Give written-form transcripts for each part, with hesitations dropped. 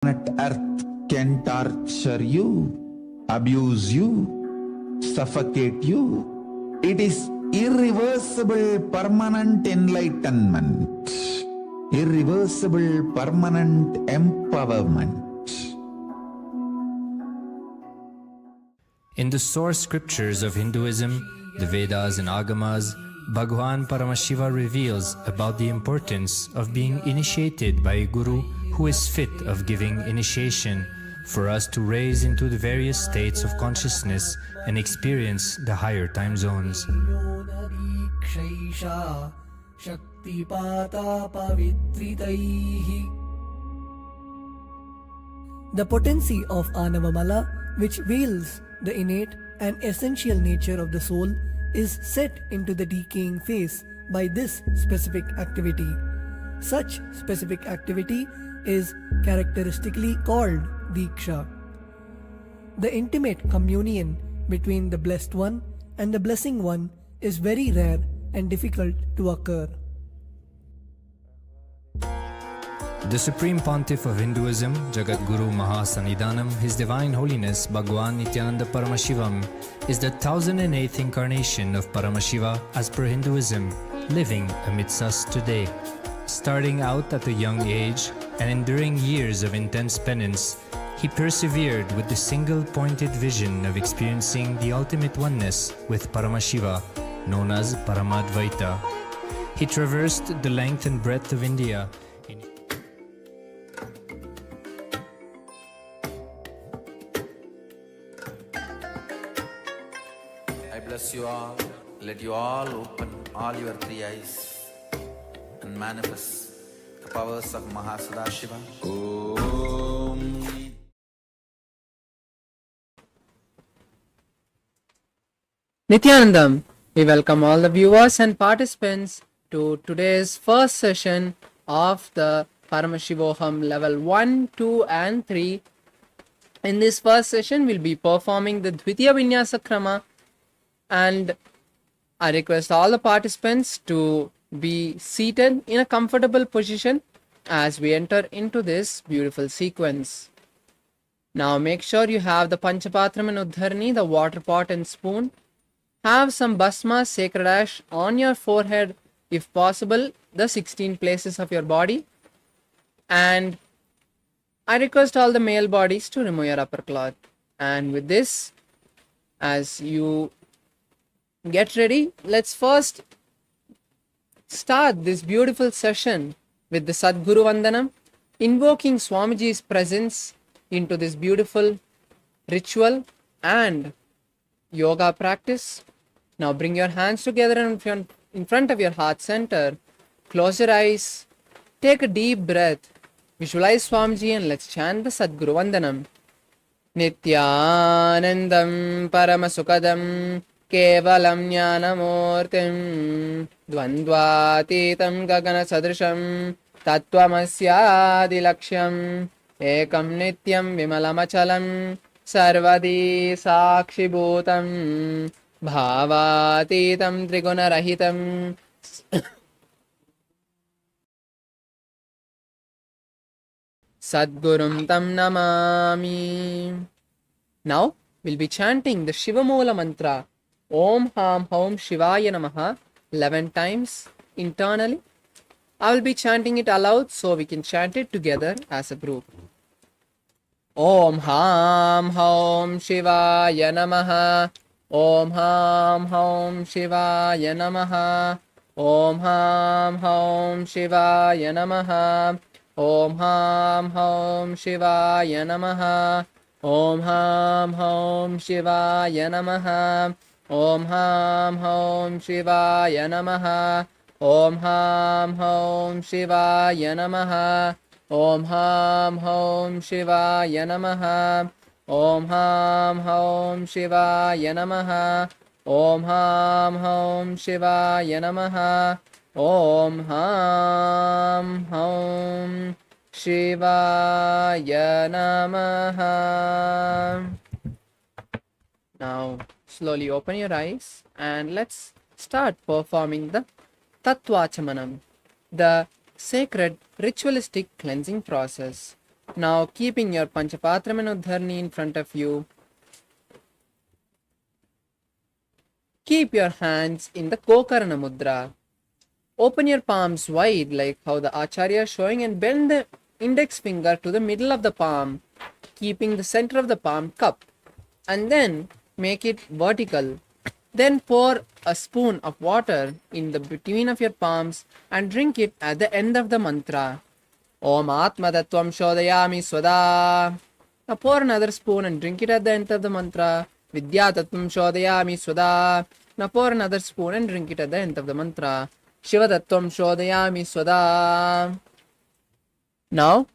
planet Earth can torture you, abuse you, suffocate you. It is irreversible permanent enlightenment, irreversible permanent empowerment. In the source scriptures of Hinduism, the Vedas and Agamas, Bhagwan Paramashiva reveals about the importance of being initiated by a guru who is fit of giving initiation for us to raise into the various states of consciousness and experience the higher time zones. The potency of Anavamala, which veils the innate and essential nature of the soul, is set into the decaying phase by this specific activity. Such specific activity is characteristically called Diksha. The intimate communion between the Blessed One and the Blessing One is very rare and difficult to occur. The Supreme Pontiff of Hinduism, Jagat Guru Mahasannidhanam, His Divine Holiness Bhagwan Nithyananda Paramashivam, is the 1008th incarnation of Paramashiva as per Hinduism, living amidst us today. Starting out at a young age and enduring years of intense penance, he persevered with the single-pointed vision of experiencing the ultimate oneness with Paramashiva, known as Paramadvaita. He traversed the length and breadth of India. I bless you all. Let you all open all your three eyes and manifest the powers of Mahasadashiva. Om. Nithyanandam, we welcome all the viewers and participants to today's first session of the Paramashivoham Level 1, 2 and 3. In this first session, we'll be performing the Dvitiya Vinyasa Krama, and I request all the participants to be seated in a comfortable position as we enter into this beautiful sequence. Now make sure you have the Panchapatram and Uddharani, the water pot and spoon. Have some Bhasma, sacred ash on your forehead, if possible, the 16 places of your body. And I request all the male bodies to remove your upper cloth. And with this, as you get ready, let's first start this beautiful session with the Sadguru Vandanam, invoking Swamiji's presence into this beautiful ritual and yoga practice. Now bring your hands together in front of your heart center. Close your eyes. Take a deep breath. Visualize Swamiji and let's chant the Sadguru Vandanam. Nithyanandam Paramasukadam Kevalam Jnanamurtim Dvandvatitam Gagana Sadrisham Tattvamasya Laksham Ekam Nityam Vimalamachalam Sarvadi Sakshibhutam Bhavatitam Trigunarahitam Sadgurum Tam Namami. Now we'll be chanting the Shivamola mantra Om Ham Hom Shivaya Namaha 11 times internally. I will be chanting it aloud so we can chant it together as a group. Om Ham Hom Shivaya Namaha. Om Ham Hom Shivaya Namaha. Om Ham Hom Shivaya Namaha. Om Ham Hom Shivaya Namaha. Om Ham Hom Shivaya Namaha. Om Ham Hom Shivaya Namaha. Om Ham Hom Shivaya Namaha. Om Ham Hom Shivaya Namaha. Om Ham Hom Shivaya Namaha. Om Ham Hom Shivaya Namaha. Om Ham Hom Shivaya Namaha. Now slowly open your eyes and let's start performing the Tattvachamanam, the sacred ritualistic cleansing process. Now keeping your Panchapatramanudharni in front of you, keep your hands in the Kokarana Mudra. Open your palms wide like how the Acharya is showing and bend the index finger to the middle of the palm, keeping the center of the palm cup, and then make it vertical. Then pour a spoon of water in the between of your palms and drink it at the end of the mantra. Om Atma Tattvam Shodayami Swada. Now pour another spoon and drink it at the end of the mantra. Vidya Tattvam Shodayami Swada. Now pour another spoon and drink it at the end of the mantra. Shiva Tattvam Shodayami Swada. Now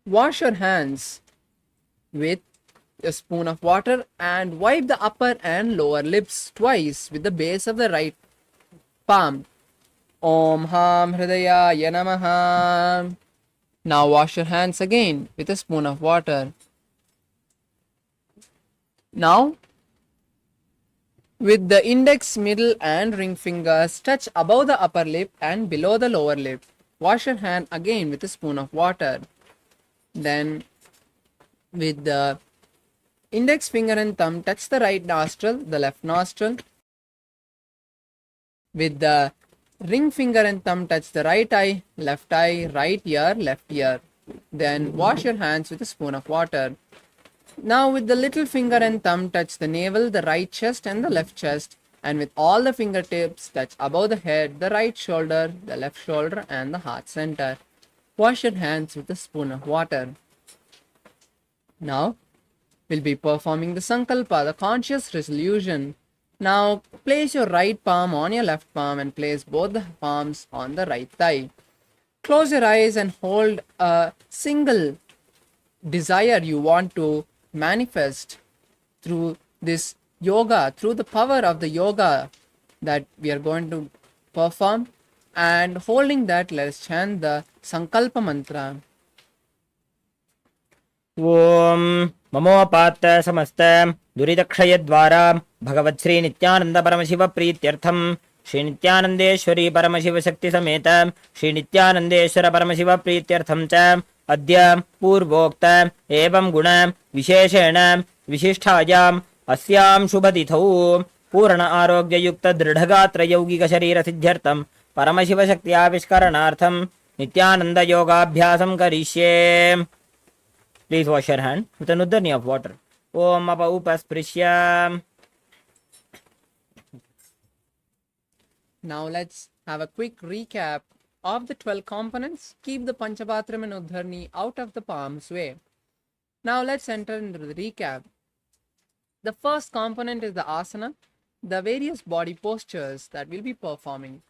wash your hands with a spoon of water and wipe the upper and lower lips twice with the base of the right palm. Om Ham Hridayaya Namaha. Now wash your hands again with a spoon of water. Now, with the index, middle and ring fingers touch above the upper lip and below the lower lip. Wash your hand again with a spoon of water. Then, with the index finger and thumb, touch the right nostril, the left nostril. With the ring finger and thumb, touch the right eye, right ear, left ear. Then wash your hands with a spoon of water. Now with the little finger and thumb, touch the navel, the right chest and the left chest. And with all the fingertips, touch above the head, the right shoulder, the left shoulder and the heart center. Wash your hands with a spoon of water. Now, we'll be performing the Sankalpa, the conscious resolution. Now, place your right palm on your left palm and place both the palms on the right thigh. Close your eyes and hold a single desire you want to manifest through this yoga, through the power of the yoga that we are going to perform. And holding that, let us chant the Sankalpa mantra. Om Mamopatta Samasta Duridakshayadvara Bhagavat Sri Nithyananda Paramashiva Prityartham Sri Nithyanandeshwari Paramashiva Shakti Sameta Sri Nithyanandeshwara Paramashiva Prityartham Cha Adya Purvokta Evam Guna Visheshena Vishisthayam Asyam Shubhatithau Purana Arogya Yukta Dridhagatra Yogika Sharira Siddhyartham Paramashiva Shakti Avishkaranartham Nithyananda Yoga Abhyasam Karishye. Please wash your hand with an udharni of water. Om Apa Upasprishya. Now let's have a quick recap of the 12 components. Keep the Panchapatram and Udharni out of the palm's way. Now let's enter into the recap. The first component is the asana, the various body postures that we'll be performing.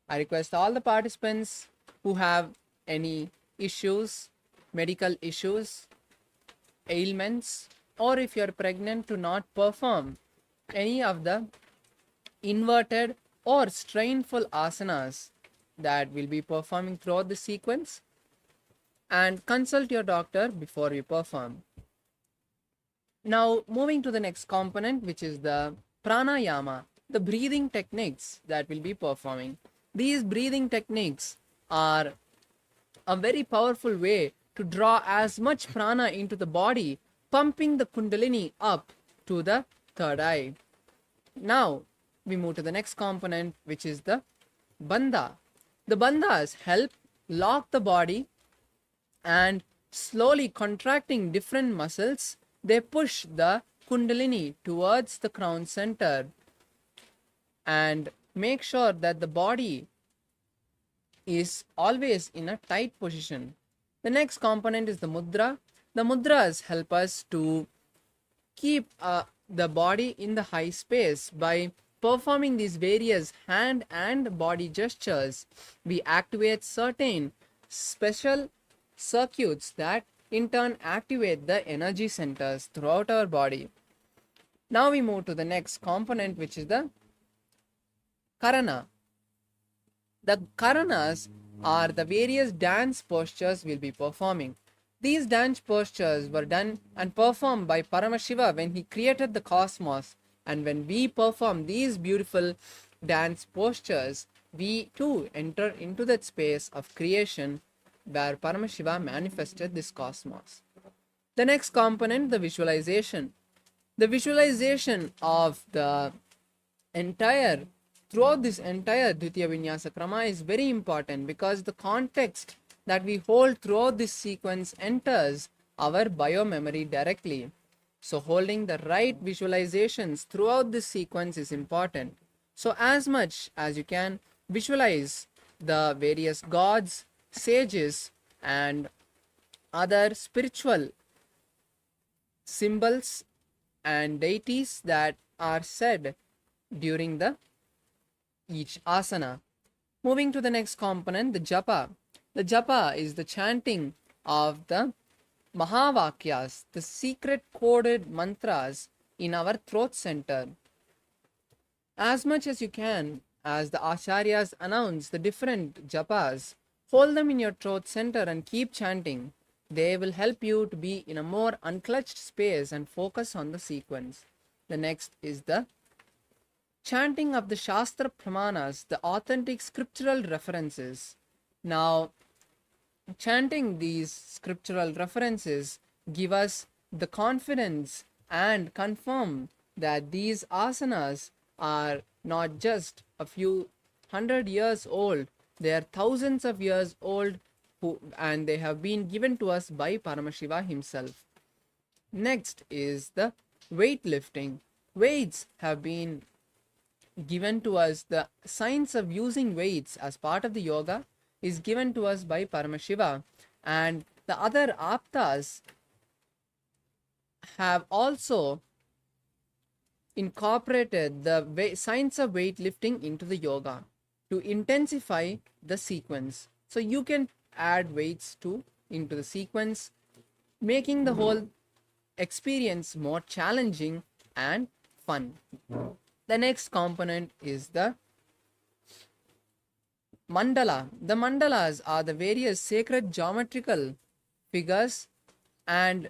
I request all the participants who have any issues, medical issues, ailments, or if you're pregnant, to not perform any of the inverted or strainful asanas that we'll be performing throughout the sequence, and consult your doctor before you perform. Now moving to the next component, which is the pranayama, the breathing techniques that we'll be performing. These breathing techniques are a very powerful way to draw as much prana into the body, pumping the kundalini up to the third eye. Now we move to the next component, which is the bandha. The bandhas help lock the body, and slowly contracting different muscles, they push the kundalini towards the crown center and make sure that the body is always in a tight position. The next component is the mudra. The mudras help us to keep the body in the high space. By performing these various hand and body gestures, we activate certain special circuits that in turn activate the energy centers throughout our body. Now we move to the next component, which is the karana. The karanas are the various dance postures we'll be performing. These dance postures were done and performed by Paramashiva when he created the cosmos. And when we perform these beautiful dance postures, we too enter into that space of creation where Paramashiva manifested this cosmos. The next component, the visualization. The visualization of the entire, throughout this entire Dvitiya Vinyasa Krama is very important, because the context that we hold throughout this sequence enters our bio-memory directly. So holding the right visualizations throughout this sequence is important. So as much as you can, visualize the various gods, sages, and other spiritual symbols and deities that are said during the each asana. Moving to the next component, the japa. The japa is the chanting of the Mahavakyas, the secret coded mantras in our throat center. As much as you can, as the acharyas announce the different japas, hold them in your throat center and keep chanting. They will help you to be in a more unclutched space and focus on the sequence. The next is the chanting of the Shastra Pramanas, the authentic scriptural references. Now, chanting these scriptural references give us the confidence and confirm that these asanas are not just a few 100 years old, they are thousands of years old, and they have been given to us by Paramashiva himself. Next is the weightlifting. Weights have been given to us. The science of using weights as part of the yoga is given to us by Paramashiva, and the other aptas have also incorporated the science of weightlifting into the yoga to intensify the sequence. So you can add weights into the sequence, making the whole experience more challenging and fun. The next component is the mandala. The mandalas are the various sacred geometrical figures and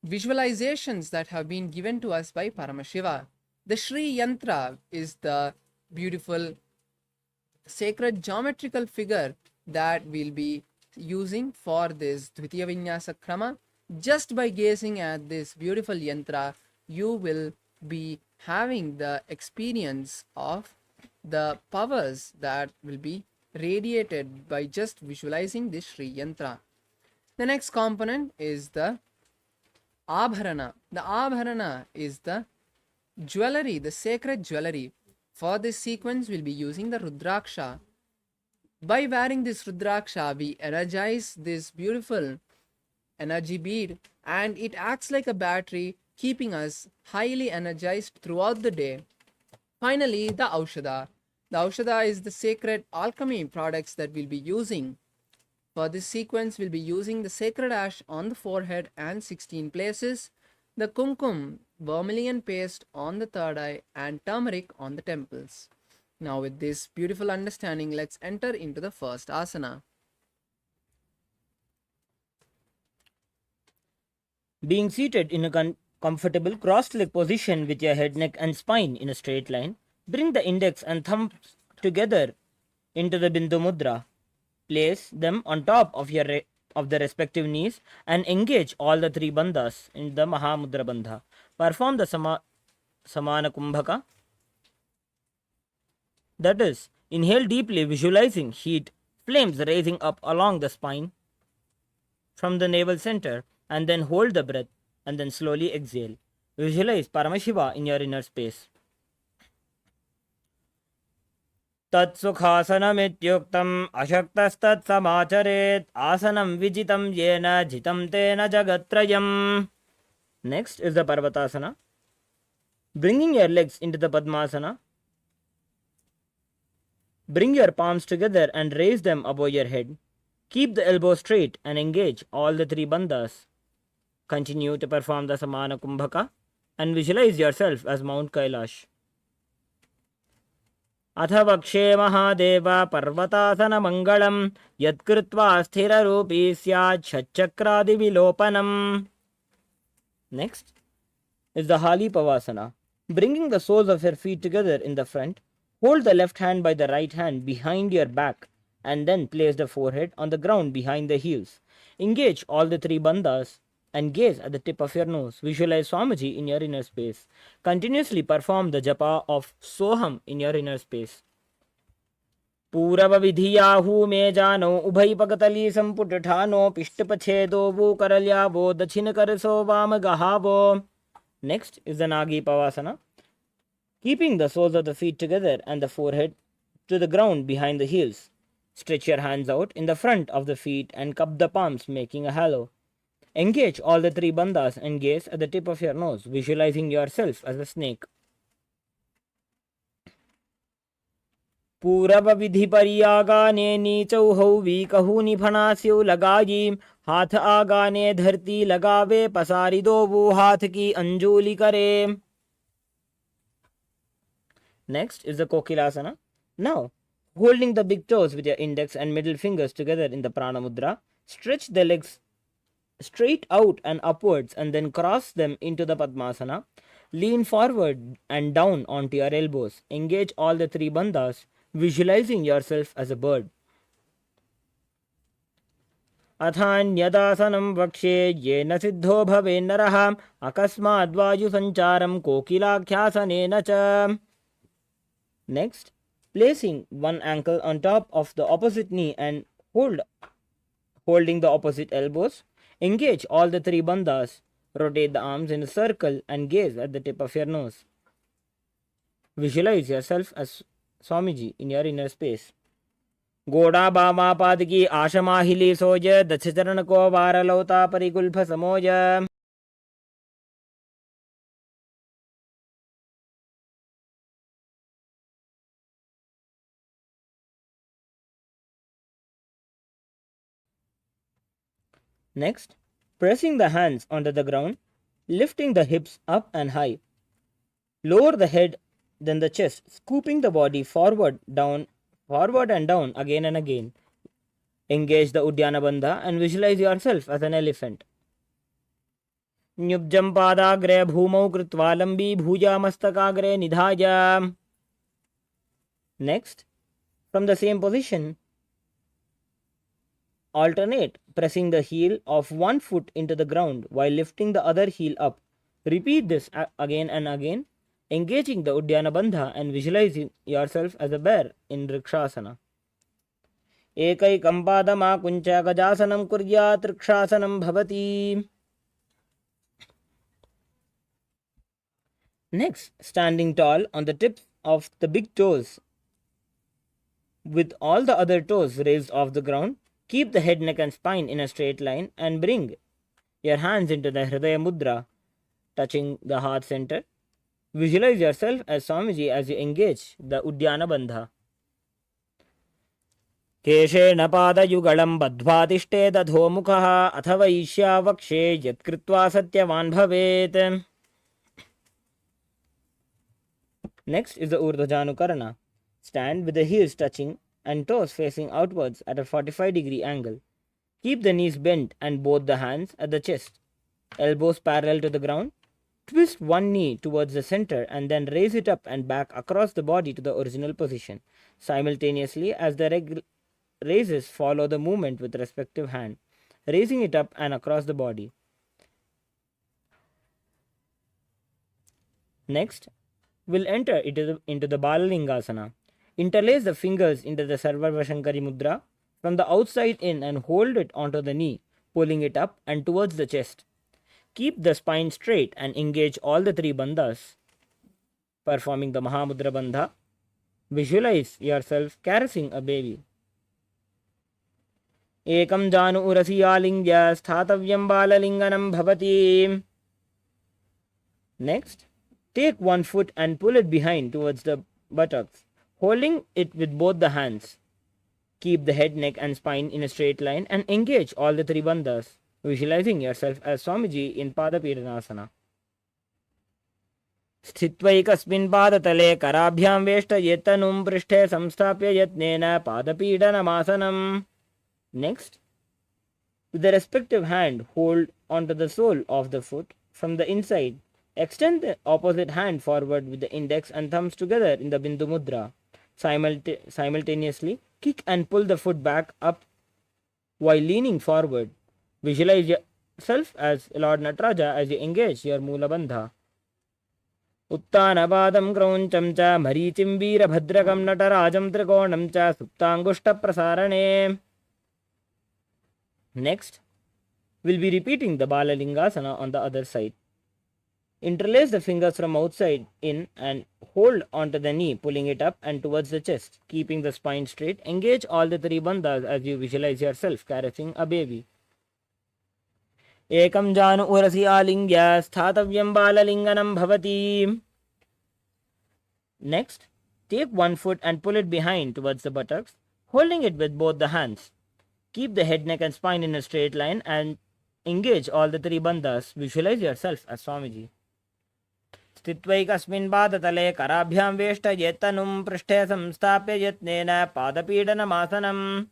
visualizations that have been given to us by Paramashiva. The Shri Yantra is the beautiful sacred geometrical figure that we'll be using for this Dvitiya Vinyasa Krama. Just by gazing at this beautiful yantra, you will be having the experience of the powers that will be radiated by just visualizing this Shri Yantra. The next component is the Abharana. The Abharana is the jewelry, the sacred jewelry. For this sequence, we'll be using the Rudraksha. By wearing this Rudraksha, we energize this beautiful energy bead, and it acts like a battery, keeping us highly energized throughout the day. Finally, the Aushadha. The Aushadha is the sacred alchemy products that we'll be using. For this sequence, we'll be using the sacred ash on the forehead and 16 places, the kumkum, vermilion paste on the third eye, and turmeric on the temples. Now, with this beautiful understanding, let's enter into the first asana. Being seated in a comfortable crossed leg position with your head, neck, and spine in a straight line, bring the index and thumb together into the Bindu Mudra. Place them on top of the respective knees and engage all the three bandhas in the Mahamudra Bandha. Perform the Samana Kumbhaka. That is, inhale deeply, visualizing heat, flames rising up along the spine from the navel center, and then hold the breath and then slowly exhale. Visualize Paramashiva in your inner space. Tatsukhasanamityuktam ashaktastat samacharet asanam vijitam yena jitam tena jagatrayam. Next is the Parvatasana. Bringing your legs into the Padmasana. Bring your palms together and raise them above your head. Keep the elbows straight and engage all the three bandhas. Continue to perform the Samana Kumbhaka and visualize yourself as Mount Kailash. अथवक्षे Mahadev पर्वतासन मंगलम यत्कृत्वा स्थिर रूपी स्यात् षट्चक्रादि विलोपनम. Next is the Hali Pavasana. Bringing the soles of your feet together in the front, hold the left hand by the right hand behind your back and then place the forehead on the ground behind the heels. Engage all the three bandhas and gaze at the tip of your nose. Visualize Swamiji in your inner space. Continuously perform the japa of Soham in your inner space. पूरव विधियाहू में जानो उभय पगतली संपुट ठानो पिष्टपछेदो वो करल्यावो दक्षिण करसो वाम गहावो. Next is the Nagi Pavasana. Keeping the soles of the feet together and the forehead to the ground behind the heels. Stretch your hands out in the front of the feet and cup the palms, making a halo. Engage all the three bandhas and gaze at the tip of your nose, visualizing yourself as a snake. पूरब विधि परियागाने नीचौ वीकहू निफणास्यौ लगाई हाथ आगाने धरती लगावे पसारी दो वो हाथ की अंजुली करे. Next is the Kokilasana. Now, holding the big toes with your index and middle fingers together in the Prana Mudra, stretch the legs straight out and upwards and then cross them into the Padmasana. Lean forward and down onto your elbows. Engage all the three bandhas, visualizing yourself as a bird. अथान्यदासनं वक्ष्ये येन सिद्धो भवेन्नरः अकस्माद्वायुसञ्चारं कोकिलाख्यासनेन च. Next, placing one ankle on top of the opposite knee and holding the opposite elbows. Engage all the three bandhas. Rotate the arms in a circle and gaze at the tip of your nose. Visualize yourself as Swamiji in your inner space. गोड़ा बामा पाद की आशमाहिली सोज दक्ष चरण को वार लौता परिगुल्फ समोज. Next, pressing the hands onto the ground, lifting the hips up and high. Lower the head, then the chest, scooping the body forward and down again and again. Engage the Uddiyana Bandha and visualize yourself as an elephant. Nyubjam padagre bhumau kritva lambi bhuja mastakagre nidhaya. Next, from the same position, alternate pressing the heel of one foot into the ground while lifting the other heel up. Repeat this again and again, engaging the Uddiyana Bandha and visualizing yourself as a bear in Rikshasana. Ekaikam padama kuncha gajasanam kuryat Rikshaasanam bhavati. Next, standing tall on the tips of the big toes with all the other toes raised off the ground. Keep the head, neck and spine in a straight line and bring your hands into the Hridaya Mudra, touching the heart center. Visualize yourself as Swamiji as you engage the Uddiyana Bandha. केशेन पादयुगलं बद्ध्वा तिष्ठेद अधोमुखः अथवा ईश्यावक्षे यत्कृत्वा सत्यवान् भवेत्. Next is the Urdhvajanukarana. Stand with the heels touching and toes facing outwards at a 45-degree angle. Keep the knees bent and both the hands at the chest. Elbows parallel to the ground. Twist one knee towards the center and then raise it up and back across the body to the original position. Simultaneously, as the leg raises, follow the movement with respective hand, raising it up and across the body. Next, we'll enter into the Balalingasana. Interlace the fingers into the Sarvavashankari Mudra from the outside in and hold it onto the knee, pulling it up and towards the chest. Keep the spine straight and engage all the three bandhas. Performing the Mahamudra Bandha, visualize yourself caressing a baby. Ekam janu urasiyalingya sthatavyam balalinganam bhavati. Next, take one foot and pull it behind towards the buttocks, holding it with both the hands. Keep the head, neck and spine in a straight line and engage all the three bandhas, visualizing yourself as Swamiji in Padapidanasana. स्थित्वैकस्मिन् पादतले कराभ्यां वेष्टयेत्तनुं पृष्ठे संस्थाप्य यत्नेन पादपीडनमासनम्. Next, with the respective hand, hold onto the sole of the foot from the inside. Extend the opposite hand forward with the index and thumbs together in the Bindu Mudra. Simultaneously, kick and pull the foot back up while leaning forward. Visualize yourself as Lord Nataraja as you engage your Mula Bandha. उत्तानपादं क्रौञ्चं च मरीचिं वीरभद्रकं नटराजं त्रिकोणं च सुप्ताङ्गुष्ठप्रसारणे. Next, we'll be repeating the Balalingasana on the other side. Interlace the fingers from outside in and hold onto the knee, pulling it up and towards the chest, keeping the spine straight. Engage all the three bandhas as you visualize yourself caressing a baby. Ekam janu urasi alingya sthathavyam balalinganam bhavati. Next, take one foot and pull it behind towards the buttocks, holding it with both the hands. Keep the head, neck and spine in a straight line and engage all the three bandhas. Visualize yourself as Swamiji. स्थित्वैकस्मिन् पादतले कराभ्यां वेष्टयेत्तनुं पृष्ठे संस्थाप्य यत्नेन पादपीडनमासनम्.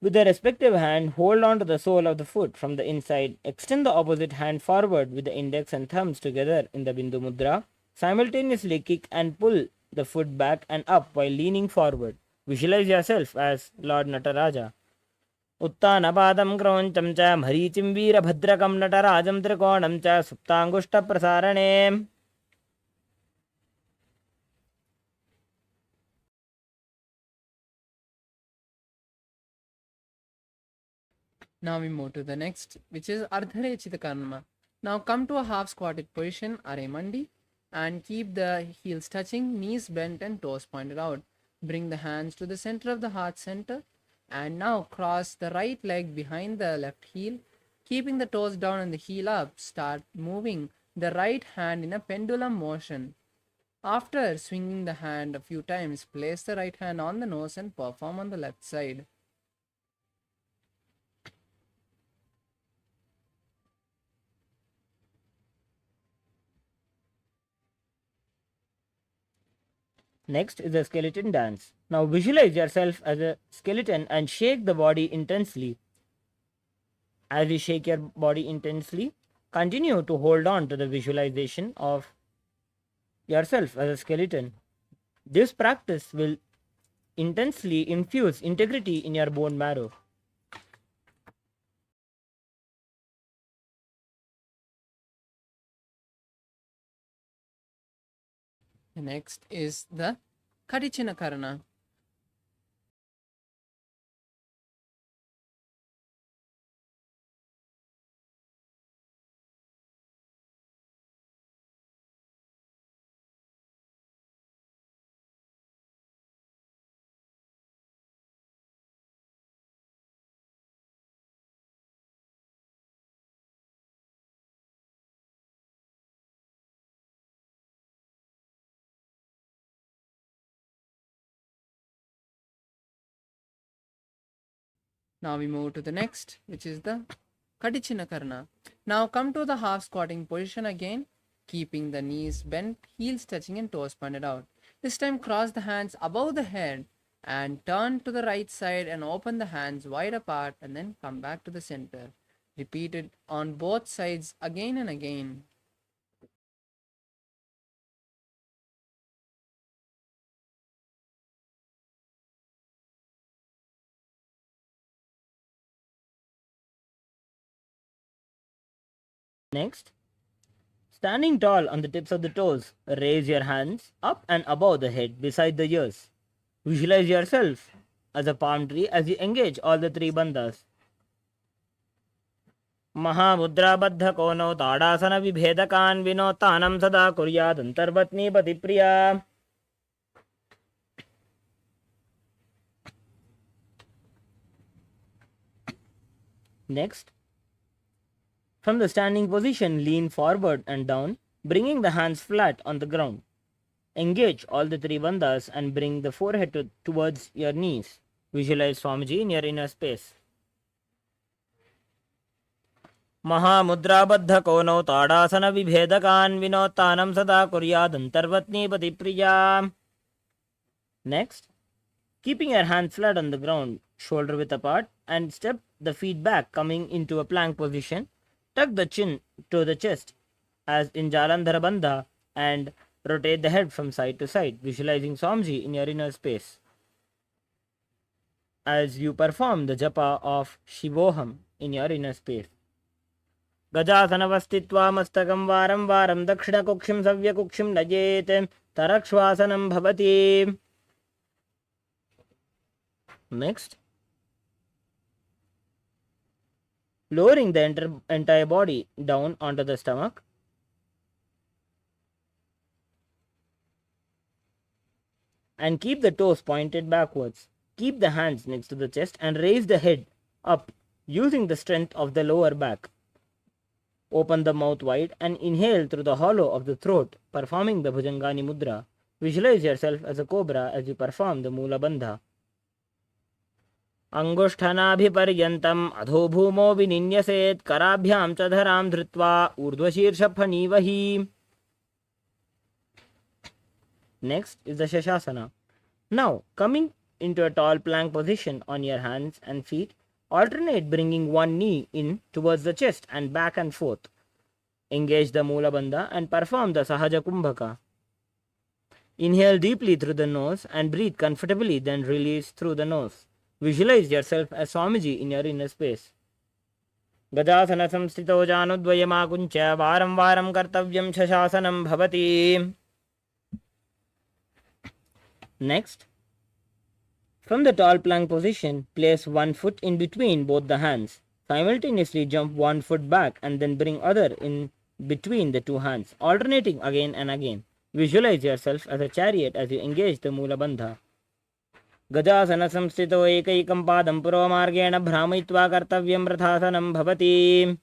With the respective hand, hold on to the sole of the foot from the inside. Extend the opposite hand forward with the index and thumbs together in the Bindu Mudra. Simultaneously kick and pull the foot back and up while leaning forward. Visualize yourself as Lord Nataraja. उत्तानपादं क्रौञ्चं च मरीचिं वीरभद्रकं नटराजं त्रिकोणं च सुप्ताङ्गुष्ठप्रसारणे. Now we move to the next, which is Ardharechita Karma. Now come to a half squatted position, Aremandi, and keep the heels touching, knees bent and toes pointed out. Bring the hands to the center of the heart center. And now cross the right leg behind the left heel, keeping the toes down and the heel up. Start moving the right hand in a pendulum motion. After swinging the hand a few times, place the right hand on the nose and perform on the left side. Next is the skeleton dance. Now visualize yourself as a skeleton and shake the body intensely. As you shake your body intensely, continue to hold on to the visualization of yourself as a skeleton. This practice will intensely infuse integrity in your bone marrow. The next is the Kadichina Karana. Now we move to the next, which is the Kadichina Karana. Now come to the half squatting position again, keeping the knees bent, heels touching and toes pointed out. This time cross the hands above the head and turn to the right side and open the hands wide apart and then come back to the center. Repeat it on both sides again and again. Next, standing tall on the tips of the toes, raise your hands up and above the head beside the ears. Visualize yourself as a palm tree as you engage all the three bandhas. महामुद्राबद्ध कोनौ ताड़ासन विभेदकान् विनोत्तानं सदा कुर्यात् अंतर्वत्नी पतिप्रिया. Next, from the standing position, lean forward and down, bringing the hands flat on the ground. Engage all the three bandhas and bring the forehead towards your knees. Visualize Swamiji in your inner space. महामुद्राबद्ध कोनौ ताड़ासन विभेदकान् विनोत्तानं सदा कुर्यात् अंतर्वत्नी पतिप्रिया. Next, keeping your hands flat on the ground, shoulder width apart, and step the feet back, coming into a plank position. Tuck the chin to the chest as in Jalandhara Bandha and rotate the head from side to side, visualizing Swamiji in your inner space. As you perform the japa of Shivoham in your inner space. गजासनवस्थित्वा मस्तकं वारं वारं दक्षिणकुक्षिं सव्यकुक्षिं नयेत् तरक्श्वासनं भवति. Next, lowering the entire body down onto the stomach. And keep the toes pointed backwards. Keep the hands next to the chest and raise the head up using the strength of the lower back. Open the mouth wide and inhale through the hollow of the throat, performing the Bhujangani Mudra. Visualize yourself as a cobra as you perform the Mula Bandha. Angushthanaabhiparyantam adho bhumo vininyaset karabhyam cha dharam dhritva urdhvashirshapanivahi. Next is the Shashasana. Now, coming into a tall plank position on your hands and feet, alternate bringing one knee in towards the chest and back and forth. Engage the Mula Bandha and perform the Sahaja Kumbhaka. Inhale deeply through the nose and breathe comfortably, then release through the nose. Visualize yourself as Swamiji in your inner space. Gajasana samstito janudvayamakuncha varam varam kartavyam shashasanam bhavati. Next, from the tall plank position, place one foot in between both the hands. Simultaneously jump one foot back and then bring other in between the two hands, alternating again and again. Visualize yourself as a chariot as you engage the Mula Bandha. Gajasana samstito ekaikam padam puromargena bhramayitva kartavyam rathasanam bhavati.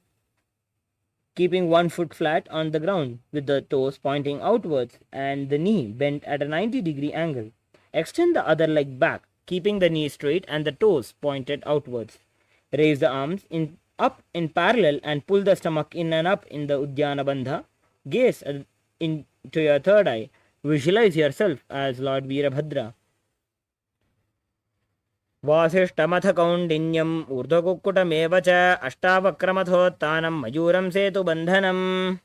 Keeping one foot flat on the ground with the toes pointing outwards and the knee bent at a 90-degree angle. Extend the other leg back, keeping the knee straight and the toes pointed outwards. Raise the arms up in parallel and pull the stomach in and up in the Uddiyana Bandha. Gaze into your third eye. Visualize yourself as Lord Veerabhadra. Vasishtamatha kaundinyam urdhakukkutameva cha ashtavakramatotthanam mayuram setu bandhanam.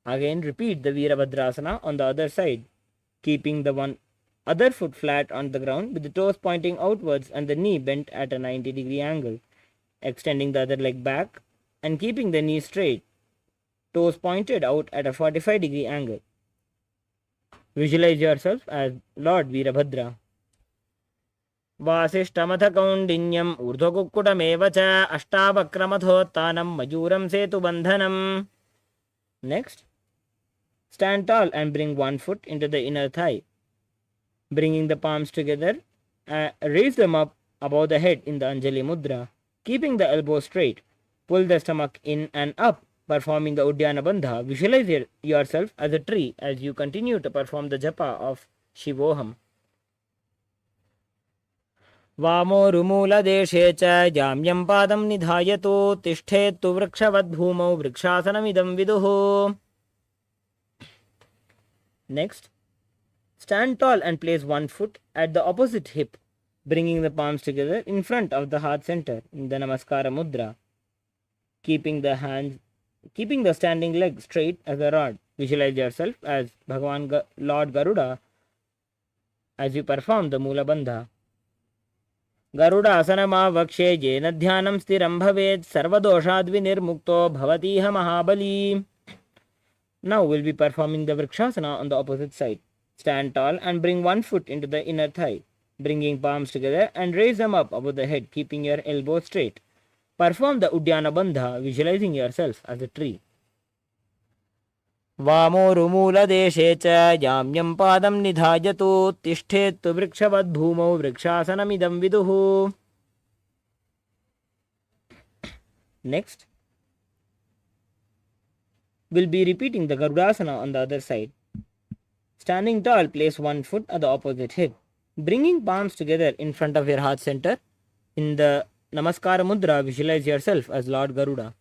Again repeat the Veerabhadrasana on the other side, keeping the one other foot flat on the ground with the toes pointing outwards and the knee bent at a 90-degree angle. Extending the other leg back and keeping the knee straight, toes pointed out at a 45-degree angle. Visualize yourself as Lord Veerabhadra. Vasishtamatha kaundinyam urdhakukkutameva cha ashtavakramatotthanam mayuram setu bandhanam. Next, stand tall and bring one foot into the inner thigh. Bringing the palms together, raise them up above the head in the Anjali Mudra. Keeping the elbows straight, pull the stomach in and up, performing the Uddiyana Bandha. Visualize yourself as a tree as you continue to perform the japa of Shivoham. Vamo rumula deshe cha jamyam padam nidhayato tishthettu vrikshavad bhumau vrikshasanamidam viduho. Next, stand tall and place one foot at the opposite hip, bringing the palms together in front of the heart center in the Namaskara Mudra. Keeping the standing leg straight as a rod. Visualize yourself as Bhagavan Lord Garuda as you perform the Mula Bandha. Garuda asanama vakshe jena dhyanam stiram bhavet sarvadoshadvi nirmukto bhavatiha mahabali. Now we'll be performing the Vrikshasana on the opposite side. Stand tall and bring one foot into the inner thigh, bringing palms together and raise them up above the head, keeping your elbows straight. Perform the Uddiyana Bandha, visualizing yourself as a tree. Vamo rumula deshe cha jamyam padam nidhayato tishthettu vrikshavad bhumau vrikshasanamidam viduhu. Next, we'll be repeating the Garudasana on the other side. Standing tall, place one foot at the opposite hip, bringing palms together in front of your heart center. In the Namaskara Mudra, visualize yourself as Lord Garuda.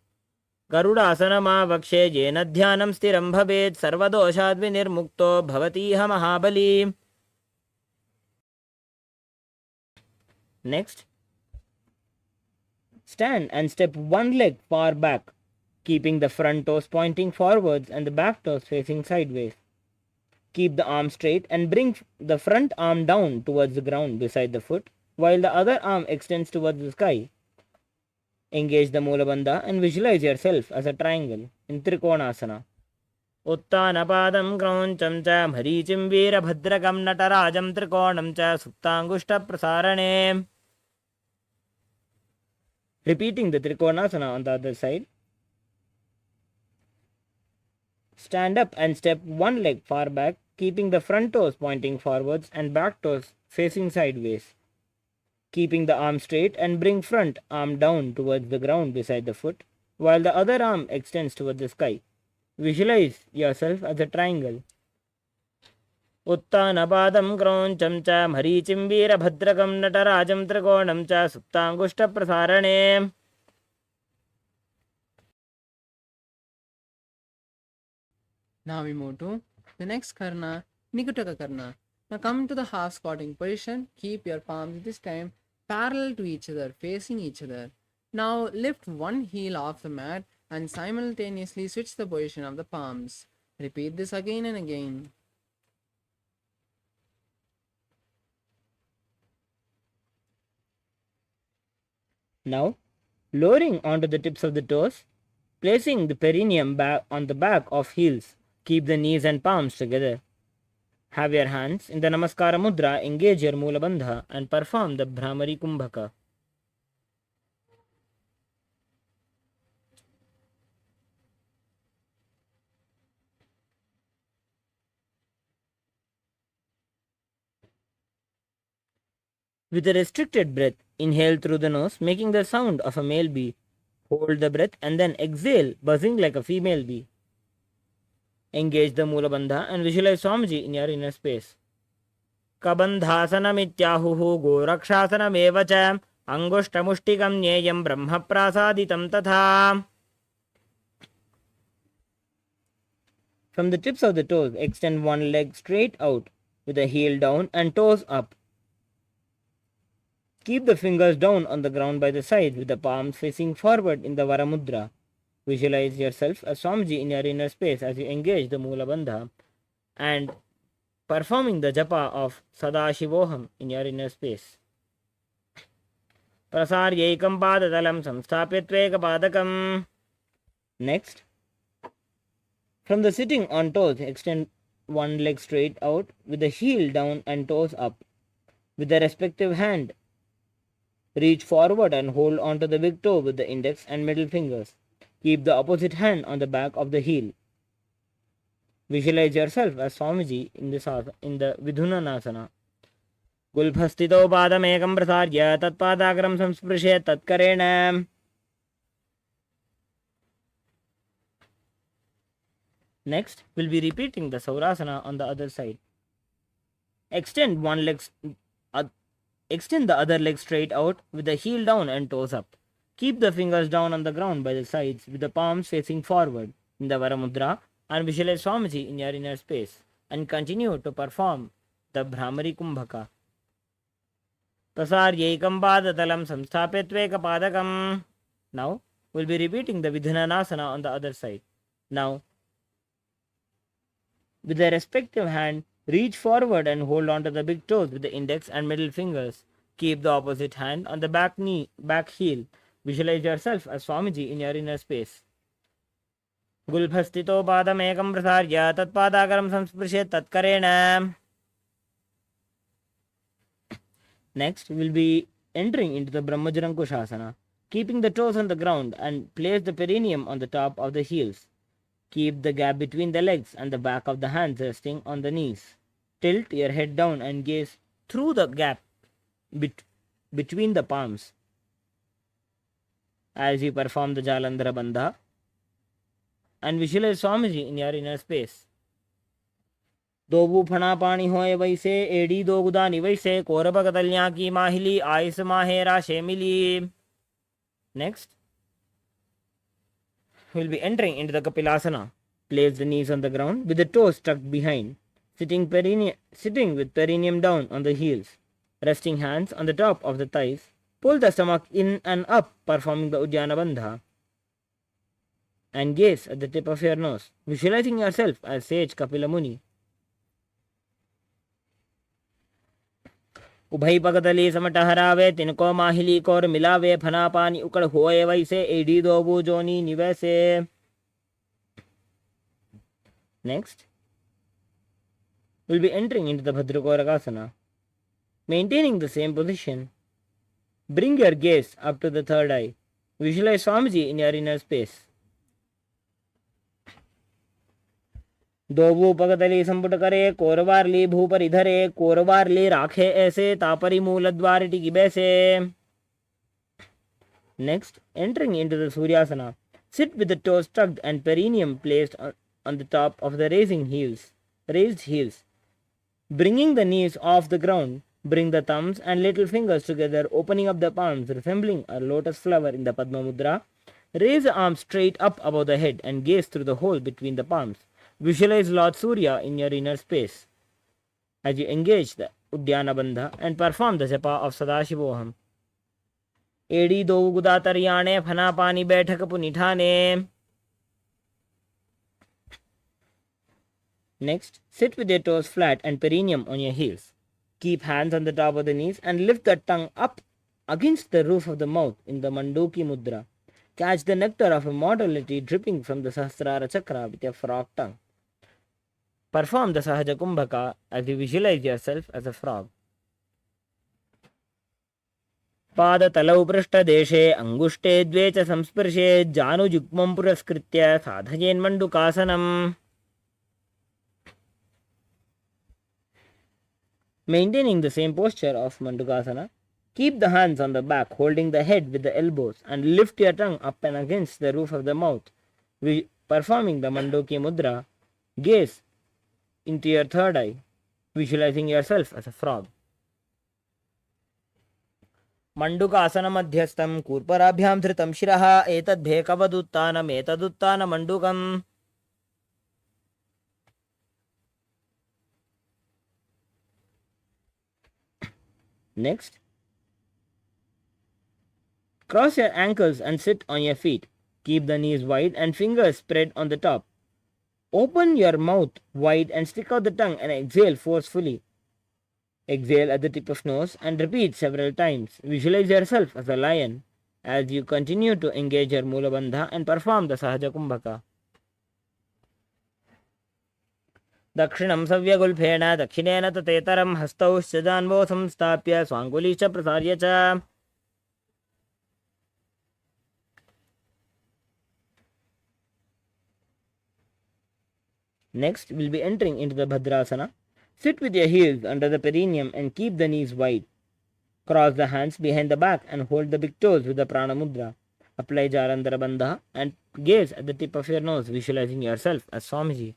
Garuda asanama vakshe jena dhyanam stiram bhavet sarvadoshadvi nirmukto bhavatiha mahabali. Next, stand and step one leg far back, keeping the front toes pointing forwards and the back toes facing sideways. Keep the arm straight and bring the front arm down towards the ground beside the foot, while the other arm extends towards the sky. Engage the Mula Bandha and visualize yourself as a triangle in Trikonasana. Uttanapadam Krauncham cha Maricim Veerabhadrakam Natarajam Trikonam cha Suptangushta Prasarane. Repeating the Trikonasana on the other side. Stand up and step one leg far back, keeping the front toes pointing forwards and back toes facing sideways. Keeping the arm straight and bring front arm down towards the ground beside the foot, while the other arm extends towards the sky. Visualize yourself as a triangle. Uttanapadam Krauncham cha Maricim Veerabhadrakam Natarajam Trikonam cha Suptangushta Prasarane. Now we move to the next karna, Nikutaka karna. Now come to the half squatting position. Keep your palms this time parallel to each other, facing each other. Now lift one heel off the mat and simultaneously switch the position of the palms. Repeat this again and again. Now, lowering onto the tips of the toes, placing the perineum back on the back of heels. Keep the knees and palms together. Have your hands in the Namaskara Mudra, engage your Mula Bandha and perform the Bhramari Kumbhaka. With a restricted breath, inhale through the nose, making the sound of a male bee. Hold the breath and then exhale, buzzing like a female bee. Engage the Mula Bandha and visualize Swamiji in your inner space. Kabandhasanamittyahuhu gorakshasanam cha angushtamushtikam nyeyam brahma prasaditam tatha. From the tips of the toes, extend one leg straight out with the heel down and toes up. Keep the fingers down on the ground by the sides with the palms facing forward in the Varamudra. Visualize yourself as Swamiji in your inner space as you engage the Mula Bandha and performing the japa of Sadashivoham in your inner space. Prasaryekam padatalam samsthapitveka padakam. Next, from the sitting on toes, extend one leg straight out with the heel down and toes up. With the respective hand, reach forward and hold onto the big toe with the index and middle fingers. Keep the opposite hand on the back of the heel. Visualize yourself as Swamiji in the Vidhunanasana. Gulbhastito padam ekam prasarya tat padagram samsprishet tat karena. Next, we'll be repeating the Saurasana on the other side. Extend the other leg straight out with the heel down and toes up. Keep the fingers down on the ground by the sides with the palms facing forward in the Varamudra and visualize Swamiji in your inner space and continue to perform the Bhramari Kumbhaka. Prasaryekam padatalam samsthapitveka padakam. Now, we'll be repeating the Vidhananasana on the other side. Now, with the respective hand, reach forward and hold onto the big toes with the index and middle fingers. Keep the opposite hand on the back heel. Visualize yourself as Swamiji in your inner space. Gulbhastito padam ekam prasarya tat padakaram samsprishet tat karena. Next, we will be entering into the Brahmajarankushasana. Keeping the toes on the ground and place the perineum on the top of the heels. Keep the gap between the legs and the back of the hands resting on the knees. Tilt your head down and gaze through the gap between the palms as you perform the Jalandhara Bandha and visualize Swamiji in your inner space. Dobu phana pani hoye vaise, edi do gudani vaise, koraba katalya ki mahili, ais mahera shemili. Next, we'll be entering into the Kapilasana. Place the knees on the ground with the toes tucked behind, sitting with perineum down on the heels, resting hands on the top of the thighs. Pull the stomach in and up, performing the Uddiyana Bandha. and gaze at the tip of your nose, visualizing yourself as sage Kapila Muni. उभय पगतली समट हरावे तिनको माहिली core मिलावे फना पानी उकड़ होए वैसे एडी दोबू जोनी निवैसे. Next, we'll be entering into the Bhadrakorakasana. Maintaining the same position, bring your gaze up to the third eye. Visualize Swamiji in your inner space. दोबू पगतली संपुट करे कोरवारली भूपर इधरे कोरवारली राखे ऐसे तापरी मूल द्वार टिकी बैसे. Next, entering into the Suryasana. Sit with the toes tucked and perineum placed on the top of the raised heels. Bringing the knees off the ground, bring the thumbs and little fingers together, opening up the palms, resembling a lotus flower in the Padma Mudra. Raise the arms straight up above the head and gaze through the hole between the palms. Visualize Lord Surya in your inner space as you engage the Udyana Bandha and perform the japa of Sadashivoham. Edi do gudatariyane phana pani baithak punithane. Next, sit with your toes flat and perineum on your heels. Keep hands on the top of the knees and lift the tongue up against the roof of the mouth in the Manduki Mudra. Catch the nectar of immortality dripping from the Sahasrara Chakra with your frog tongue. Perform the Sahaja Kumbhaka as you visualize yourself as a frog. पादतलौ पृष्ठदेशे अङ्गुष्ठे द्वे च संस्पर्शे जानुयुग्मं पुरस्कृत्य साधयेन्मण्डुकासनम्. Maintaining the same posture of Mandukasana, keep the hands on the back, holding the head with the elbows, and lift your tongue up and against the roof of the mouth. Performing the Manduki Mudra, gaze into your third eye, visualizing yourself as a frog. Mandukasana madhyastam kurparabhyam dhritam shiraha etad bhekavaduttanam etaduttanam mandukam. Next, cross your ankles and sit on your feet. Keep the knees wide and fingers spread on the top. Open your mouth wide and stick out the tongue and exhale forcefully. Exhale at the tip of nose and repeat several times. Visualize yourself as a lion as you continue to engage your Mula Bandha and perform the Sahaja Kumbhaka. दक्षिणं सव्यगुल्फेन दक्षिणेन ततेतरं हस्तौ जान्वौ संस्थाप्य स्वाङ्गुली च प्रसार्य च. Next, we'll be entering into the Bhadrasana. Sit with your heels under the perineum and keep the knees wide. Cross the hands behind the back and hold the big toes with the Prana Mudra. Apply Jarandhara Bandha and gaze at the tip of your nose, visualizing yourself as Swamiji.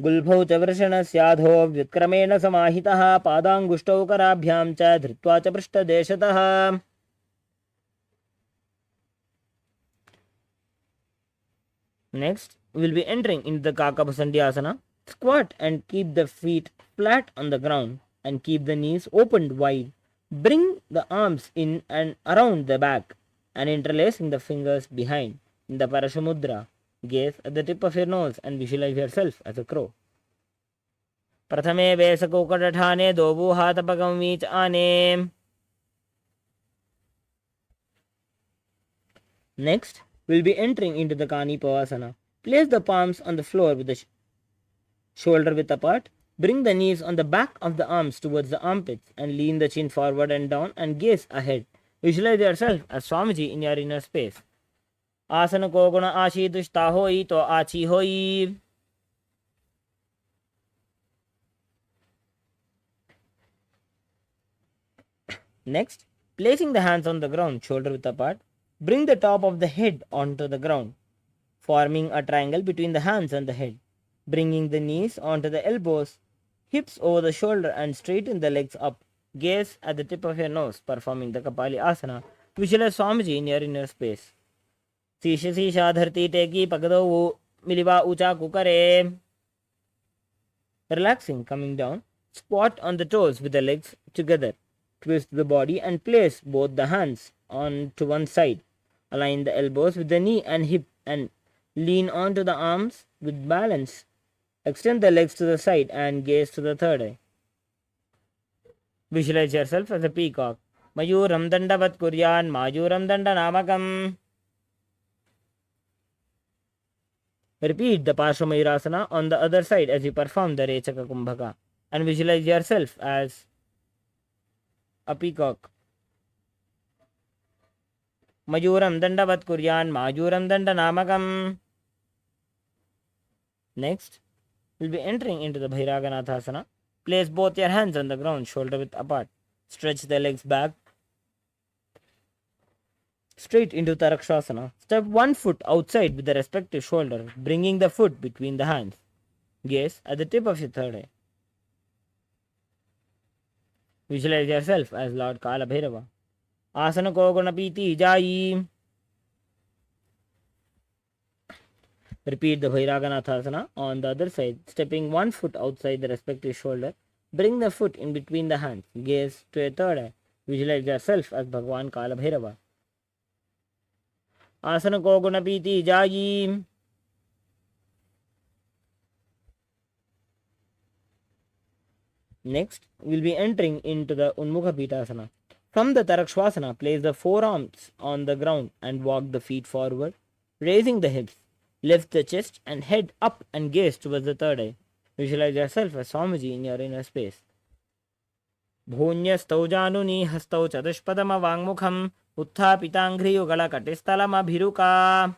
गुल्भौ च वृषणस्याधो व्युत्क्रमेण समाहितः पादाङ्गुष्ठौ कराभ्यां च धृत्वा च पृष्ठदेशतः. Next, we will be entering into the Kakapasandhyasana. Squat and keep the feet flat on the ground and keep the knees opened wide. Bring the arms in and around the back and interlacing the fingers behind in the Parashamudra. Gaze at the tip of your nose and visualize yourself as a crow. प्रथमे वेसकोकटठाने दोबू हातपकं वीच आने. Next, we'll be entering into the Kanipavasana. Place the palms on the floor with the shoulder width apart. Bring the knees on the back of the arms towards the armpits and lean the chin forward and down and gaze ahead. Visualize yourself as Swamiji in your inner space. आसन को गुण आशीतुष्टा होई तो आची होई. Next, placing the hands on the ground, shoulder width apart, bring the top of the head onto the ground, forming a triangle between the hands and the head. Bringing the knees onto the elbows, hips over the shoulder and straighten the legs up. Gaze at the tip of your nose, performing the Kapali Asana. Visualize Swamiji in your inner space. शीश शीशा धरती टेकी पगदो मिलिवा ऊंचा कुकरे. Relaxing, coming down, squat on the toes with the legs together. Twist the body and place both the hands on to one side. Align the elbows with the knee and hip and lean onto the arms with balance. Extend the legs to the side and gaze to the third eye. Visualize yourself as a peacock. Mayuram dandavat kuryan Mayuram dandanamakam. Repeat the Parshvamayurasana on the other side as you perform the Rechaka Kumbhaka and visualize yourself as a peacock. Mayuram dandavat kuryan Mayuram dandanamakam. Next, we'll be entering into the Bhairaganathasana. Place both your hands on the ground, shoulder width apart. Stretch the legs back straight into Tarakshasana. Step one foot outside with the respective shoulder, bringing the foot between the hands. Gaze at the tip of your third eye. Visualize yourself as Lord Kala Bhairava. Asana ko gunapiti jayi. Repeat the Bhairaganathasana on the other side, stepping one foot outside the respective shoulder. Bring the foot in between the hands. Gaze to your third eye. Visualize yourself as Bhagwan Kala Bhairava. Asana ko gunapiti jayi. Next, we'll be entering into the Unmukha Pitasana. From the Tarakshasana, place the forearms on the ground and walk the feet forward, raising the hips. Lift the chest and head up and gaze towards the third eye. Visualize yourself as Swamiji in your inner space. Bhunyastau januni hastau chadushpadama vangmukham utthapitanghri yugala katistalama bhiruka.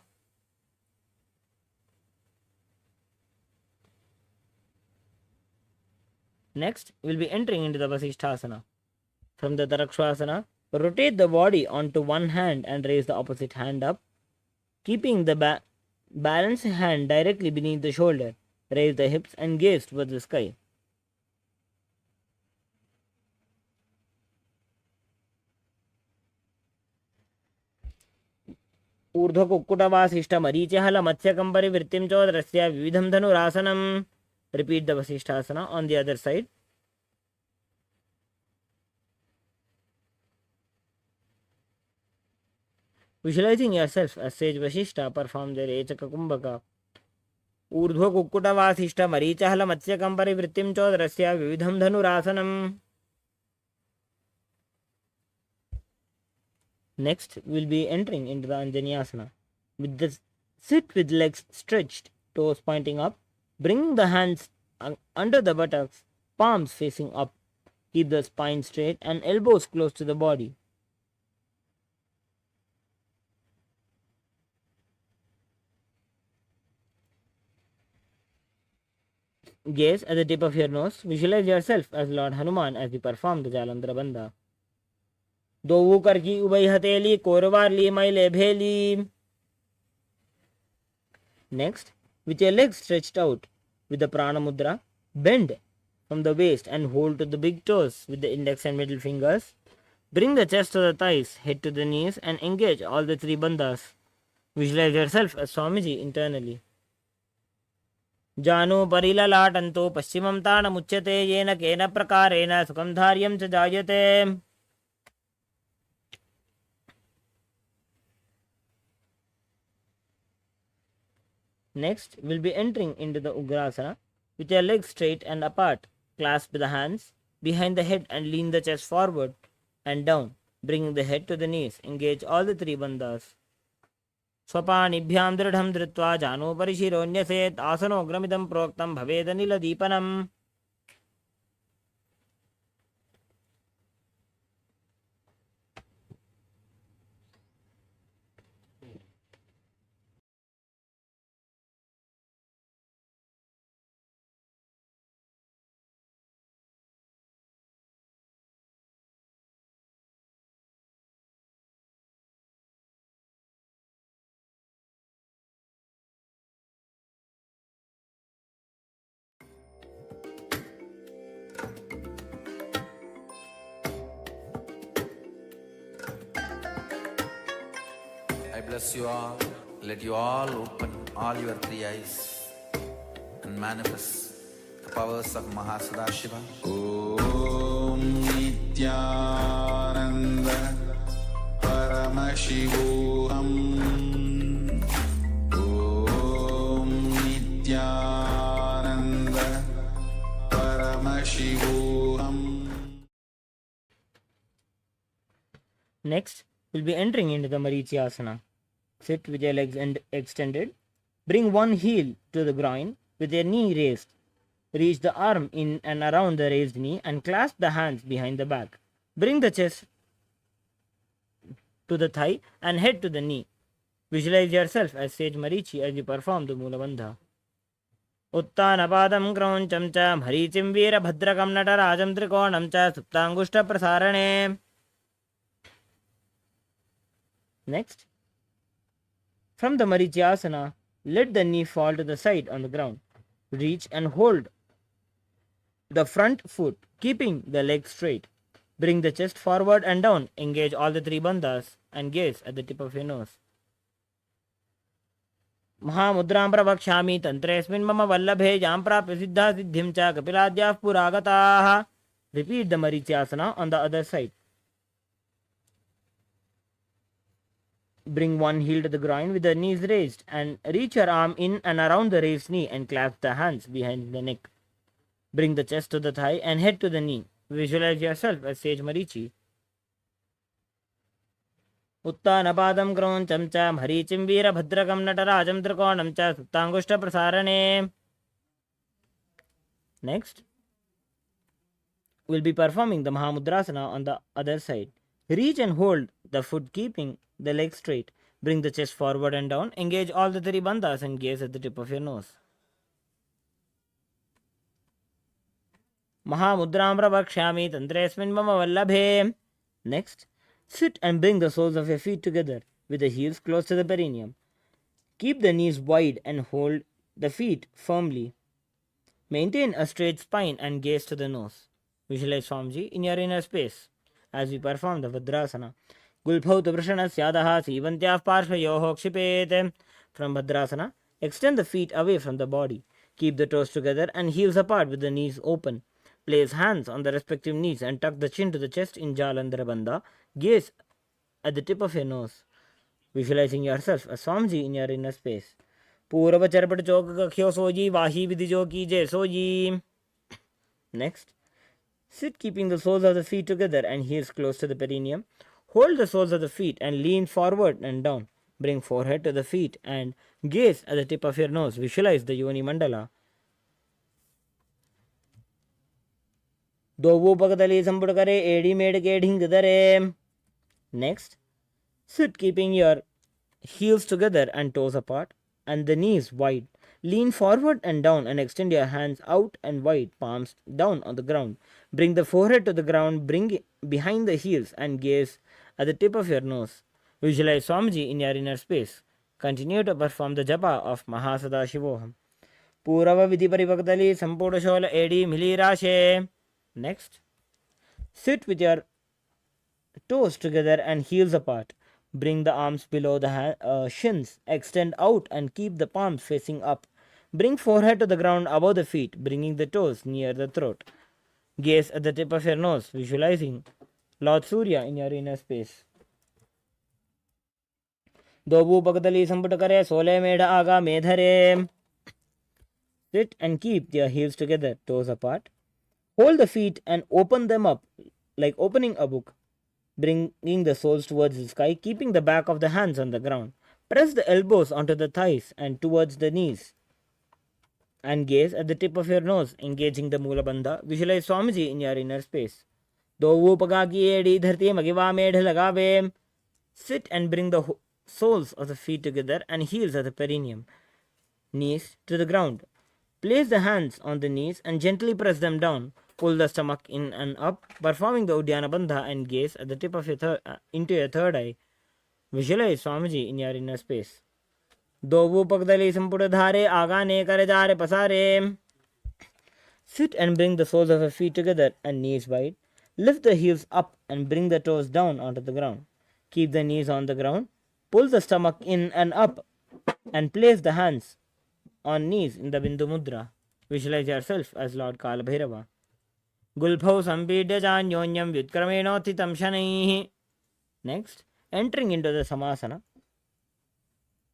Next, we'll be entering into the Vasishthasana. From the Tarakshasana, rotate the body onto one hand and raise the opposite hand up, keeping the balanced hand directly beneath the shoulder. Raise the hips and gaze towards the sky. ऊर्ध्व कुक्कुटवासिष्ठ मरीचिहल मत्स्यकंपरि वृत्तिं चोदरस्य विविधं धनुरासनम. Repeat the Vasishthasana on the other side. Visualizing yourself as sage Vasishta, perform the Rechaka Kumbhaka. ऊर्ध्व कुक्कुटवासिष्ठ मरीचहल मत्स्यकंपरि वृत्तिं चोदरस्य विविधं धनुरासनम. Next, we'll be entering into the Anjaneyasana. Sit with legs stretched, toes pointing up. Bring the hands under the buttocks, palms facing up. Keep the spine straight and elbows close to the body. Gaze at the tip of your nose. Visualize yourself as Lord Hanuman as you perform the Jalandhara Bandha. Dovu karki ubai hateli korvarli maile bheli. Next, with your legs stretched out with the prana mudra, bend from the waist and hold to the big toes with the index and middle fingers. Bring the chest to the thighs, head to the knees and engage all the three bandhas. Visualize yourself as Swamiji internally. Janu parilalatanto paschimam tana muchyate yena kena prakarena sukam dharyam cha jayate. Next, we'll be entering into the Ugrasana. With your legs straight and apart, clasp the hands behind the head and lean the chest forward and down, bringing the head to the knees. Engage all the three bandhas. Swapanibhyam dridham dhritva jano parishironyaset asanogramidam proktam bhavedanila deepanam. I bless you all. Let you all open all your three eyes and manifest the powers of Mahasadashiva. Om Nithyananda Paramashivoham Next, we'll be entering into the Marichyasana. Sit with your legs extended. Bring one heel to the groin with your knee raised. Reach the arm in and around the raised knee and clasp the hands behind the back. Bring the chest to the thigh and head to the knee. Visualize yourself as Sage Marichi as you perform the Mula Bandha. उत्तानपादं क्रौञ्चं च मरीचिं वीरभद्रकं नटराजं त्रिकोणं च सुप्ताङ्गुष्ठप्रसारणे. Next, from the Marichyasana, let the knee fall to the side on the ground. Reach and hold the front foot, keeping the leg straight. Bring the chest forward and down. Engage all the three bandhas and gaze at the tip of your nose. महामुद्रां प्रवक्ष्यामि तन्त्रेऽस्मिन् मम वल्लभे यां प्राप्य सिद्धा सिद्धिं च कपिलाद्याः पुरागताः. Repeat the Marichyasana on the other side. Bring one heel to the groin with the knees raised and reach your arm in and around the raised knee and clasp the hands behind the neck. Bring the chest to the thigh and head to the knee. Visualize yourself as Sage Marichi. उत्तानपादं क्रौञ्चं च मरीचिं वीरभद्रकं नटराजं त्रिकोणं च सुप्ताङ्गुष्ठप्रसारणे. Next, we'll be performing the Mahamudrasana on the other side. Reach and hold the foot, keeping the leg straight. Bring the chest forward and down. Engage all the three bandhas and gaze at the tip of your nose. Mahamudram pravakshami tantresmin mama vallabhe. Next, sit and bring the soles of your feet together with the heels close to the perineum. Keep the knees wide and hold the feet firmly. Maintain a straight spine and gaze to the nose. Visualize Swamiji in your inner space as we perform the Vadrasana. Gulbhaut Vrashanasyadah Sivantyah Parshvayoho Kshipet. From Vadrasana, extend the feet away from the body. Keep the toes together and heels apart with the knees open. Place hands on the respective knees and tuck the chin to the chest in Jalandhara Bandha. Gaze at the tip of your nose, visualizing yourself as Swamiji in your inner space. Purava Charpat Chok Kakhyo Soji Vahi Vidhi Ki Jai Soji. Next, sit keeping the soles of the feet together and heels close to the perineum. Hold the soles of the feet and lean forward and down. Bring forehead to the feet and gaze at the tip of your nose. Visualize the Yoni Mandala. दोवो पगदली संपुट करे एड़ी made के ढिंग दरे. Next, sit keeping your heels together and toes apart and the knees wide. Lean forward and down and extend your hands out and wide, palms down on the ground. Bring the forehead to the ground, bring it behind the heels and gaze at the tip of your nose. Visualize Swamiji in your inner space. Continue to perform the japa of Mahapadmashivoham. Purava vidhi paripakdali samputa shola edi mili rashe. Next, sit with your toes together and heels apart. Bring the arms below the shins. Extend out and keep the palms facing up. Bring forehead to the ground above the feet, bringing the toes near the throat. Gaze at the tip of your nose, visualizing Lord Surya in your inner space. Dobu Bhagdali Samputakare Sole Meda Aga Medhare. Sit and keep your heels together, toes apart. Hold the feet and open them up like opening a book, bringing the soles towards the sky, keeping the back of the hands on the ground. Press the elbows onto the thighs and towards the knees. And gaze at the tip of your nose, engaging the Mula Bandha. Visualize Swamiji in your inner space. Dovu Pagaki Edi Dharti Magiva Medh Lagave. Sit and bring the soles of the feet together and heels at the perineum. Knees to the ground. Place the hands on the knees and gently press them down. Pull the stomach in and up, performing the Uddiyana Bandha and gaze at the tip of your into your third eye. Visualize Swamiji in your inner space. Dovu Pagdali Samputa Dhare Agane Karejare Pasare. Sit and bring the soles of your feet together and knees wide. Lift the heels up and bring the toes down onto the ground. Keep the knees on the ground. Pull the stomach in and up and place the hands on knees in the Bindu Mudra. Visualize yourself as Lord Kala Bhairava. Gulbhau Sampidya Janyonyam Vyutkramenotitam Shanaihi. Next, entering into the Samasana.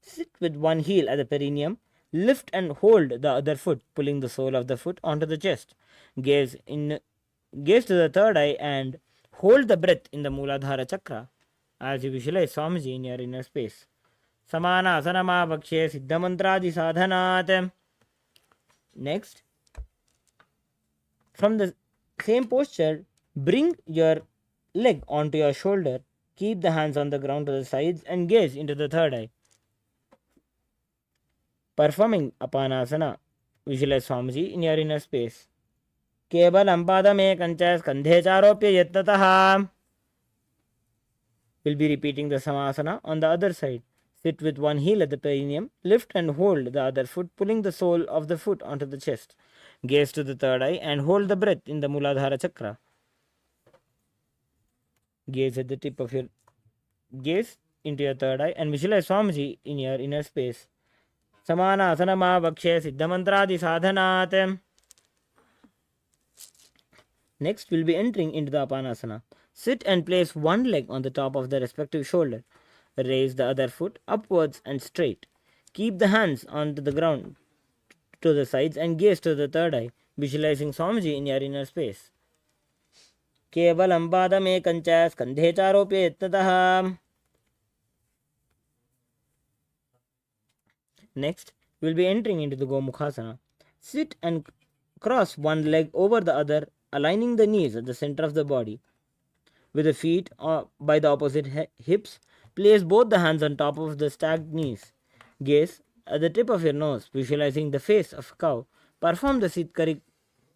Sit with one heel at the perineum. Lift and hold the other foot, pulling the sole of the foot onto the chest. Gaze in Gaze to the third eye and hold the breath in the Muladhara chakra as you visualize Swamiji in your inner space. Samana asanama vakshe siddhamantradi sadhanat. Next, from the same posture, bring your leg onto your shoulder. Keep the hands on the ground to the sides and gaze into the third eye. Performing Apanasana, visualize Swamiji in your inner space. केवलं पादमेकं च स्कन्धे चारोप्य यत्नतः. We'll be repeating the Samasana on the other side. Sit with one heel at the perineum, lift and hold the other foot, pulling the sole of the foot onto the chest. Gaze to the third eye and hold the breath in the Muladhara chakra. Gaze at the tip of your gaze into your third eye and visualize Swamiji in your inner space. Samana asanama vakshe siddhamantradi sadhanat. Next, we'll be entering into the Apanasana. Sit and place one leg on the top of the respective shoulder. Raise the other foot upwards and straight. Keep the hands onto the ground to the sides and gaze to the third eye, visualizing Swamiji in your inner space. Kevalam padamekam cha skandhe charopya yatnatah. Next, we'll be entering into the Gomukhasana. Sit and cross one leg over the other, aligning the knees at the center of the body. With the feet by the opposite hips, place both the hands on top of the stacked knees. Gaze at the tip of your nose, visualizing the face of a cow. Perform the Sitkari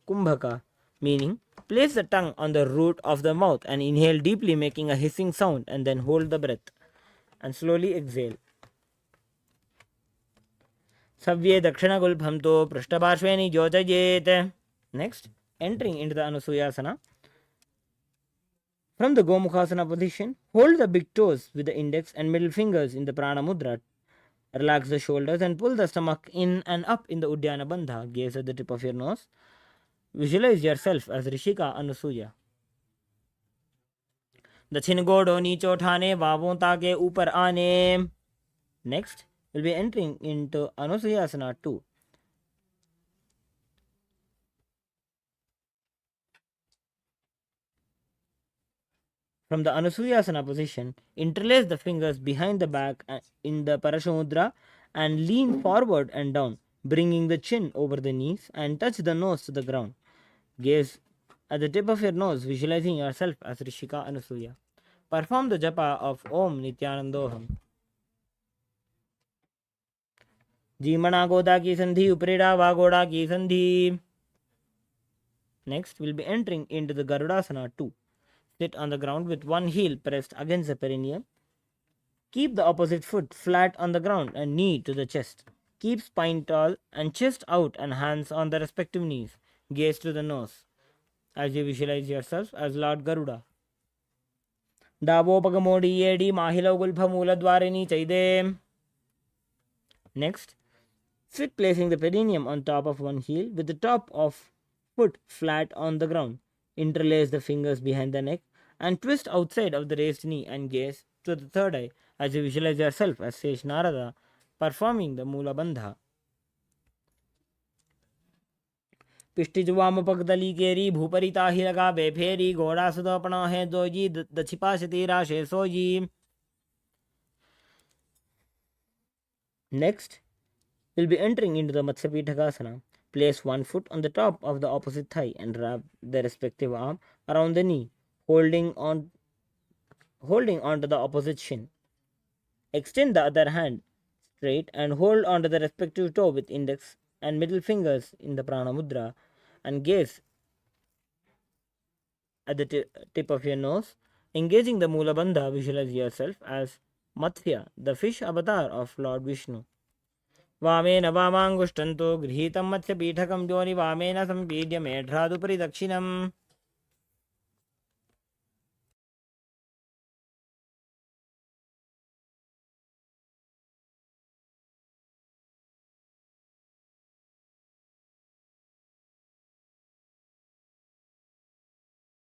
Kumbhaka, meaning place the tongue on the root of the mouth and inhale deeply, making a hissing sound, and then hold the breath and slowly exhale. Savye Dakshinagulbhamto Prishtabhashveni Jyotajet. Next, entering into the Anusuyasana. From the Gomukhasana position, hold the big toes with the index and middle fingers in the Prana Mudra. Relax the shoulders and pull the stomach in and up in the Uddiyana Bandha. Gaze at the tip of your nose. Visualize yourself as Rishika Anusuya. Dachin Godo Nicho Thane Vavon Take Upar Ane. Next, we'll be entering into Anusuyasana 2. From the Anusuyasana position, interlace the fingers behind the back in the Parashamudra and lean forward and down, bringing the chin over the knees and touch the nose to the ground. Gaze at the tip of your nose, visualizing yourself as Rishika Anusuya. Perform the japa of Om Nithyanandoham. Jimana Goda ki sandhi, Upreda Vagoda ki sandhi. Next, we'll be entering into the Garudasana 2. Sit on the ground with one heel pressed against the perineum. Keep the opposite foot flat on the ground and knee to the chest. Keep spine tall and chest out and hands on the respective knees. Gaze to the nose as you visualize yourself as Lord Garuda. Davo pagamodi yedi mahila gulpha mula dwarini chaide. Next, sit placing the perineum on top of one heel with the top of foot flat on the ground. Interlace the fingers behind the neck and twist outside of the raised knee and gaze to the third eye as you visualize yourself as Sesh Narada performing the Mula Bandha. पिष्टिजुवाम पगदली केरी भूपरिता ही लगा बेफेरी घोड़ा सुदोपना है दोजी दछिपाशती राशे सोजी. Next, we'll be entering into the Matsyapithakasana. Place one foot on the top of the opposite thigh and wrap the respective arm around the knee, holding on to the opposite shin. Extend the other hand straight and hold onto the respective toe with index and middle fingers in the Prana Mudra and gaze at the tip of your nose. Engaging the Mula Bandha, visualize yourself as Matsya, the fish avatar of Lord Vishnu. वामेन वामाङ्गुष्टन्तो गृहीतं मत्स्यपीठकं योनि वामेन सम्पीड्य मेढ्रादुपरि दक्षिणम्.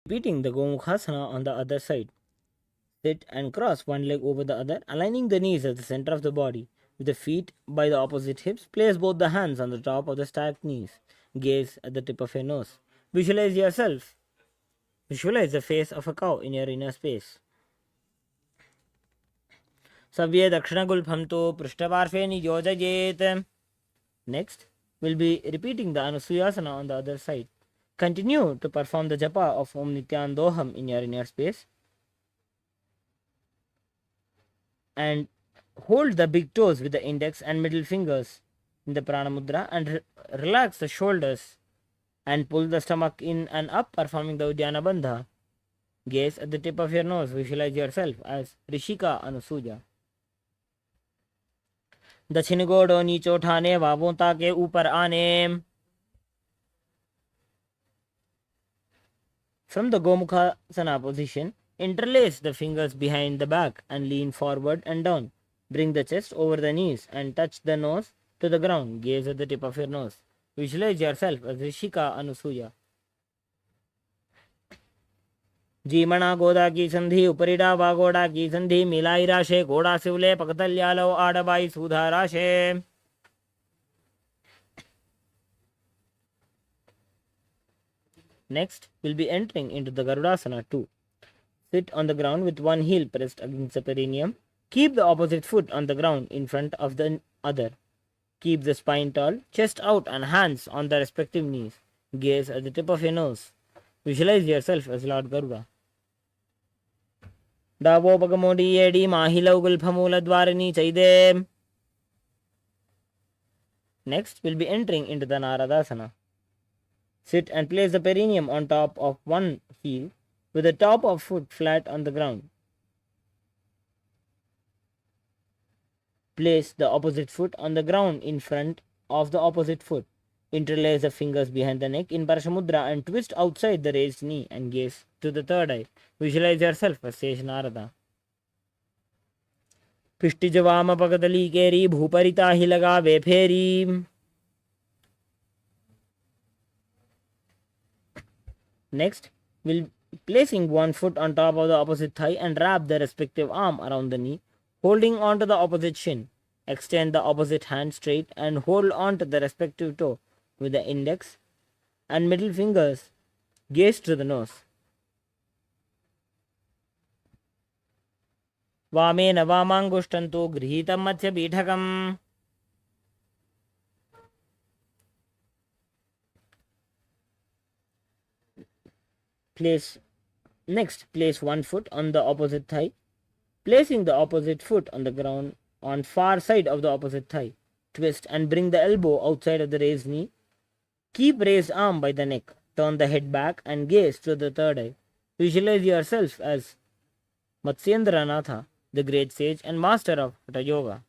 Repeating the Gomukhasana on the other side. Sit and cross one leg over the other, aligning the knees at the center of the body. With the feet by the opposite hips, place both the hands on the top of the stacked knees. Gaze at the tip of your nose. Visualize yourself Visualize the face of a cow in your inner space. Savye Dakshinagulpham tu Prishtaparshve Niyojajet. Next, we'll be repeating the Anusuyasana on the other side. Continue to perform the japa of Om Nithyandoham in your inner space and hold the big toes with the index and middle fingers in the Prana Mudra and relax the shoulders and pull the stomach in and up, performing the Uddiyana Bandha. Gaze at the tip of your nose. Visualize yourself as Rishika Anusuya. दक्षिण गोड़ो नीचे उठाने वावों ताके ऊपर आने. From the Gomukhasana position, interlace the fingers behind the back and lean forward and down. Bring the chest over the knees and touch the nose to the ground. Gaze at the tip of your nose. Visualize yourself as Rishika Anusuya. जीमणा गोदा की संधि उपरिडा वागोड़ा की संधि मिलाई राशे गोड़ा शिवले पकतल्यालो आडबाई सुधा राशे. Next, we'll be entering into the Garudasana too. Sit on the ground with one heel pressed against the perineum. Keep the opposite foot on the ground in front of the other. Keep the spine tall, chest out and hands on the respective knees. Gaze at the tip of your nose. Visualize yourself as Lord Garuda. दावोपगमोडी येडी माहिलौ गुल्फमूलद्वारिणी चैदे. Next, we'll be entering into the Naradasana. Sit and place the perineum on top of one heel with the top of foot flat on the ground. Place the opposite foot on the ground in front of the opposite foot. Interlace the fingers behind the neck in Parshamudra and twist outside the raised knee and gaze to the third eye. Visualize yourself as Sesh Narada. पिष्टि जवाम पगदली केरी भूपरिता ही लगा वे फेरी. Next, we'll placing one foot on top of the opposite thigh and wrap the respective arm around the knee, holding on to the opposite shin. Extend the opposite hand straight and hold on to the respective toe with the index and middle fingers. Gaze to the nose. वामेन वामांगुष्ठन्तु गृहीतं मत्स्य पीठकम्. Place one foot on the opposite thigh, placing the opposite foot on the ground on far side of the opposite thigh. Twist and bring the elbow outside of the raised knee. Keep raised arm by the neck. Turn the head back and gaze to the third eye. Visualize yourself as Matsyendranatha, the great sage and master of Hatha Yoga.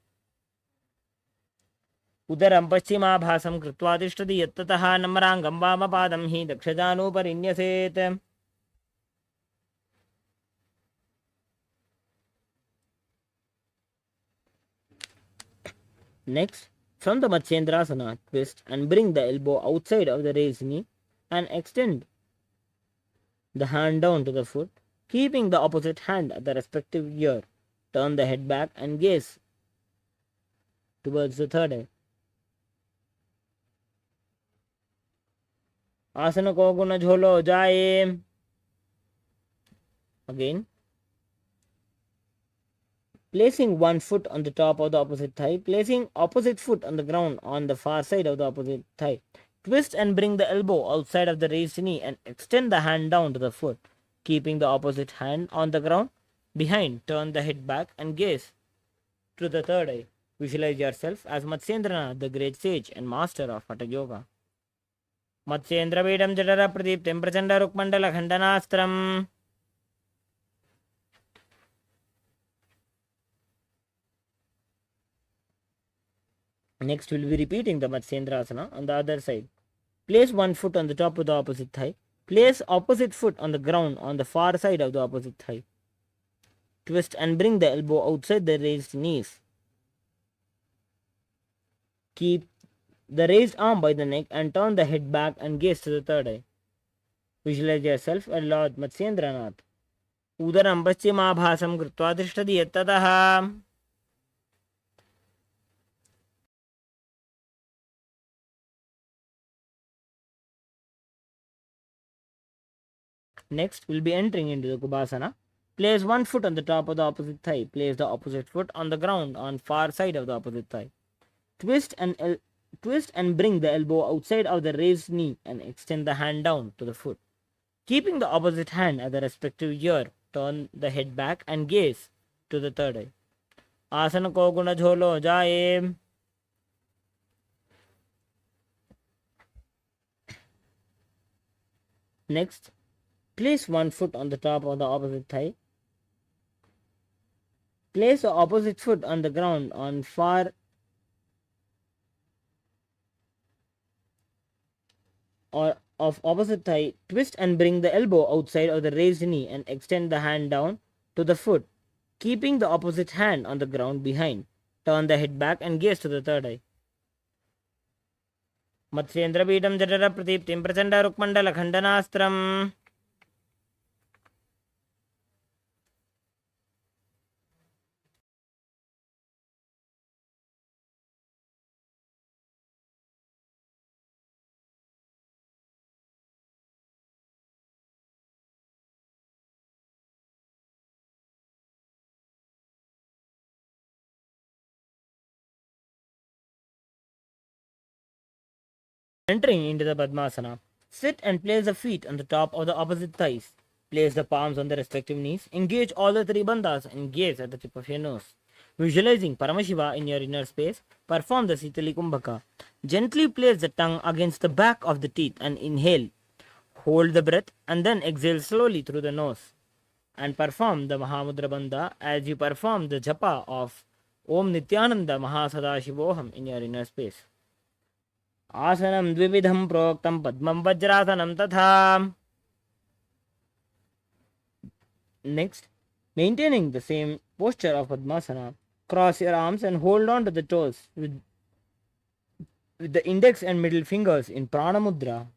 उदरं पश्चिमाभासं कृत्वा तिष्ठति यत्ततः नम्राङ्गं वामपादं हि दक्षजानूपरिन्यसेत्. Next, from the Matsyendrasana, twist and bring the elbow outside of the raised knee and extend the hand down to the foot, keeping the opposite hand at the respective ear. Turn the head back and gaze towards the third eye. आसन को गुण झोलो जाए. Again, placing one foot on the top of the opposite thigh, placing opposite foot on the ground on the far side of the opposite thigh. Twist and bring the elbow outside of the raised knee and extend the hand down to the foot, keeping the opposite hand on the ground behind. Turn the head back and gaze to the third eye. Visualize yourself as Matsyendranath, the great sage and master of Hatha Yoga. मत्स्येन्द्रपीठं जठर प्रदीप्तिं प्रचंड रुक्मंडल खंडनास्त्रम्. Next, we'll be repeating the Matsyendrasana on the other side. Place one foot on the top of the opposite thigh. Place opposite foot on the ground on the far side of the opposite thigh. Twist and bring the elbow outside the raised knees. Keep the raised arm by the neck and turn the head back and gaze to the third eye. Visualize yourself as Lord Matsyendranath. Udaram paschimabhasam krutva tishtati yattataha. Next, we'll be entering into the Kubasana. Place one foot on the top of the opposite thigh. Place the opposite foot on the ground on far side of the opposite thigh. Twist and bring the elbow outside of the raised knee and extend the hand down to the foot. Keeping the opposite hand at the respective ear, turn the head back and gaze to the third eye. Asana ko guna jholo jaye. Next, place one foot on the top of the opposite thigh. Place the opposite foot on the ground on far or of opposite thigh. Twist and bring the elbow outside of the raised knee and extend the hand down to the foot, keeping the opposite hand on the ground behind. Turn the head back and gaze to the third eye. Matsyendra Jatara Pratiptim Prachanda Rukmandala Khandanastram. Entering into the Padmasana, sit and place the feet on the top of the opposite thighs. Place the palms on the respective knees. Engage all the three bandhas and gaze at the tip of your nose. Visualizing Paramashiva in your inner space, perform the Sitali Kumbhaka. Gently place the tongue against the back of the teeth and inhale. Hold the breath and then exhale slowly through the nose. And perform the Mahamudra Bandha as you perform the japa of Om Nithyananda Mahasadaशिवोहम in your inner space. आसनं द्विविधं प्रोक्तं पद्मं वज्रासनं तथा. Next, maintaining the same posture of Padmasana, cross your arms and hold on to the toes with the index and middle fingers in Prana Mudra.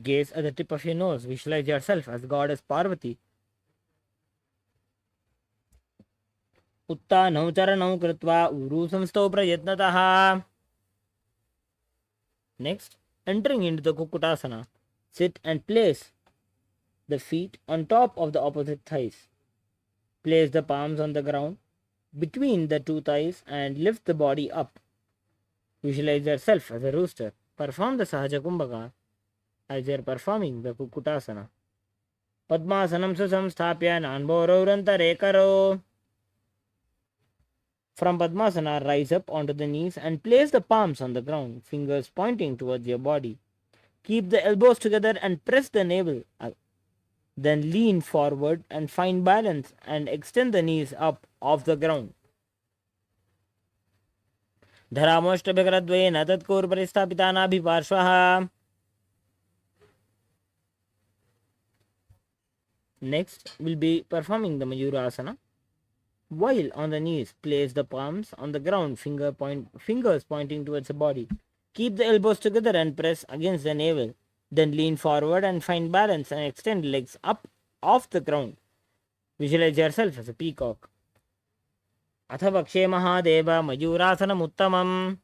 Gaze at the tip of your nose. Visualize yourself as Goddess Parvati. उत्तानौ चरणौ कृत्वा ऊरू संस्थौ प्रयत्नतः. Next, entering into the Kukutasana, sit and place the feet on top of the opposite thighs. Place the palms on the ground between the two thighs and lift the body up. Visualize yourself as a rooster. Perform the Sahaja Kumbhaka as you are performing the Kukutasana. Padmasanam susamsthapya nanbororantare karo. From Padmasana, rise up onto the knees and place the palms on the ground, fingers pointing towards your body. Keep the elbows together and press the navel. Then lean forward and find balance and extend the knees up off the ground. Dharamoshtabhikaradvayena tatkur paristhapitanabhiparshvaha. Next, we'll be performing the Mayurasana. While on the knees, place the palms on the ground, fingers pointing towards the body. Keep the elbows together and press against the navel. Then lean forward and find balance and extend legs up off the ground. Visualize yourself as a peacock. Atha Vakshe Mahadeva Mayurasanam Uttamam.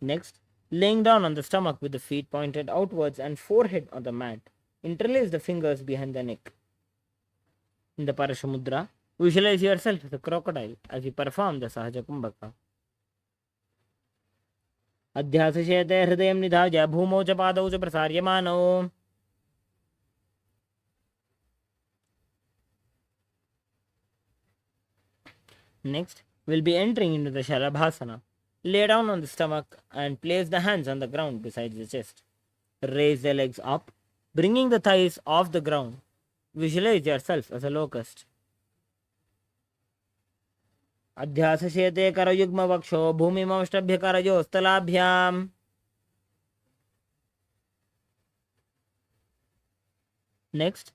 Next, laying down on the stomach with the feet pointed outwards and forehead on the mat. Interlace the fingers behind the neck. In the Parashamudra, visualize yourself as a crocodile as you perform the Sahaja Kumbhaka. Adhyasashete hridayam nidhaya bhumau cha padau cha prasaryamano. Next, we'll be entering into the Shalabhasana. Lay down on the stomach and place the hands on the ground beside the chest. Raise the legs up, bringing the thighs off the ground. Visualize yourself as a locust. Adhyasashete karayugma vaksho bhumimamshtabhya karayo stalabhyam. Next,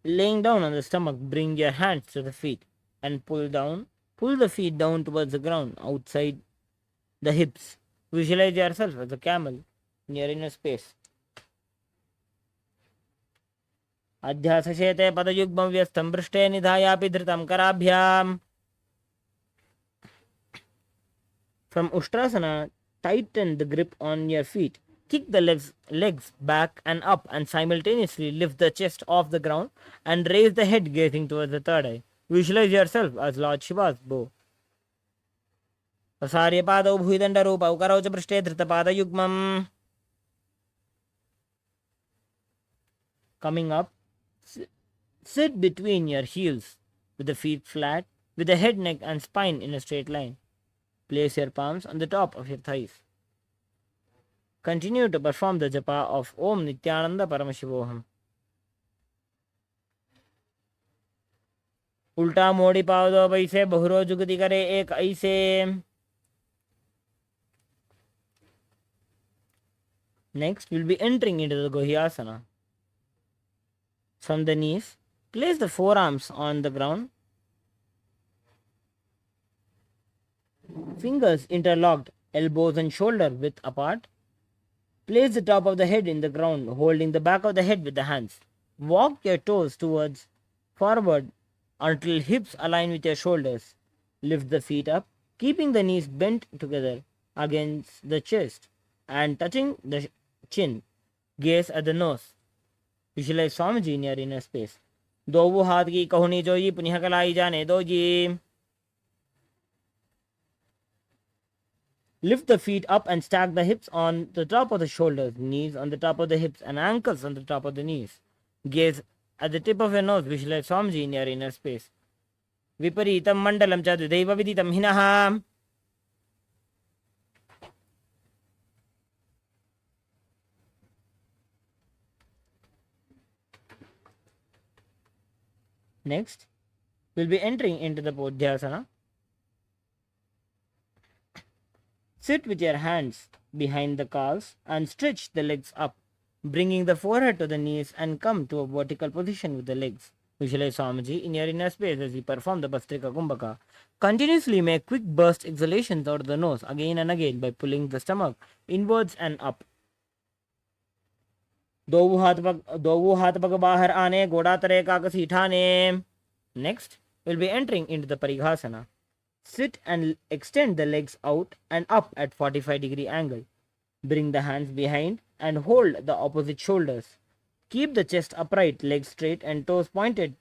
laying down on the stomach, bring your hands to the feet and pull the feet down towards the ground outside the hips. Visualize yourself as a camel in your inner space. Adhyasashete padayugmam vyastam prishte nidhayapi dhritam karabhyam. From Ushtrasana, Tighten the grip on your feet. Kick the legs back and up and simultaneously lift the chest off the ground and raise the head gazing towards the third eye. Visualize yourself as Lord Shiva's bow. Prasarya padau bhuidandarupa ukaraucha prishte dhritapada yugmam. Coming up, sit between your heels with the feet flat, with the head, neck and spine in a straight line. Place your palms on the top of your thighs. Continue to perform the japa of Om Nithyananda Paramashivoham. उल्टा मोड़ी पाव दो पैसे बहुरो जुगती करे एक ऐसे. Next, we'll be entering into the Gohyasana. From the knees, place the forearms on the ground. Fingers interlocked, elbows and shoulder width apart. Place the top of the head in the ground, holding the back of the head with the hands. Walk your toes towards forward until hips align with your shoulders. Lift the feet up, keeping the knees bent together against the chest and touching the chin. Gaze at the nose. Visualize Swamiji in your inner space. दो वो हाथ की कहुनी जो जी पुनः कलाई जाने दो जी. Lift the feet up and stack the hips on the top of the shoulders, knees on the top of the hips, and ankles on the top of the knees. Gaze at the tip of your nose. Visualize Swamiji in your inner space. Viparitam mandalam cha dvidaiva viditam hinaha. Next, we'll be entering into the Bodhyasana. Sit with your hands behind the calves and stretch the legs up, bringing the forehead to the knees and come to a vertical position with the legs. Visualize Swamiji in your inner space as you perform the Bastrika Kumbhaka. Continuously make quick burst exhalations out of the nose again and again by pulling the stomach inwards and up. दो हाथ पग बाहर आने घोड़ा तरे काकसी ठाने. Next, we'll be entering into the Parighasana. Sit and extend the legs out and up at 45-degree angle. Bring the hands behind and hold the opposite shoulders. Keep the chest upright, legs straight and toes pointed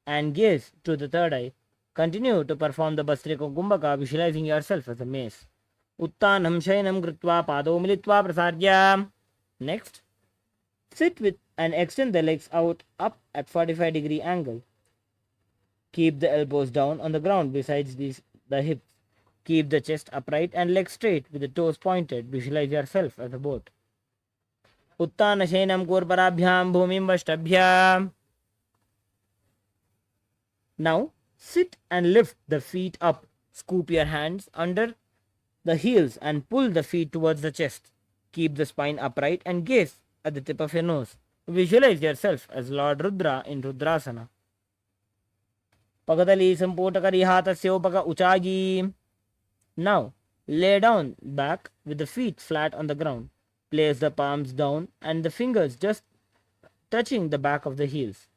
and gaze to the third eye. Continue to perform the Bastrika Kumbhaka, visualizing yourself as a mace. Uttanam shayanam kritva pado militva prasarya. Next, sit with and extend the legs out up at 45-degree angle. Keep the elbows down on the ground besides the hips. Keep the chest upright and legs straight with the toes pointed. Visualize yourself as a boat. Uttana Shainam Korparabhyam Bhumim Vashtabhyam. Now sit and lift the feet up. Scoop your hands under the heels and pull the feet towards the chest. Keep the spine upright and gaze at the tip of your nose. Visualize yourself as Lord Rudra in Rudrasana. Pagadali Sampotakari Hatasyopaga Uchagi. Now lay down back with the feet flat on the ground. Place the palms down and the fingers just touching the back of the heels.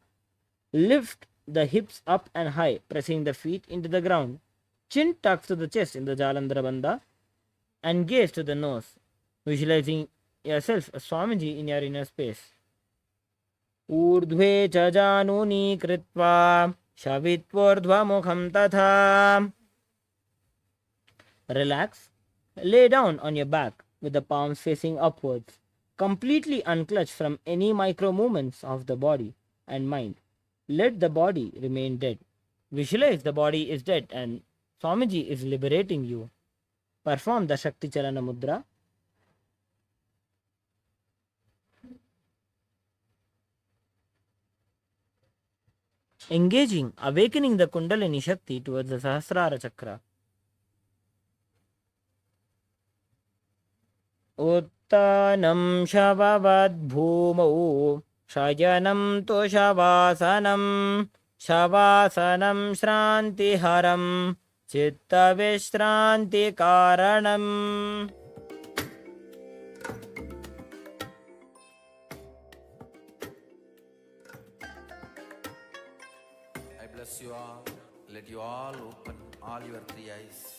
Lift the hips up and high, pressing the feet into the ground. Chin tucks to the chest in the Jalandhara Bandha and gaze to the nose. Visualizing yourself as Swamiji in your inner space. Urdhve cha januni kritva shavitvordhva mukham tatha. Relax. Lay down on your back with the palms facing upwards. Completely unclutch from any micro movements of the body and mind. Let the body remain dead. Visualize the body is dead and Swamiji is liberating you. Perform the Shakti Chalana Mudra. Engaging, awakening the Kundalini Shakti towards the Sahasrara Chakra. Uttanam Shavavad Bhumau Shayanam Toshavasanam Shavasanam Shrantiharam Chitta Vishranti Karanam. I bless you all. Let you all open all your three eyes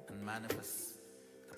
and manifest the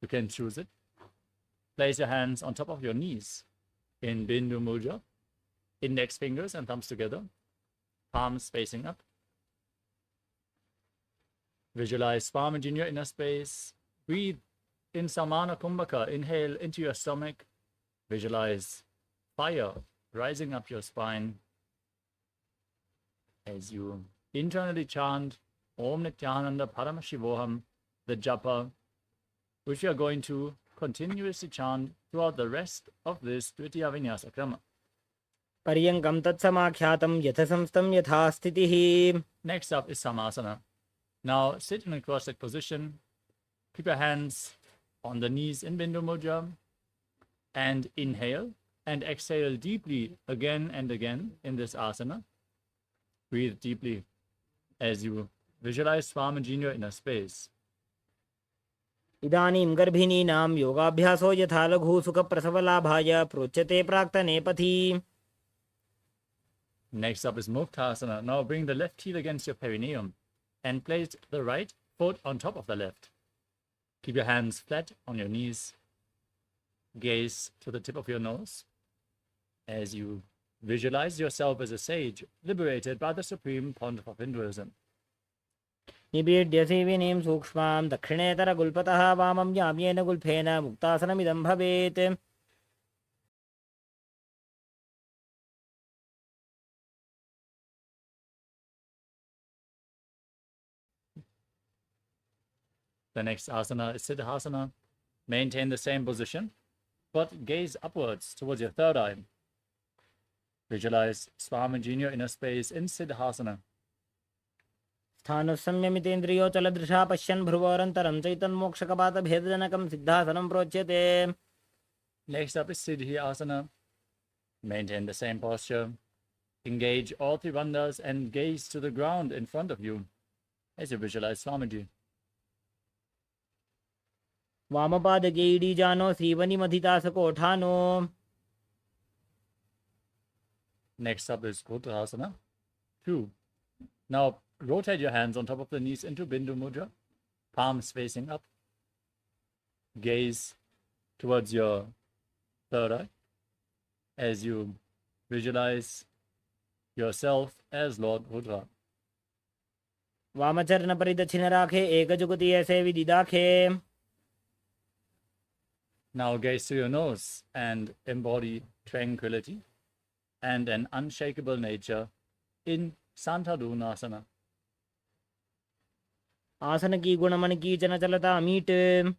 You can choose it. Place your hands on top of your knees in Bindu Mudra, index fingers and thumbs together, palms facing up. Visualize Swamiji in your inner space. Breathe in Samana Kumbhaka. Inhale into your stomach. Visualize fire rising up your spine as you internally chant Om Nithyananda Paramashivoham, the japa, which we are going to continuously chant throughout the rest of this Dvitiya Vinyasa Krama. पर्यङ्कं तत्समाख्यातं यथसंस्थं यथा स्थितिः. Next up is Samasana. Now sit in a cross-legged position. Keep your hands on the knees in Bindu Mudra and inhale and exhale deeply again and again in this asana. Breathe deeply as you visualize Swamiji in your inner space. इदानीं गर्भिणीनां योगाभ्यासो यथा लघु सुखप्रसवलाभाय प्रोच्यते प्राक्तने पथि. Next up is Muktasana. Now bring the left heel against your perineum and place the right foot on top of the left. Keep your hands flat on your knees. Gaze to the tip of your nose as you visualize yourself as a sage liberated by the Supreme Pontiff of Hinduism. निबीड्यसि विनीं सूक्ष्मां दक्षिणेतरगुल्पतः वामं याम्येन गुल्फेन मुक्तासनमिदं भवेत्. The next asana is Siddhasana. Maintain the same position, but gaze upwards towards your third eye. Visualize Swamiji in your inner space in Siddhasana. स्थानुसंयमितेन्द्रियोचलदृशा पश्यन् भ्रुवोरन्तरं चैतन्मोक्षकपातभेदजनकं सिद्धासनं प्रोच्यते. Next up is Siddhi Asana. Maintain the same posture. Engage all three bandhas and gaze to the ground in front of you as you visualize Swamiji. वामपादके ईडीजानो श्रीवनिमधितासकोठानो. Next up is Uttarasana 2. Now rotate your hands on top of the knees into Bindu Mudra, palms facing up. Gaze towards your third eye as you visualize yourself as Lord Rudra. वामचरणपरिदक्षिणराखे एकजुगतीय सेविदिदाखे. Now gaze to your nose and embody tranquility and an unshakable nature in Santadunasana. आसन की गुणमन की चलता meet.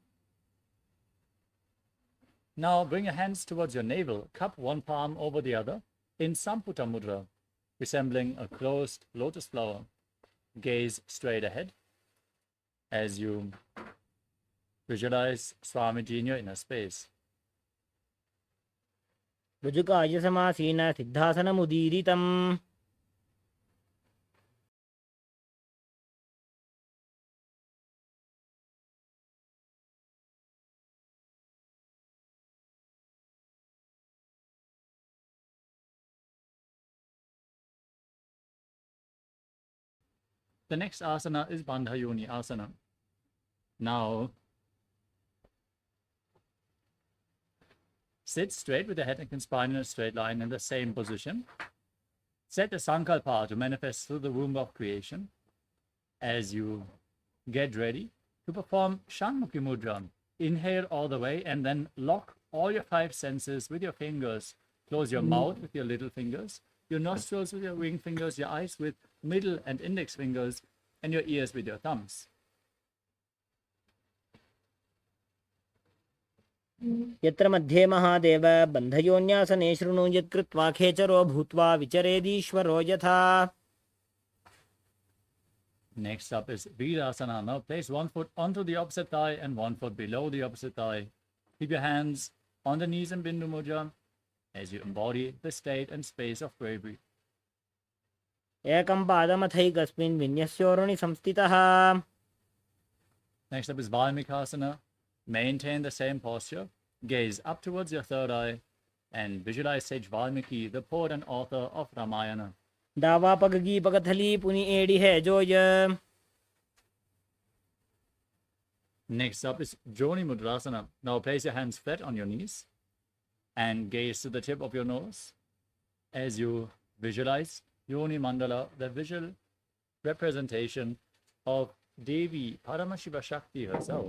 Now bring your hands towards your navel, cup one palm over the other in Samputa Mudra, resembling a closed lotus flower. Gaze straight ahead as you visualize Swamiji in your inner space. ऋजुकाय समासीन सिद्धासनमुदीरितम्. The next asana is Bandhayoni Asana. Now sit straight with the head and spine in a straight line in the same position. Set a sankalpa to manifest through the womb of creation as you get ready to perform Shanmukhi Mudra. Inhale all the way and then lock all your five senses with your fingers. Close your mouth with your little fingers, your nostrils with your ring fingers, your eyes with middle and index fingers, and your ears with your thumbs. यत्र मध्ये महादेव बन्धयोन्यासने शृणु यत्कृत्वा खेचरो भूत्वा विचरेदीश्वरो यथा. Next up is Virasana. Now place one foot onto the opposite thigh and one foot below the opposite thigh. Keep your hands on the knees in Bindu Mudra as you embody the state and space of bravery. एकं पादमथैकस्मिन् विन्यस्योरुणि संस्थितः. Next up is Valmikasana. Maintain the same posture. Gaze up towards your third eye and visualize Sage Valmiki, the poet and author of Ramayana. दावा पगगी पगथली पुनि एड़ी है जोय. Next up is Joni Mudrasana. Now place your hands flat on your knees and gaze to the tip of your nose as you visualize Yoni Mandala, the visual representation of Devi Paramashiva Shakti herself.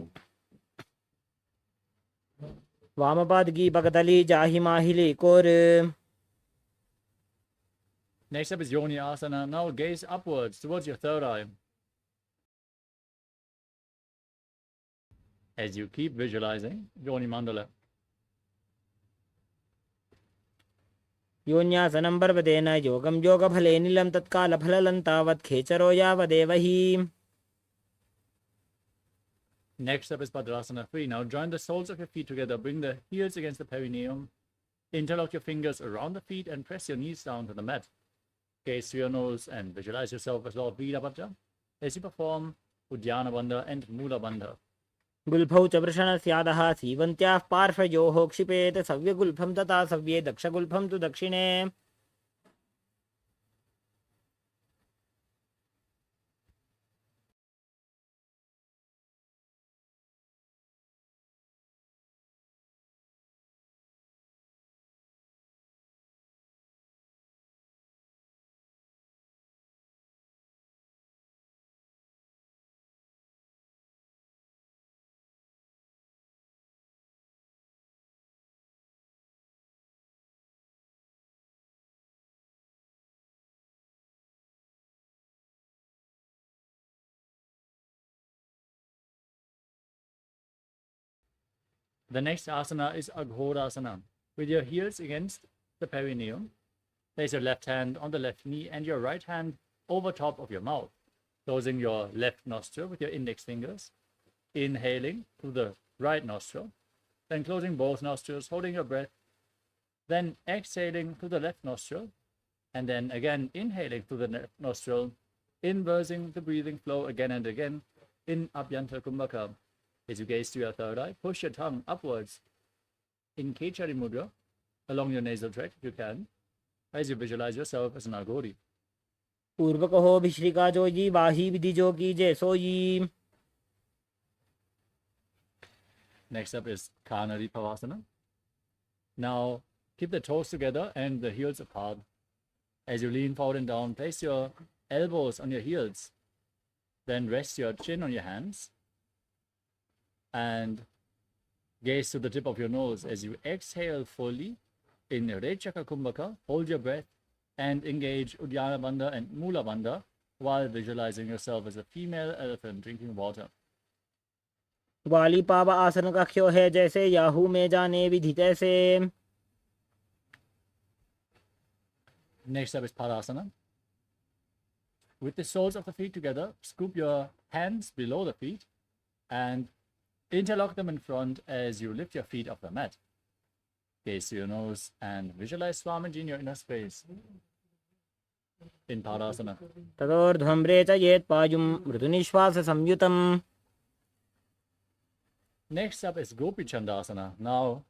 वामपाद की पकतली जाहि माहिली core. Next up is Yoni Asana. Now gaze upwards towards your third eye. As you keep visualizing Yoni Mandala. योन्यासनं पर्वतेन योगं योगफले नीलं तत्कालफललं तावत् खेचरो यावदेव हि. Next up is Padrasana 3. Now join the soles of your feet together. Bring the heels against the perineum. Interlock your fingers around the feet and press your knees down to the mat. Gaze to your nose and visualize yourself as Lord Veerabhadra as you perform Uddiyana Bandha and Mula Bandha. गुल्फौ च वृषणस्यादः सीवन्त्याः पार्श्वयोः क्षिपेत सव्यगुल्फं तथा सव्ये दक्षगुल्फं तु दक्षिणे. The next asana is Aghorasana. With your heels against the perineum, place your left hand on the left knee and your right hand over top of your mouth, closing your left nostril with your index fingers, inhaling through the right nostril, then closing both nostrils, holding your breath, then exhaling through the left nostril, and then again inhaling through the left nostril, inversing the breathing flow again and again in Abhyantara Kumbhaka. As you gaze to your third eye, push your tongue upwards in Kechari Mudra along your nasal tract if you can, as you visualize yourself as an Aghori. पूर्व कहो भिश्रिका जोजी वाही विधि जो कीजे सोई. Next up is Kanari Pavasana. Now keep the toes together and the heels apart. As you lean forward and down, place your elbows on your heels. Then rest your chin on your hands and gaze to the tip of your nose as you exhale fully in Rechaka Kumbhaka. Hold your breath and engage Uddiyana Bandha and Mula Bandha while visualizing yourself as a female elephant drinking water. वाली पाव आसन कख्यो है जैसे Yahoo में जाने विधि तैसे. Next up is Padasana. With the soles of the feet together, scoop your hands below the feet and interlock them in front as you lift your feet off the mat. Gaze to your nose and visualize Swamiji in your inner space in Padasana. ततोर्ध्वं रेचयेत् पायुं मृदुनिश्वास संयुतम्. Next up is Gopi Chandasana. Now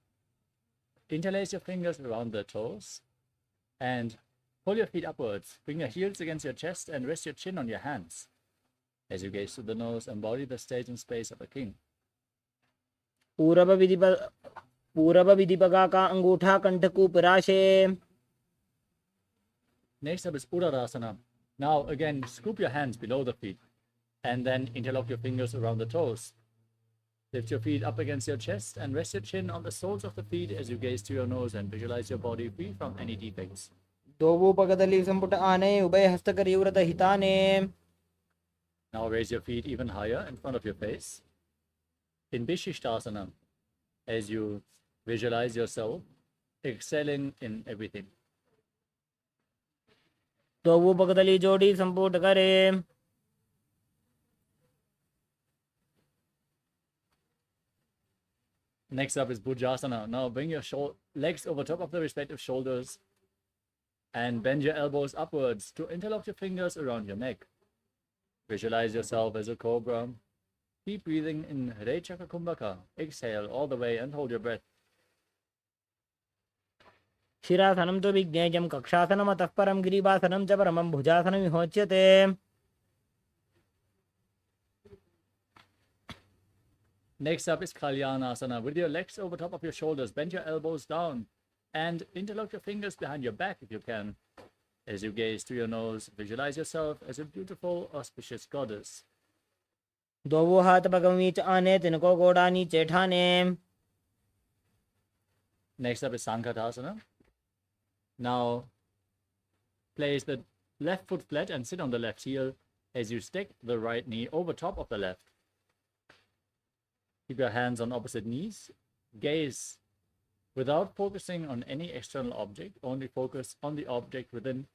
interlace your fingers around the toes and pull your feet upwards. Bring your heels against your chest and rest your chin on your hands. As you gaze to the nose, embody the stage and space of a king. पूरब विधिपगा का अंगूठा कंठकूप राशे. Next up is Uddarasana. Now again, scoop your hands below the feet and then interlock your fingers around the toes. Lift your feet up against your chest and rest your chin on the soles of the feet as you gaze to your nose and visualize your body free from any defects. दोवो पगदली संपुट आने उभय हस्तकरी व्रत हिताने. Now raise your feet even higher in front of your face in Vishishtasana as you visualize yourself excelling in everything. दोवो पगदली जोड़ी संपुट करे. Next up is Bhujasana. Now bring your legs over top of the respective shoulders and bend your elbows upwards to interlock your fingers around your neck. Visualize yourself as a cobra. Keep breathing in Rechaka Kumbhaka. Exhale all the way and hold your breath. शिरासनं तो विज्ञेयं कक्षासनम् अतः परं ग्रीवासनं च परमं भुजासनं विहोच्यते. Next up is Kalyanasana. With your legs over top of your shoulders, bend your elbows down and interlock your fingers behind your back if you can. As you gaze to your nose, visualize yourself as a beautiful, auspicious goddess. दोवो हाथ पगों बीच आने तिनको गोड़ा नीचे ठाने. Next up is Sankatasana. Now, place the left foot flat and sit on the left heel as you stick the right knee over top of the left. Keep your hands on opposite knees. Gaze without focusing on any external object, only focus on the object within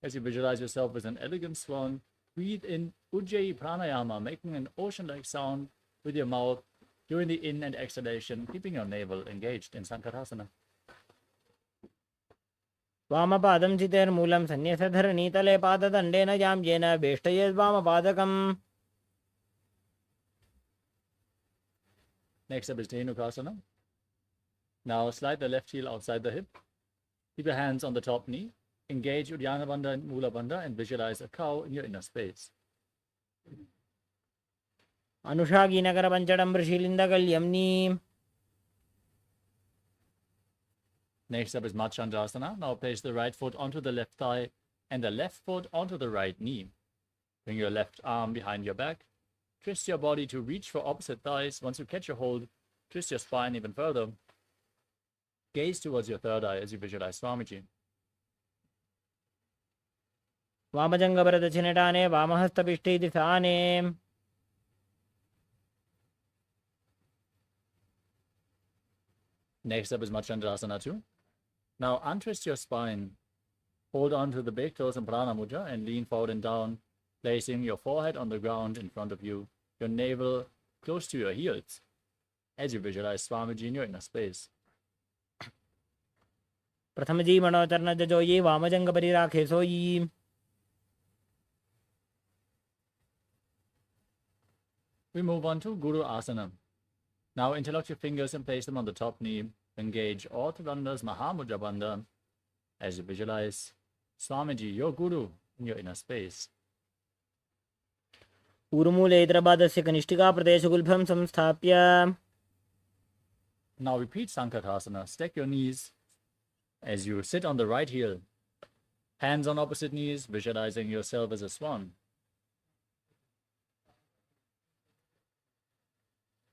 as you visualize yourself as an elegant swan. Breathe in Ujjayi Pranayama, making an ocean-like sound with your mouth during the in and exhalation, keeping your navel engaged in Sankatasana. वामपादं चितेर्मूलं सन्न्यसधरणीतले पाददण्डेन याम्येन वेष्टयेद्वामपादकम्. Next up is Dhenukasana. Now slide the left heel outside the hip. Keep your hands on the top knee. Engage Uddiyana Bandha and Mula Bandha and visualize a cow in your inner space. अनुषागीनकरपञ्चडं वृषीलिन्दकल्यम्नि. Next up is Machandasana. Now place the right foot onto the left thigh and the left foot onto the right knee. Bring your left arm behind your back. Twist your body to reach for opposite thighs. Once you catch your hold, twist your spine even further. Gaze towards your third eye as you visualize Swamiji. वामजङ्गभरदक्षिणटाने वामहस्तपिष्ठैदिसाने. Next up is Machandasana 2. Now untwist your spine. Hold on to the big toes and Prana Mudra and lean forward and down, placing your forehead on the ground in front of you, your navel close to your heels, as you visualize Swamiji in your inner space. प्रथमजी मनोचरणजोयी वामजङ्गपरिराखे सोयी. We move on to Guru Asana. Now interlock your fingers and place them on the top knee. Engage all Tridanda's Mahamudra Bandha as you visualize Swamiji, your Guru, in your inner space. ऊर्मूलेतरपादस्य कनिष्ठिकाप्रदेशगुल्फं संस्थाप्य. Now repeat Sankatasana. Stack your knees as you sit on the right heel. Hands on opposite knees, visualizing yourself as a swan.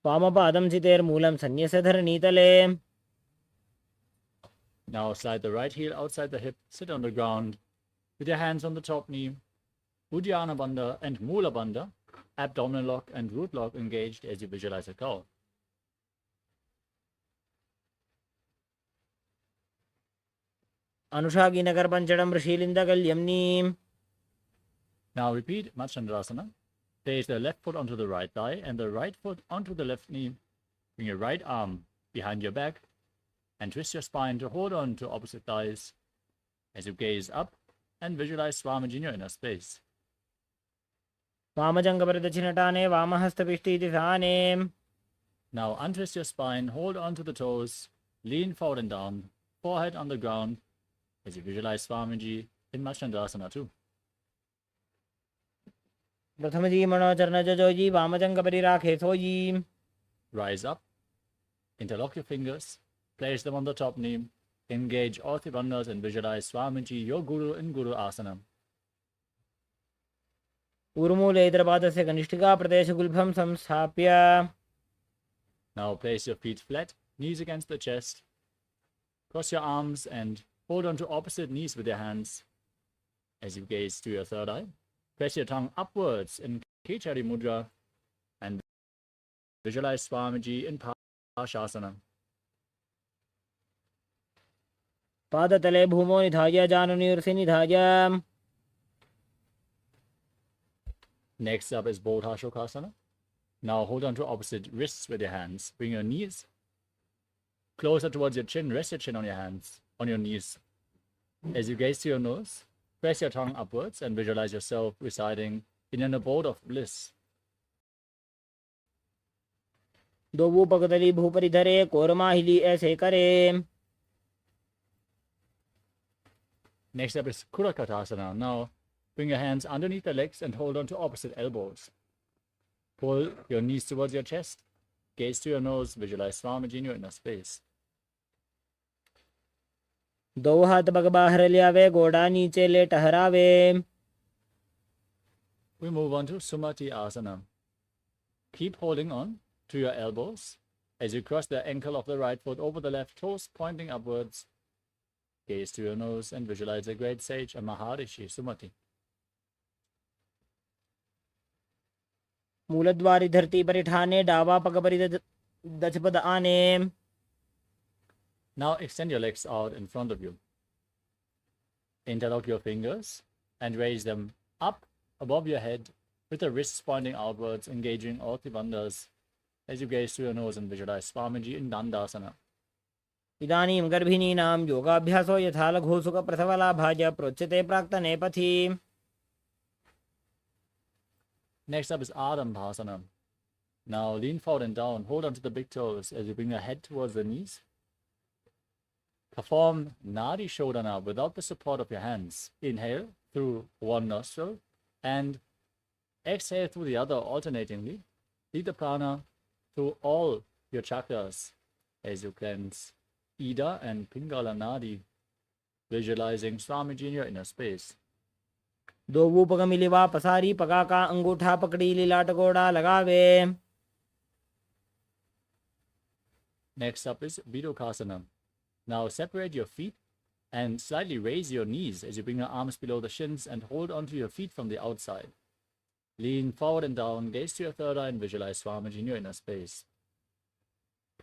वामपादं चितेर्मूलं सन्न्यसधरणीतले. Now slide the right heel outside the hip, sit on the ground with your hands on the top knee, Uddiyana Bandha and Mula Bandha, abdominal lock and root lock engaged as you visualize a cow. अनुषागीनकरपञ्चडं वृषीलिन्दकल्यम्नि. Now repeat Machandasana. Place the left foot onto the right thigh and the right foot onto the left knee. Bring your right arm behind your back and twist your spine to hold on to opposite thighs as you gaze up and visualize Swamiji in your inner space. वामजङ्गपरदक्षिणटाने वामहस्तपिष्ठैदिसाने. Now untwist your spine, hold on to the toes, lean forward and down, forehead on the ground as you visualize Swamiji in Machandasana 2. प्रथमजी मनोचरणजोयी वामजङ्गपरिराखे सोयी. Rise up, interlock your fingers, place them on the top knee, engage all three bandhas and visualize Swamiji, your Guru, in Guru Asana. ऊर्मूलेतरपादस्य कनिष्ठिकाप्रदेशगुल्फं संस्थाप्य. Now place your feet flat, knees against the chest. Cross your arms and hold on to opposite knees with your hands as you gaze to your third eye. Press your tongue upwards in Kechari Mudra and visualize Swamiji in Parshasana. पादतले भूमौ निधाय जानुनिर्सि निधाय. Next up is Bodha Shokasana. Now hold on to opposite wrists with your hands. Bring your knees closer towards your chin. Rest your chin on your hands, on your knees. As you gaze to your nose, press your tongue upwards and visualize yourself residing in an abode of bliss. दोवो पगतली भूपरिधरे कोरमाहिली ऐसे करे. Next up is Kurakatasana. Now bring your hands underneath the legs and hold on to opposite elbows. Pull your knees towards your chest. Gaze to your nose, visualize Swamiji in your inner space. दो हाथ पग बाहर ले आवे, गोड़ा नीचे ले टहरावे. We move on to Sumati Asana. Keep holding on to your elbows as you cross the ankle of the right foot over the left, toes pointing upwards. Gaze to your nose and visualize a great sage, a Maharishi, Sumati. मूलद्वारी धरती पर ठाने, डावा पग परि दचपद आने. Now extend your legs out in front of you. Interlock your fingers and raise them up above your head with the wrists pointing outwards, engaging all the bandhas as you gaze through your nose and visualize Swamiji in Dandasana. इदानीं गर्भिणीनां योगाभ्यासो यथा लघुसुख प्रसवलाभाय प्रोच्यते प्राक्तने पथि. Next up is Adambhasana. Now lean forward and down, hold onto the big toes as you bring your head towards the knees. Perform Nadi Shodhana without the support of your hands. Inhale through one nostril and exhale through the other alternatingly. Lead the prana through all your chakras as you cleanse Ida and Pingala Nadi, visualizing Swamiji in your inner space. दो वो पग मिलिवा पसारी, पगा का अंगूठा पकड़ी लीलाट गोड़ा लगावे. Next up is Vidokasana. Now separate your feet and slightly raise your knees as you bring your arms below the shins and hold onto your feet from the outside. Lean forward and down, gaze to your third eye and visualize Swamiji in your inner space.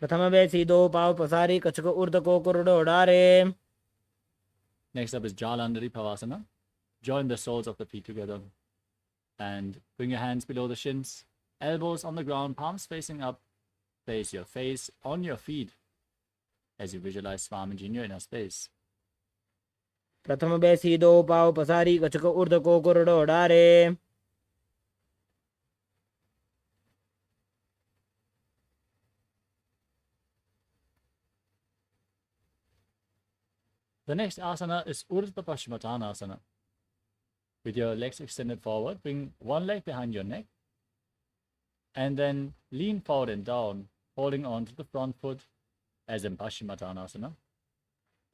प्रथम बैसी दो पाव पसारी, कछक ऊर्ध को कुरुडो डारे. Next up is Jalandhari Pavasana. Join the soles of the feet together and bring your hands below the shins, elbows on the ground, palms facing up. Place your face on your feet as you visualize Swamiji in your inner space. प्रथम बैसी दो पाव पसारी, कछक ऊर्ध को कुरुडो डारे. The next asana is Urdhva Paschimottanasana. With your legs extended forward, bring one leg behind your neck and then lean forward and down, holding on to the front foot as in Paschimottanasana.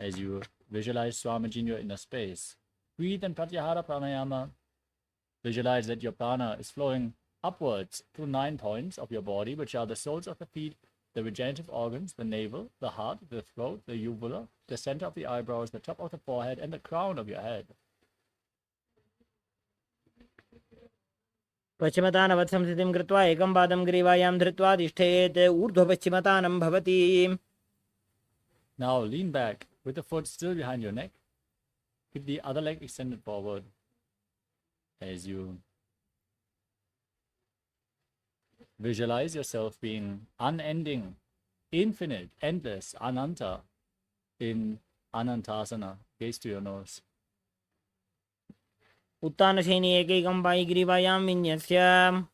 As you visualize Swamiji in your inner space, breathe in Pratyahara Pranayama. Visualize that your prana is flowing upwards through 9 points of your body, which are the soles of the feet, the regenerative organs, the navel, the heart, the throat, the uvula, the center of the eyebrows, the top of the forehead, and the crown of your head. पश्चिमतानवत् संस्थितिं कृत्वा एकं पादं ग्रीवायां धृत्वा तिष्ठेत्. ऊर्ध्वपश्चिमतानं भवति. Now lean back with the foot still behind your neck. Keep the other leg extended forward as you visualize yourself being unending, infinite, endless, ananta in Anantasana. Gaze to your nose. उत्तानशयनि एकैकं Pai ग्रीवायां विन्यस्य.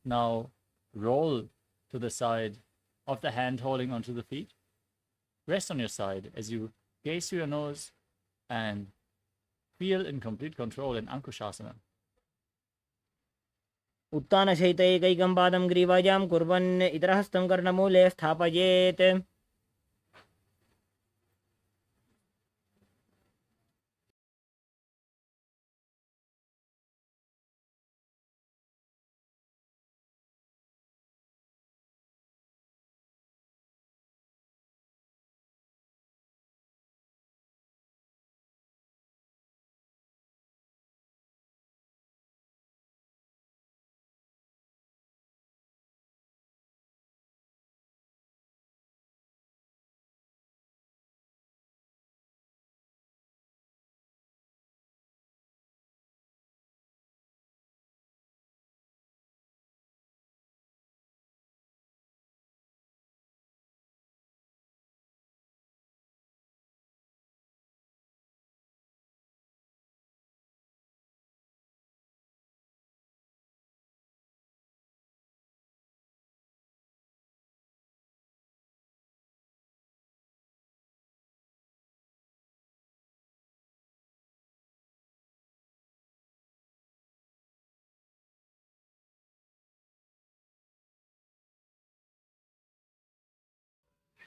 Now roll to the side of the hand holding onto the feet. Rest on your side as you gaze to your nose and feel in complete control in Ankushasana. उत्तानशयित एकैकं पादं ग्रीवायां कुर्वन् इतरहस्तं कर्णमूले स्थापयेत्.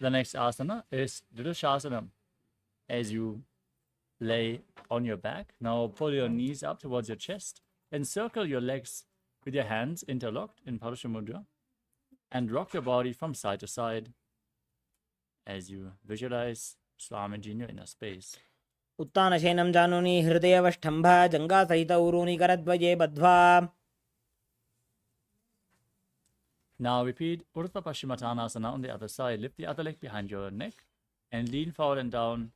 The next asana is Dridashasana. As you lay on your back, now pull your knees up towards your chest and circle your legs with your hands interlocked in Parasha Mudra and rock your body from side to side as you visualize Swamiji in your inner space. उत्तानशयनं जानुनि हृदयवष्ठम्भा जङ्घासहित ऊरूनि करद्वये बद्ध्वा. Now repeat Urdhva Paschimottanasana on the other side. Lift the other leg behind your neck and lean forward and down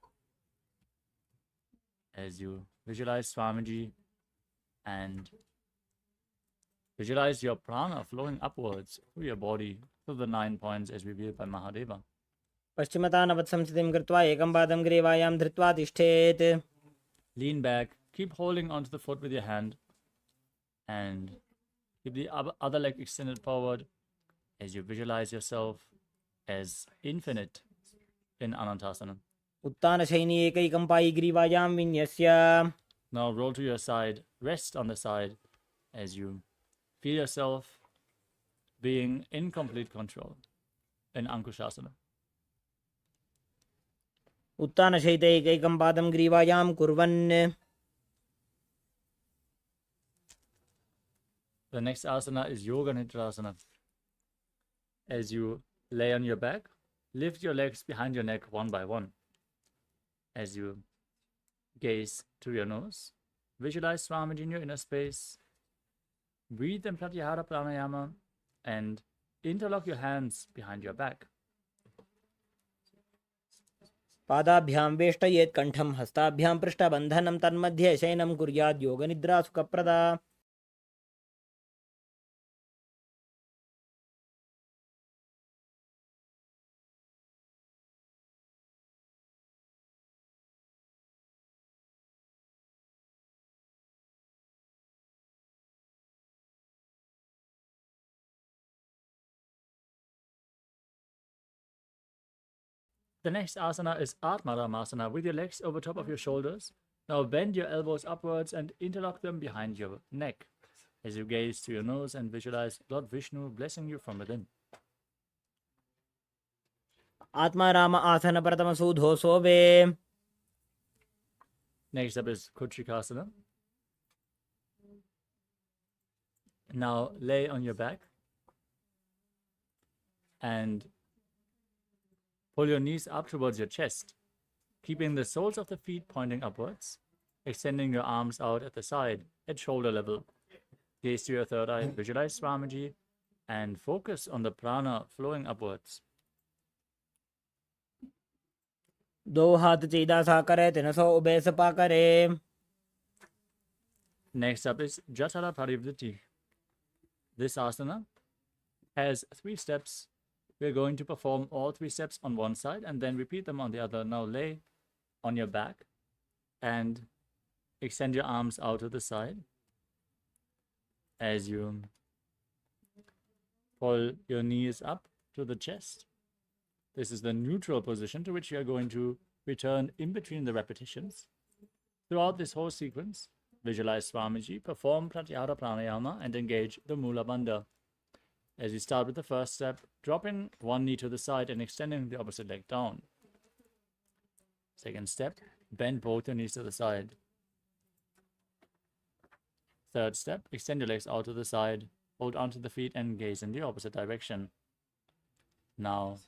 as you visualize Swamiji and visualize your prana flowing upwards through your body, through the 9 points as revealed by Mahadeva. पश्चिमतानवत्संस्थितिं कृत्वा एकं पादं ग्रीवायां धृत्वा तिष्ठेत्. Lean back, keep holding onto the foot with your hand and keep the other leg extended forward as you visualize yourself as infinite in Anantasana. उत्तानशयनी एकैकं Pai ग्रीवायां विन्यस्य. Now roll to your side, rest on the side as you feel yourself being in complete control in Ankushasana. उत्तानशयित एकैकं पादं ग्रीवायां कुर्वन्. The next asana is Yoga Nidrasana. As you lay on your back, lift your legs behind your neck one by one. As you gaze through your nose, visualize Swamiji in your inner space. Breathe in Pratyahara Pranayama and interlock your hands behind your back. पादाभ्यां वेष्टयेत् कण्ठं हस्ताभ्यां पृष्ठबन्धनं तन्मध्ये शयनं कुर्यात् योगनिद्रा सुखप्रदा. The next asana is Atmaramasana with your legs over top of your shoulders. Now bend your elbows upwards and interlock them behind your neck as you gaze to your nose and visualize Lord Vishnu blessing you from within. Atmaram आसन प्रथम सूधो सोवे. Next up is Kutrikasana. Now lay on your back and pull your knees up towards your chest, keeping the soles of the feet pointing upwards, extending your arms out at the side at shoulder level. Gaze to your third eye, visualize Swamiji, and focus on the prana flowing upwards. दो हाथ सीधा सा करे तिनसो ube Sapa करे. Next up is Jatara Parivritti. This asana has 3 steps. We're going to perform all 3 steps on one side and then repeat them on the other. Now lay on your back and extend your arms out to the side as you pull your knees up to the chest. This is the neutral position to which you are going to return in between the repetitions. Throughout this whole sequence, visualize Swamiji, perform Pratyahara Pranayama, and engage the Mula Bandha. As you start with the first step, dropping one knee to the side and extending the opposite leg down. Second step, bend both your knees to the side. Third step, extend your legs out to the side, hold onto the feet and gaze in the opposite direction. Now,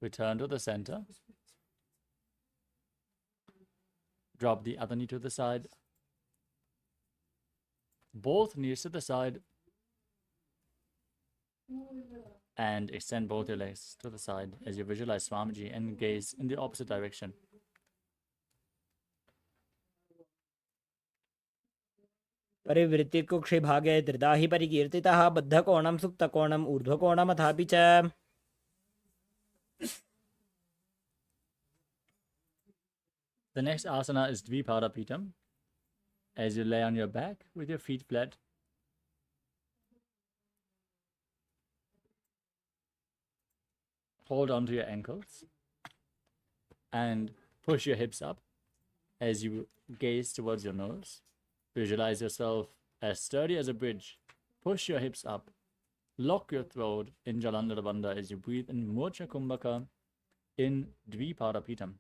return to the center. Drop the other knee to the side. Both knees to the side. And extend both your legs to the side as you visualize Swamiji and gaze in the opposite direction. परिवृत्ति कुक्षि भागे त्रिदाहि परिकीर्तितः बद्धकोणं सुप्तकोणं ऊर्ध्वकोणम् अथापि च. The next asana is Dvipadapitam. As you lay on your back with your feet flat, hold onto your ankles and push your hips up as you gaze towards your nose. Visualize yourself as sturdy as a bridge. Push your hips up. Lock your throat in Jalandhara Bandha as you breathe in Murcha Kumbhaka. in Dvipadapitam.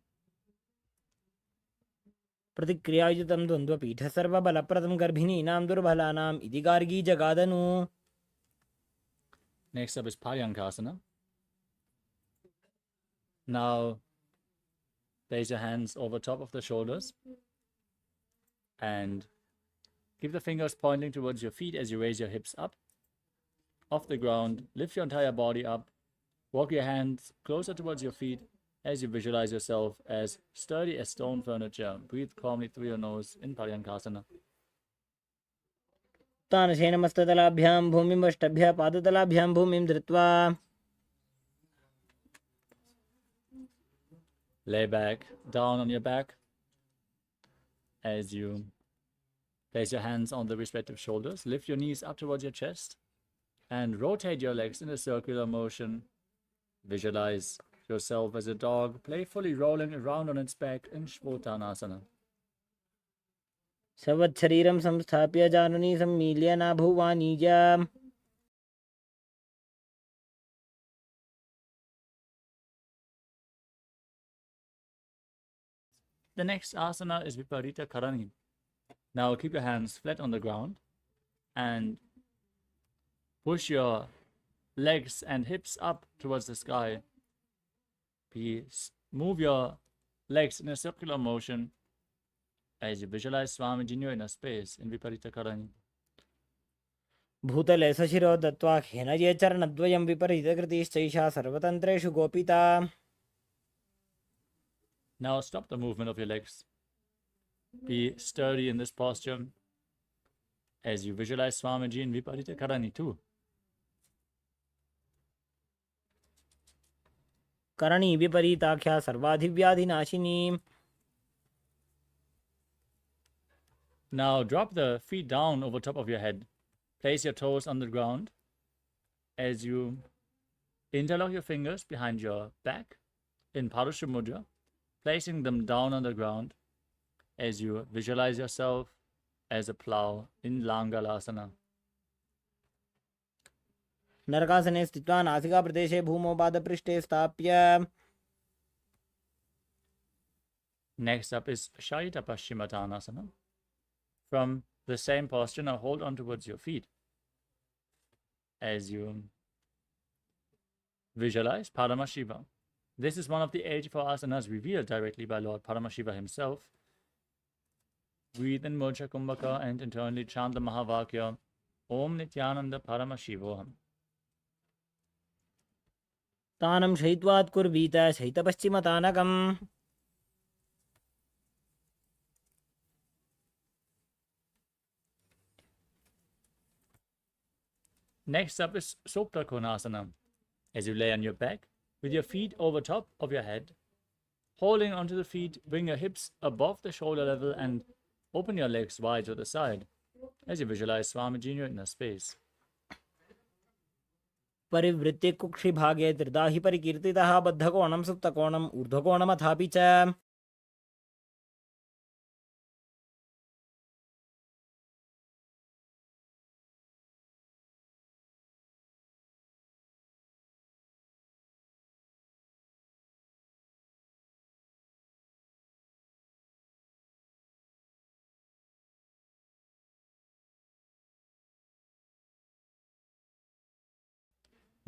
प्रतिक्रियायुतं द्वन्द्वपीठ सर्वबलप्रदं गर्भिणीनां दुर्बलानाम् इति Gargi जगादनु. Next up is Paryankasana. Now, place your hands over top of the shoulders and keep the fingers pointing towards your feet as you raise your hips up off the ground. Lift your entire body up. Walk your hands closer towards your feet as you visualize yourself as sturdy as stone furniture. Breathe calmly through your nose in Paryankasana. तानशेनमस्ततलाभ्यां भूमिं अष्टभ्य पादतलाभ्यां भूमिं धृत्वा. Lay back down on your back as you place your hands on the respective shoulders. Lift your knees up towards your chest and rotate your legs in a circular motion. Visualize yourself as a dog, playfully rolling around on its back in Shvotanasana. सवत्शरीरं संस्थाप्य जाननी सम्मील्य नाभुवानीजा. The next asana is Viparita Karani. Now keep your hands flat on the ground and push your legs and hips up towards the sky. Please move your legs in a circular motion as you visualize Swamiji in your inner space in Viparita Karani. भूतले सशिरो दत्त्वा खेनये चरणद्वयं विपरीतकृतिश्चैषा सर्वतन्त्रेषु गोपिता. Now stop the movement of your legs. Be sturdy in this posture as you visualize Swamiji in Viparita Karani too. Karni विपरीताख्या सर्वाधिव्याधिनाशिनी. Now drop the feet down over top of your head. Place your toes on the ground as you interlock your fingers behind your back in Parusha Mudra, placing them down on the ground as you visualize yourself as a plow in Langalasana. नरकासने स्थित्वा नासिकाप्रदेशे भूमौ पादपृष्ठे स्थाप्य. Next up is Shayita Paschimottanasana. From the same posture, now hold on towards your feet as you visualize Paramashivam. This is one of the 84 asanas revealed directly by Lord Paramashiva himself. Breathe in Murcha Kumbhaka and internally chant the Mahavakya, Om Nithyananda Paramashivoham. तानं शयित्वात् कुर्वीत शयितपश्चिमतानकम्. Next up is Sopta Konasana. As you lay on your back, with your feet over top of your head, holding onto the feet, bring your hips above the shoulder level and open your legs wide to the side as you visualize Swamiji in your inner space. परिवृत्ते कुक्षिभागे त्रिदाहि परिकीर्तितः बद्धकोणं सुप्तकोणम् ऊर्ध्वकोणमथापि च.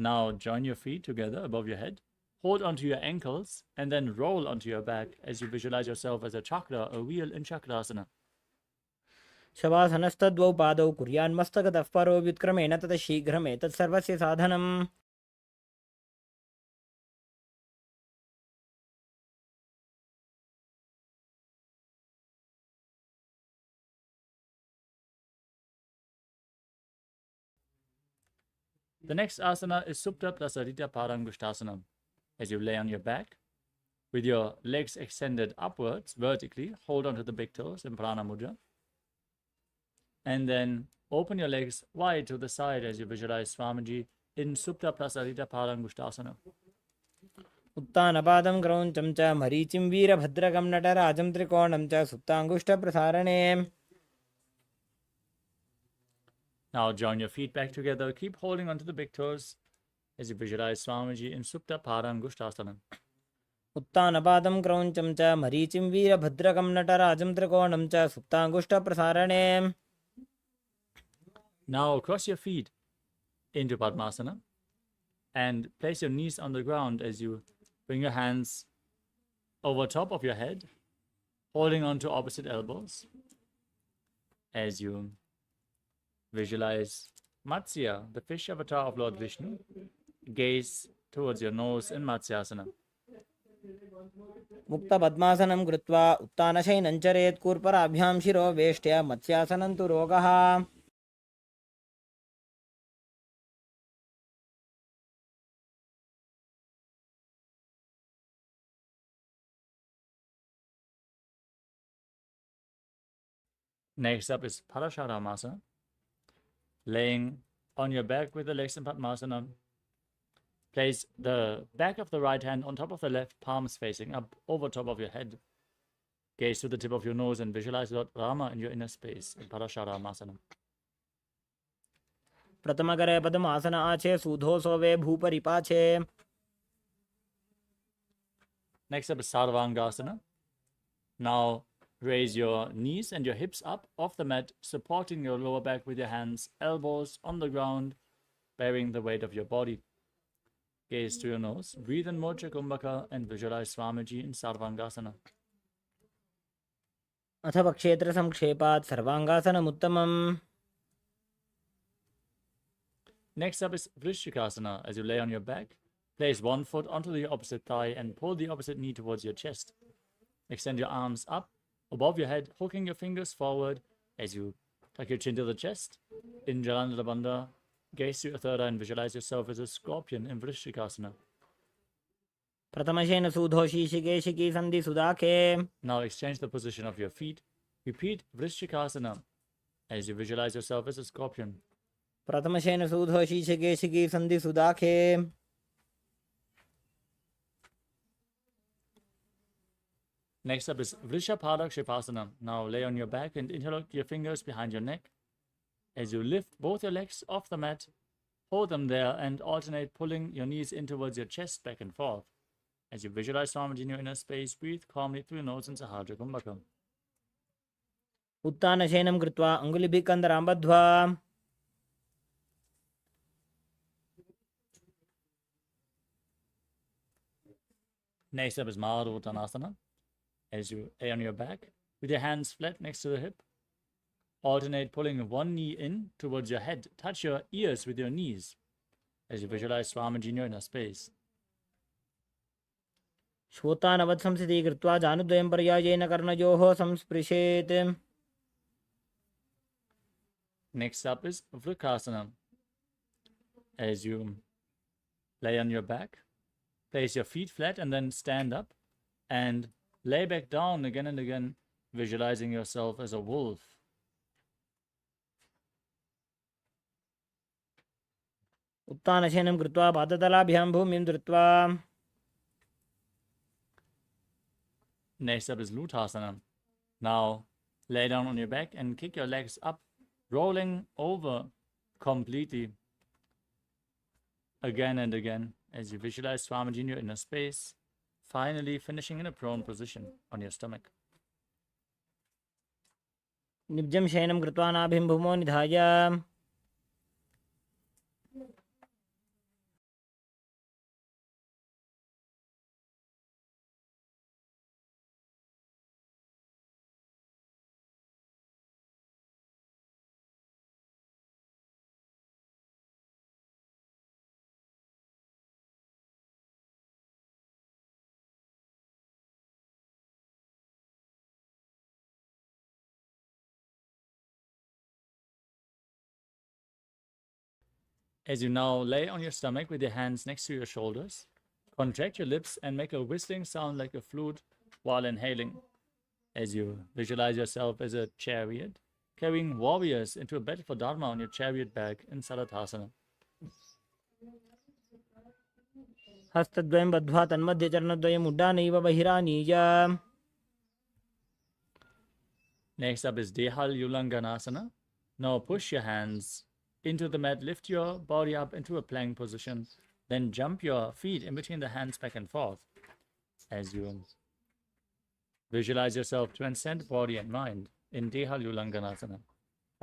Now join your feet together above your head, hold onto your ankles, and then roll onto your back as you visualize yourself as a chakra, a wheel in Chakrasana. शवासनस्तद्वौ पादौ कुर्यान्मस्तकतः परो व्युत्क्रमेण ततः शीघ्रमेतत् सर्वस्य साधनम्. The next asana is Supta Prasarita Parangushtasana. As you lay on your back, with your legs extended upwards vertically, hold onto the big toes in Prana Mudra. And then open your legs wide to the side as you visualize Swamiji in Supta Prasarita Parangushtasana. उत्तानपादं क्रौञ्चं च मरीचिं वीरभद्रकं नटराजं त्रिकोणं च सुप्ताङ्गुष्ठप्रसारणे. Now join your feet back together. Keep holding onto the big toes as you visualize Swamiji in Supta Parangushtasana. उत्तानपादं क्रौञ्चं च मरीचिं वीरभद्रकं नटराजं त्रिकोणं च सुप्ताङ्गुष्ठप्रसारणे. Now cross your feet into Padmasana and place your knees on the ground as you bring your hands over top of your head, holding on to opposite elbows. As you visualize Matsya, the fish avatar of Lord Vishnu, gaze towards your nose in Matsyasana. मुक्तपद्मासनं कृत्वा उत्तानशयनं चरेत् कूर्पराभ्यां शिरो वेष्ट्य मत्स्यासनं तु रोगः. Next up is Parasharamasana, laying on your back with the legs in Padmasana. Place the back of the right hand on top of the left, palms facing up over top of your head. Gaze to the tip of your nose and visualize Lord Rama in your inner space in Parasharamasana. प्रथमकरे पदम् आसन आचे सूधो सोवे भूपरि पाचे. Next up is Sarvangasana. Now raise your knees and your hips up off the mat, supporting your lower back with your hands, elbows on the ground, bearing the weight of your body. Gaze to your nose, breathe in Mocha Kumbhaka and visualize Swamiji in Sarvangasana. अथ क्षेत्रसंक्षेपात् सर्वाङ्गासनमुत्तमम्. Next up is Vrishikasana. As you lay on your back, place one foot onto the opposite thigh and pull the opposite knee towards your chest. Extend your arms up above your head, hooking your fingers forward as you tuck your chin to the chest. In Jalandhara Bandha, gaze to your third eye and visualize yourself as a scorpion in Vrishikasana. प्रथमशेन सूधो शीशिकेशिकी सन्धि सुदाखे. Now exchange the position of your feet. Repeat Vrishikasana as you visualize yourself as a scorpion. प्रथमशेन सूधो शीशिकेशिकी सन्धि सुदाखे. Next up is Vrishapada Shivasana. Now lay on your back and interlock your fingers behind your neck. As you lift both your legs off the mat, hold them there and alternate pulling your knees in towards your chest back and forth. As you visualize Swamiji in your inner space, breathe calmly through your nose in Sahaja Kumbhaka. उत्तानशयनं कृत्वा अङ्गुलिभिः कन्दरां बद्ध्वा. Next up is Maruttanasana. As you lay on your back, with your hands flat next to the hip, alternate pulling one knee in towards your head. Touch your ears with your knees as you visualize Swamiji in your inner space. श्वोत्तानवत् संस्थितिः कृत्वा जानुद्वयं पर्यायेन कर्णयोः संस्पृशेत्. Next up is Vrikasana. As you lay on your back, place your feet flat and then stand up and lay back down again and again, visualizing yourself as a wolf. उत्तानशयनं कृत्वा पादतलाभ्यां भूमिं धृत्वा. Next up is Lutasana. Now lay down on your back and kick your legs up, rolling over completely again and again as you visualize Swamiji in your inner space, finally finishing in a prone position on your stomach. निब्जं शयनं कृत्वा नाभिं भूमौ निधाय. As you now lay on your stomach with your hands next to your shoulders, contract your lips and make a whistling sound like a flute while inhaling. As you visualize yourself as a chariot, carrying warriors into a battle for Dharma on your chariot back in Salatasana. हस्तद्वयं बद्ध्वा तन्मध्ये चरणद्वयम् उड्डानैव बहिरानीय. Next up is Dehal Ulanganasana. Now push your hands into the mat, lift your body up into a plank position, then jump your feet in between the hands back and forth. as you visualize yourself transcend body and mind in Dehalulanganasana.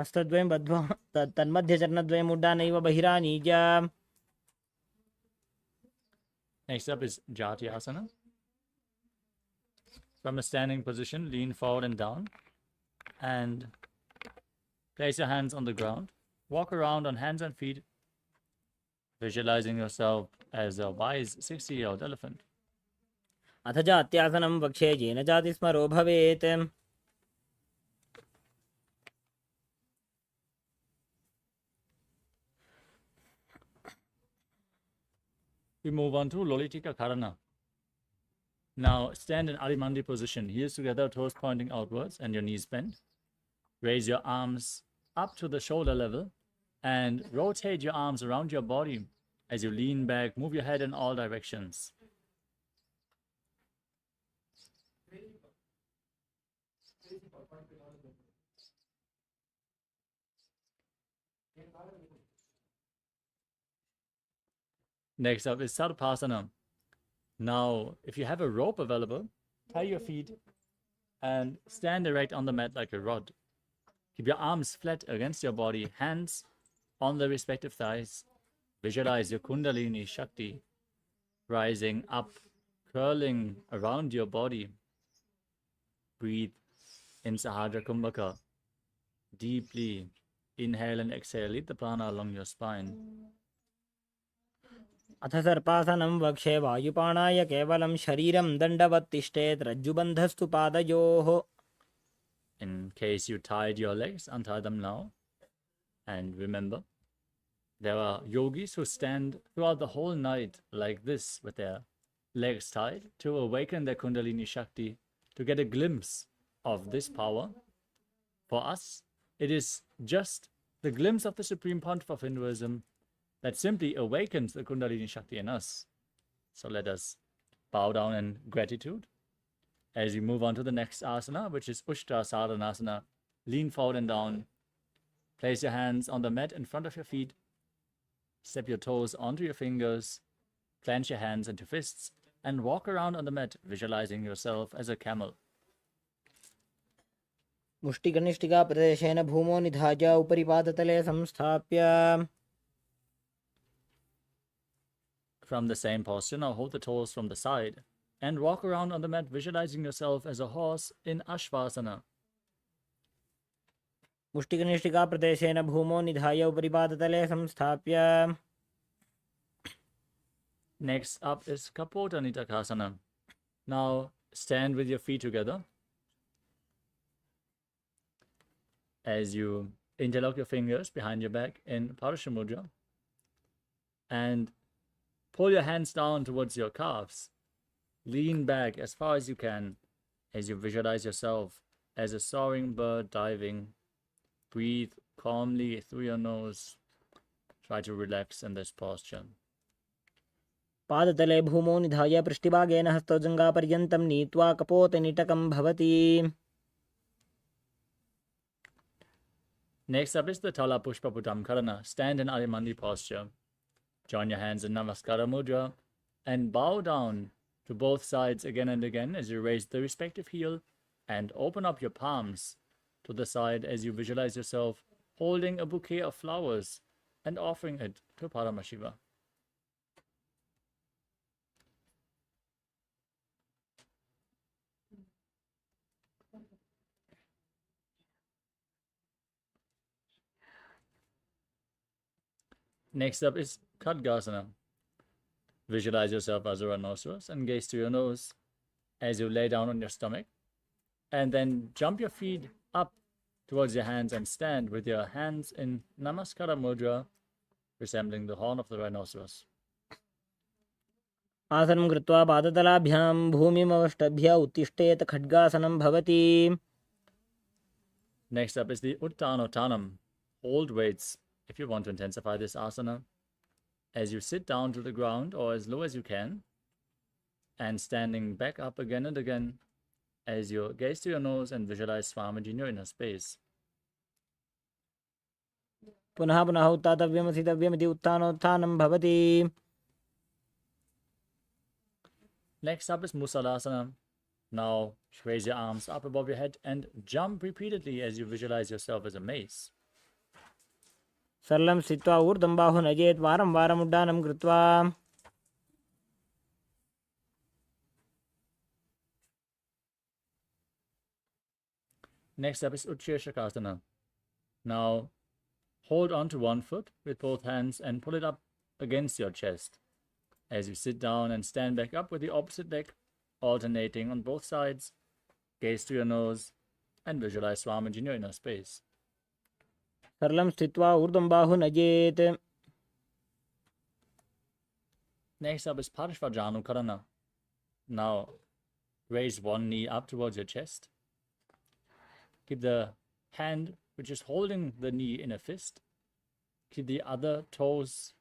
हस्तद्वयं बद्ध्वा तन्मध्यचरणद्वयम् उड्डानैव बहिरानीय. Next up is Jatyasana. From a standing position, lean forward and down, and place your hands on the ground. Walk around on hands and feet, visualizing yourself as a wise 60-year-old elephant. अथ जात्यासनं वक्ष्ये येन जातिस्मरो भवेत्. We move on to Lolitika Karana. Now stand in Adimandi position, heels together, toes pointing outwards, and your knees bent. Raise your arms up to the shoulder level and rotate your arms around your body as you lean back. Move your head in all directions. Next up is Sarpasana. Now, if you have a rope available, tie your feet and stand erect on the mat like a rod. Keep your arms flat against your body, hands on the respective thighs. Visualize your Kundalini Shakti rising up, curling around your body. Breathe in Sahadra Kumbhaka. Deeply inhale and exhale. Lead the prana along your spine. अथ सर्पासनं वक्ष्ये वायुपाणाय केवलं शरीरं दण्डवत् तिष्ठेत् रज्जुबन्धस्तु पादयोः. In case you tied your legs, untie them now. And remember, there are yogis who stand throughout the whole night like this with their legs tied to awaken their Kundalini Shakti, to get a glimpse of this power. For us, it is just the glimpse of the Supreme Pontiff of Hinduism that simply awakens the Kundalini Shakti in us. So let us bow down in gratitude as we move on to the next asana, which is Ushtra Sadhanasana. Lean forward and down. Place your hands on the mat in front of your feet. Step your toes onto your fingers. Clench your hands into fists and walk around on the mat, visualizing yourself as a camel. मुष्टिकनिष्ठिका प्रदेशेन भूमौ निधाय उपरि पादतले संस्थाप्य. From the same posture, now hold the toes from the side and walk around on the mat, visualizing yourself as a horse in Ashvasana. मुष्टिकनिष्ठिका प्रदेशेन भूमौ निधाय उपरि पादतले संस्थाप्य. Next up is Kapota Nitakasana. Now stand with your feet together as you interlock your fingers behind your back in Parashamudra and pull your hands down towards your calves. Lean back as far as you can as you visualize yourself as a soaring bird diving. Breathe calmly through your nose. Try to relax in this posture. पादतले भूमौ निधाय पृष्ठभागेन हस्तोजङ्घापर्यन्तं नीत्वा कपोतनिटकं भवति. Next up is the Tala Pushpa Putam Karana. Stand in Adimandi posture. Join your hands in Namaskara Mudra and bow down to both sides again and again as you raise the respective heel and open up your palms to the side as you visualize yourself holding a bouquet of flowers and offering it to Paramashiva. Next up is Khadgasana. Visualize yourself as a rhinoceros and gaze to your nose as you lay down on your stomach. And then jump your feet up towards your hands and stand with your hands in Namaskara Mudra, resembling the horn of the rhinoceros. आसनं कृत्वा पादतलाभ्यां भूमिमवष्टभ्य उत्तिष्ठेत् खड्गासनं भवति. Next up is the Uttanottanam. Hold weights if you want to intensify this asana as you sit down to the ground or as low as you can, and standing back up again and again as you gaze to your nose and visualize Swamiji in your inner space. पुनः पुनः उत्थातव्यमसितव्यमिति उत्थानोत्थानं भवति. Next up is Musalasana. Now raise your arms up above your head and jump repeatedly as you visualize yourself as a mace. सरलं स्थित्वा ऊर्ध्वं बाहुं नयेत् वारं वारम् उड्डानं कृत्वा Next up is Utshirshakasana. Now hold on to one foot with both hands and pull it up against your chest. As you sit down and stand back up with the opposite leg alternating on both sides, gaze to your nose and visualize Swamiji in your inner space. सरलं स्थित्वा ऊर्ध्वं बाहुं नयेत्. Next up is Parshvajanukarana. Now raise one knee up towards your chest. Keep the hand which is holding the knee in a fist. Keep the other toes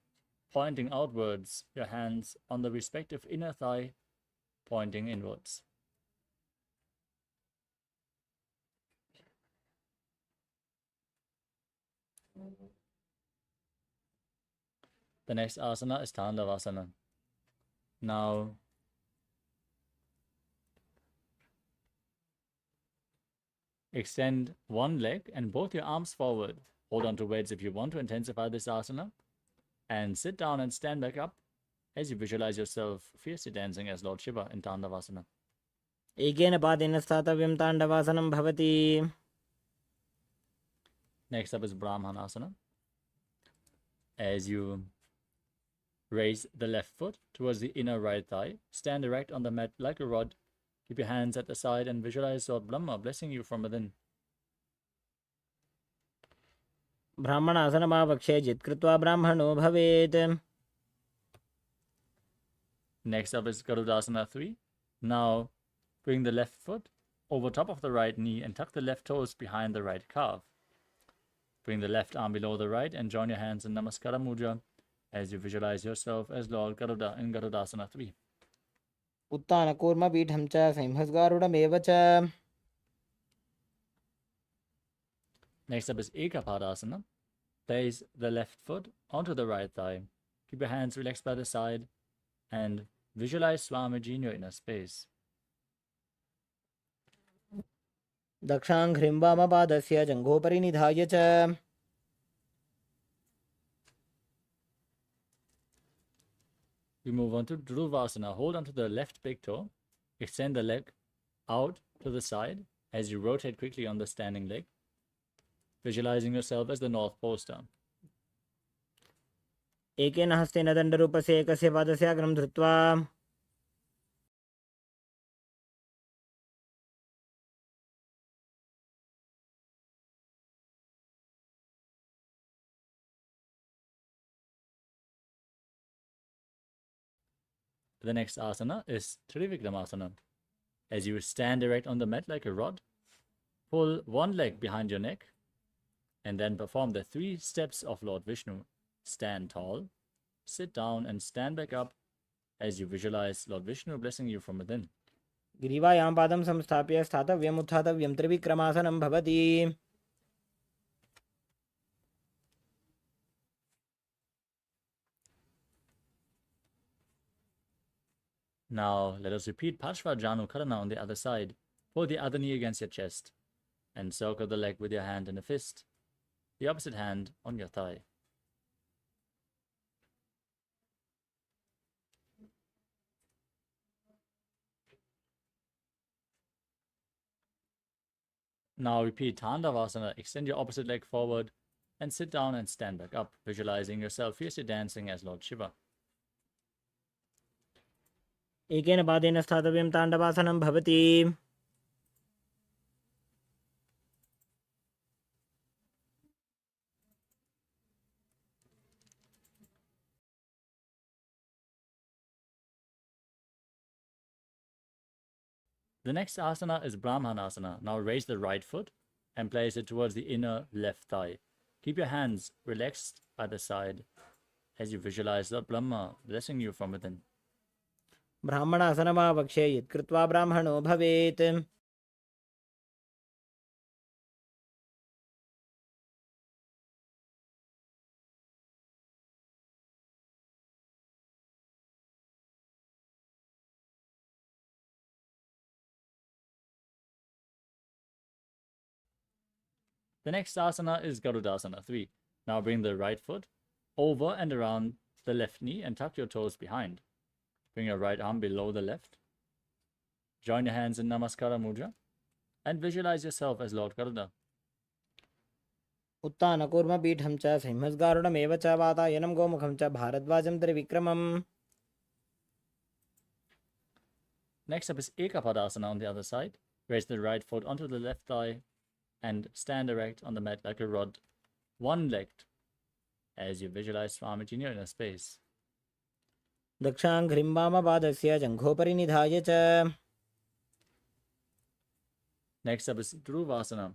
pointing outwards, your hands on the respective inner thigh pointing inwards. The next asana is Tandavasana. Now extend one leg and both your arms forward. Hold on to weights if you want to intensify this asana. And sit down and stand back up as you visualize yourself fiercely dancing as Lord Shiva in Tandavasana. एकेन पादेन स्थातव्यं ताण्डवासनं भवति. Next up is Brahmanasana. As you raise the left foot towards the inner right thigh, stand erect on the mat like a rod. Keep your hands at the side and visualize Lord Brahma blessing you from within. ब्राह्मणासनमावक्षे जित् कृत्वा ब्राह्मणो भवेत्. Next up is Garudasana 3. Now bring the left foot over top of the right knee and tuck the left toes behind the right calf. Bring the left arm below the right and join your hands in Namaskara Mudra as you visualize yourself as Lord Garuda in Garudasana 3. उत्तानकूर्मपीठं च सिंहस्गारुडमेव च. Next up is Ekapadasana. Place the left foot onto the right thigh. Keep your hands relaxed by the side and visualize Swamiji in your inner space. दक्षाङ्घ्रिं वामपादस्य जङ्घोपरि निधाय च. We move on to Dhruvasana. Hold onto the left big toe. Extend the leg out to the side as you rotate quickly on the standing leg, visualizing yourself as the North Poster. एकेन हस्तेन दण्डरूपस्य एकस्य पादस्य अग्रं धृत्वा. The next asana is Trivikramasana. As you stand erect on the mat like a rod, pull one leg behind your neck, and then perform the 3 steps of Lord Vishnu. Stand tall, sit down, and stand back up as you visualize Lord Vishnu blessing you from within. ग्रीवायां पादं संस्थाप्य स्थातव्यम् उत्थातव्यं त्रिविक्रमासनं भवति. Now let us repeat Parshvajanukarana on the other side. Pull the other knee against your chest and circle the leg with your hand in a fist, the opposite hand on your thigh. Now repeat Tandavasana. Extend your opposite leg forward and sit down and stand back up, visualizing yourself fiercely dancing as Lord Shiva. एकेन पादेन स्थातव्यं ताण्डवासनं भवति. The next asana is Brahmanasana. Now raise the right foot and place it towards the inner left thigh. Keep your hands relaxed by the side as you visualize Lord Brahma blessing you from within. ब्राह्मणासनमावक्षे यत् कृत्वा ब्राह्मणो भवेत्. The next asana is Garudasana 3. Now bring the right foot over and around the left knee and tuck your toes behind. Bring your right arm below the left. Join your hands in Namaskara Mudra and visualize yourself as Lord Garuda. उत्तानकूर्मपीठं च सिंहस्गारुडमेव च वातायनं गोमुखं च भारद्वाजं त्रिविक्रमम्. Next up is Ekapadasana on the other side. Raise the right foot onto the left thigh and stand erect on the mat like a rod, one-legged, as you visualize Swamiji in your inner space. दक्षाङ्घ्रिं वामपादस्य जङ्घोपरि निधाय च. Next up is Dhruvasana.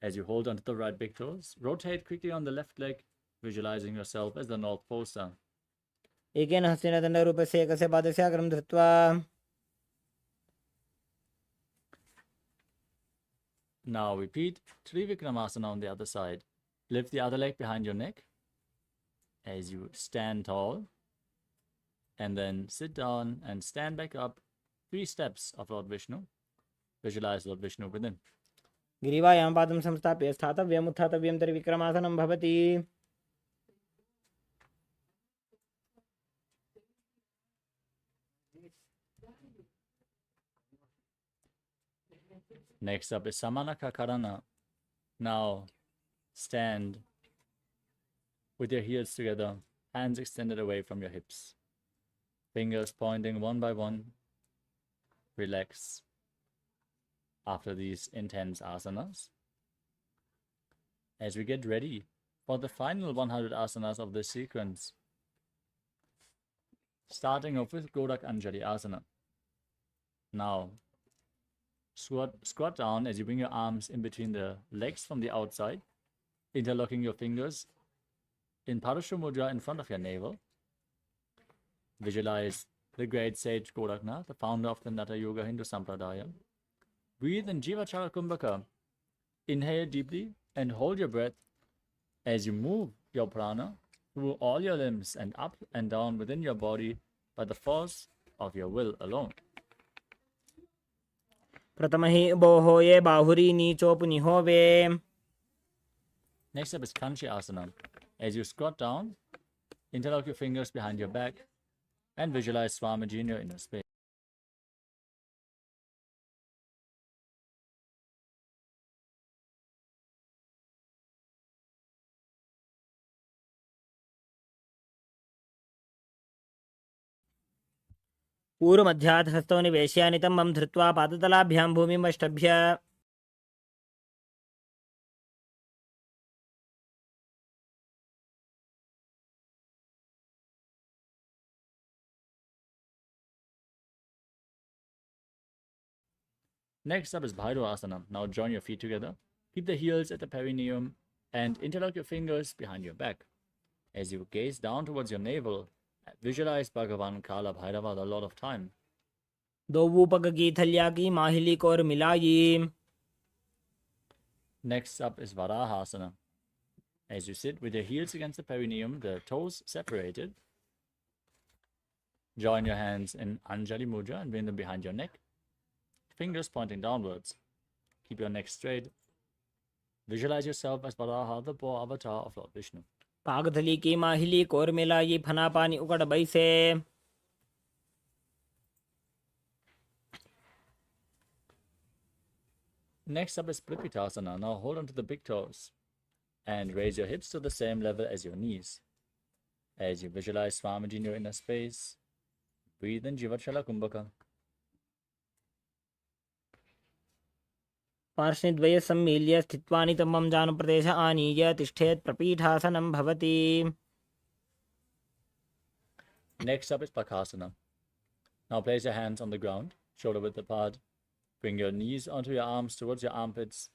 As you hold onto the right big toes, rotate quickly on the left leg, visualizing yourself as the North Pole Star. एकेन हस्तेन दण्डरूपस्य एकस्य पादस्य अग्रं धृत्वा. Now repeat Trivikramasana on the other side. Lift the other leg behind your neck as you stand tall, and then sit down and stand back up 3 steps of Lord Vishnu. Visualize Lord Vishnu within. ग्रीवायां पादं संस्थाप्य स्थातव्यम् उत्थातव्यं त्रिविक्रमासनं भवति. Next up is Samanaka Karana. Now stand with your heels together, hands extended away from your hips, fingers pointing one by one. Relax after these intense asanas. As we get ready for the final 100 asanas of this sequence, starting off with Godak Anjali Asana. Now squat down as you bring your arms in between the legs from the outside, interlocking your fingers in Parashva Mudra in front of your navel. Visualize the great sage Godaknath, the founder of the Natha Yoga Hindu Sampradaya. Breathe in Jivachara Kumbhaka. Inhale deeply and hold your breath as you move your prana through all your limbs and up and down within your body by the force of your will alone. प्रथमहि बोहो ये बाहुरी नीचोपनिहो वे. Next up is Kanchi Asana. As you squat down, interlock your fingers behind your back and visualize Swamiji in your inner space. पूर्वमध्यात् हस्तौ निवेश्य नितम्बं धृत्वा पादतलाभ्यां भूमिम् अष्टभ्य. Next up is Bhairo Asana. Now join your feet together. Keep the heels at the perineum and interlock your fingers behind your back. As you gaze down towards your navel, visualize Bhagavan Kala Bhairava, the Lord of Time. दोवूपक की थल्या की माहिली core मिलाई. Next up is Varaha Asana. As you sit with your heels against the perineum, the toes separated, join your hands in Anjali Mudra and bring them behind your neck, fingers pointing downwards. Keep your neck straight. Visualize yourself as Varaha, the boar avatar of Lord Vishnu. पागथली की माहिली core मिलाई फना पानी उकड़ बैसे. Next up is Prikritasana. Now hold on to the big toes and raise your hips to the same level as your knees. As you visualize Swamiji in your inner space, breathe in Jivachala Kumbhaka. पार्श्वद्वय सम्मील्य स्थित्वा नितम्बं जानुप्रदेश आनीय तिष्ठेत् प्रपीठासनं भवति. Next up is Pakasana. Now place your hands on the ground, shoulder width apart. Bring your knees onto your arms towards your armpits.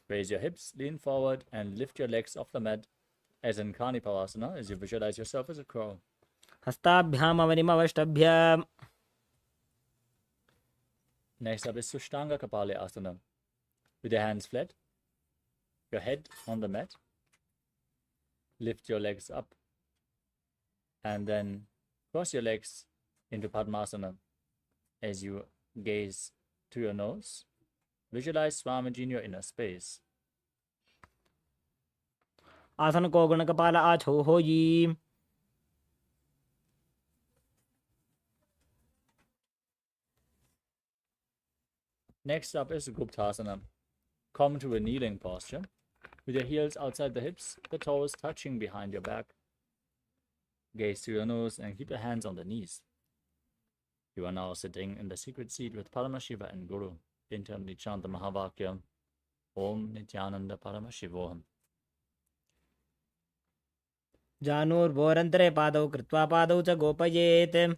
Raise your hips, lean forward, and lift your legs off the mat as in Kanipavasana, as you visualize yourself as a crow. हस्ताभ्याम् अवनिमवष्टभ्य. Next up is Sushtanga Kapale Asana. With your hands flat, your head on the mat, lift your legs up, and then cross your legs into Padmasana. As you gaze to your nose, visualize Swamiji in your inner space. आसन को गुण कपाल आछो होई। Next up is Guptasana. Come to a kneeling posture with your heels outside the hips, the toes touching behind your back. Gaze to your nose and keep your hands on the knees. You are now sitting in the secret seat with Paramashiva and Guru. Internally chant the Mahavakya, Om Nithyananda Paramashivoham. जानूर्भोरन्तरे पादौ कृत्वा पादौ च गोपयेत्.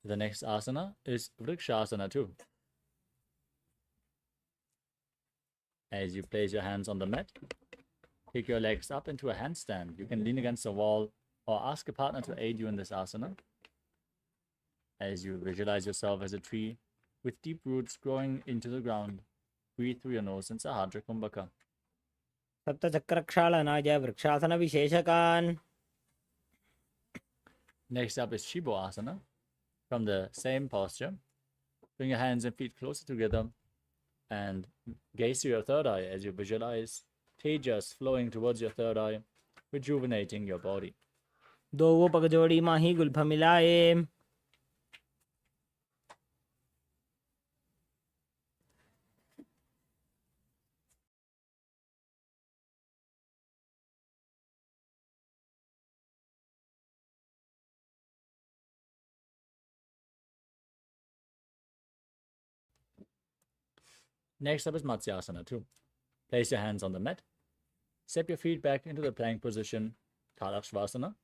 The next asana is Vrikshasana too. As you place your hands on the mat, kick your legs up into a handstand. You can lean against a wall or ask a partner to aid you in this asana. As you visualize yourself as a tree with deep roots growing into the ground, breathe through your nose in Sahadra Kumbhaka. सप्तचक्रक्षालनाय वृक्षासनविशेषकान्. Next up is Shibo Asana. From the same posture, bring your hands and feet closer together and gaze to your third eye as you visualize tejas flowing towards your third eye, rejuvenating your body. दो पगजोड़ी माही Gulf मिलाए. Next up is Matsyasana too. Place your hands on the mat. Step your feet back into the plank position, Kalakshvasana.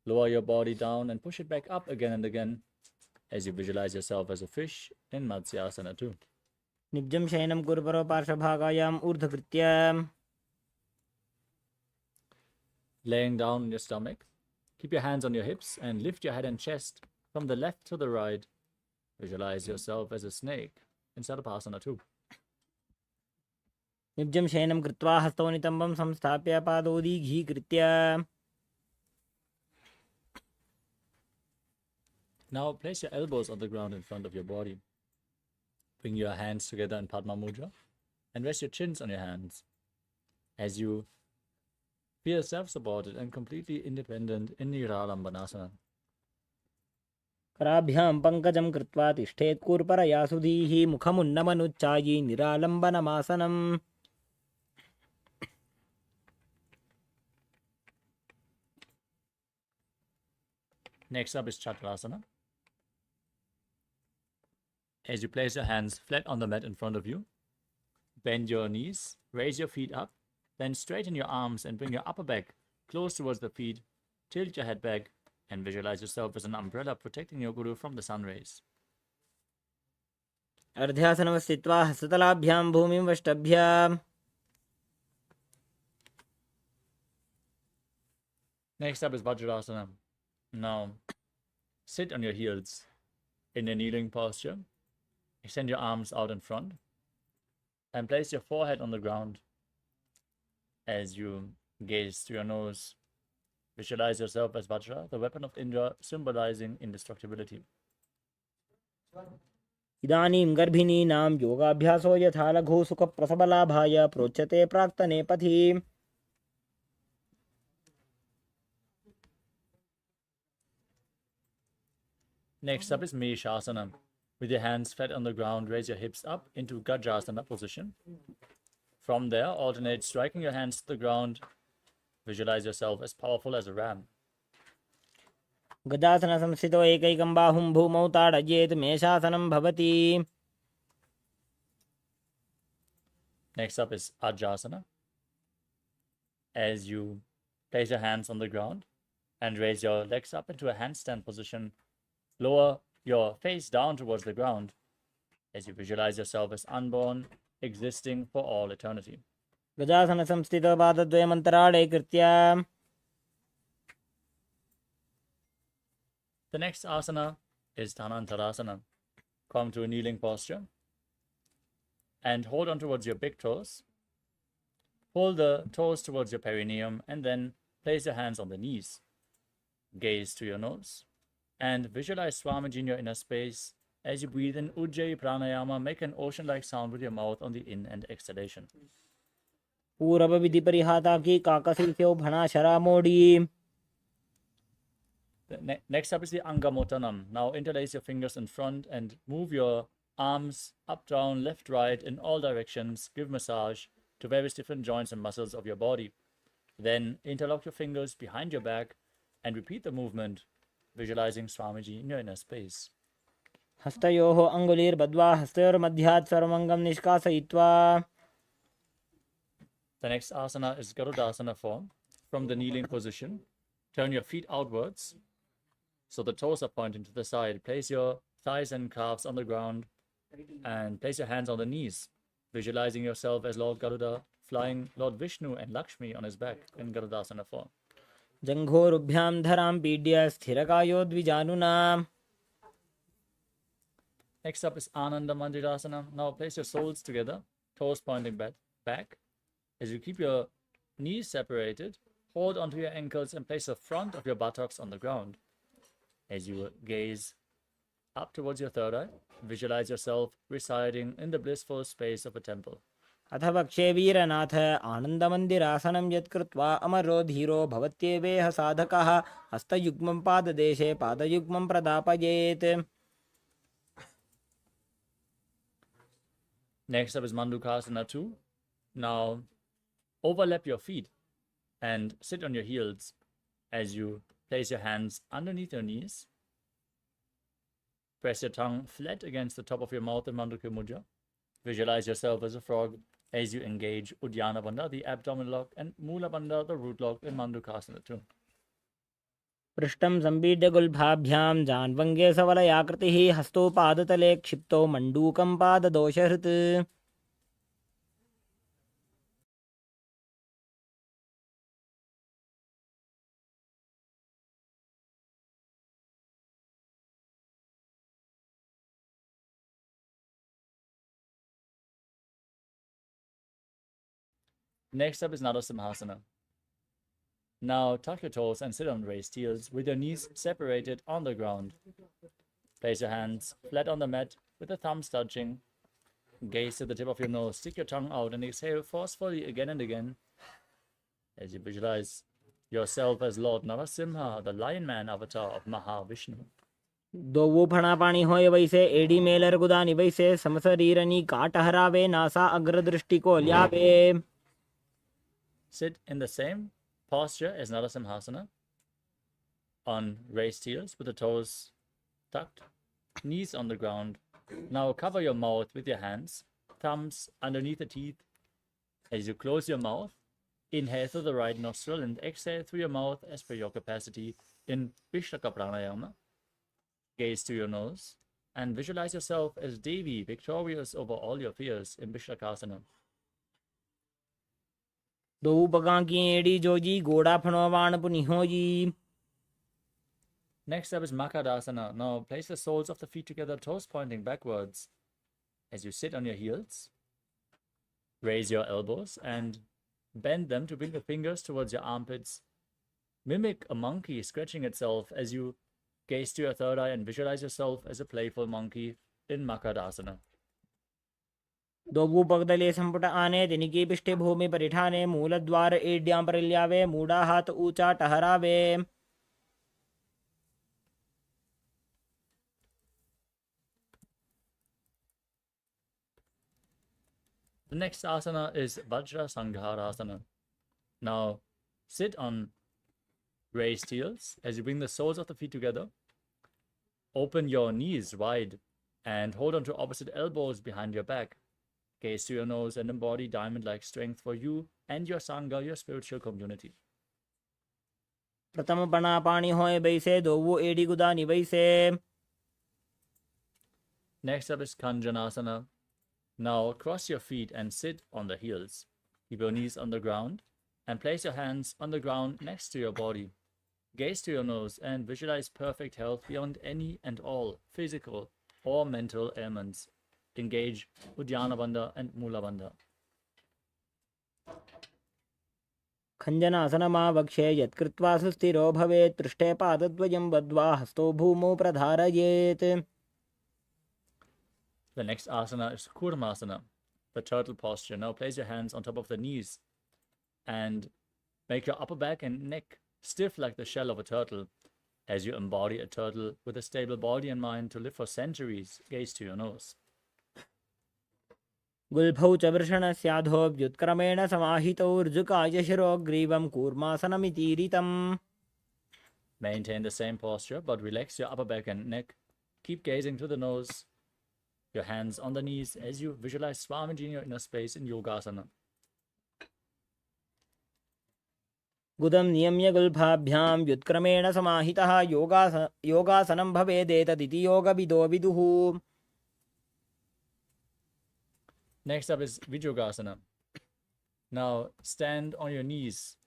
Lower your body down and push it back up again and again as you visualize yourself as a fish in Matsyasana too. निब्जं शयनं कुर्वरो पार्श्वभागायाम् ऊर्ध्वकृत्य. Laying down on your stomach, keep your hands on your hips and lift your head and chest from the left to the right. Visualize yourself as a snake in Sarvasana too. निब्जं शयनं कृत्वा हस्तौ नितम्बं संस्थाप्य पादौ दीघीकृत्य. Now place your elbows on the ground in front of your body. Bring your hands together in Padma Mudra and rest your chins on your hands as you feel self-supported and completely independent in Niralambanasana. कराभ्यां पङ्कजं कृत्वा तिष्ठेत् कूर्परया सुधीः मुखमुन्नमनुच्चायि निरालम्बनमासनम्. Next up is Chakrasana. As you place your hands flat on the mat in front of you, bend your knees, raise your feet up, then straighten your arms and bring your upper back close towards the feet, tilt your head back, and visualize yourself as an umbrella protecting your Guru from the sun rays. अर्ध्यासनं स्थित्वा हस्ततलाभ्यां भूमिं वष्टभ्य. Next up is Vajrasana. Now, sit on your heels in a kneeling posture. Extend your arms out in front and place your forehead on the ground as you gaze through your nose. Visualize yourself as Vajra, the weapon of Indra, symbolizing indestructibility. इदानीं गर्भिणीनां योगाभ्यासो यथा लघु सुखप्रसवलाभाय प्रोच्यते प्राक्तने पथि. Next up is Meshasana. With your hands flat on the ground, raise your hips up into Gajasana position. From there, alternate striking your hands to the ground. Visualize yourself as powerful as a ram. गजासन संस्थितो एकैकं बाहुं भूमौ ताडयेत् मेषासनं भवति. Next up is Ajasana. As you place your hands on the ground and raise your legs up into a handstand position, lower your face down towards the ground as you visualize yourself as unborn, existing for all eternity. गजासन संस्थितो पादद्वयमन्तराळे कृत्य. The next asana is Dhanantarasana. Come to a kneeling posture and hold on towards your big toes. Pull the toes towards your perineum and then place your hands on the knees. Gaze to your nose and visualize Swamiji in your inner space. As you breathe in Ujjayi Pranayama, make an ocean-like sound with your mouth on the in and exhalation. पूरब विधि परिहाता की काकसिल्स्यो भणा शरा मोड़ी. Next up is the Angamotanam. Now interlace your fingers in front and move your arms up, down, left, right in all directions. Give massage to various different joints and muscles of your body. Then interlock your fingers behind your back and repeat the movement, visualizing Swamiji in your inner space. हस्तयोः अङ्गुलीर्बद्ध्वा हस्तयोर्मध्यात् सर्वमङ्गं निष्कासयित्वा. The next asana is Garudasana form. From the kneeling position, turn your feet outwards so the toes are pointing to the side. Place your thighs and calves on the ground and place your hands on the knees, visualizing yourself as Lord Garuda flying Lord Vishnu and Lakshmi on his back in Garudasana form. जङ्घोरुभ्यां धरां पीड्य स्थिरकायो द्विजानुना. Next up is Ananda Mandirasana. Now place your soles together, toes pointing back. As you keep your knees separated, hold onto your ankles and place the front of your buttocks on the ground. As you gaze up towards your third eye, visualize yourself residing in the blissful space of a temple. अथ वक्षे वीरनाथ आनन्दमन्दिरासनं यत्कृत्वा अमरो धीरो भवत्येवेह साधकः हस्तयुग्मं पाददेशे पादयुग्मं प्रदापयेत्. Next up is Mandukasana 2. Now overlap your feet and sit on your heels as you place your hands underneath your knees. Press your tongue flat against the top of your mouth in Mandukya Mudra. Visualize yourself as a frog as you engage Uddiyana Bandha, the abdominal lock, and Mula Bandha, the root lock in Mandukasana 2. पृष्ठं सम्पीड्य गुल्भाभ्यां जान्वङ्गे सवलयाकृतिः हस्तो पादतले क्षिप्तो मण्डूकं पाददोषहृत्. Next up is Narasimhasana. Now tuck your toes and sit on raised heels with your knees separated on the ground. Place your hands flat on the mat with the thumbs touching. Gaze to the tip of your nose, stick your tongue out and exhale forcefully again and again as you visualize yourself as Lord Narasimha, the Lion Man avatar of Mahavishnu. दोवो फणा पाणी होय वैसे AD Mailer गुदानी वैसे समशरीरनी काट हरावे NASA अग्रदृष्टि को ल्यावे. Sit in the same posture as Narasimhasana on raised heels with the toes tucked, knees on the ground. Now cover your mouth with your hands, thumbs underneath the teeth. As you close your mouth, inhale through the right nostril and exhale through your mouth as per your capacity in Vishlaka Pranayama. Gaze to your nose and visualize yourself as Devi, victorious over all your fears in Vishlakasana. दो पगां की AD Joji गोड़ा फणो वाण पुनि होजी. Next up is Makadasana. Now place the soles of the feet together, toes pointing backwards. As you sit on your heels, raise your elbows and bend them to bring the fingers towards your armpits. Mimic a monkey scratching itself as you gaze to your third eye and visualize yourself as a playful monkey in Makadasana. दोवो पगदले संपुट आने दिनिकी पिष्टे भूमि परिठाने मूलद्वार एड्यां परिल्यावे मूडा हाथ ऊंचा टहरावे. The next asana is Vajra Sangharasana. Now sit on raised heels as you bring the soles of the feet together. Open your knees wide and hold on to opposite elbows behind your back. Gaze to your nose and embody diamond-like strength for you and your Sangha, your spiritual community. प्रथम पणा पाणी होय वैसे दोवो AD गुदानी वैसे. Next up is Kanjanasana. Now cross your feet and sit on the heels. Keep your knees on the ground and place your hands on the ground next to your body. Gaze to your nose and visualize perfect health beyond any and all physical or mental ailments. Engage Uddiyana Bandha and Mula Bandha. खञ्जनासनमा वक्षे यत्कृत्वा सुस्थिरो भवेत् पृष्ठे पादद्वयं बद्ध्वा हस्तो भूमौ प्रधारयेत्. The next asana is Kurmasana, the turtle posture. Now place your hands on top of the knees and make your upper back and neck stiff like the shell of a turtle as you embody a turtle with a stable body and mind to live for centuries. Gaze to your nose. गुल्फौ च वृषणस्याधोऽभ्युत्क्रमेण समाहितौ ऋजुकाय शिरोग्रीवं कूर्मासनमितीरितम्. Maintain the same posture, but relax your upper back and neck. Keep gazing to the nose. Your hands on the knees as you visualize Swamiji in your inner space in Yogasana. गुदं नियम्य गुल्फाभ्यां व्युत्क्रमेण समाहितः योगासनं भवेदेतदिति योगविदो विदुः. Next up is Vijogasana. Now stand on your knees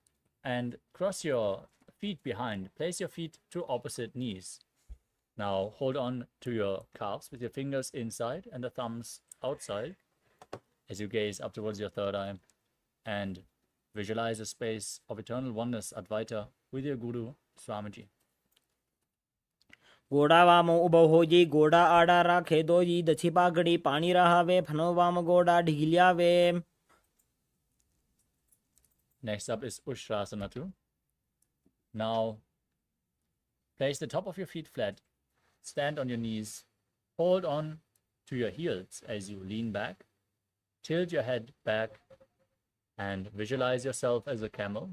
and cross your feet behind. Place your feet to opposite knees. Now hold on to your calves with your fingers inside and the thumbs outside as you gaze up towards your third eye and visualize a space of eternal oneness, Advaita, with your Guru, Swamiji. गोड़ा वामो उभो होजी गोड़ा आड़ा राखे doji दछी पागड़ी पानी रहावे फनो वाम गोड़ा ढीलियावे. Next up is Ushrasana 2. Now place the top of your feet flat, stand on your knees, hold on to your heels as you lean back, tilt your head back and visualize yourself as a camel.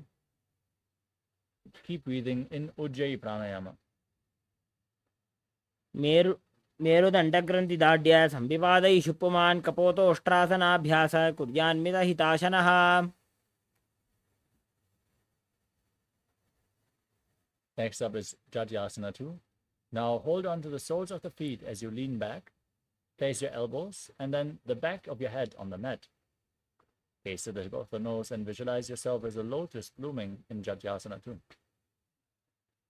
Keep breathing in Ujjayi Pranayama. मेरुदण्डग्रन्थि दाढ्य संविवादैषु पुमान् कपोतोष्ट्रासनाभ्यास कुर्यान्मितहिताशनः. Next up is Jatyasana 2. Now hold on to the soles of the feet as you lean back. Place your elbows and then the back of your head on the mat. Gaze to the tip of the nose and visualize yourself as a lotus blooming in Jatyasana 2.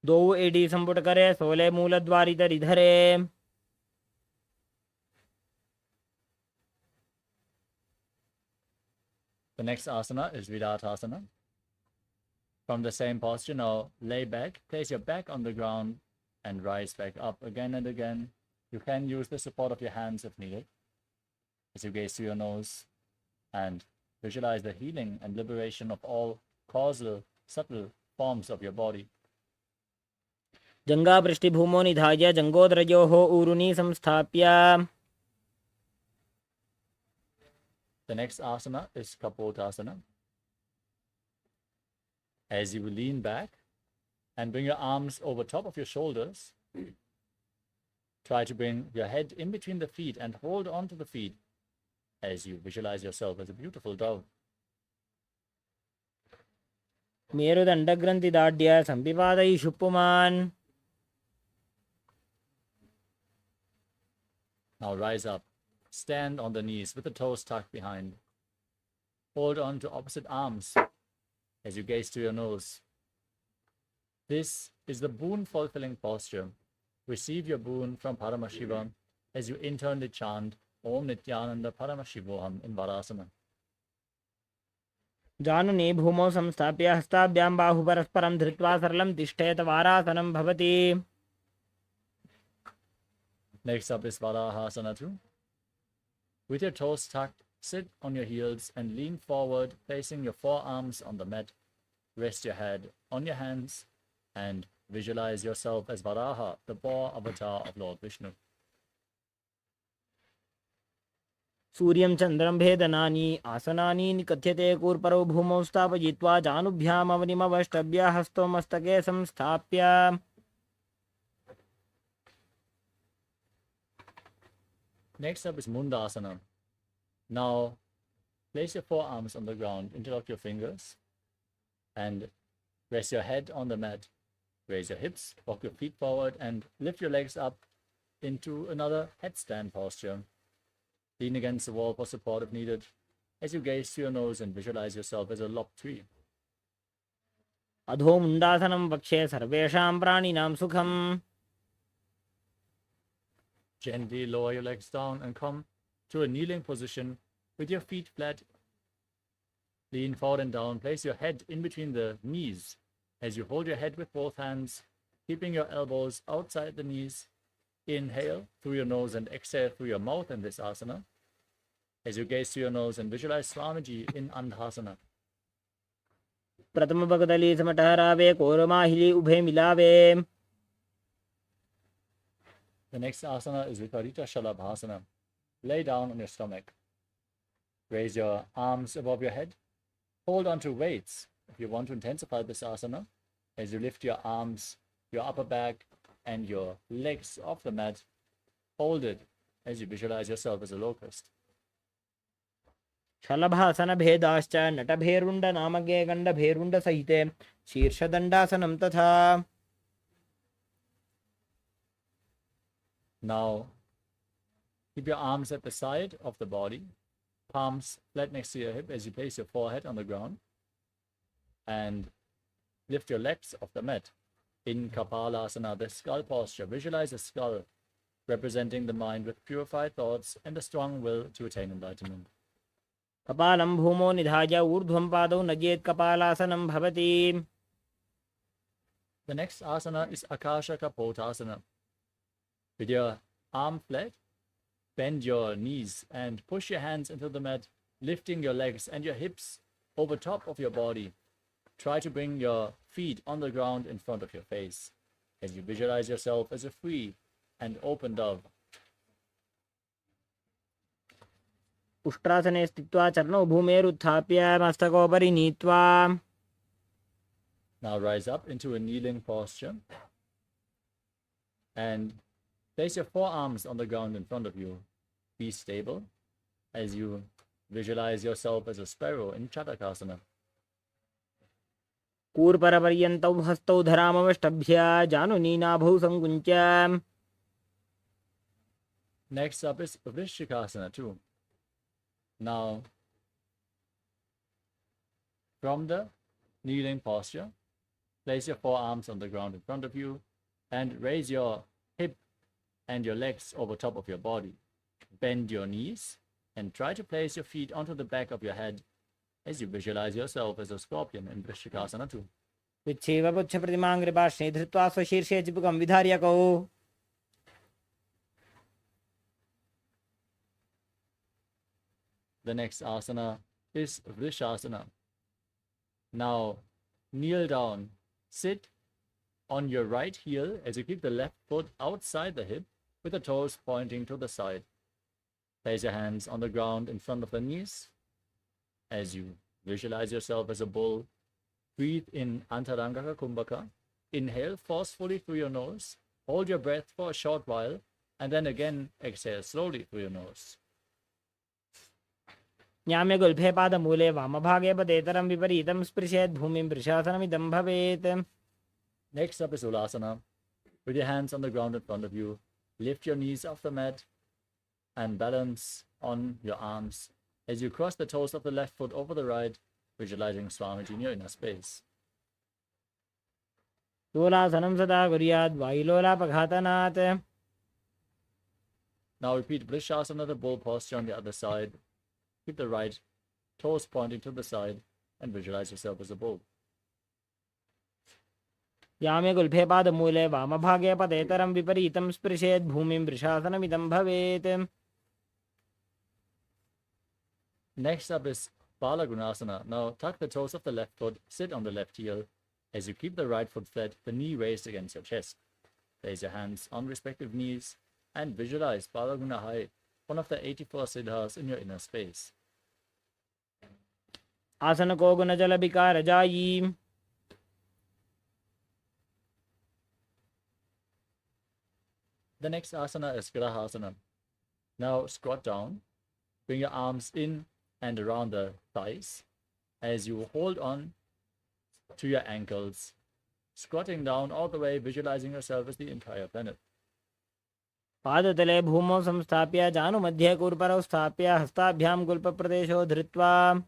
दो AD संपुट करे सोले मूलद्वारि धरे. The next asana is Vidatasana. From the same posture, now lay back, place your back on the ground and rise back up again and again. You can use the support of your hands if needed. As you gaze through your nose and visualize the healing and liberation of all causal, subtle forms of your body. जङ्घापृष्ठभूमौ निधाय जङ्घोदरयोः ऊरुनि संस्थाप्य. The next asana is Kapotasana. As you lean back and bring your arms over top of your shoulders, try to bring your head in between the feet and hold on to the feet as you visualize yourself as a beautiful dove. मेरुदण्डग्रन्थि दाढ्य संविवादैषु पुमान्. Now rise up. Stand on the knees with the toes tucked behind. Hold on to opposite arms as you gaze to your nose. This is the boon-fulfilling posture. Receive your boon from Paramashivam as you internally chant Om Nithyananda Paramashivoham in Varasana. जानुनि भूमौ संस्थाप्य हस्ताभ्यां बाहुपरस्परं धृत्वा सरलं तिष्ठेत वारासनं भवति. Next up is Varahasana 2. With your toes tucked, sit on your heels and lean forward, placing your forearms on the mat. Rest your head on your hands and visualize yourself as Varaha, the boar avatar of Lord Vishnu. सूर्यं चन्द्रं भेदनानि आसनानि निकथ्यते कूर्परौ भूमौ स्थापयित्वा जानुभ्याम् अवनिमवष्टभ्य हस्तौ मस्तके संस्थाप्य. Next up is Mundasana. Now, place your forearms on the ground, interlock your fingers, and rest your head on the mat. Raise your hips, walk your feet forward, and lift your legs up into another headstand posture. Lean against the wall for support if needed, as you gaze to your nose and visualize yourself as a lopped tree. अधो मुण्डासनं वक्षे सर्वेषां प्राणिनां सुखम्. Gently lower your legs down and come to a kneeling position with your feet flat. Lean forward and down. Place your head in between the knees as you hold your head with both hands, keeping your elbows outside the knees. Inhale through your nose and exhale through your mouth in this asana. As you gaze to your nose and visualize Swamiji in Andhasana. प्रथम भगदली सम ठहरावे कोरमाहिली उभे मिलावे. The next asana is Viparita Shalabhasana. Lay down on your stomach. Raise your arms above your head. Hold on to weights if you want to intensify this asana. As you lift your arms, your upper back, and your legs off the mat, hold it as you visualize yourself as a locust. शलभासन भेदाश्च नटभेरुण्ड नामके गण्डभेरुण्ड सहिते शीर्षदण्डासनं तथा. Now, keep your arms at the side of the body, palms flat next to your hip as you place your forehead on the ground, and lift your legs off the mat. In KAILASA, the skull posture, visualize a skull representing the mind with purified thoughts and a strong will to attain enlightenment. कपालं भूमो निधाय ऊर्ध्वं पादौ नजेत् कपालासनं भवति. The next asana is Akasha Kapotasana. With your arm flat, bend your knees and push your hands into the mat, lifting your legs and your hips over top of your body. Try to bring your feet on the ground in front of your face as you visualize yourself as a free and open dove. उष्ट्रासने स्थित्वा चरणौ भूमेरुत्थाप्य मस्तकोपरि नीत्वा. Now rise up into a kneeling posture and place your forearms on the ground in front of you. Be stable as you visualize yourself as a sparrow in Chatakasana. कूर्परपर्यन्तौ हस्तौ धरामवष्टभ्य जानुनीनाभौ सङ्कुञ्च्य. Next up is Vrishikasana too. Now, from the kneeling posture, place your forearms on the ground in front of you and raise your hip and your legs over top of your body. Bend your knees and try to place your feet onto the back of your head as you visualize yourself as a scorpion in Vrishikasana too. विच्छेव पुच्छप्रतिमाङ्घ्रिपार्श्वे धृत्वा स्वशीर्षे चिबुकं विधार्यकौ. The next asana is Vrishasana. Now, kneel down. Sit on your right heel as you keep the left foot outside the hip with the toes pointing to the side. Place your hands on the ground in front of the knees as you visualize yourself as a bull. Breathe in Antarangaka Kumbhaka. Inhale forcefully through your nose. Hold your breath for a short while and then again exhale slowly through your nose. न्याम्य गुल्फे पादमूले वामभागे पदेतरं विपरीतं स्पृशेत् भूमिं वृषासनमिदं भवेत्. Next up is Ulasana. With your hands on the ground in front of you, lift your knees off the mat and balance on your arms as you cross the toes of the left foot over the right, visualizing Swamiji in your inner space. लोलासनं सदा कुर्यात् वायुलोलापघातनात्. Now repeat Vrishasana, the bull posture on the other side. Keep the right toes pointing to the side and visualize yourself as a bull. याम्य गुल्फे पादमूले वामभागे पदेतरं विपरीतं स्पृशेत् भूमिं वृषासनमिदं भवेत्. Next up is Balagunasana. Now tuck the toes of the left foot, sit on the left heel. As you keep the right foot flat, the knee raised against your chest. Place your hands on respective knees and visualize Balaguna High, one of the 84 siddhas in your inner space. आसनको गुणजलविकारजायी. The next asana is Grahasana. Now squat down. Bring your arms in and around the thighs as you hold on to your ankles, squatting down all the way, visualizing yourself as the entire planet. पादतले भूमौ संस्थाप्य जानुमध्ये कूर्परौ स्थाप्य हस्ताभ्यां गुल्पप्रदेशो धृत्वा.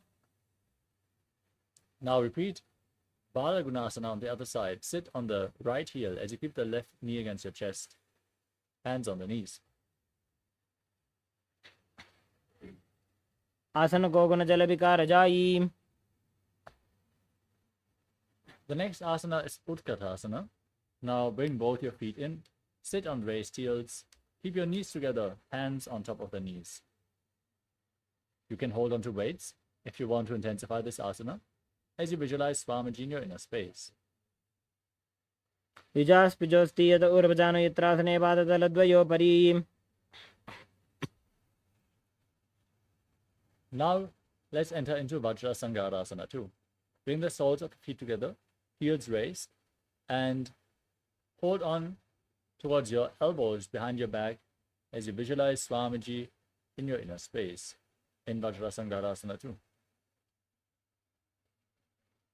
Now repeat Balagunasana on the other side. Sit on the right heel as you keep the left knee against your chest, hands on the knees. आसनको गुणजलविकारजायी. The next asana is Utkatasana. Now bring both your feet in. Sit on raised heels. Keep your knees together, hands on top of the knees. You can hold on to weights if you want to intensify this asana. as you visualize Swamiji in your inner space. युजास्पिजोस्ति यत ऊर्वजानो यत्रासने पादतलद्वयोपरि. Now, let's enter into Vajrasangarasana too. Bring the soles of the feet together, heels raised, and hold on towards your elbows behind your back as you visualize Swamiji in your inner space in Vajrasangarasana too.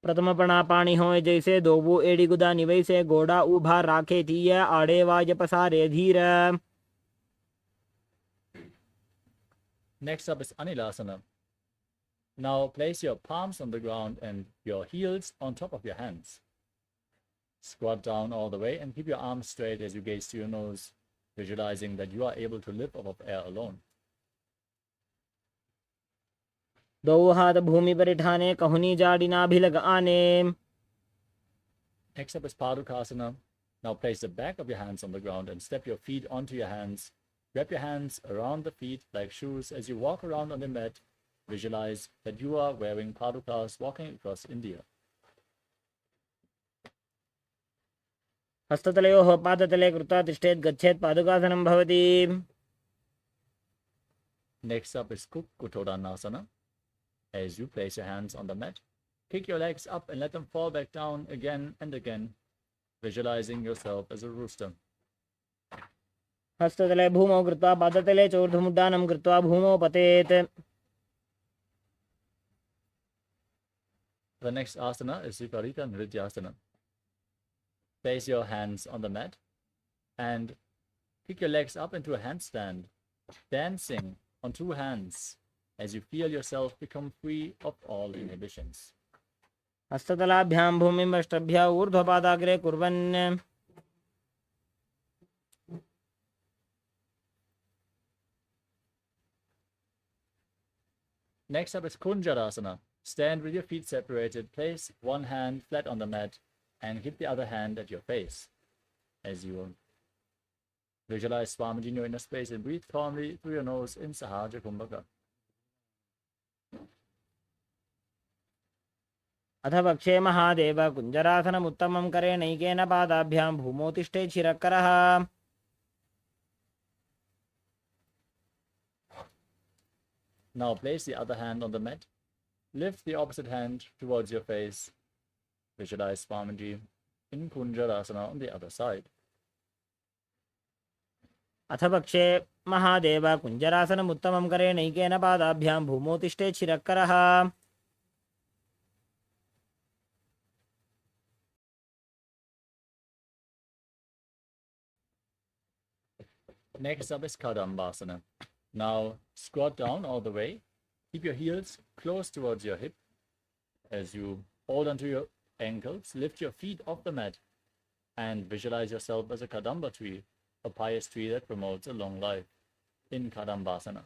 प्रथम पणा पाणी हो जैसे दोबू एड़ी गुदा निवैसे गोड़ा उभा राखे थी आड़े वाज पसारे धीर. Next up is Anilasana. Now place your palms on the ground and your heels on top of your hands. Squat down all the way and keep your arms straight as you gaze to your nose, visualizing that you are able to live off of air alone. दो हाथ भूमि पर ठाने कहुनी जाड़ी नाभि आने. Next up is Padukasana. Now place the back of your hands on the ground and step your feet onto your hands. Wrap your hands around the feet like shoes as you walk around on the mat. Visualize that you are wearing padukas walking across India. हस्ततलयोः पादतले कृत्वा तिष्ठेत् गच्छेत् पादुकासनं भवति. Next up is Kukkutodanasana. As you place your hands on the mat, kick your legs up and let them fall back down again and again, visualizing yourself as a rooster. हस्ततले भूमौ कृत्वा पादतले चोर्ध्वमुड्डानं कृत्वा भूमौ पतेत्. The next asana is Viparita Nrityasana. Place your hands on the mat and kick your legs up into a handstand, dancing on two hands as you feel yourself become free of all inhibitions. हस्ततलाभ्यां भूमिं अष्टभ्य ऊर्ध्वपादाग्रे कुर्वन्. Next up is Kunjarasana. Stand with your feet separated. Place one hand flat on the mat and keep the other hand at your face as you visualize Swamiji in your inner space and breathe calmly through your nose in Sahaja Kumbhaka. अथ पक्षे महादेव कुञ्जरासनमुत्तमं करेणैकेन पादाभ्यां भूमौ तिष्ठेत् शिरःकरः. Now place the other hand on the mat. Lift the opposite hand towards your face. Visualize Swamiji in Kunjarasana on the other side. अथ पक्षे महादेव कुञ्जरासनमुत्तमं करेणैकेन पादाभ्यां भूमौ तिष्ठेत् शिरःकरः. Next up is Kadambasana. Now squat down all the way. Keep your heels close towards your hip as you hold onto your ankles. Lift your feet off the mat and visualize yourself as a Kadamba tree, a pious tree that promotes a long life in Kadambasana.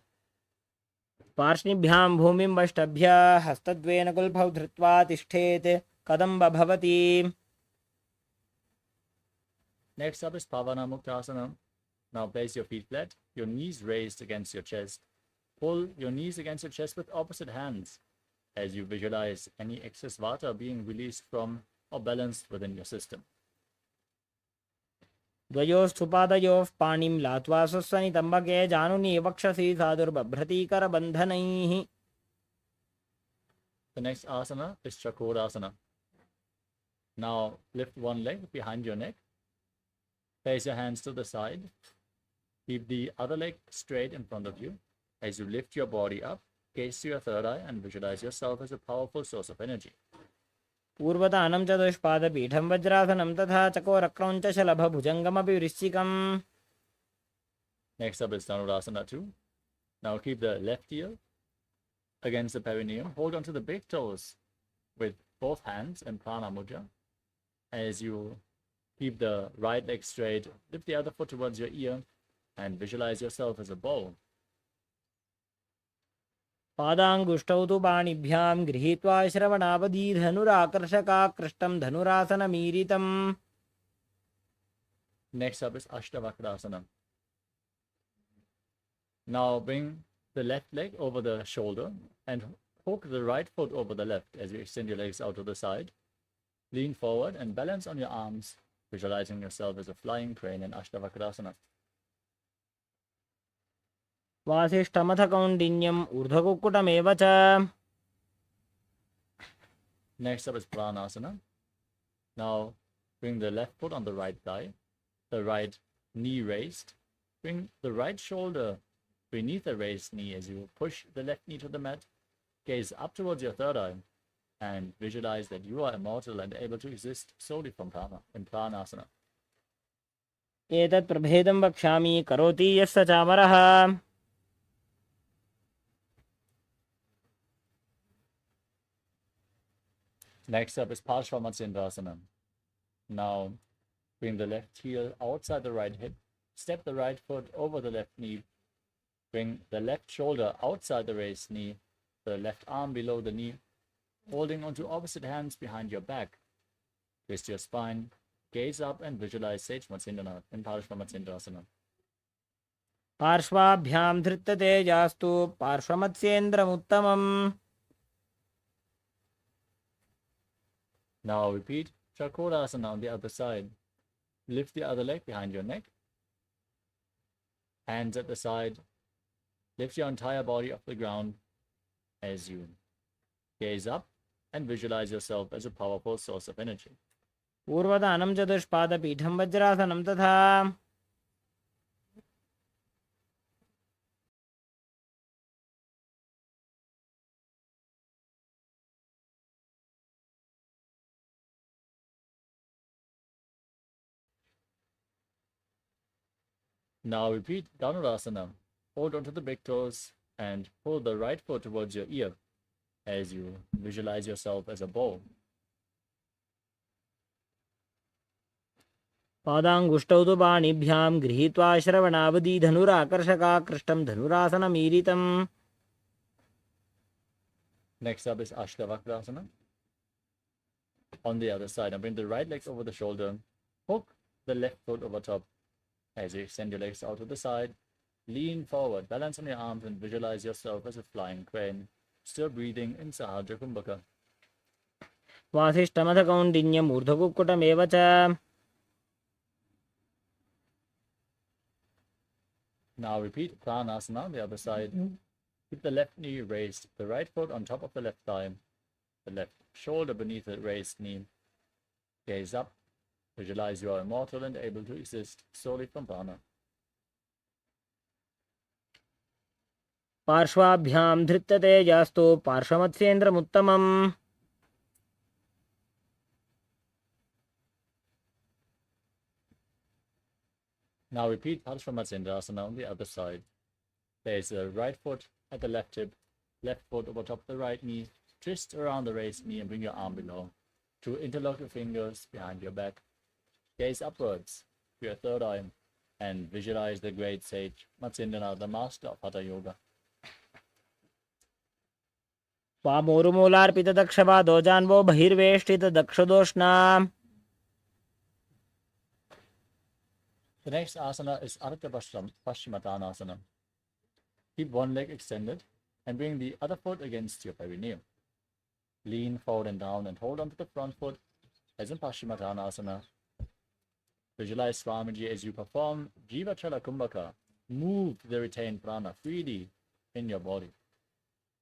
पार्ष्णिभ्यां भूमिं वष्टभ्य हस्तद्वयेन कुल्फौ धृत्वा तिष्ठेत् कदम्ब भवति. Next up is Pavana Muktasana. Now place your feet flat, your knees raised against your chest. Pull your knees against your chest with opposite hands as you visualize any excess vata being released from or balanced within your system. द्वयोस्तु पादयोः पाणिं लात्वा स्वस्वनितम्बके जानुनी वक्षसि साधुर्बभ्रतीकरबन्धनैः. The next asana is Chakorasana. Now lift one leg behind your neck. Place your hands to the side. Keep the other leg straight in front of you. As you lift your body up, gaze to your third eye and visualize yourself as a powerful source of energy. पूर्वतानं च दुष्पादपीठं वज्रासनं तथा चकोरक्रौञ्च शलभभुजङ्गमपि वृश्चिकम्. Next up is Dhanurasana 2. Now keep the left heel against the perineum. Hold onto the big toes with both hands and prana mudra. As you keep the right leg straight, lift the other foot towards your ear and visualize yourself as a bow. पादाङ्गुष्ठौ तु पाणिभ्यां गृहीत्वा श्रवणावधि धनुराकर्षकाकृष्टं धनुरासनमीरितम्. Next up is Ashtavakrasana. Now bring the left leg over the shoulder and Hook the right foot over the left as you extend your legs out to the side. Lean forward and balance on your arms, visualizing yourself as a flying crane in Ashtavakrasana. वासिष्ठमथ कौण्डिन्यम् ऊर्ध्वकुक्कुटमेव च. Next up is Pranasana. Now bring the left foot on the right thigh, the right knee raised. Bring the right shoulder beneath the raised knee as you push the left knee to the mat. Gaze up towards your third eye and visualize that you are immortal and able to exist solely from prana in Pranasana. एतत् प्रभेदं वक्ष्यामि करोति यस्य चामरः. Next up is Parshvamatsendrasana. Now bring the left heel outside the right hip. Step the right foot over the left knee. Bring the left shoulder outside the raised knee, the left arm below the knee, holding onto opposite hands behind your back. Twist your spine, gaze up and visualize Sage Matsindana in Parshvamatsendrasana. पार्श्वाभ्यां धृत्यतेजास्तु पार्श्वमत्स्येन्द्रमुत्तमम्. Now repeat Chakrasana on the other side. Lift the other leg behind your neck. Hands at the side. Lift your entire body off the ground as you gaze up and visualize yourself as a powerful source of energy. पूर्वदानं चतुष्पादपीठं वज्रासनं तथा. Now repeat Dhanurasana. Hold onto the big toes and pull the right foot towards your ear as you visualize yourself as a bow. पादाङ्गुष्टौ तु पाणिभ्यां गृहीत्वा श्रवणावधि धनुराकर्षकाकृष्टं धनुरासनमीरितम्. Next up is Ashtavakrasana. On the other side, now bring the right legs over the shoulder. Hook the left foot over top as you extend your legs out to the side. Lean forward, balance on your arms and visualize yourself as a flying crane. Still breathing in Sahadra Kumbhaka. वासिष्ठमथ कौण्डिन्यम् ऊर्ध्वकुक्कुटमेव च. Now repeat Pranasana on the other side. Keep the left knee raised, the right foot on top of the left thigh, the left shoulder beneath the raised knee. Gaze up. Visualize you are immortal and able to exist solely from prana. पार्श्वाभ्यां धृत्यतेजास्तु पार्श्वमत्स्येन्द्रमुत्तमम्. Now repeat Parshvamatsendrasana on the other side. Place the right foot at the left hip, left foot over top of the right knee. Twist around the raised knee and bring your arm below. To interlock your fingers behind your back. Gaze upwards to your third eye and visualize the great sage Matsindana, the master of Hatha Yoga. वामोरुमूलार्पितदक्षपादो जान्वो बहिर्वेष्टितदक्षदोष्णा. The next asana is Aditya Paschimottanasana. Keep one leg extended and bring the other foot against your perineum. Lean forward and down and hold on to the front foot as in Paschimottanasana. Visualize Swamiji as you perform Jivachala Kumbhaka. Move the retained prana freely in your body.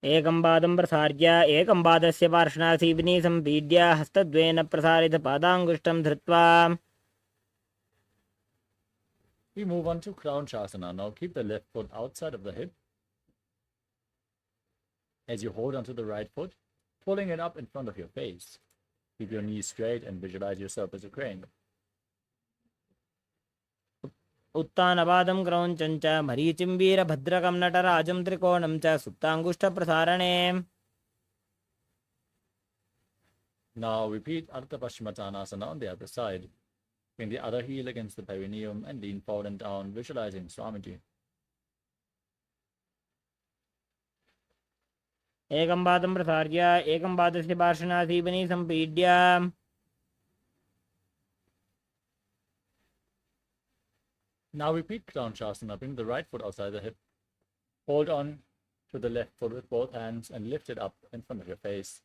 एकं पादं प्रसार्य एकं पादस्य पार्श्वनासीविनी सम्पीड्य हस्तद्वयेन प्रसारितपादाङ्गुष्ठं धृत्वा. We move on to Crown Shasana. Now keep the left foot outside of the hip as you hold onto the right foot, pulling it up in front of your face. Keep your knees straight and visualize yourself as a crane. उत्तानपादं क्रौञ्चं च मरीचिं वीरभद्रकं नटराजं त्रिकोणं च सुप्ताङ्गुष्ठप्रसारणे. Now repeat Ardha Paschimottanasana on the other side. Bring the other heel against the perineum and lean forward and down, visualizing Swamiji. एकं पादं प्रसार्य एकं पादस्य पार्श्वनासीविनी सम्पीड्य. Now repeat Crown Shasana. Bring the right foot outside the hip. Hold on to the left foot with both hands and lift it up in front of your face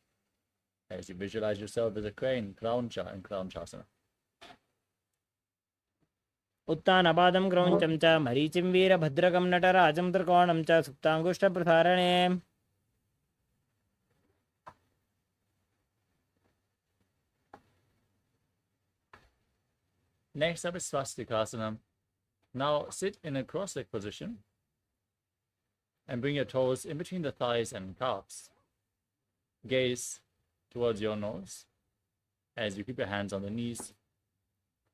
as you visualize yourself as a crane, Krauncha and Kraunchasana. उत्तानपादं क्रौञ्चं च मरीचिं वीरभद्रकं नटराजं त्रिकोणं च सुप्ताङ्गुष्ठप्रसारणे Next up is Swastikasana. Now sit in a cross-legged position and bring your toes in between the thighs and calves. Gaze towards your nose as you keep your hands on the knees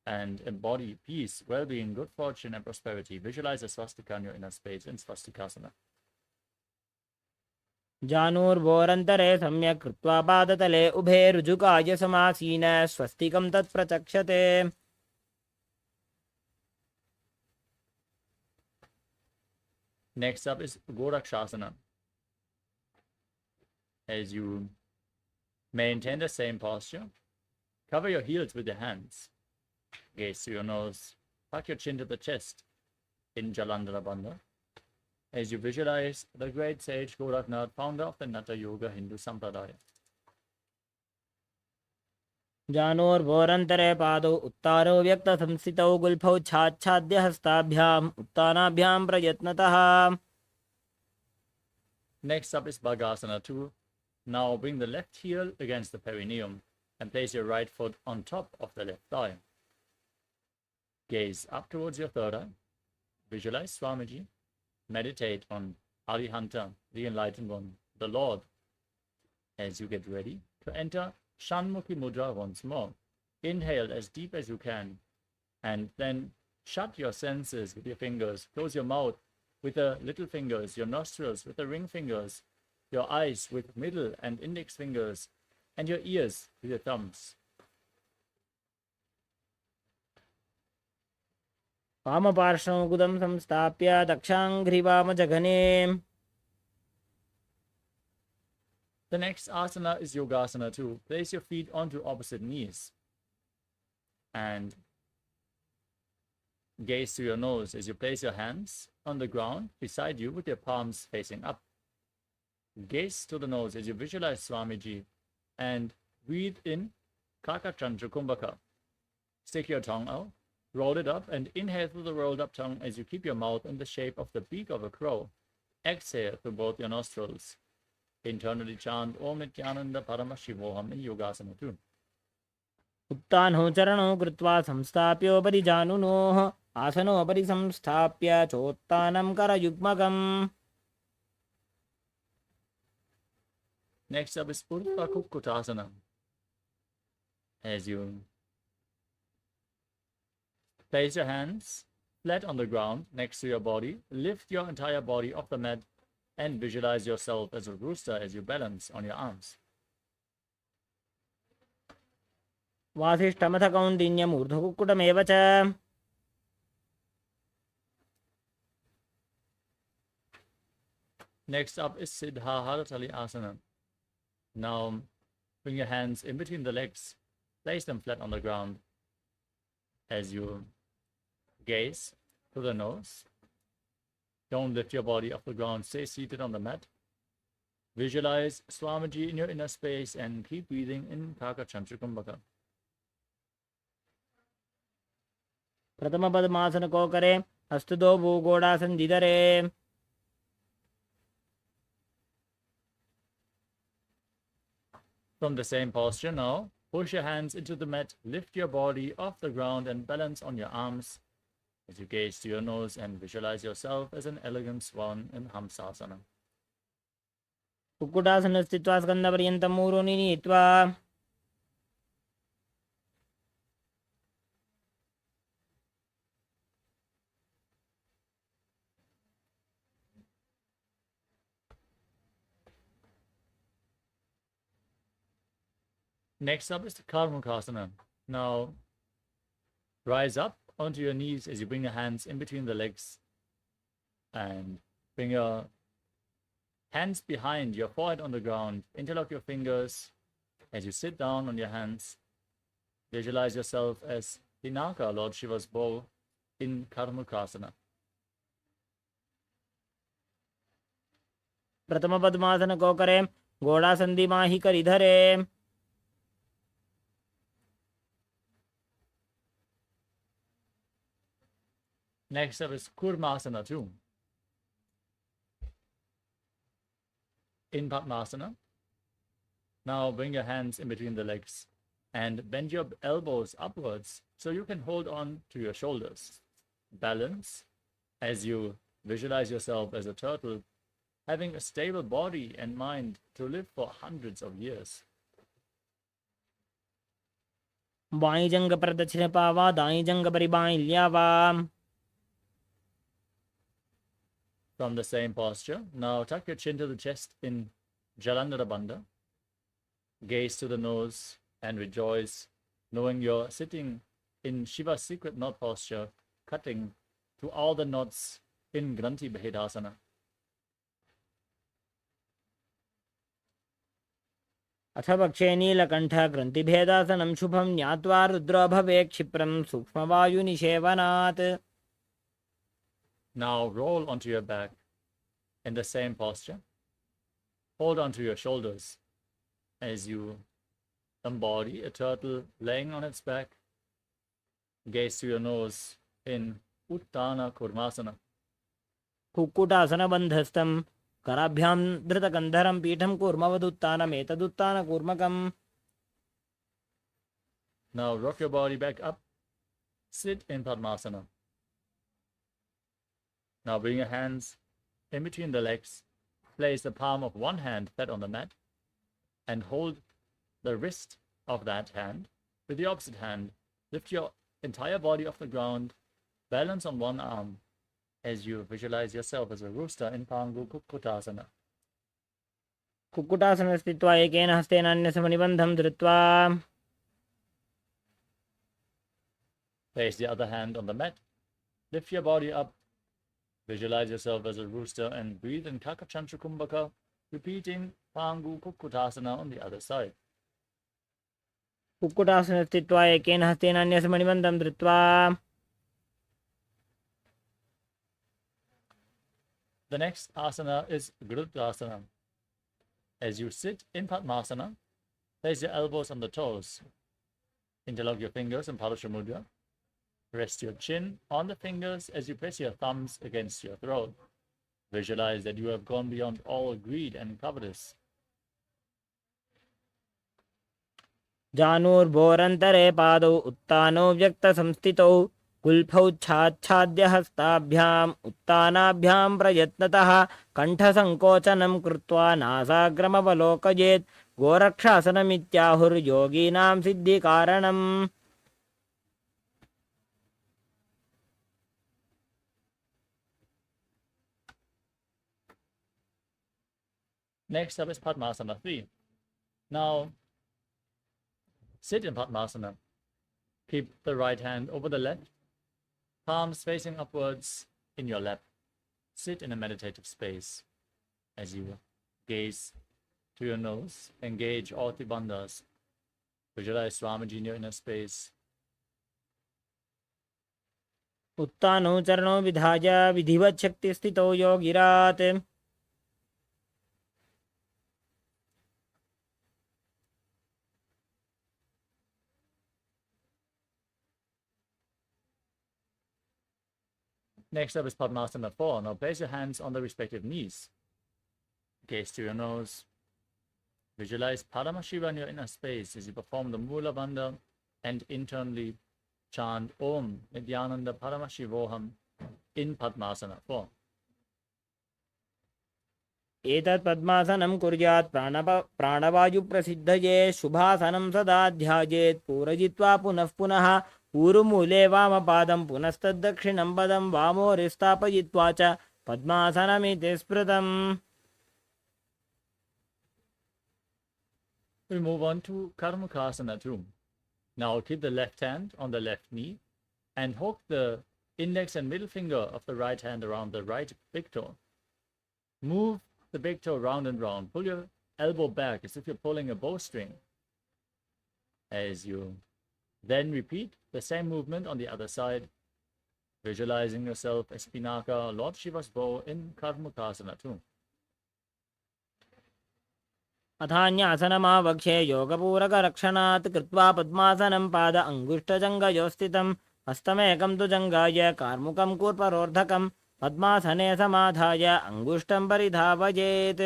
and embody peace, well-being, good fortune, and prosperity. Visualize a swastika in your inner space in Swastikasana. जानुर्वोरन्तरे सम्यक् कृत्वा पादतले उभे रुजुकाय समासीन स्वस्तिकं तत्प्रचक्षते Next up is Gorakshasana. As you maintain the same posture, cover your heels with your hands. Gaze to your nose. Tuck your chin to the chest in Jalandhara Bandha. As you visualize the great sage Goraknath, founder of the Natha Yoga Hindu Sampradaya. जानुर्वोरन्तरे पादौ उत्तारो व्यक्तसंस्थितौ गुल्फौ छाच्छाद्य हस्ताभ्याम् उत्तानाभ्यां प्रयत्नतः Next up is Bhagasana 2. Now bring the left heel against the perineum and place your right foot on top of the left thigh. Gaze up towards your third eye. Visualize Swamiji. Meditate on Arihanta, the enlightened one, the Lord, as you get ready to enter Shanmukhi Mudra once more. Inhale as deep as you can and then shut your senses with your fingers. Close your mouth with the little fingers, your nostrils with the ring fingers, your eyes with middle and index fingers, and your ears with your thumbs. वामपार्श्वमुकुदं संस्थाप्य दक्षाङ्घ्रिवामजघने The next asana is Yogasana 2. Place your feet onto opposite knees and gaze to your nose as you place your hands on the ground beside you with your palms facing up. Gaze to the nose as you visualize Swamiji and breathe in Kakachandra Kumbhaka. Stick your tongue out, roll it up, and inhale through the rolled up tongue as you keep your mouth in the shape of the beak of a crow. Exhale through both your nostrils. Internally chant Om Nithyananda Paramashivoham in Yogasana 2. उत्तानो चरणौ कृत्वा संस्थाप्योपरि जानुनोः आसनोपरि संस्थाप्य चोत्तानं करयुग्मकम् Next up is Urdhva Kukkutasana. As you place your hands flat on the ground next to your body, lift your entire body off the mat and visualize yourself as a rooster as you balance on your arms. वासिष्ठमथ कौण्डिन्यम् ऊर्ध्वकुक्कुटमेव च Next up is Siddhaharatali Asana. Now bring your hands in between the legs, place them flat on the ground as you gaze to the nose. Don't lift your body off the ground, stay seated on the mat. Visualize Swamiji in your inner space and keep breathing in Kakachandra Kumbhaka. प्रथमपद्मासनकोकरे हस्तदो भूगोडासन्धिधरे From the same posture now, push your hands into the mat, lift your body off the ground and balance on your arms as you gaze to your nose and visualize yourself as an elegant swan in Hamsasana. कुक्कुटासने स्थित्वा स्कन्धपर्यन्तं मूरोनि नीत्वा Next up is the Karmukasana. Now, rise up onto your knees as you bring your hands in between the legs and bring your hands behind your forehead on the ground. Interlock your fingers as you sit down on your hands. Visualize yourself as Pinaka, Lord Shiva's bow, in Karmukasana. प्रथम पद्मासन को करें, घोड़ा संधि माही कर इधरे। Next up is Kurmasana 2. In Padmasana, now bring your hands in between the legs and bend your elbows upwards so you can hold on to your shoulders. Balance as you visualize yourself as a turtle, having a stable body and mind to live for hundreds of years. By जंग पर दक्षिण पावा, दाई जंग परि by ल्यावा। From the same posture, now tuck your chin to the chest in Jalandhara Bandha. Gaze to the nose and rejoice, knowing you're sitting in Shiva's secret knot posture, cutting to all the knots in Granthi Bhedasana. अथ पक्षे नीलकण्ठ ग्रन्थिभेदासनं शुभं ज्ञात्वा रुद्रो भवे क्षिप्रं सूक्ष्मवायुनिषेवनात्। Now roll onto your back in the same posture. Hold onto your shoulders as you embody a turtle laying on its back. Gaze to your nose in Uttana Kurmasana. कुक्कुटासनबन्धस्थं कराभ्यां धृतकन्धरं पीठं कूर्मवदुत्तानमेतदुत्तानकूर्मकम्। Now rock your body back up. Sit in Padmasana. Now bring your hands in between the legs. Place the palm of one hand flat on the mat and hold the wrist of that hand with the opposite hand. Lift your entire body off the ground. Balance on one arm as you visualize yourself as a rooster in Pangu Kukkutasana. कुक्कुटासने स्थित्वा एकेन हस्तेन अन्यसमनिबन्धं धृत्वा। Place the other hand on the mat. Lift your body up. Visualize yourself as a rooster and breathe in Kakachantra Kumbhaka, repeating Pangu Kukkutasana on the other side. कुक्कुटासने स्थित्वा एकेन हस्तेन अन्यसमनिबन्धं धृत्वा। The next asana is Garudasana. As you sit in Padmasana, place your elbows on the toes. Interlock your fingers in Padasha Mudra. Rest your chin on the fingers as you press your thumbs against your throat. Visualize that you have gone beyond all greed and covetous. जानूर्भोरन्तरे पादौ उत्तानो व्यक्तसंस्थितौ कुल्फौच्छाच्छाद्य हस्ताभ्याम् उत्तानाभ्यां प्रयत्नतः कण्ठसङ्कोचनं कृत्वा नासाग्रमवलोकयेत् गोरक्षासनमित्याहुर्योगीनां सिद्धिकारणम्। Next up is Padmasana 3. Now, sit in Padmasana. Keep the right hand over the left, palms facing upwards in your lap. Sit in a meditative space as you gaze to your nose. Engage all the bandhas. Visualize Swamiji in your inner space. उत्तानो चरणो विधाय विधिवत् शक्तिस्थितो योगिरात्। Next up is Padmasana 4. Now place your hands on the respective knees. Gaze to your nose. Visualize Paramashiva in your inner space as you perform the Mula Bandha and internally chant Om Nithyananda Paramashivoham in Padmasana 4. एतत् पद्मासनं कुर्यात् प्राणवायुप्रसिद्धये शुभासनं सदा ध्यायेत् पूरयित्वा पुनः पुनः पूर्वमूले वामपादं पुनस्तद्दक्षिणं पदं वामोरे स्थापयित्वा च पद्मासनमिति स्मृतम्। We move on to Karmukasana 2. Now keep the left hand on the left knee and hook the index and middle finger of the right hand around the right big toe. Move the big toe round and round. Pull your elbow back as if you're pulling a bowstring. As you then repeat the same movement on the other side, visualizing yourself as Pinaka, Lord Shiva's bow in Karmukasana 2. अथान्यासनमावक्ष्ये योगपूरकरक्षणात् कृत्वा पद्मासनं पाद अङ्गुष्ठजङ्गयोस्थितं हस्तमेकं तु जङ्गाय कार्मुकं कूर्परोर्धकं पद्मासने समाधाय अङ्गुष्ठं परिधावयेत्.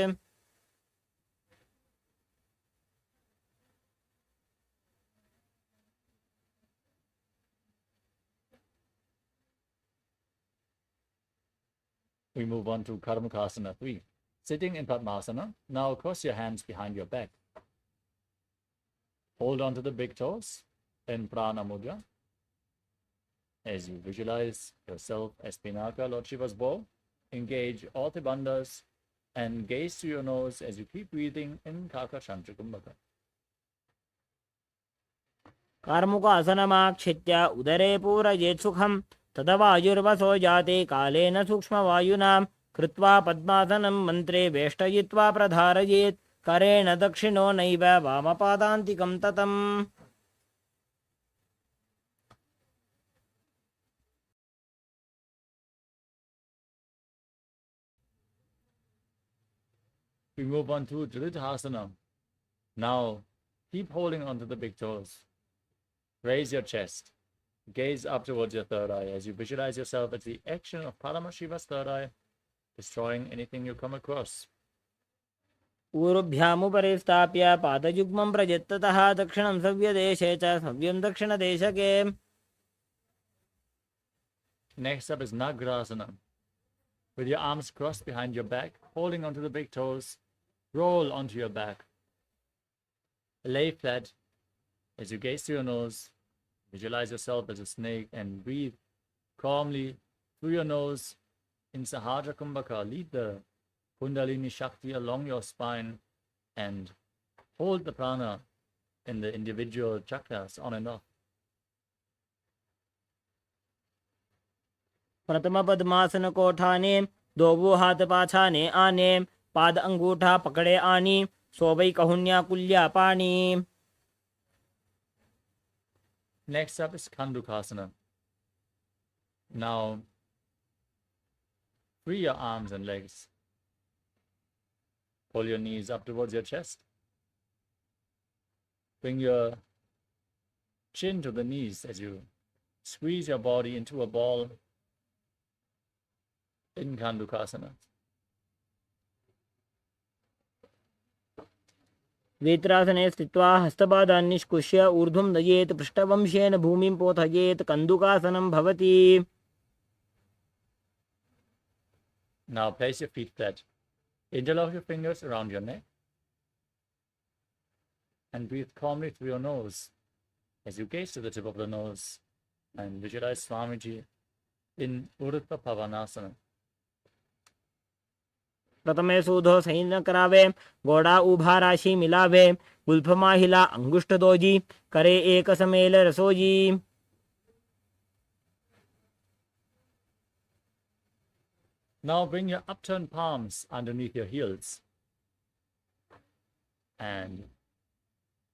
We move on to Karmakasana 3. Sitting in Padmasana, now cross your hands behind your back. Hold on to the big toes in Prana Mudra. As you visualize yourself as Pinaka, Lord Shiva's bow, engage all the bandhas and gaze to your nose as you keep breathing in Kaka Chandrakumbhaka. कार्मुकासनमाक्षित्य उदरे पूरयेत् सुखं तदवायुर्वसो जाते कालेन सूक्ष्मवायुनां कृत्वा पद्मासनं मन्त्रे वेष्टयित्वा प्रधारयेत् करेण दक्षिणो नैव वामपादान्तिकं ततम्. We move on to Dridhasana. Now, keep holding onto the big toes. Raise your chest. Gaze up towards your third eye as you visualize yourself as the action of Paramashiva's third eye, destroying anything you come across. ऊरुभ्यामुपरि स्थाप्य पादयुग्मं प्रजत्ततः दक्षिणं सव्यदेशे च सव्यं दक्षिणदेशके. Next up is Nagrasana. With your arms crossed behind your back, holding onto the big toes, roll onto your back. Lay flat as you gaze to your nose. Visualize yourself as a snake and breathe calmly through your nose in Sahadra Kumbhaka. Lead the Kundalini Shakti along your spine and hold the prana in the individual chakras on and off. प्रथम पद्मासन कोठाने दोवो हाथ पाछाने आने पाद अंगूठा पकड़े आनी सोबई कहुन्या कुल्या पानी. Next up is Kandukasana. Now, free your arms and legs. Pull your knees up towards your chest. Bring your chin to the knees as you squeeze your body into a ball in Kandukasana. वेत्रासने स्थित्वा हस्तपादान् निष्कुष्य ऊर्ध्वं नयेत् पृष्ठवंशेन भूमिं पोथयेत् कन्दुकासनं भवति. Now place your feet flat. Interlock your fingers around your neck and breathe calmly through your nose as you gaze to the tip of the nose and visualize Swamiji in Urutta Pavanasana. प्रथमे सूधो सैन्य करावे गोड़ा उभा राशि मिलावे Gulf माहिला अंगुष्ठ doji करे एक समेल रसोजी. Now bring your upturned palms underneath your heels and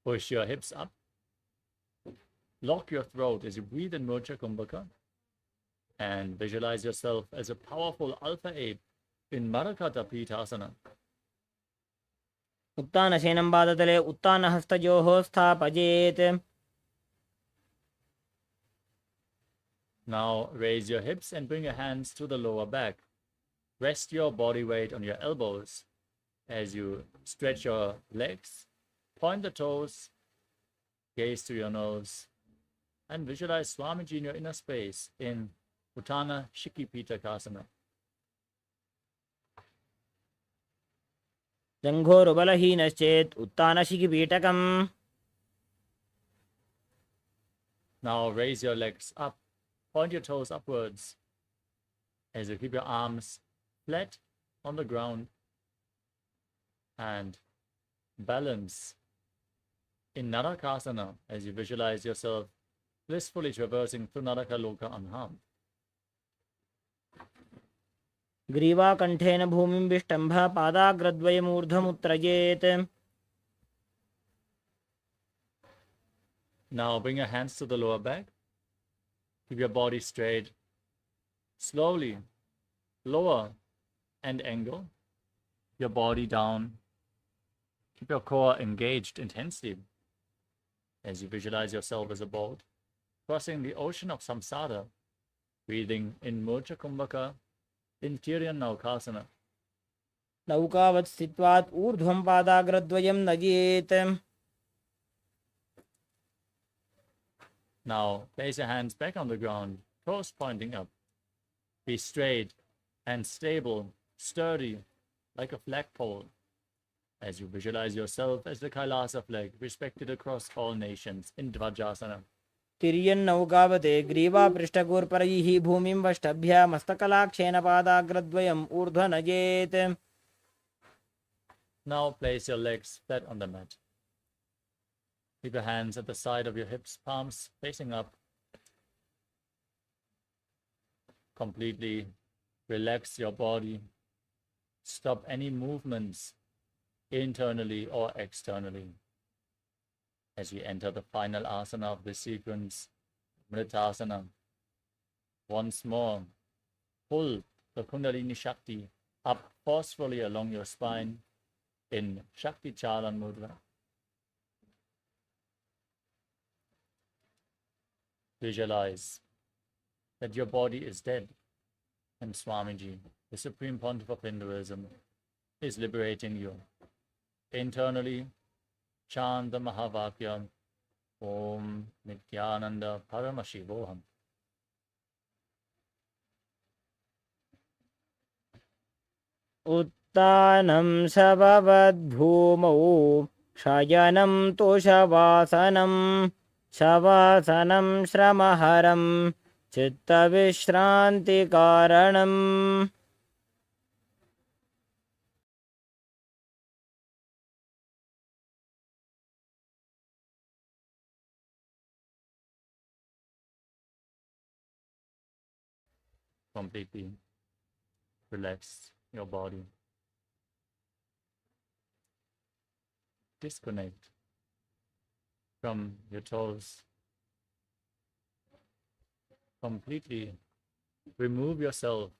push your hips up. Lock your throat as you breathe in Murcha Kumbhaka and visualize yourself as a powerful alpha ape in Marakata Pitasana. उत्तानशयनं पादतले उत्तानहस्तयोः स्थापयेत्. Now raise your hips and bring your hands to the lower back. Rest your body weight on your elbows as you stretch your legs, point the toes, gaze to your nose, and visualize Swamiji in your inner space in Uttana Shikipitakasana. जङ्घोरुबलहीनश्चेत् उत्तानशिखिपीठकम्. Now raise your legs up, point your toes upwards as you keep your arms flat on the ground and balance in Narakasana as you visualize yourself blissfully traversing through Naraka Loka unharmed. ग्रीवाकण्ठेन भूमिं विष्टम्भ पादाग्रद्वयमूर्ध्वमुत्त्रयेत्. Now bring your hands to the lower back. Keep your body straight. Slowly lower and angle your body down. Keep your core engaged intensely as you visualize yourself as a boat crossing the ocean of samsara, breathing in Murcha Kumbhaka in Tiryan Naukasana. नौकावत् स्थित्वात् ऊर्ध्वं पादाग्रद्वयं नयेत्. Now place your hands back on the ground, toes pointing up. Be straight and stable, sturdy, like a flagpole, as you visualize yourself as the KAILASA flag, respected across all nations in Dvajasana. तिर्यन्नौकावते ग्रीवापृष्ठगोर्परैः भूमिं वष्टभ्य मस्तकलाक्षेन पादाग्रद्वयम् ऊर्ध्वनयेत्. Now place your legs flat on the mat. Keep your hands at the side of your hips, palms facing up. Completely relax your body. Stop any movements internally or externally. As we enter the final asana of this sequence, Mritasana. Once more, pull the Kundalini Shakti up forcefully along your spine in Shakti Chalan Mudra. Visualize that your body is dead and Swamiji, the Supreme Pontiff of Hinduism, is liberating you. Internally, chant the Mahavakya, Om Nithyananda Paramashivoham. उत्तानं शववद्भूमौ शयनं तोषवासनं शवासनं श्रमहरं चित्तविश्रान्तिकारणम्. Completely relax your body. Disconnect from your toes. Completely remove yourself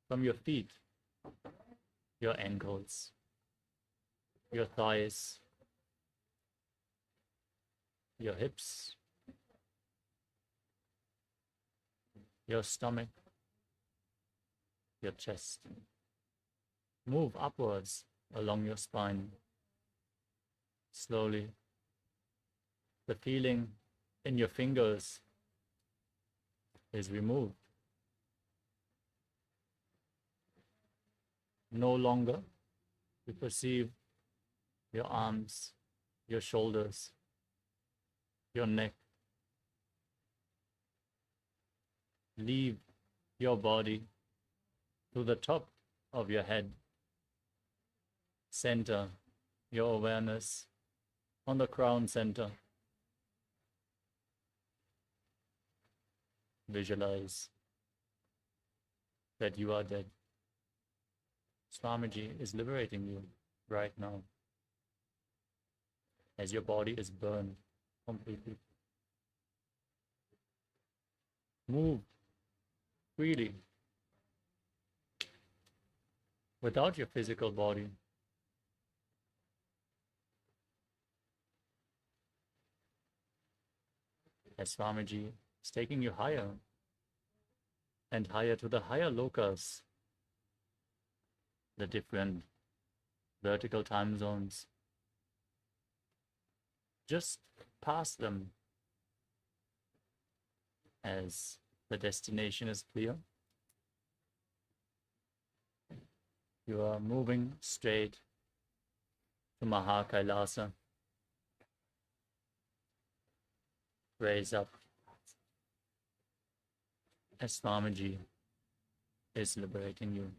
from your feet, your ankles, your thighs, your hips, your stomach, your chest. Move upwards along your spine. Slowly. The feeling in your fingers is removed. No longer you perceive your arms, your shoulders, your neck. Leave your body to the top of your head. Center your awareness on the crown center. Visualize that you are dead. Swamiji is liberating you right now as your body is burned completely. Move freely without your physical body. As Swamiji is taking you higher and higher to the higher lokas, the different vertical time zones. Just pass them as the destination is clear. You are moving straight to MahaKailasa. Raise up as Swamiji is liberating you.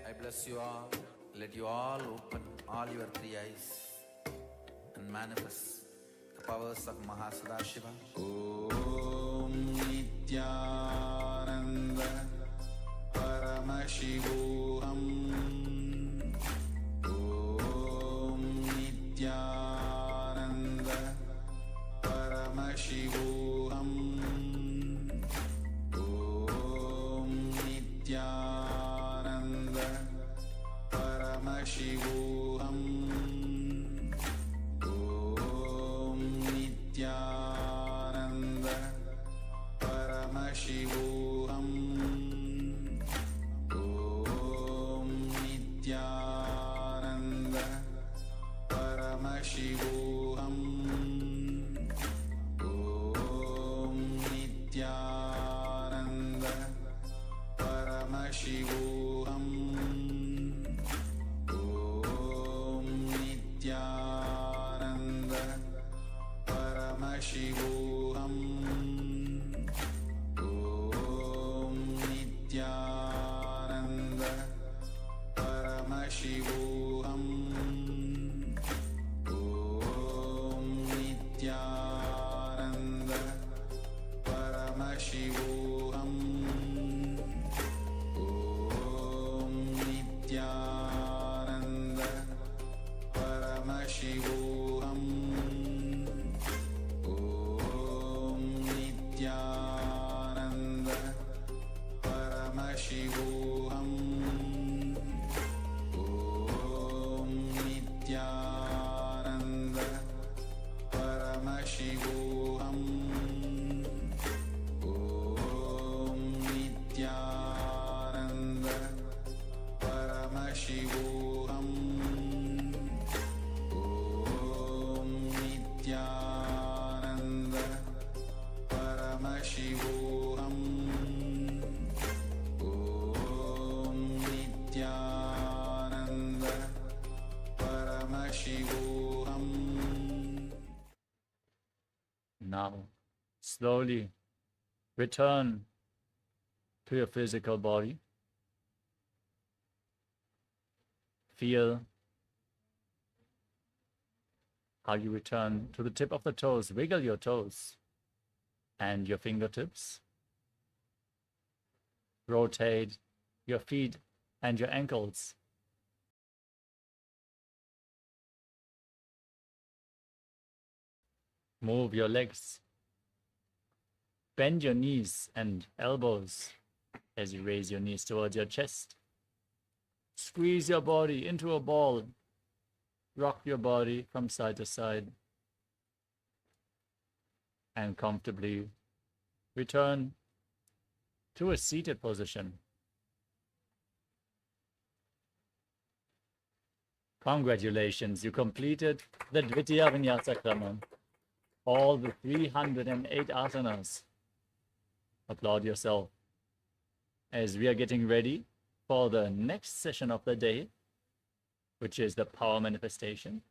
I bless you all. Let you all open all your three eyes and manifest the powers of MahaParamashivoham. Om Nithyananda Paramashivoham. Om Nithyananda Paramashivoham. Slowly return to your physical body. Feel how you return to the tip of the toes. Wiggle your toes and your fingertips. Rotate your feet and your ankles. Move your legs. Bend your knees and elbows as you raise your knees towards your chest. Squeeze your body into a ball. Rock your body from side to side. And comfortably return to a seated position. Congratulations, you completed the Dvitiya Vinyasa Krama. All the 308 asanas. Applaud yourself. As we are getting ready for the next session of the day, which is the power manifestation.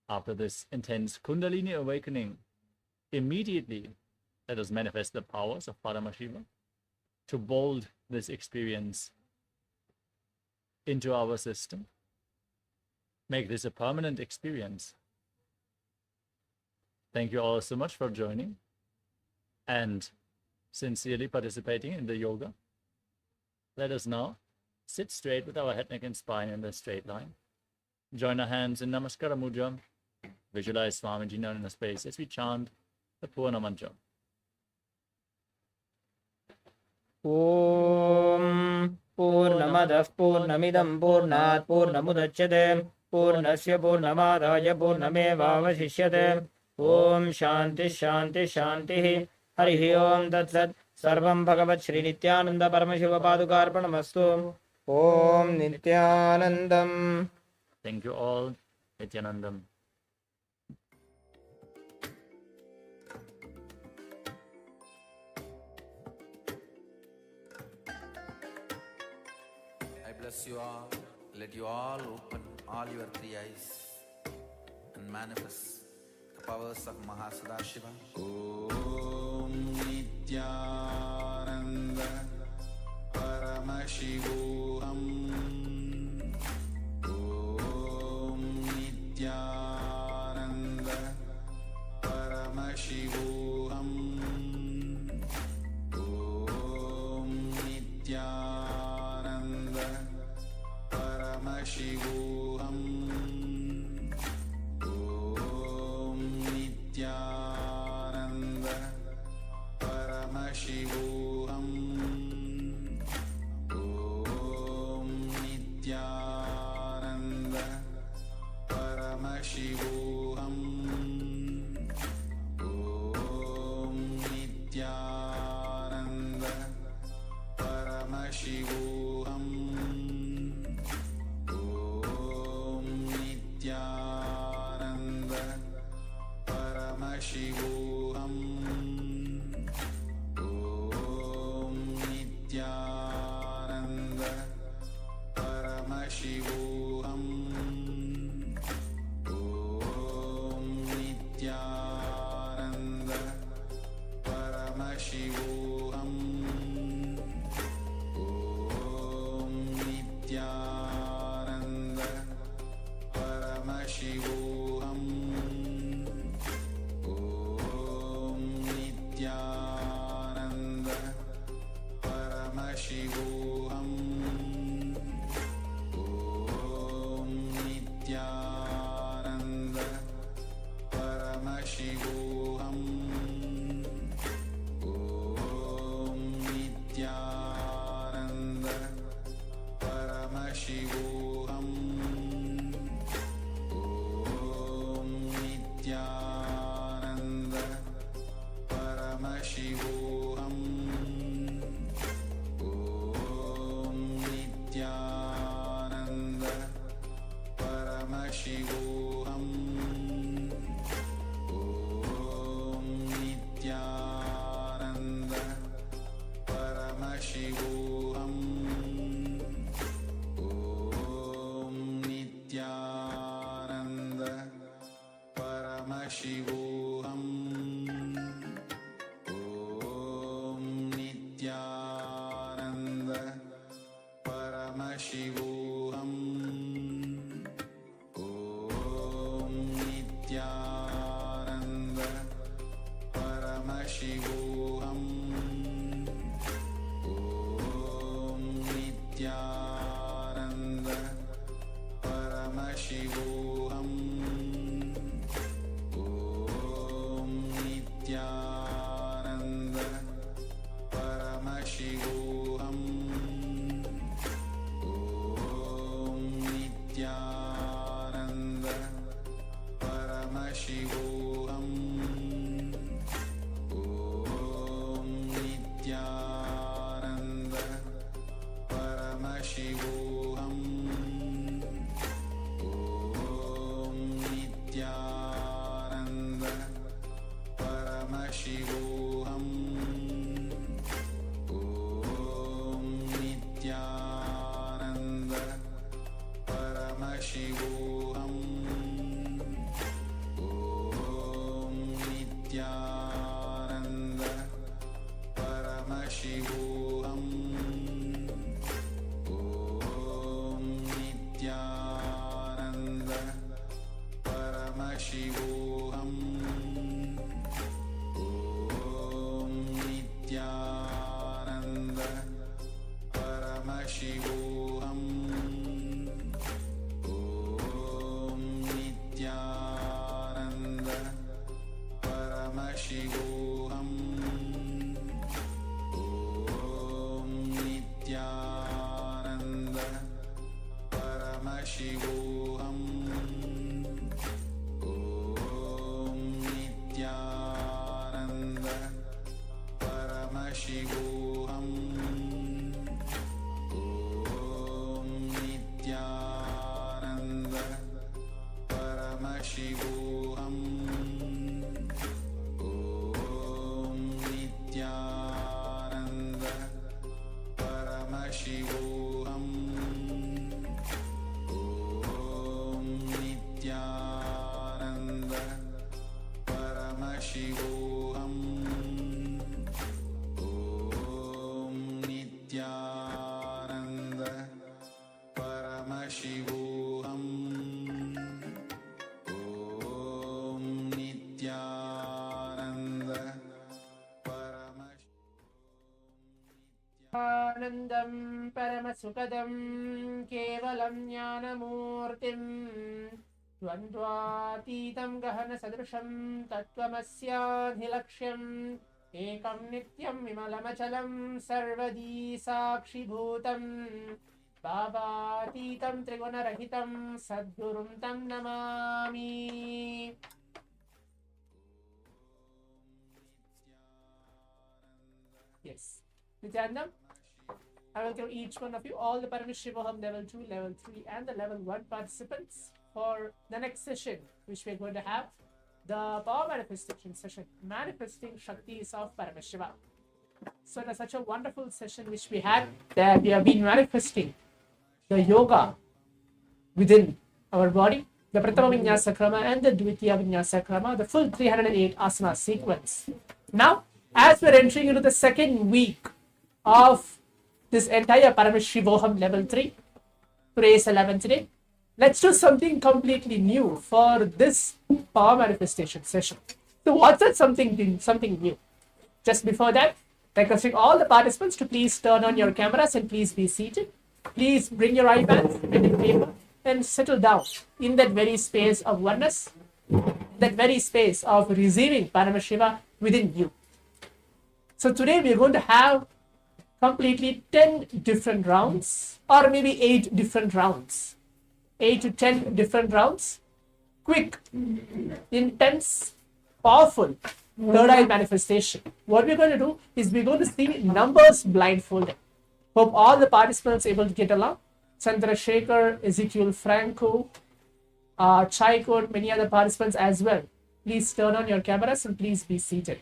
After this intense Kundalini awakening, immediately let us manifest the powers of Paramashiva to mold this experience into our system. Make this a permanent experience. Thank you all so much for joining and sincerely participating in the yoga. Let us now sit straight with our head, neck, and spine in a straight line. Join our hands in Namaskara Mudra. Visualize Swamiji now in a space as we chant the Purna Mantra. Om Purnamadah Purnamidam Purnat Purnamudachyate Purnasya Purnamadaya Purnamevavasishyate Om Shanti Shanti Shanti Harihi Om Tat Sat Sarvam Bhagavat Shri Nithyananda Paramashiva Padukarpanamastu Om Nithyanandam. Thank you all. Nithyanandam. I bless you all. Let you all open all your three eyes and manifest the powers of MahaParamashivoham. Om Nithyananda Paramashivoham. Om Nithyananda Paramashivoham. Om Nithyananda Paramashivoham. Om Nithyananda Paramashivoham. Om Nithyananda Paramashivoham. Om Nithyananda Paramashivoham. Om Nithyananda Paramashivoham. Om Nithyananda Paramashivoham. Om Nithyananda Paramashivoham. Om Nithyananda Paramashivoham. Om Nithyananda Paramashivoham. Om Nithyananda Paramashivoham. Om Paramashivoham. Om Nithyananda Paramashivoham. Om Nithyananda Paramashivoham. Om Nithyananda Paramashivoham. Om Nithyananda Paramashivoham. Om Nithyananda Paramashivoham. Om Nithyananda Paramashivoham. Om Nithyananda Paramashivoham. Om Nithyananda Paramashivoham. Om Nithyananda Paramashivoham. Om Nithyananda Paramashivoham. Om Nithyananda Paramashivoham. Om Nithyananda Paramashivoham. Om Nithyananda Paramashivoham. Om Nithyananda Paramashivoham. Om Nithyananda Paramashivoham. Om Nithyananda Paramashivoham. Om Nithyananda Anandam Paramasukadam Kevalam Jnanamurtim Dvandvatitam Gahana Sadrusham Tattvamasyaadhilaksham Ekam Nityam Vimalamachalam Sarvadi Sakshi Bhutam Bhavatitam Trigunarahitam Sadgurum Tam Namami. Yes. Nithyananda, I will give each one of you, all the Paramashivoham level 2, level 3 and the level 1 participants for the next session, which we are going to have, the power manifestation session, manifesting Shaktis of Paramashiva. So in such a wonderful session which we had, that we have been manifesting the yoga within our body, the Pratama Vinyasa Krama and the Dvitiya Vinyasa Krama, the full 308 asana sequence. Now, as we're entering into the second week of this entire Paramashivoham level 3, today's 11 today, let's do something completely new for this power manifestation session. So what's that something new? Just before that, requesting all the participants to please turn on your cameras and please be seated. Please bring your iPads, pen and paper, and settle down in that very space of oneness, that very space of receiving Paramashiva within you. So today we are going to have completely 10 different rounds, or maybe 8 different rounds. 8 to 10 different rounds. Quick, intense, powerful third eye manifestation. What we're going to do is we're going to see numbers blindfolded. Hope all the participants able to get along. Chandrasekhar, Ezekiel Franco, Chaikot, many other participants as well. Please turn on your cameras and please be seated.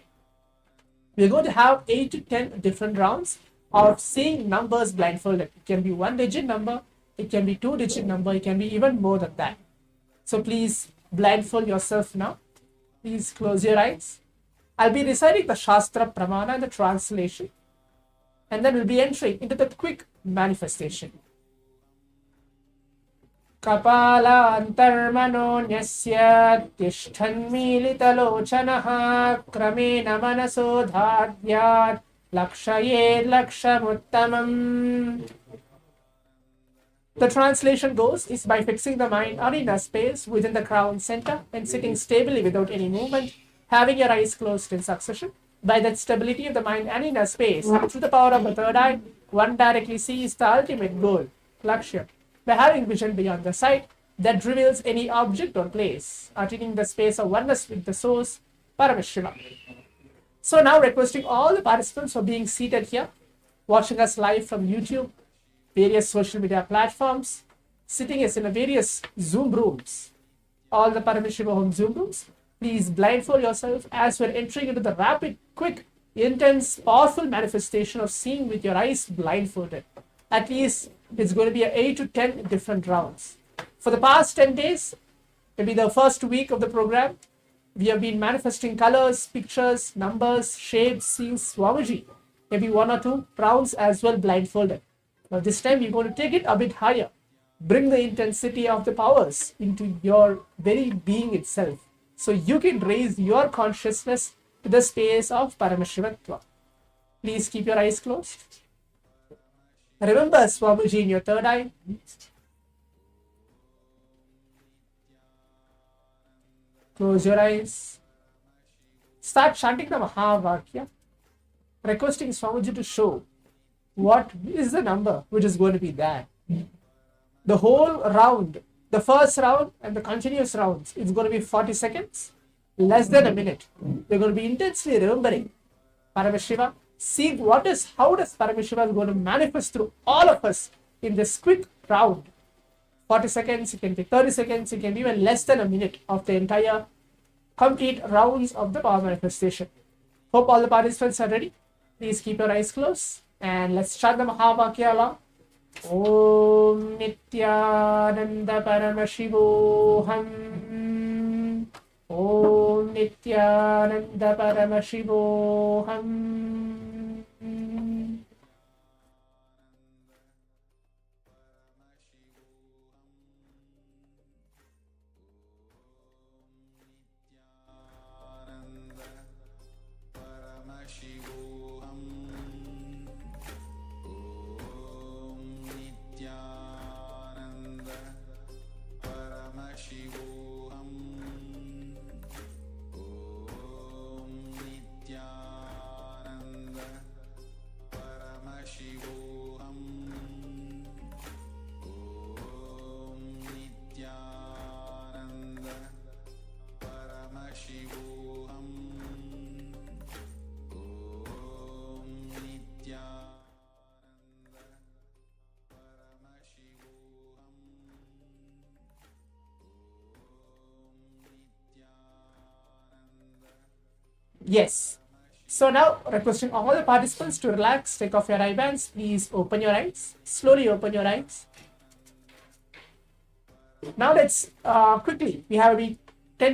We're going to have 8 to 10 different rounds of seeing numbers blindfolded. It can be 1-digit number, it can be 2-digit number, it can be even more than that. So please blindfold yourself now. Please close your eyes. I'll be reciting the Shastra Pramana and the translation, and then we'll be entering into the quick manifestation. कपालान्तर्मनोऽन्यस्य तिष्ठन्मीलितलोचनः क्रमेण मनसोधाद्यात् लक्षयेल्लक्ष्यमुत्तमम्. The translation goes is by fixing the mind on inner space within the crown center and sitting stably without any movement, having your eyes closed in succession. By that stability of the mind and inner space, through the power of the third eye, one directly sees the ultimate goal, Lakshya, by having vision beyond the sight that reveals any object or place, attaining the space of oneness with the source, Paramashivam. So now requesting all the participants for being seated here, watching us live from YouTube, various social media platforms, sitting as in a various Zoom rooms, all the Paramashivoham Zoom rooms. Please blindfold yourself as we're entering into the rapid, quick, intense, powerful manifestation of seeing with your eyes blindfolded. At least it's going to be 8 to 10 different rounds. For the past 10 days, maybe the first week of the program, we have been manifesting colors, pictures, numbers, shapes, scenes, Swamiji, maybe 1 or 2 rounds as well blindfolded. Now this time we're going to take it a bit higher. Bring the intensity of the powers into your very being itself, so you can raise your consciousness to the space of Paramashivatva. Please keep your eyes closed. Remember Swamiji in your third eye. Close your eyes. Start chanting the Mahavakya, requesting Swamiji to show what is the number which is going to be there. The whole round, the first round and the continuous rounds, it's going to be 40 seconds, less than a minute. We're going to be intensely remembering Paramashiva, seeing how does Paramashiva going to manifest through all of us in this quick round. 40 seconds, it can be 30 seconds, it can be even less than a minute of the entire complete rounds of the power manifestation. Hope all the participants are ready. Please keep your eyes closed and let's chant the Mahavakya along. Om Nithyananda Paramashivoham. Om Nithyananda Paramashivoham. Paramashivoham. Om Nithyananda Paramashivoham. Om Nithyananda Paramashivoham. Om Nithyananda Paramashivoham. Yes. So now requesting all the participants to relax, take off your eye bands. Please open your eyes. Slowly open your eyes. Now let's quickly, we have 10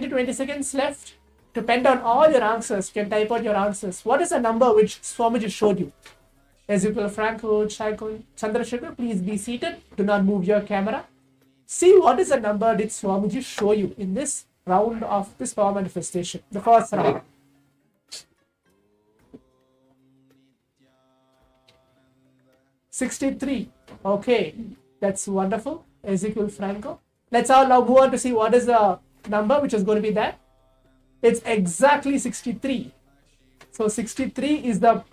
to 20 seconds left to pen down all your answers. You can type out your answers. What is the number which Swamiji showed you? Ezekiel Franco, Chaikun, Chandrasekhar, please be seated. Do not move your camera. See what is the number did Swamiji show you in this round of this power manifestation, the first round. 63. Okay, that's wonderful. Ezekiel Franco. Let's all now move on to see what is the number which is going to be there. It's exactly 63. So 63 is the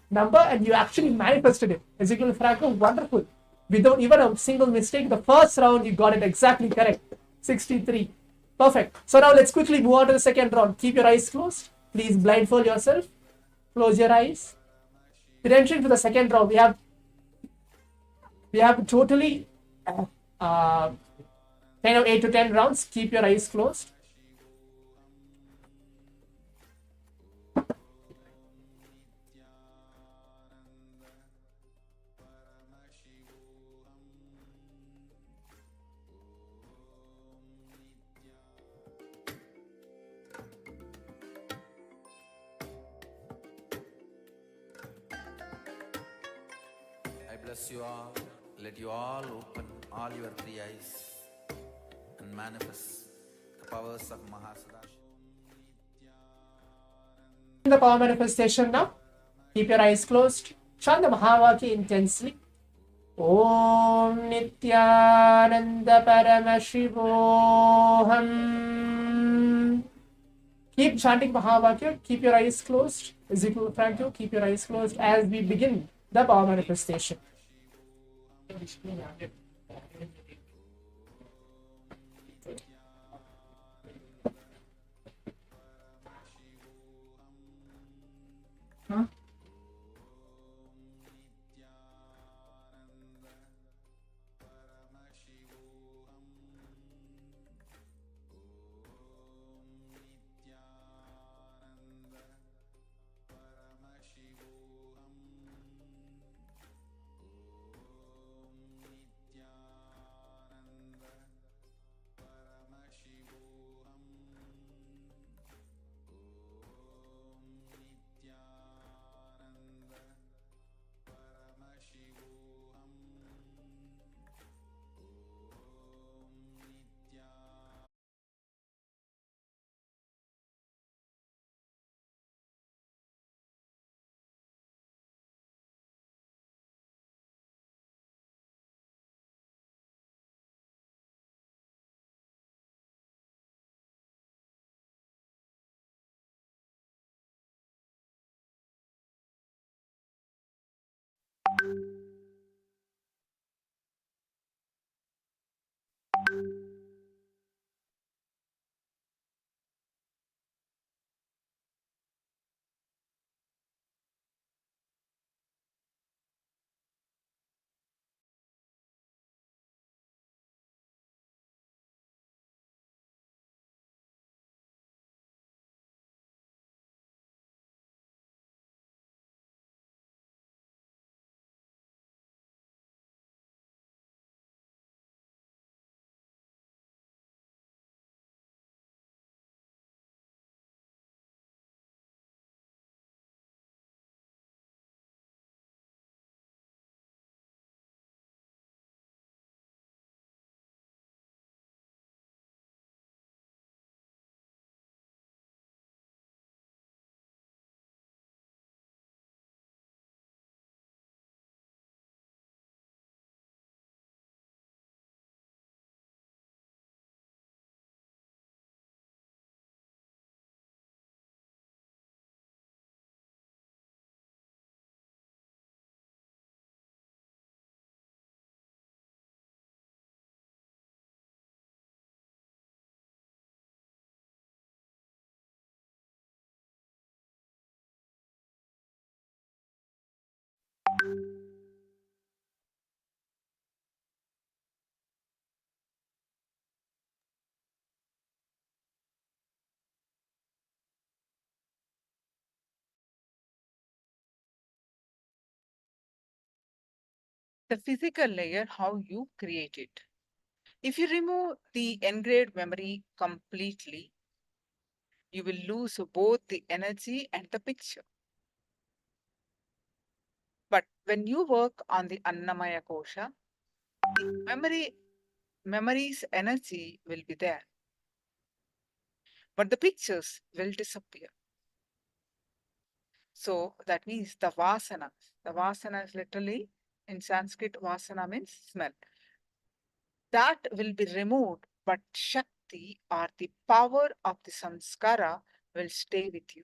number and you actually manifested it. Ezekiel Franco, wonderful. Without even a single mistake, the first round you got it exactly correct. 63. Perfect. So now let's quickly move on to the second round. Keep your eyes closed. Please blindfold yourself. Close your eyes. We're entering to the second round. We have totally 10 or 8 to 10 rounds. Keep your eyes closed. I bless you all. Let you all open all your three eyes and manifest the powers of Mahasadashi. The power manifestation now. Keep your eyes closed. Chant the Mahavakya intensely. Om Nithyananda Paramashivoham. Keep chanting Mahavakya. Keep your eyes closed. Ezekiel Franco, keep your eyes closed as we begin the power manifestation. Huh? The physical layer, how you create it. If you remove the engraved memory completely, you will lose both the energy and the picture. But when you work on the Annamaya Kosha, the memory's energy will be there, but the pictures will disappear. So that means the vasana. The vasana is literally, in Sanskrit, vasana means smell. That will be removed, but Shakti or the power of the samskara will stay with you.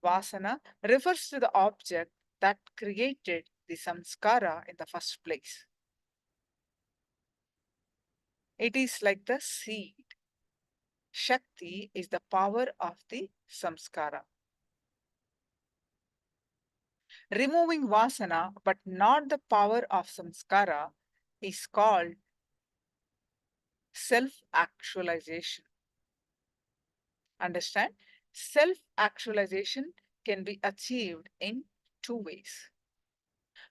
Vasana refers to the object that created the samskara in the first place. It is like the seed. Shakti is the power of the samskara. Removing vasana, but not the power of samskara, is called self-actualization. Understand? Self-actualization can be achieved in two ways.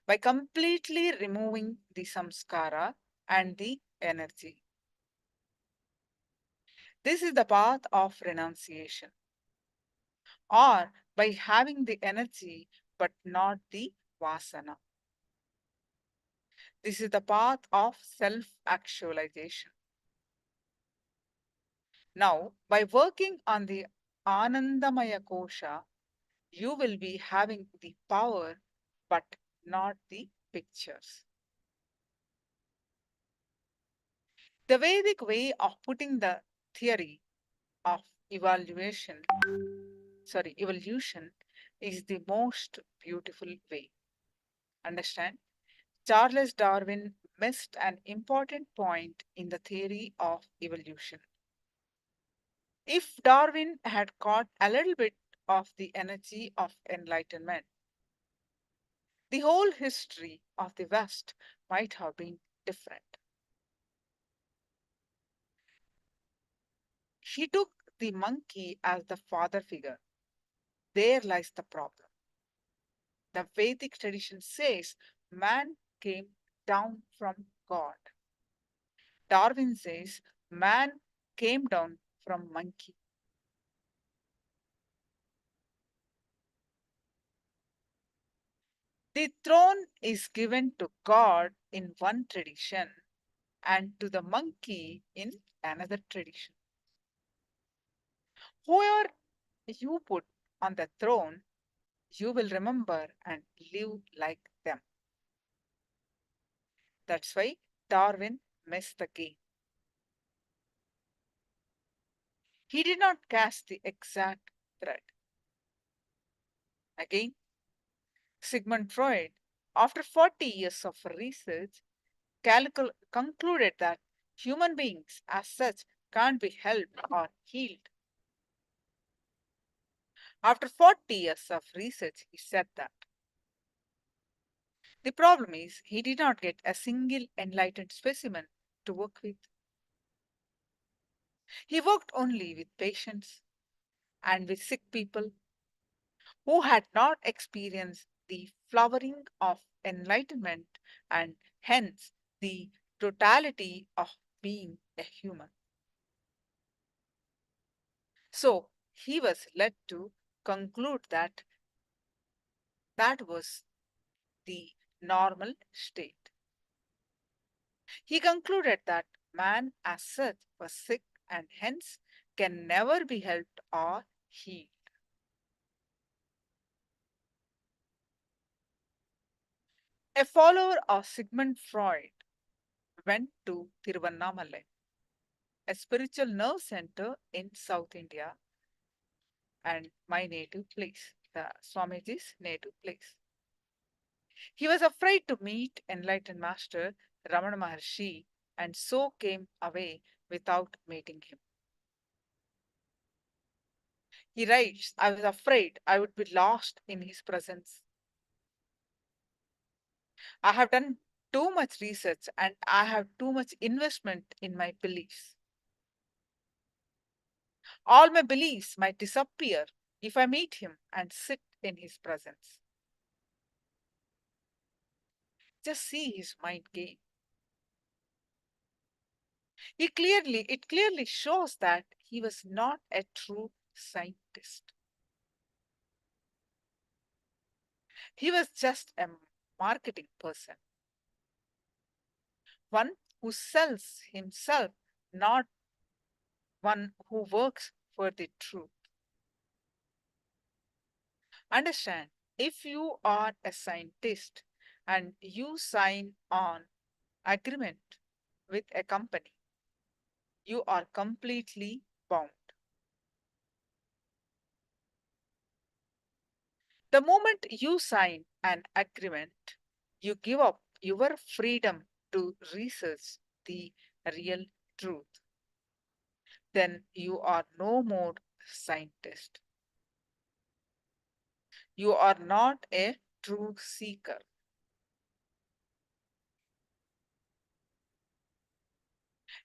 By completely removing the samskara and the energy. This is the path of renunciation. Or by having the energy but not the vasana. This is the path of self-actualization. Now, by working on the Anandamaya Kosha, you will be having the power, but not the pictures. The Vedic way of putting the theory of evolution is the most beautiful way. Understand? Charles Darwin missed an important point in the theory of evolution. If Darwin had caught a little bit of the energy of enlightenment, the whole history of the West might have been different. He took the monkey as the father figure. There lies the problem. The Vedic tradition says man came down from God. Darwin says man came down from monkey. The throne is given to God in one tradition and to the monkey in another tradition. Whoever you put on the throne, you will remember and live like them. That's why Darwin missed the game. He did not catch the exact thread. Again, Sigmund Freud, after 40 years of research, concluded that human beings as such can't be helped or healed. After 40 years of research, he said that. The problem is he did not get a single enlightened specimen to work with. He worked only with patients and with sick people who had not experienced the flowering of enlightenment and hence the totality of being a human. So he was led to conclude that that was the normal state. He concluded that man as such was sick and hence can never be helped or healed. A follower of Sigmund Freud went to Tiruvannamalai, a spiritual nerve center in South India and my native place, the Swamiji's native place. He was afraid to meet enlightened master Ramana Maharshi and so came away without meeting him. He writes, I was afraid I would be lost in his presence. I have done too much research and I have too much investment in my beliefs. All my beliefs might disappear if I meet him and sit in his presence. Just see his mind game. It clearly shows that he was not a true scientist. He was just a marketing person, one who sells himself, not one who works for the truth. Understand, if you are a scientist and you sign on agreement with a company, you are completely bound. The moment you sign an agreement, you give up your freedom to research the real truth. Then you are no more scientist. You are not a true seeker.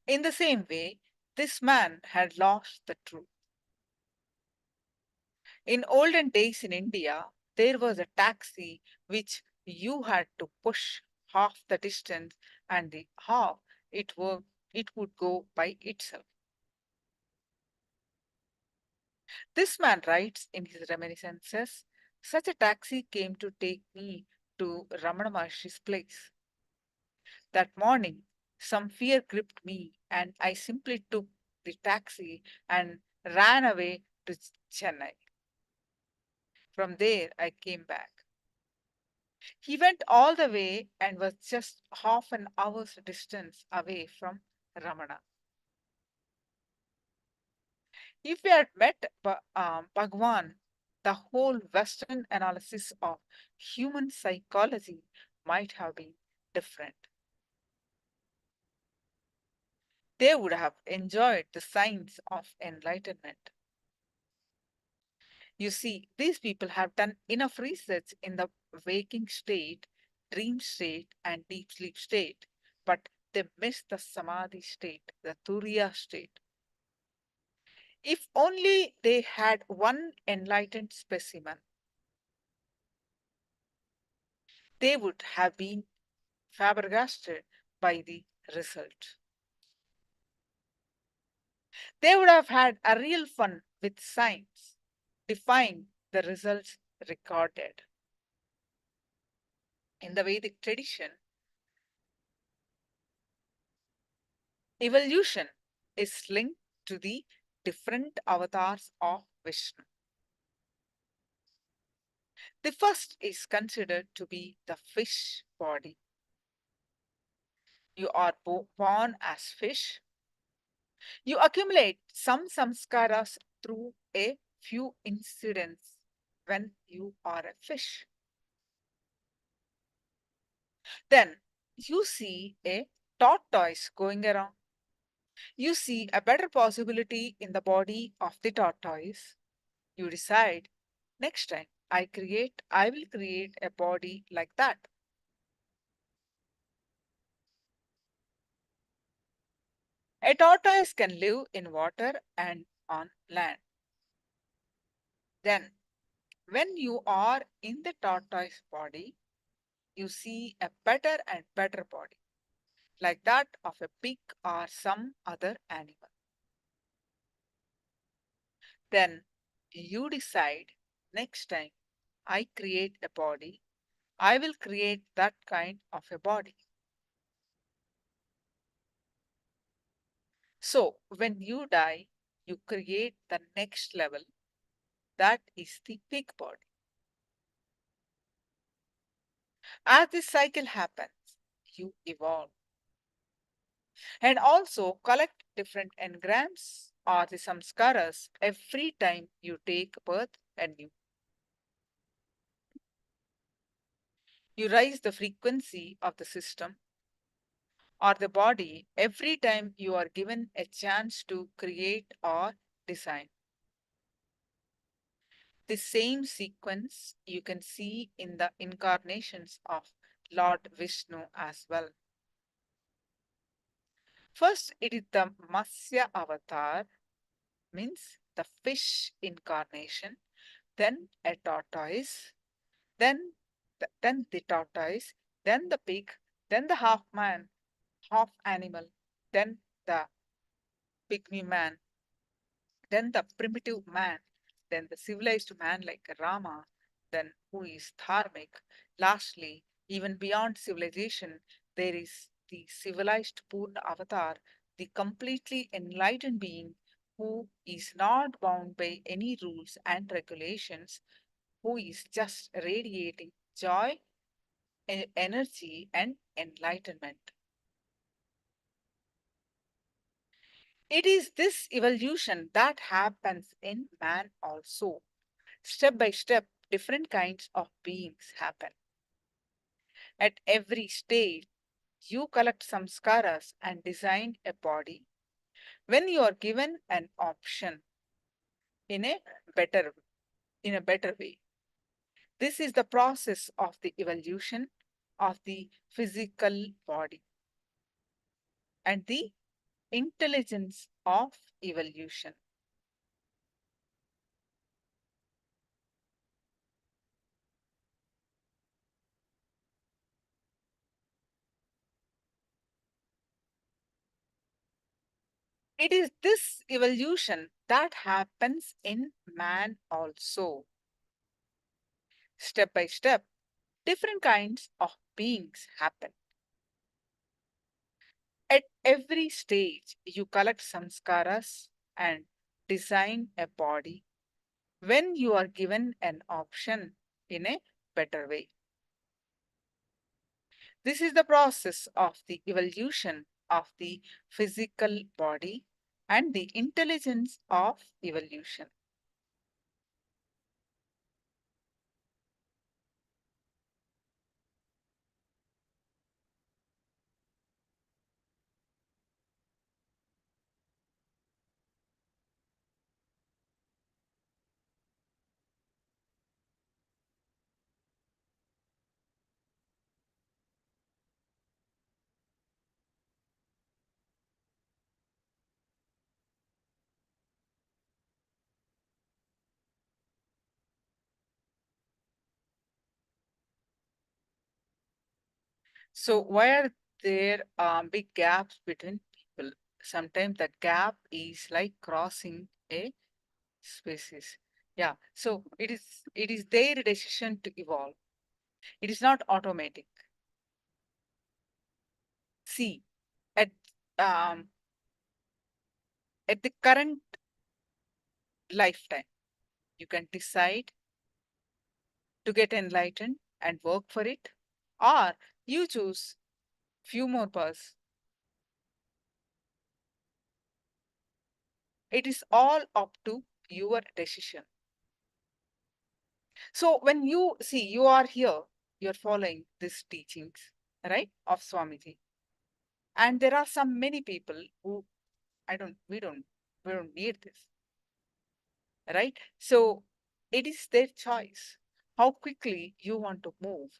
In the same way, this man had lost the truth. In olden days in India, there was a taxi which you had to push half the distance and the half it would go by itself. This man writes in his reminiscences, such a taxi came to take me to Ramana Maharshi's place. That morning, some fear gripped me, and I simply took the taxi and ran away to Chennai. From there, I came back. He went all the way and was just half an hour's distance away from Ramana. If we had met Bhagwan, the whole Western analysis of human psychology might have been different. They would have enjoyed the signs of enlightenment. You see, these people have done enough research in the waking state, dream state, and deep sleep state, but they miss the samadhi state, the turiya state. If only they had one enlightened specimen, they would have been flabbergasted by the result. They would have had a real fun with science, defying the results recorded. In the Vedic tradition, evolution is linked to the different avatars of Vishnu. The first is considered to be the fish body. You are born as fish. You accumulate some samskaras through a few incidents when you are a fish. Then you see a tortoise going around. You see a better possibility in the body of the tortoise. You decide, next time I will create a body like that. A tortoise can live in water and on land. Then, when you are in the tortoise body, you see a better and better body, like that of a pig or some other animal. Then you decide, next time I create a body, I will create that kind of a body. So when you die, you create the next level, that is the pig body. As this cycle happens, you evolve and also collect different engrams or the samskaras every time you take birth anew. You raise the frequency of the system or the body every time you are given a chance to create or design. The same sequence you can see in the incarnations of Lord Vishnu as well. First, it is the Matsya avatar, means the fish incarnation, then a tortoise, then the tortoise, then the pig, then the half man, half animal, then the pygmy man, then the primitive man, then the civilized man like Rama, then who is dharmic. Lastly, even beyond civilization, there is the civilized Purna avatar, the completely enlightened being who is not bound by any rules and regulations, who is just radiating joy, energy, and enlightenment. It is this evolution that happens in man also. Step by step, different kinds of beings happen. At every stage, you collect samskaras and design a body. When you are given an option in a better way. This is the process of the evolution of the physical body and the intelligence of evolution. It is this evolution that happens in man also. Step by step, different kinds of beings happen. At every stage, you collect samskaras and design a body when you are given an option in a better way. This is the process of the evolution of the physical body and the intelligence of evolution. So why are there big gaps between people? Sometimes the gap is like crossing a species. Yeah, so it is their decision to evolve. It is not automatic. See, at um, at the current lifetime, you can decide to get enlightened and work for it, or you choose few more paths. It is all up to your decision. So when you see you are here, you're following these teachings, right, of Swamiji. And there are some many people who we don't need this, right? So it is their choice how quickly you want to move.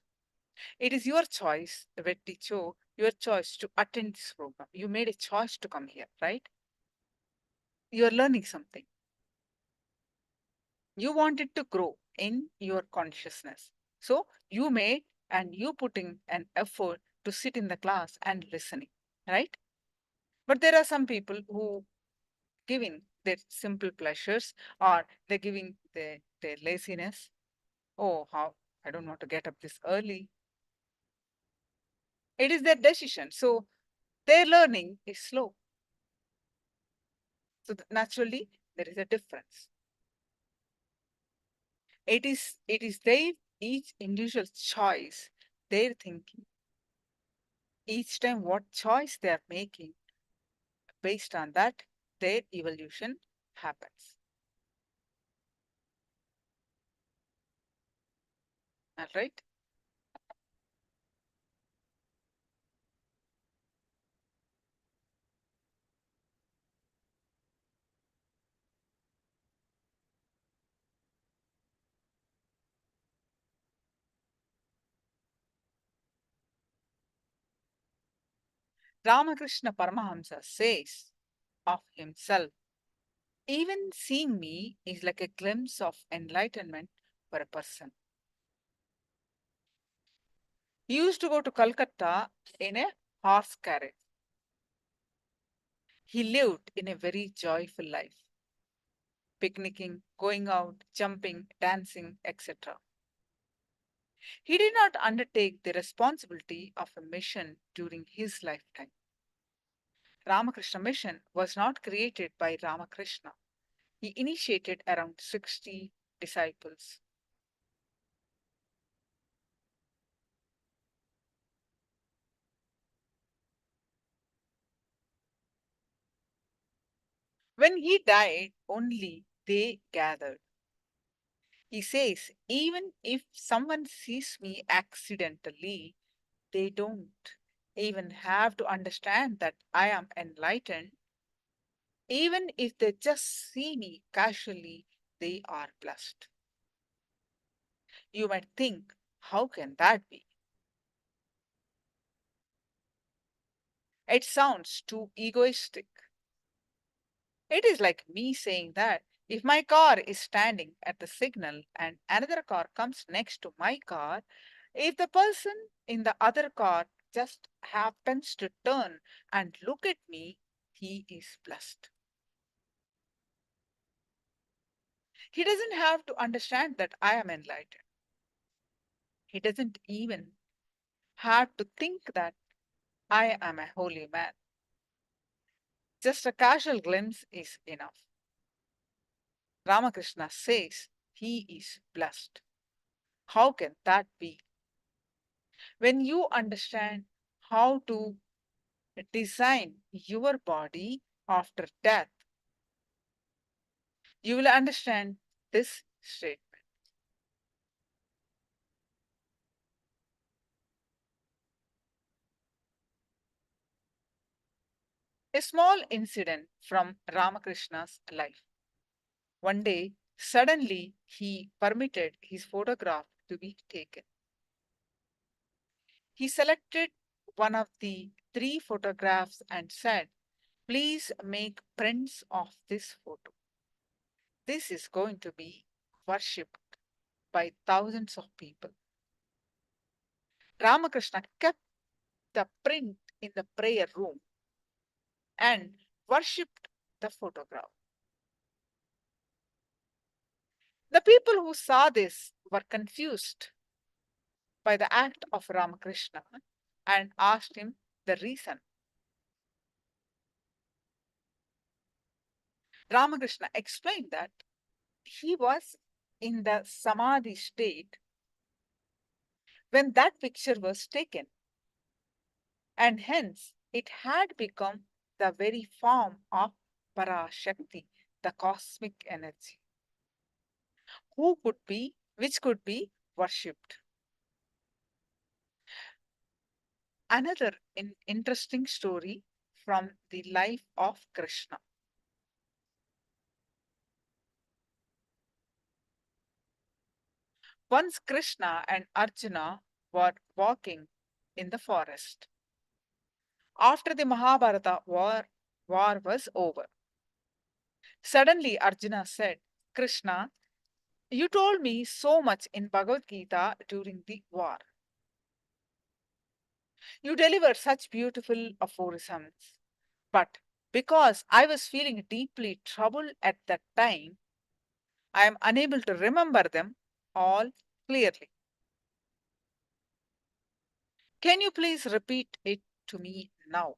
It is your choice, Vetticho, your choice to attend this program. You made a choice to come here, right? You are learning something. You wanted to grow in your consciousness. So you made and you putting an effort to sit in the class and listening, right? But there are some people who giving their simple pleasures or they're giving their laziness. Oh, how I don't want to get up this early. It is their decision. So their learning is slow. So naturally, there is a difference. It is their each individual choice, their thinking. Each time what choice they are making, based on that, their evolution happens. All right. Ramakrishna Paramahamsa says of himself, even seeing me is like a glimpse of enlightenment for a person. He used to go to Calcutta in a horse carriage. He lived in a very joyful life, picnicking, going out, jumping, dancing, etc. He did not undertake the responsibility of a mission during his lifetime. Ramakrishna Mission was not created by Ramakrishna. He initiated around 60 disciples. When he died, only they gathered. He says, even if someone sees me accidentally, they don't even have to understand that I am enlightened. Even if they just see me casually, they are blessed. You might think, how can that be? It sounds too egoistic. It is like me saying that if my car is standing at the signal and another car comes next to my car, if the person in the other car just happens to turn and look at me, he is blessed. He doesn't have to understand that I am enlightened. He doesn't even have to think that I am a holy man. Just a casual glimpse is enough. Ramakrishna says he is blessed. How can that be? When you understand how to design your body after death, you will understand this statement. A small incident from Ramakrishna's life. One day, suddenly, he permitted his photograph to be taken. He selected one of the three photographs and said, "Please make prints of this photo. This is going to be worshipped by thousands of people." Ramakrishna kept the print in the prayer room and worshipped the photograph. The people who saw this were confused by the act of Ramakrishna and asked him the reason. Ramakrishna explained that he was in the samadhi state when that picture was taken, and hence it had become the very form of Parashakti, the cosmic energy, which could be worshipped. Another interesting story from the life of Krishna. Once Krishna and Arjuna were walking in the forest. After the Mahabharata war was over, suddenly Arjuna said, "Krishna, you told me so much in Bhagavad Gita during the war. You delivered such beautiful aphorisms. But because I was feeling deeply troubled at that time, I am unable to remember them all clearly. Can you please repeat it to me now?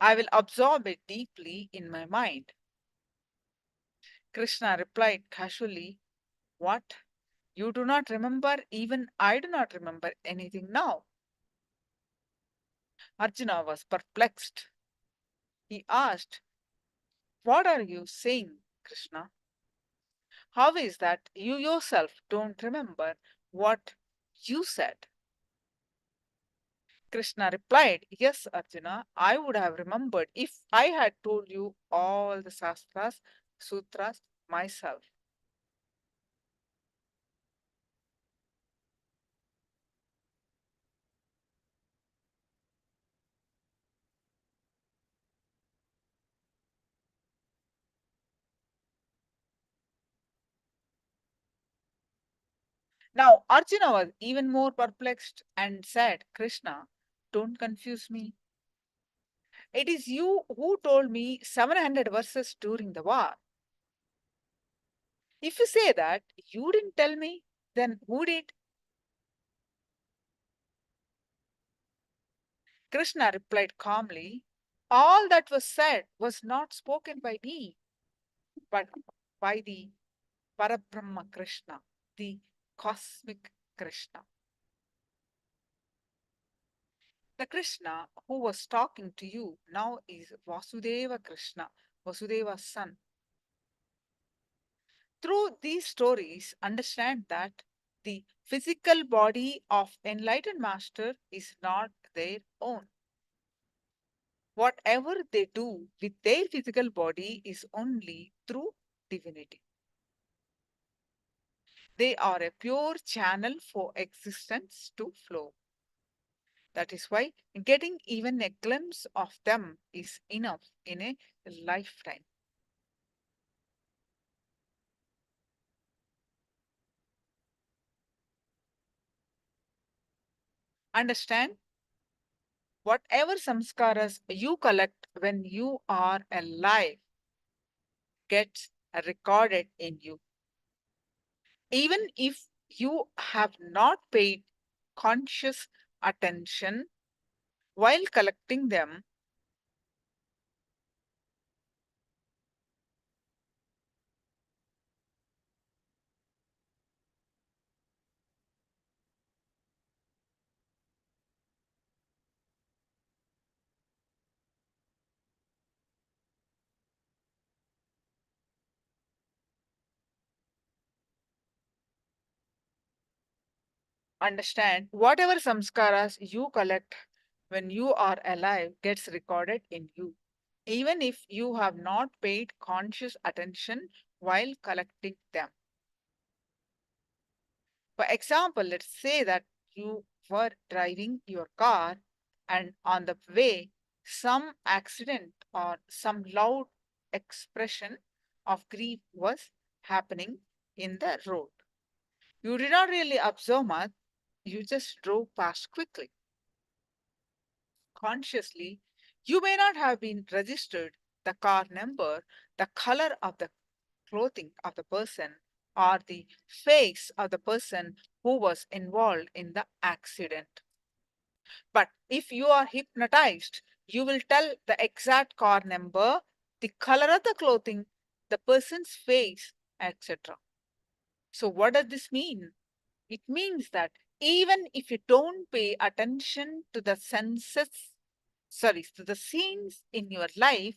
I will absorb it deeply in my mind." Krishna replied casually, "What? You do not remember? Even I do not remember anything now." Arjuna was perplexed. He asked, "What are you saying, Krishna? How is that you yourself don't remember what you said?" Krishna replied, "Yes, Arjuna, I would have remembered if I had told you all the Shastras, Sutras myself." Now Arjuna was even more perplexed and said, "Krishna, don't confuse me. It is you who told me 700 verses during the war. If you say that you didn't tell me, then who did?" Krishna replied calmly, "All that was said was not spoken by me, but by the Parabrahma Krishna, the cosmic Krishna. The Krishna who was talking to you now is Vasudeva Krishna, Vasudeva's son." Through these stories, understand that the physical body of enlightened master is not their own. Whatever they do with their physical body is only through divinity. They are a pure channel for existence to flow. That is why getting even a glimpse of them is enough in a lifetime. Understand? Whatever samskaras you collect when you are alive gets recorded in you. Even if you have not paid conscious attention while collecting them, understand whatever samskaras you collect when you are alive gets recorded in you, even if you have not paid conscious attention while collecting them. For example, let's say that you were driving your car and on the way, some accident or some loud expression of grief was happening in the road. You did not really observe much, you just drove past quickly. Consciously, you may not have been registered the car number, the color of the clothing of the person, or the face of the person who was involved in the accident. But if you are hypnotized, you will tell the exact car number, the color of the clothing, the person's face, etc. So, what does this mean? It means that even if you don't pay attention to the to the scenes in your life,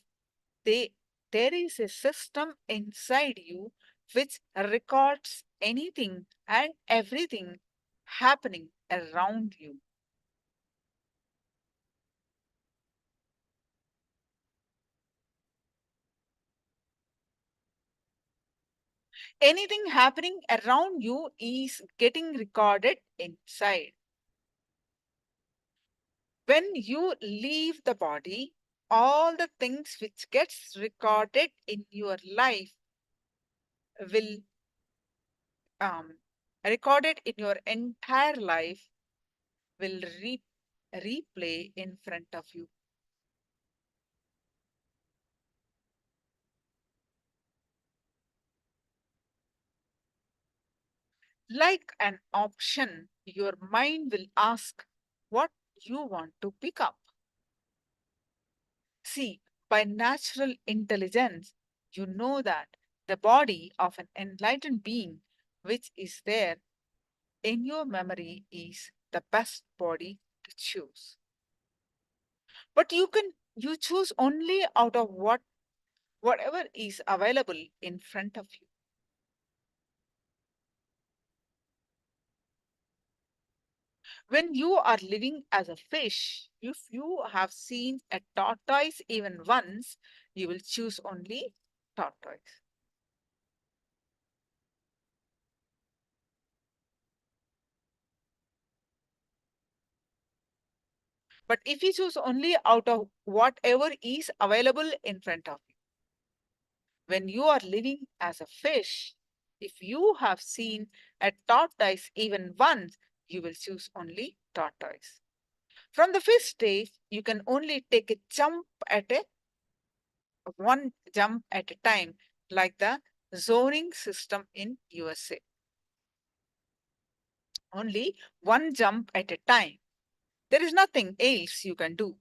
they, there is a system inside you which records anything and everything happening around you. Anything happening around you is getting recorded inside. When you leave the body, all the things which gets recorded in your life will recorded in your entire life will replay in front of you. Like an option, your mind will ask what you want to pick up. See, by natural intelligence, you know that the body of an enlightened being, which is there in your memory, is the best body to choose. But you choose only out of whatever is available in front of you. When you are living as a fish, if you have seen a tortoise even once, you will choose only tortoise. But if you choose only out of whatever is available in front of you, when you are living as a fish, if you have seen a tortoise even once, you will choose only tortoise. From the fish stage, you can only take a jump at a one jump at a time, like the zoning system in USA. Only one jump at a time. There is nothing else you can do.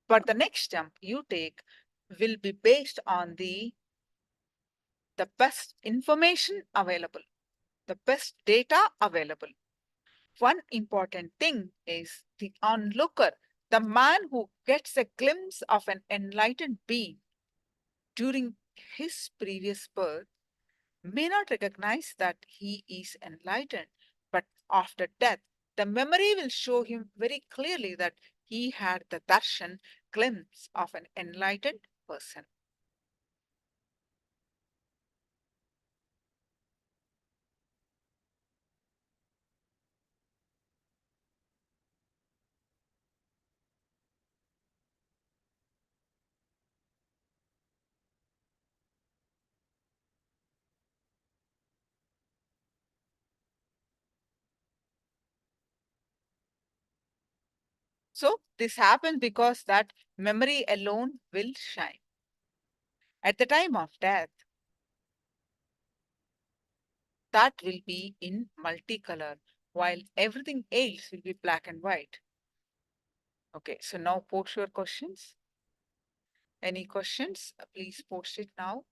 But the next jump you take will be based on the best information available, the best data available. One important thing is the onlooker, the man who gets a glimpse of an enlightened being during his previous birth may not recognize that he is enlightened, but after death, the memory will show him very clearly that he had the darshan glimpse of an enlightened person. So this happens because that memory alone will shine. At the time of death, that will be in multicolor, while everything else will be black and white. Okay, so now post your questions. Any questions? Please post it now.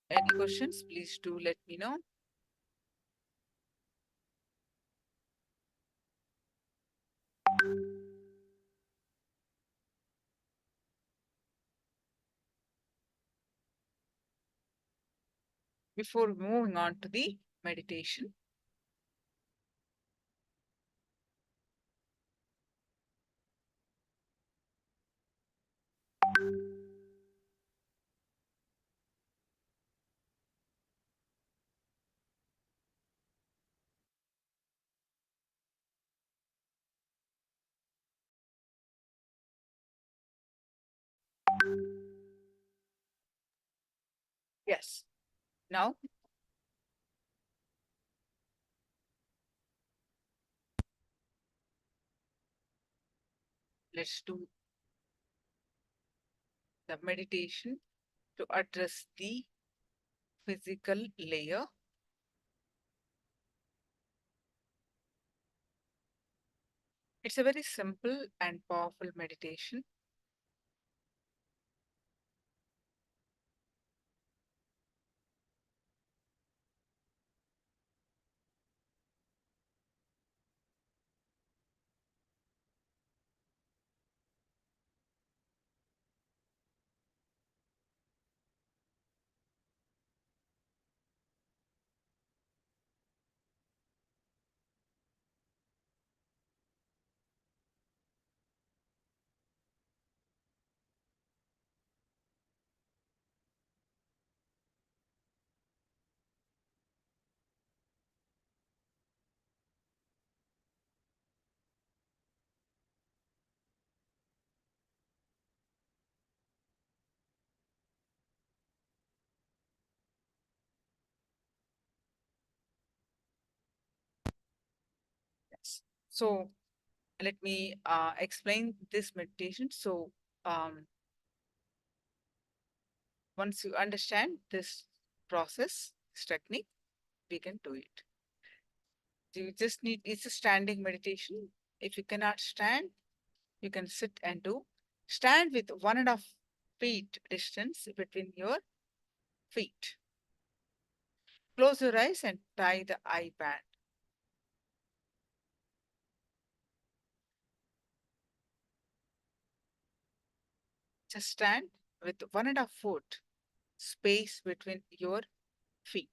Any questions? Please do let me know. Before moving on to the meditation, yes, now let's do the meditation to address the physical layer. It's a very simple and powerful meditation. Yes. So let me explain this meditation. So once you understand this process, this technique, we can do it. You just need, it's a standing meditation. If you cannot stand, you can sit and do. Stand with 1.5 feet distance between your feet. Close your eyes and tie the eye band. Just stand with 1.5 foot space between your feet.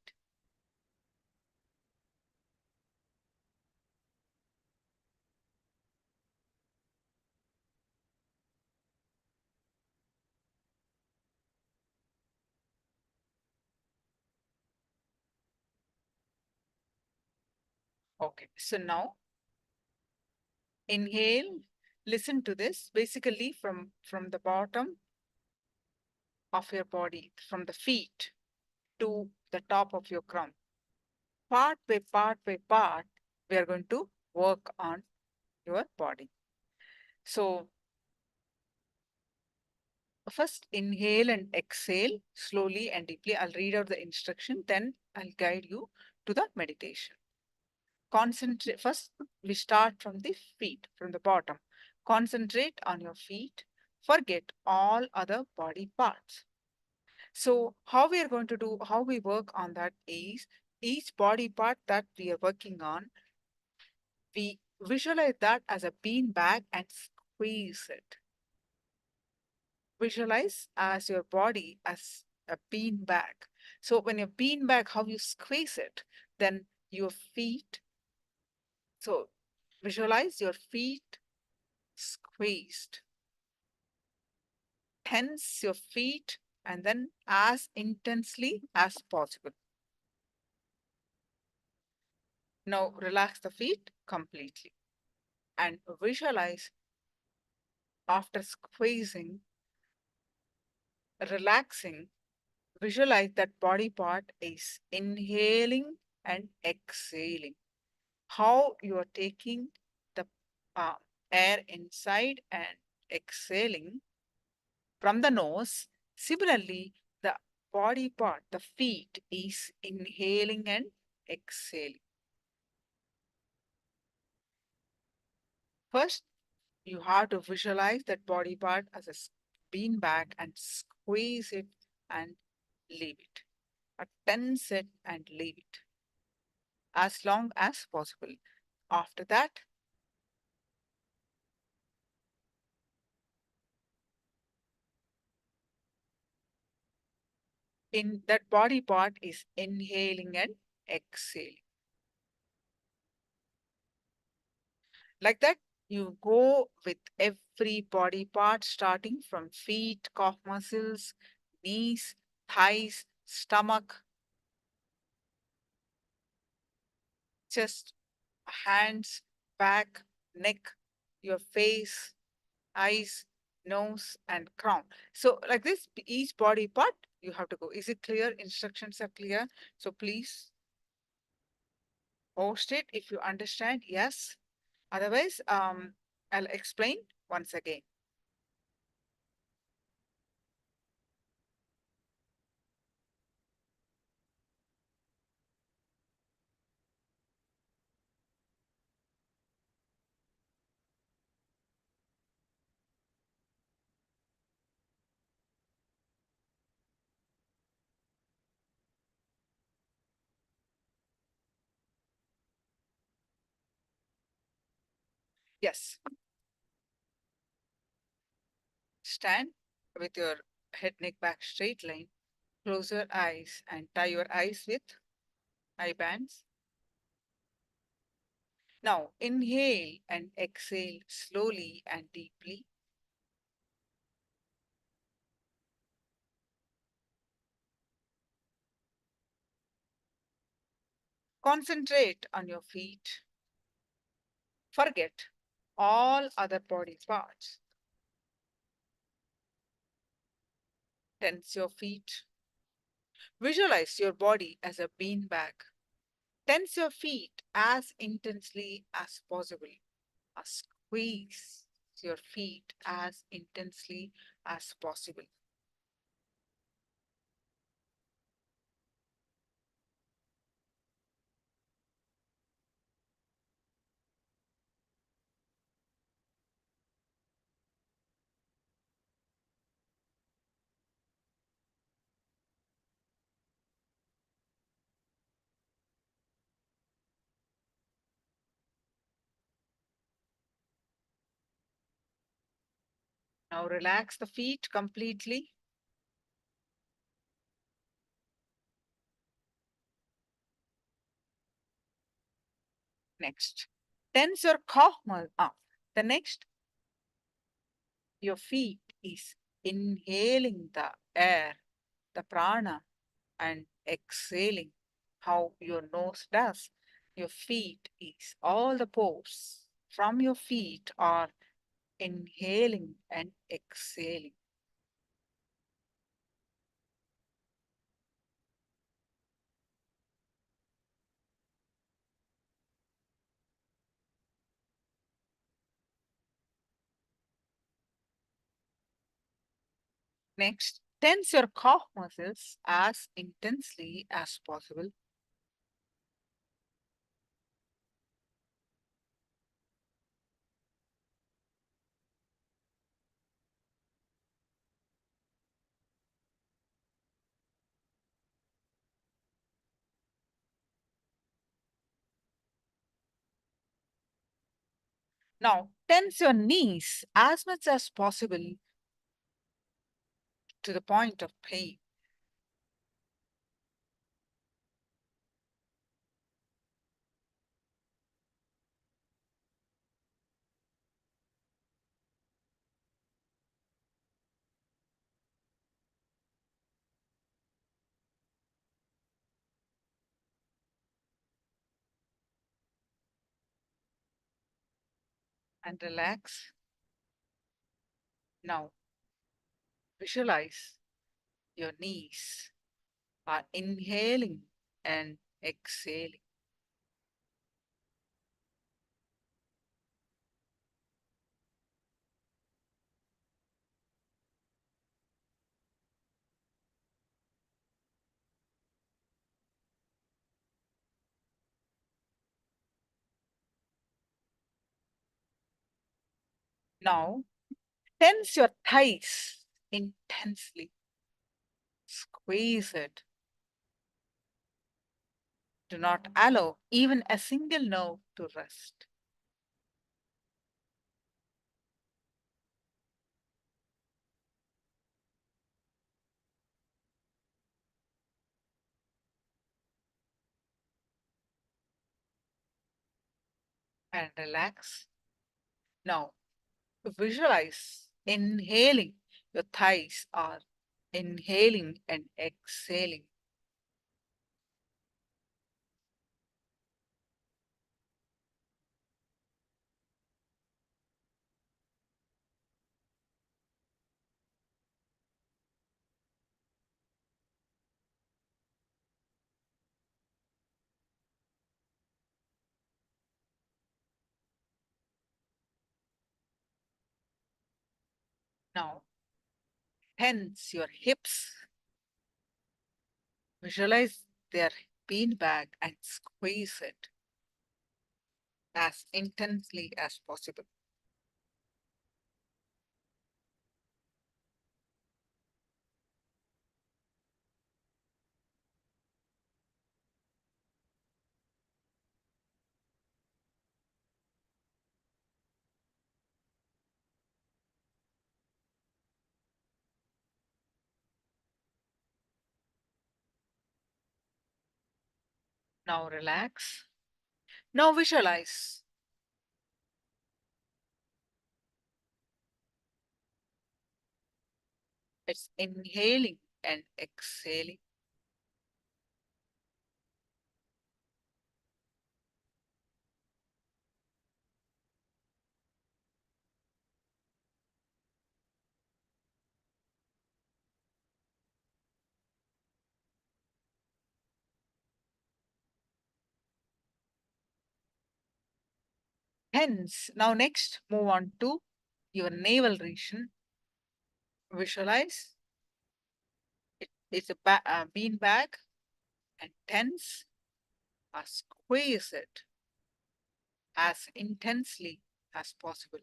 Okay, so now inhale, listen to this. Basically from the bottom of your body, from the feet to the top of your crown. Part by part by part, we are going to work on your body. So first inhale and exhale slowly and deeply. I'll read out the instruction, then I'll guide you to the meditation. Concentrate. First, we start from the feet, from the bottom. Concentrate on your feet. Forget all other body parts. So how we are going to do, how we work on that is each body part that we are working on, we visualize that as a bean bag and squeeze it. Visualize as your body as a bean bag. So when your bean bag, how you squeeze it, then your feet. So visualize your feet squeezed. Tense your feet and then as intensely as possible. Now relax the feet completely and visualize after squeezing, relaxing, visualize that body part is inhaling and exhaling. How you are taking the uh, air inside and exhaling from the nose. Similarly, the body part, the feet, is inhaling and exhaling. First, you have to visualize that body part as a bean bag and squeeze it and leave it. tense it and leave it as long as possible. After that, in that body part is inhaling and exhaling. Like that, you go with every body part, starting from feet, calf muscles, knees, thighs, stomach, chest, hands, back, neck, your face, eyes, nose, and crown. So like this, each body part you have to go. Is it clear? Instructions are clear. So please post it if you understand. Yes. Otherwise, I'll explain once again. Yes. Stand with your head, neck, back straight line. Close your eyes and tie your eyes with eye bands. Now inhale and exhale slowly and deeply. Concentrate on your feet. Forget all other body parts. Tense your feet. Visualize your body as a beanbag. Tense your feet as intensely as possible. Squeeze your feet as intensely as possible. Now relax the feet completely. Next, tense your calf muscle up. The next, your feet is inhaling the air, the prana, and exhaling how your nose does. Your feet is all the pores from your feet are inhaling and exhaling. Next, tense your calf muscles as intensely as possible. Now, tense your knees as much as possible to the point of pain. And relax. Now, visualize your knees are inhaling and exhaling. Now, tense your thighs intensely. Squeeze it Do not allow even a single nerve to rest. And relax. Now, visualize inhaling. Your thighs are inhaling and exhaling. Now, tense your hips. Visualize their beanbag and squeeze it as intensely as possible. Now relax. Now visualize. It's inhaling and exhaling. Hence, now next move on to your navel region. Visualize it's a bean bag and tense or squeeze it as intensely as possible.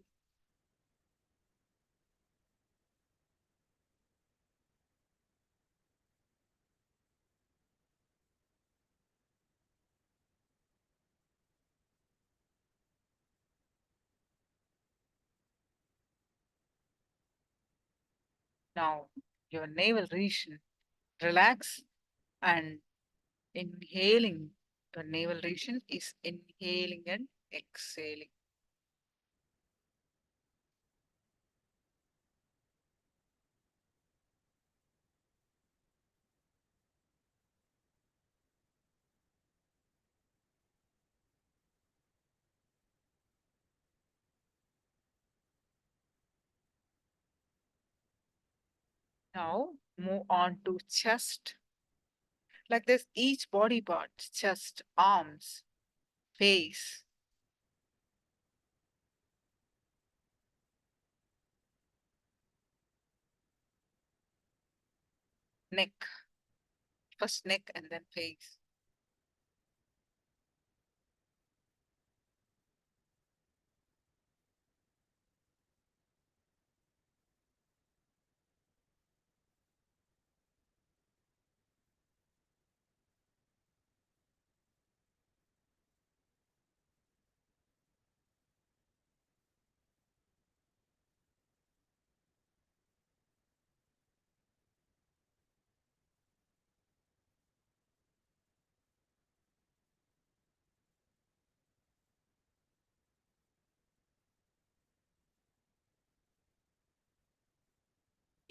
Now your navel region, relax and inhaling. The navel region is inhaling and exhaling. Now move on to chest. Like this, each body part, chest, arms, face, neck, first neck and then face.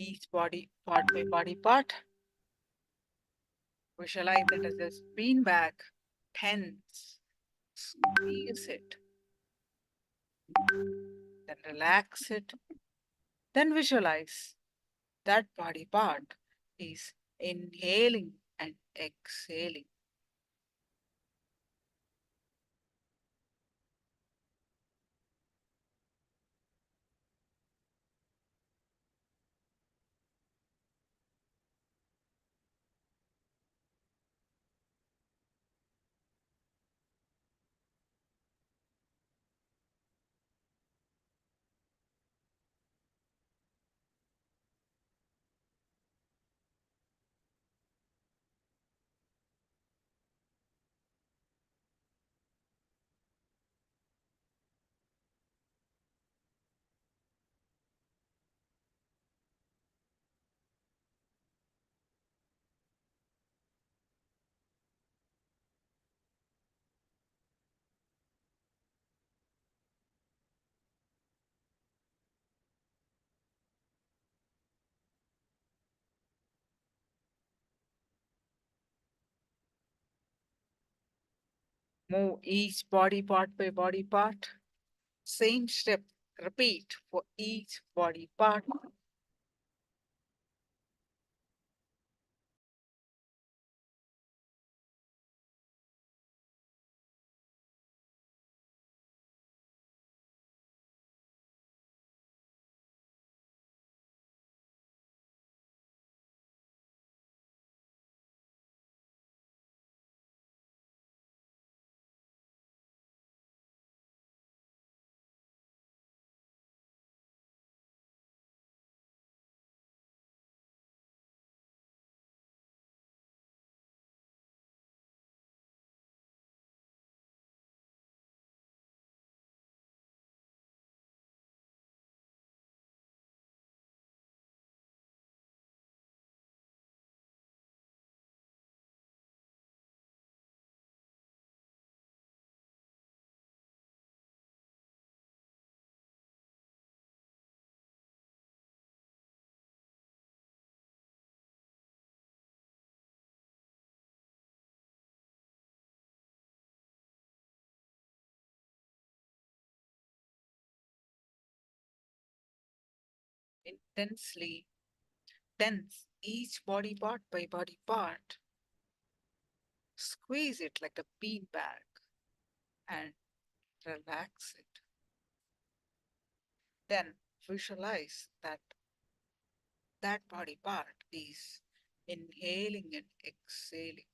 Each body part by body part. Visualize it as this beanbag, tense, squeeze it, then relax it. Then visualize that body part is inhaling and exhaling. Move each body part by body part. Same step, repeat for each body part. Intensely tense each body part by body part. Squeeze it like a bean bag and relax it. Then visualize that that body part is inhaling and exhaling.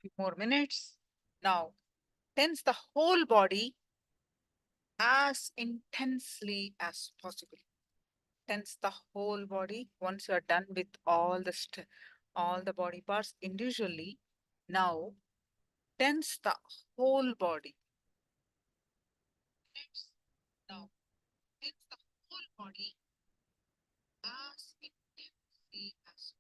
Few more minutes. Now tense the whole body as intensely as possible. Tense the whole body. Once you are done with all the body parts individually, now tense the whole body. Now tense the whole body as intensely as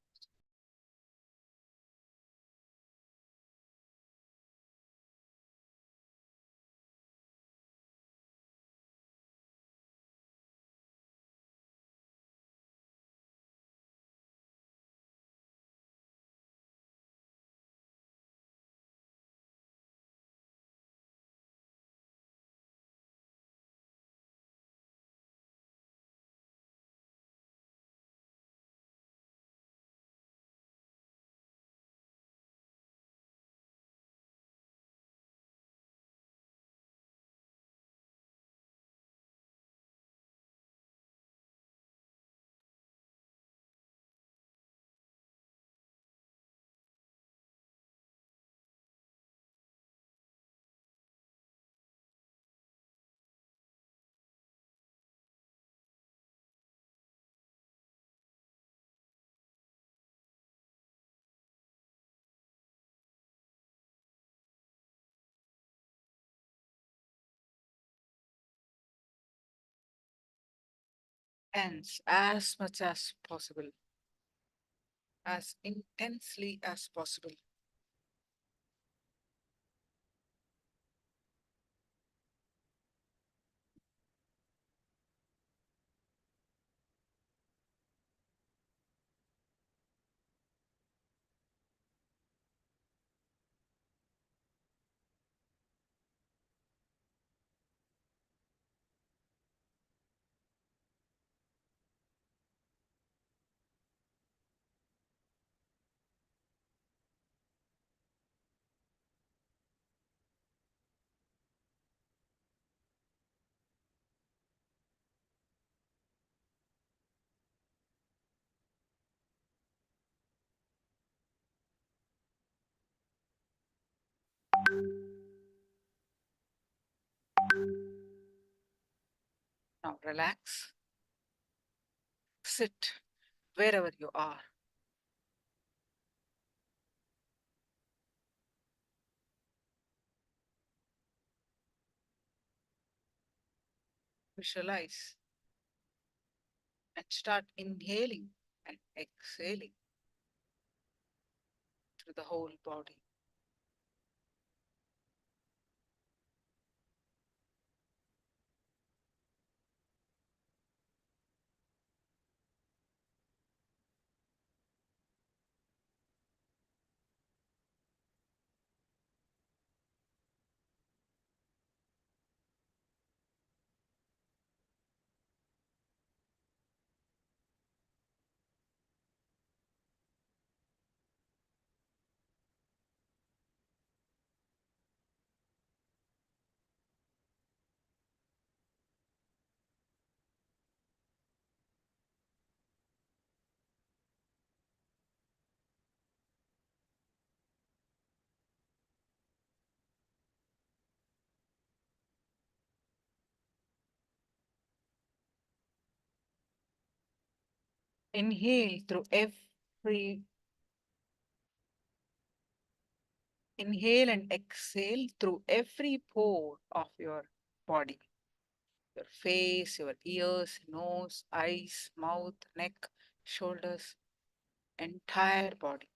intense as much as possible, as intensely as possible. Now relax, sit wherever you are. Visualize and start inhaling and exhaling through the whole body. Inhale through every Inhale and exhale through every pore of your body. Your face, your ears, nose, eyes, mouth, neck, shoulders, entire body.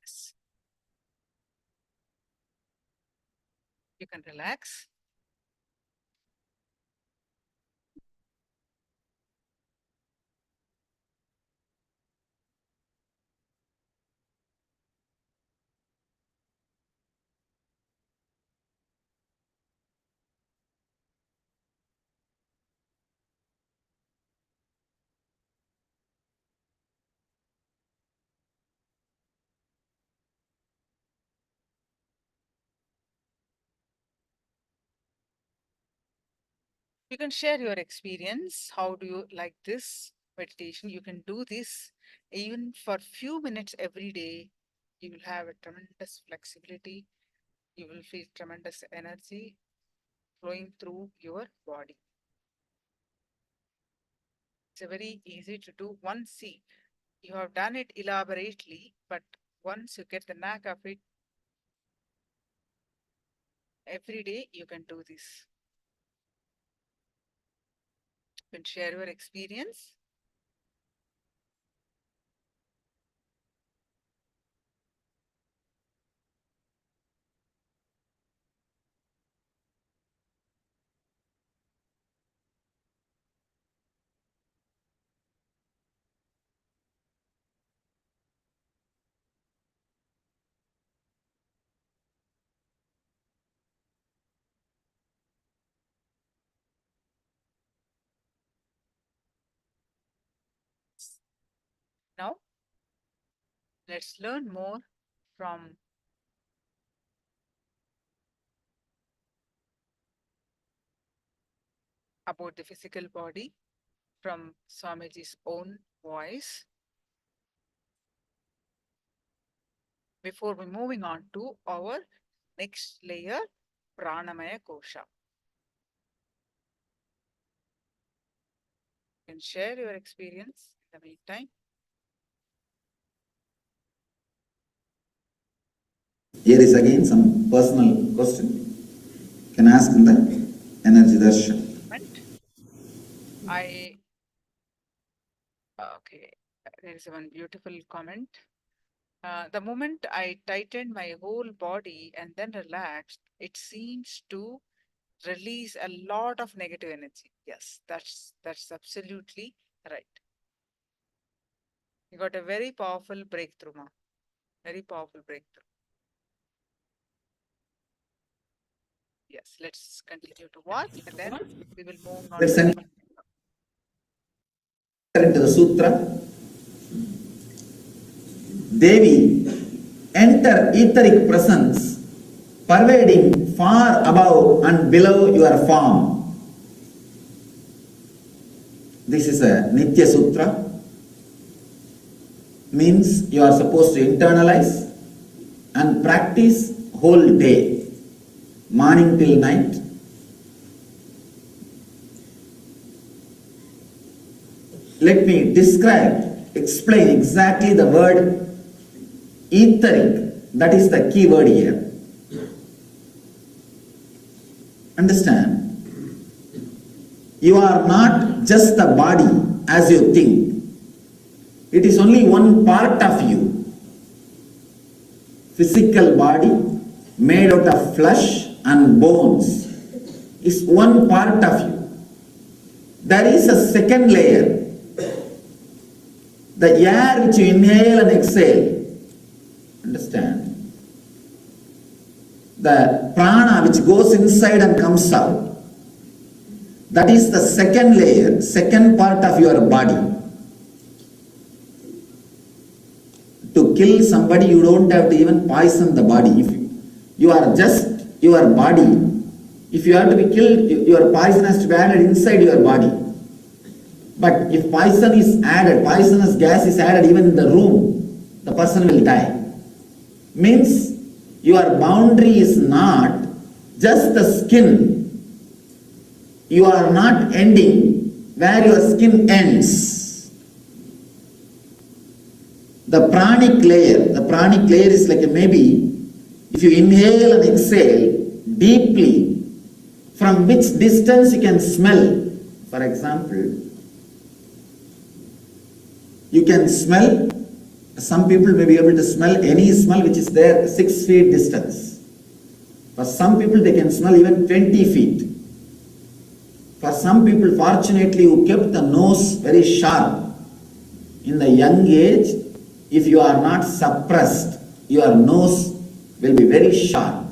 Yes. You can relax. You can share your experience. How do you like this meditation? You can do this even for few minutes every day. You will have a tremendous flexibility. You will feel tremendous energy flowing through your body. It's a very easy to do. Once see, you have done it elaborately, but once you get the knack of it, every day you can do this. You can share your experience. Now, let's learn more from about the physical body from Swamiji's own voice before we moving on to our next layer, Pranamaya Kosha. You can share your experience in the meantime. Here is again some personal question. Can ask in the energy darshan. Okay, there is one beautiful comment. The moment I tightened my whole body and then relaxed, it seems to release a lot of negative energy. Yes, that's absolutely right. You got a very powerful breakthrough, ma. Very powerful breakthrough. Yes, let's continue to watch and then we will move on. Let's enter into the sutra. Devi, enter etheric presence, pervading far above and below your form. This is a Nitya Sutra. Means you are supposed to internalize and practice whole day, morning till night. Let me explain exactly the word etheric. That is the key word here. Understand? You are not just the body as you think. It is only one part of you. Physical body made out of flesh and bones is one part of you. There is a second layer. The air which you inhale and exhale. Understand? The prana which goes inside and comes out. That is the second layer, second part of your body. To kill somebody, you don't have to even poison the body. If you are just your body, if you have to be killed, your poison has to be added inside your body. But if poison is added, poisonous gas is added even in the room, the person will die. Means your boundary is not just the skin. You are not ending where your skin ends. The pranic layer is like maybe if you inhale and exhale deeply, from which distance you can smell. For example, you can smell, some people may be able to smell any smell which is there 6 feet distance. For some people they can smell even 20 feet. For some people, fortunately, who kept the nose very sharp in the young age, if you are not suppressed, your nose will be very sharp.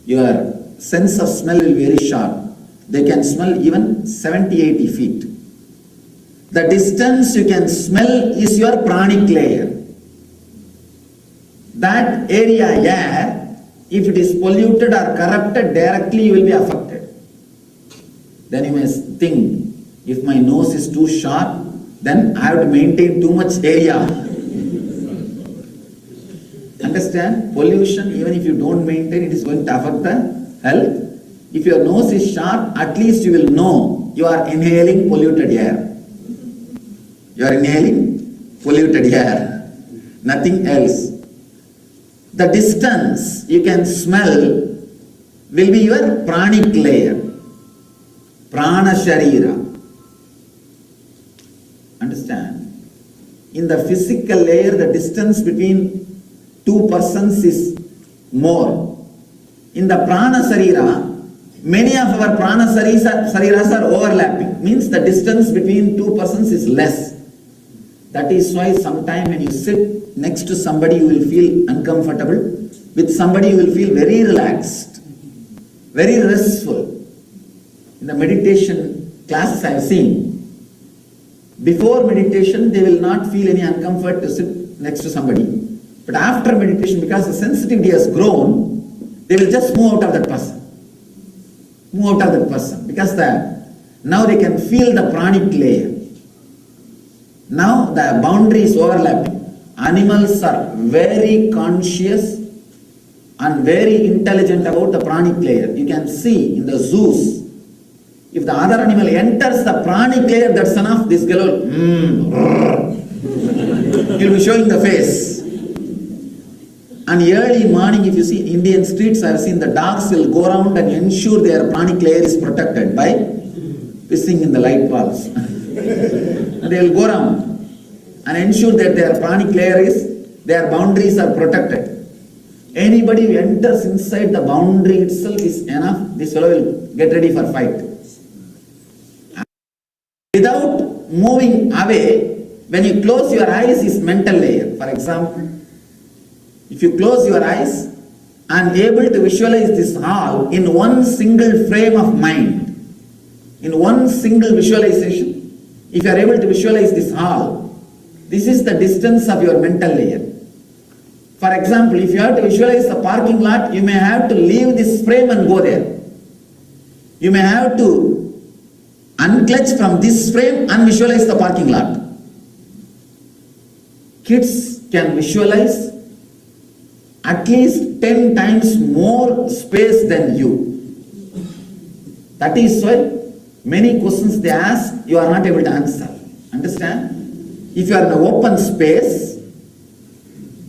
Your sense of smell will be very sharp. They can smell even 70-80 feet. The distance you can smell is your pranic layer. That area, if it is polluted or corrupted, directly you will be affected. then you may think, if my nose is too sharp, then I have to maintain too much area. Understand? Pollution, even if you don't maintain, it is going to affect the health. If your nose is sharp, at least you will know you are inhaling polluted air. You are inhaling polluted air. Nothing else. The distance you can smell will be your pranic layer. Prana Sharira. Understand? In the physical layer, the distance between two persons is more. In the Prana Sharira, many of our Prana Shariras are overlapping. Means the distance between two persons is less. That is why sometimes when you sit next to somebody, you will feel uncomfortable. With somebody, you will feel very relaxed, very restful. In the meditation classes I have seen, before meditation, they will not feel any uncomfort to sit next to somebody. But after meditation, because the sensitivity has grown, they will just move out of that person. Move out of that person. Because now they can feel the pranic layer. Now the boundary is overlapping. Animals are very conscious and very intelligent about the pranic layer. You can see in the zoos, if the other animal enters the pranic layer, that's enough. This girl will, he'll be showing the face. And early morning, if you see Indian streets, I have seen the dogs will go around and ensure their pranic layer is protected by pissing in the light bulbs. And they will go around and ensure that their pranic layer their boundaries are protected. Anybody who enters inside the boundary itself is enough. This fellow will get ready for fight. Without moving away, when you close your eyes, is mental layer. For example, if you close your eyes and able to visualize this hall in one single frame of mind, in one single visualization, if you are able to visualize this hall, this is the distance of your mental layer. For example, if you have to visualize the parking lot, you may have to leave this frame and go there. You may have to unclutch from this frame and visualize the parking lot. Kids can visualize at least 10 times more space than you. That is why many questions they ask, you are not able to answer. Understand? If you are in an open space,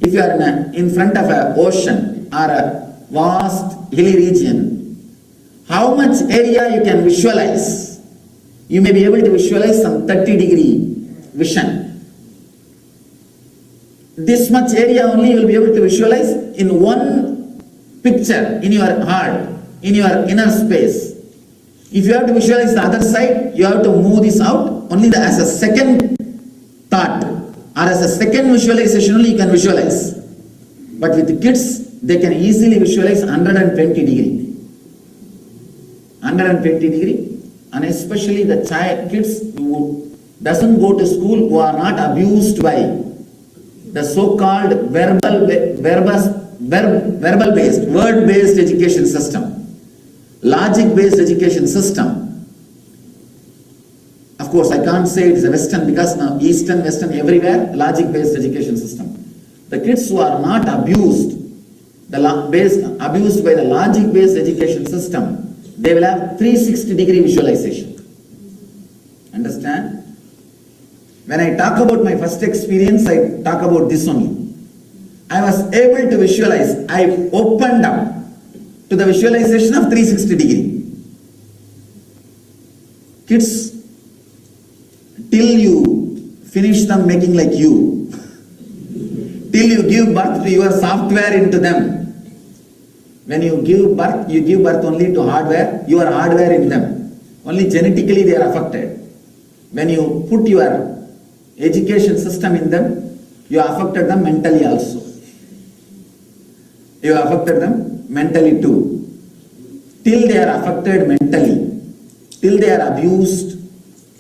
if you are in front of an ocean or a vast hilly region, how much area you can visualize? You may be able to visualize some 30-degree vision. This much area only you will be able to visualize in one picture in your heart, in your inner space. If you have to visualize the other side, you have to move this out. Only as a second thought or as a second visualization only you can visualize. But with the kids, they can easily visualize 120 degree. 120 degree. And especially the kids who doesn't go to school, who are not abused by the so-called verbal-based, word-based education system, logic-based education system. Of course, I can't say it is a Western because now Eastern, Western, everywhere, logic-based education system. The kids who are not abused, abused by the logic-based education system, they will have 360-degree visualization. Understand? When I talk about my first experience, I talk about this only. I was able to visualize. I opened up to the visualization of 360 degree. Kids, till you finish them making like you, till you give birth to your software into them. When you give birth only to hardware, your hardware in them. Only genetically they are affected. When you put your education system in them, you affected them mentally also. You affected them mentally too. Till they are affected mentally, till they are abused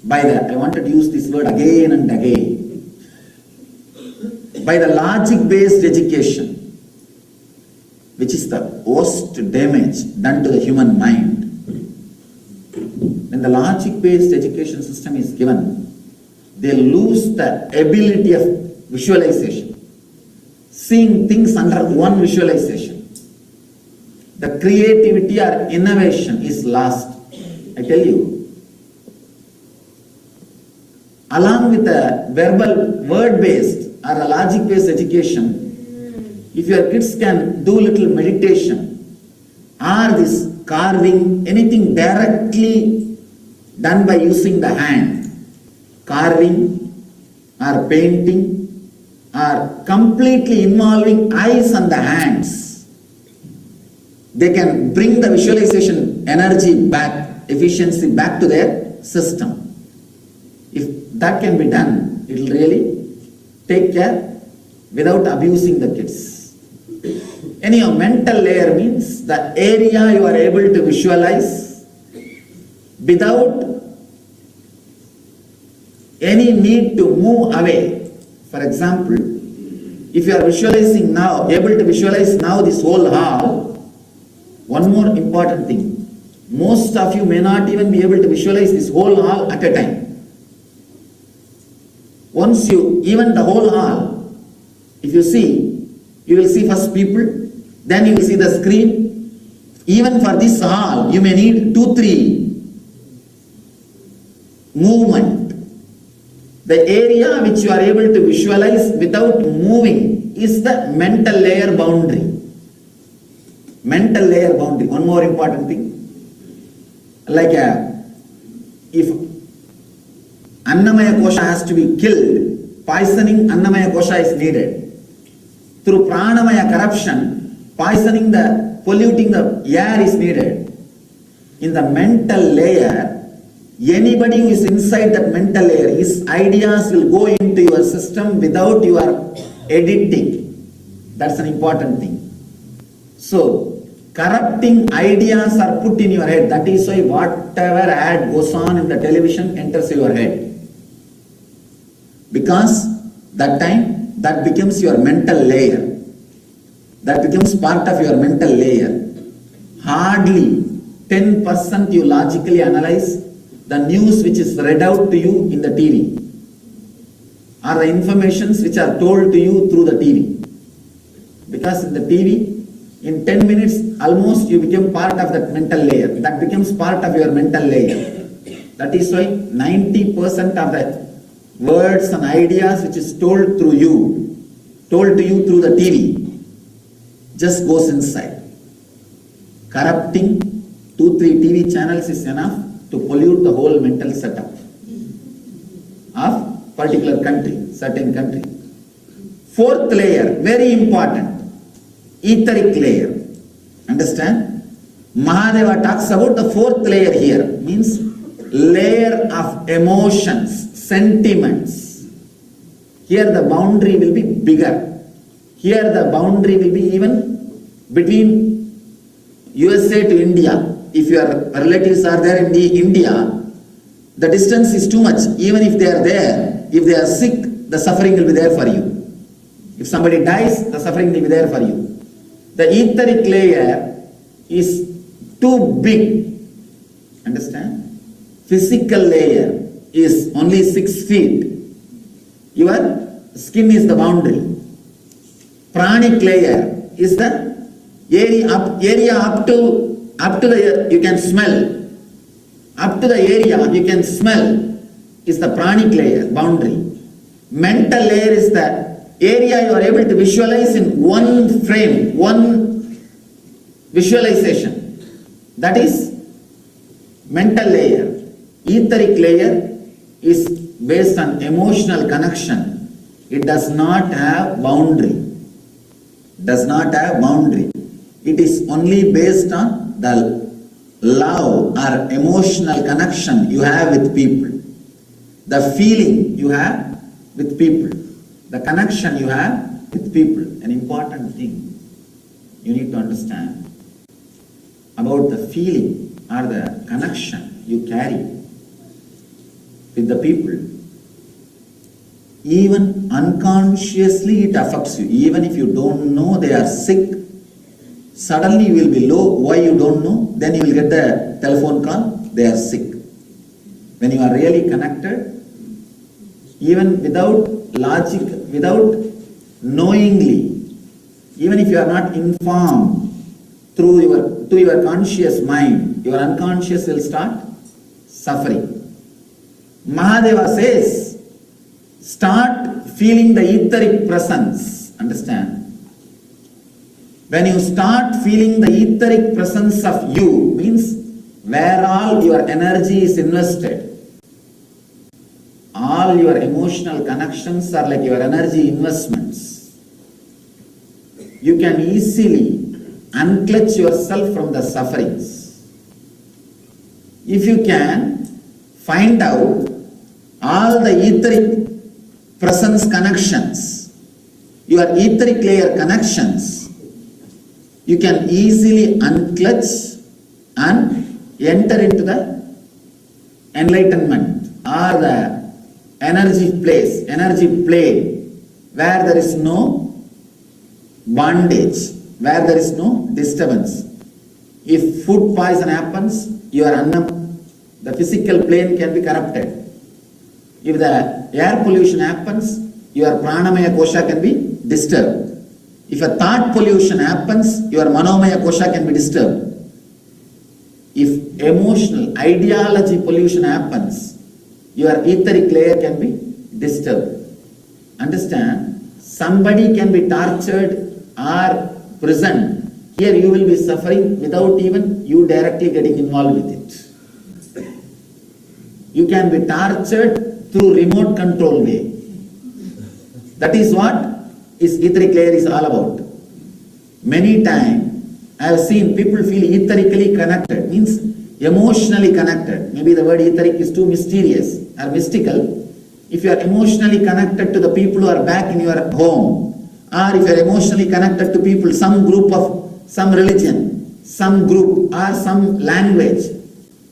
by I wanted to use this word again and again, by the logic-based education, which is the worst damage done to the human mind. when the logic-based education system is given, they lose the ability of visualization, seeing things under one visualization. The creativity or innovation is lost. I tell you, along with the verbal, word-based or a logic-based education, if your kids can do little meditation or this carving, anything directly done by using the hand, carving or painting or completely involving eyes and the hands, they can bring the visualization energy back, efficiency back to their system. If that can be done, it will really take care without abusing the kids. Anyhow, mental layer means the area you are able to visualize without any need to move away. For example, if you are visualizing now, able to visualize now this whole hall, one more important thing. Most of you may not even be able to visualize this whole hall at a time. Once you, even the whole hall, if you see, you will see first people, then you will see the screen. Even for this hall, you may need 2-3 movement. The area which you are able to visualize without moving is the mental layer boundary. Mental layer boundary. One more important thing. Like if Annamaya Kosha has to be killed, poisoning Annamaya Kosha is needed. Through Pranamaya corruption, poisoning polluting the air is needed. In the mental layer, anybody who is inside that mental layer, his ideas will go into your system without your editing. That's an important thing. So, corrupting ideas are put in your head. That is why whatever ad goes on in the television enters your head. Because that time, that becomes your mental layer. That becomes part of your mental layer. Hardly 10% you logically analyze the news which is read out to you in the TV, or the informations which are told to you through the TV. Because in the TV, in 10 minutes, almost you become part of that mental layer. That becomes part of your mental layer. That is why 90% of the words and ideas which is told to you through the TV, just goes inside. Corrupting 2-3 TV channels is enough to pollute the whole mental setup of particular country, certain country. Fourth layer, very important, etheric layer. Understand? Mahadeva talks about the fourth layer here, means layer of emotions, sentiments. Here the boundary will be bigger. Here the boundary will be even between USA to India. If your relatives are there in India, the distance is too much. Even if they are there, if they are sick, the suffering will be there for you. If somebody dies, the suffering will be there for you. The etheric layer is too big. Understand? Physical layer is only 6 feet. Your skin is the boundary. Pranic layer is the area up to the, you can smell. Up to the area you can smell is the pranic layer, boundary. Mental layer is the area you are able to visualize in one frame, one visualization. That is mental layer. Etheric layer is based on emotional connection. It does not have boundary. Does not have boundary. It is only based on the love or emotional connection you have with people. The feeling you have with people. The connection you have with people. An important thing you need to understand about the feeling or the connection you carry with the people. Even unconsciously it affects you. Even if you don't know they are sick, suddenly you will be low. Why you don't know? Then you will get the telephone call, they are sick. When you are really connected, even without logic, without knowingly, even if you are not informed to your conscious mind, your unconscious will start suffering. Mahadeva says, start feeling the etheric presence. Understand? When you start feeling the etheric presence of you, means where all your energy is invested. All your emotional connections are like your energy investments. You can easily unclutch yourself from the sufferings. If you can find out all the etheric presence connections, your etheric layer connections, you can easily unclutch and enter into the enlightenment or the energy plane where there is no bondage, where there is no disturbance. If food poison happens, your annam, the physical plane can be corrupted. If the air pollution happens, your pranamaya kosha can be disturbed. If a thought pollution happens, your manomaya kosha can be disturbed. If emotional ideology pollution happens, your etheric layer can be disturbed. Understand? Somebody can be tortured or prisoned. Here you will be suffering without even you directly getting involved with it. You can be tortured through remote control way. That is what is etheric layer is all about. Many times I have seen people feel etherically connected, means emotionally connected. Maybe the word etheric is too mysterious or mystical. If you are emotionally connected to the people who are back in your home, or if you are emotionally connected to people, some group of some religion, some group or some language,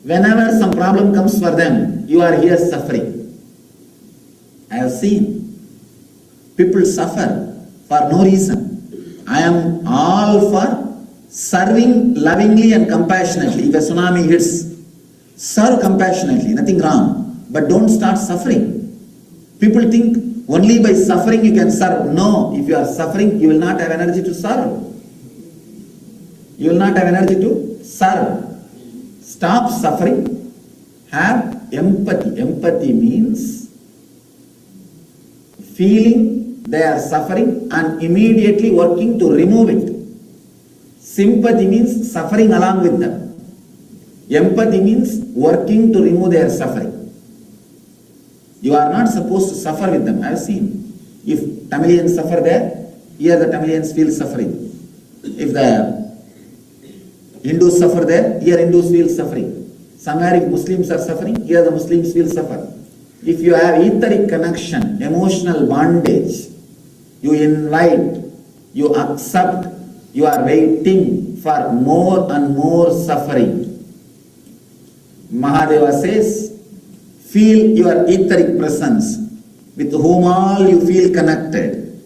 whenever some problem comes for them, you are here suffering. I have seen people suffer for no reason. I am all for serving lovingly and compassionately. If a tsunami hits, serve compassionately, nothing wrong. But don't start suffering. People think only by suffering you can serve. No, if you are suffering, you will not have energy to serve. You will not have energy to serve. Stop suffering. Have empathy. Empathy means feeling they are suffering and immediately working to remove it. Sympathy means suffering along with them. Empathy means working to remove their suffering. You are not supposed to suffer with them. I have seen. If Tamilians suffer there, here the Tamilians feel suffering. If the Hindus suffer there, here Hindus feel suffering. Somewhere if Muslims are suffering, here the Muslims will suffer. If you have etheric connection, emotional bondage, you invite, you accept, you are waiting for more and more suffering. Mahadeva says, feel your etheric presence with whom all you feel connected.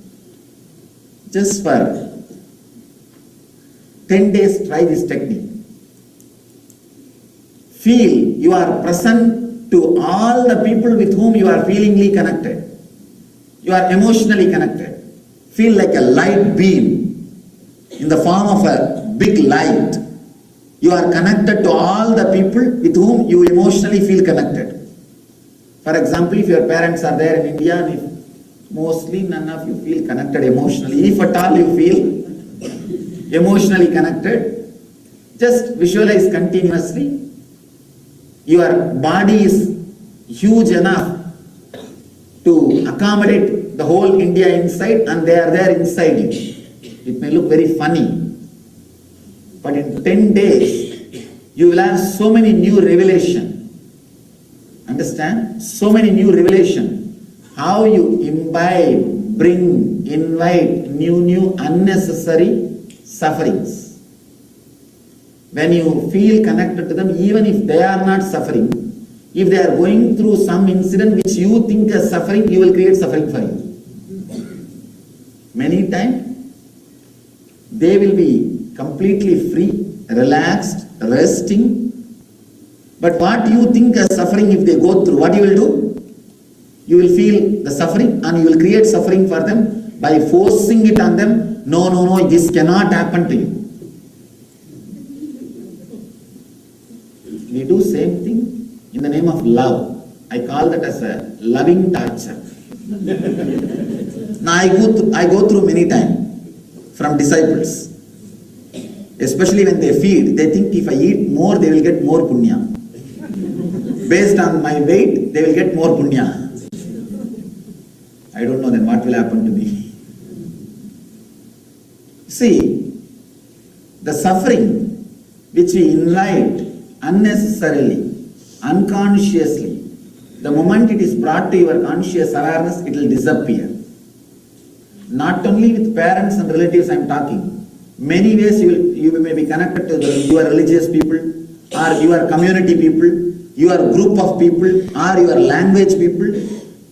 Just for 10 days, try this technique. Feel you are present to all the people with whom you are feelingly connected. You are emotionally connected. Feel like a light beam in the form of a big light. You are connected to all the people with whom you emotionally feel connected. For example, if your parents are there in India and if mostly none of you feel connected emotionally, if at all you feel emotionally connected, just visualize continuously. Your body is huge enough to accommodate the whole India inside and they are there inside you. It may look very funny, but in 10 days, you will have so many new revelations. Understand? So many new revelations. How you imbibe, bring, invite new unnecessary sufferings. When you feel connected to them, even if they are not suffering, if they are going through some incident which you think is suffering, you will create suffering for you. Many times, they will be completely free, relaxed, resting. But what you think as suffering, if they go through, what you will do? You will feel the suffering and you will create suffering for them by forcing it on them. No, no, no, this cannot happen to you. We do same thing in the name of love. I call that as a loving torture. Now I go through many times from disciples. Especially when they feed, they think if I eat more, they will get more punya. Based on my weight, they will get more punya. I don't know then what will happen to me. See, the suffering which we invite unnecessarily, unconsciously, the moment it is brought to your conscious awareness, it will disappear. Not only with parents and relatives I am talking. Many ways you may be connected to your religious people, or your community people, your group of people, or your language people.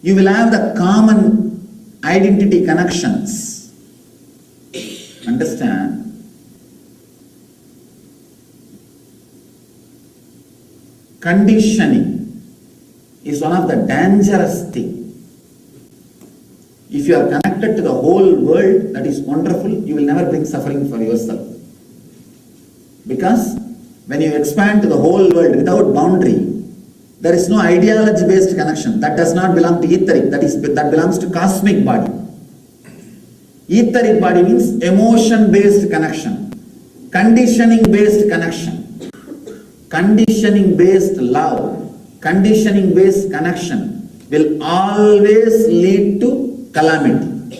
You will have the common identity connections. Understand? Conditioning is one of the dangerous things. If you are connected to the whole world, that is wonderful, you will never bring suffering for yourself. Because when you expand to the whole world without boundary, there is no ideology-based connection. That does not belong to etheric, that belongs to cosmic body. Etheric body means emotion-based connection, conditioning-based connection, conditioning-based love, conditioning-based connection will always lead to calamity,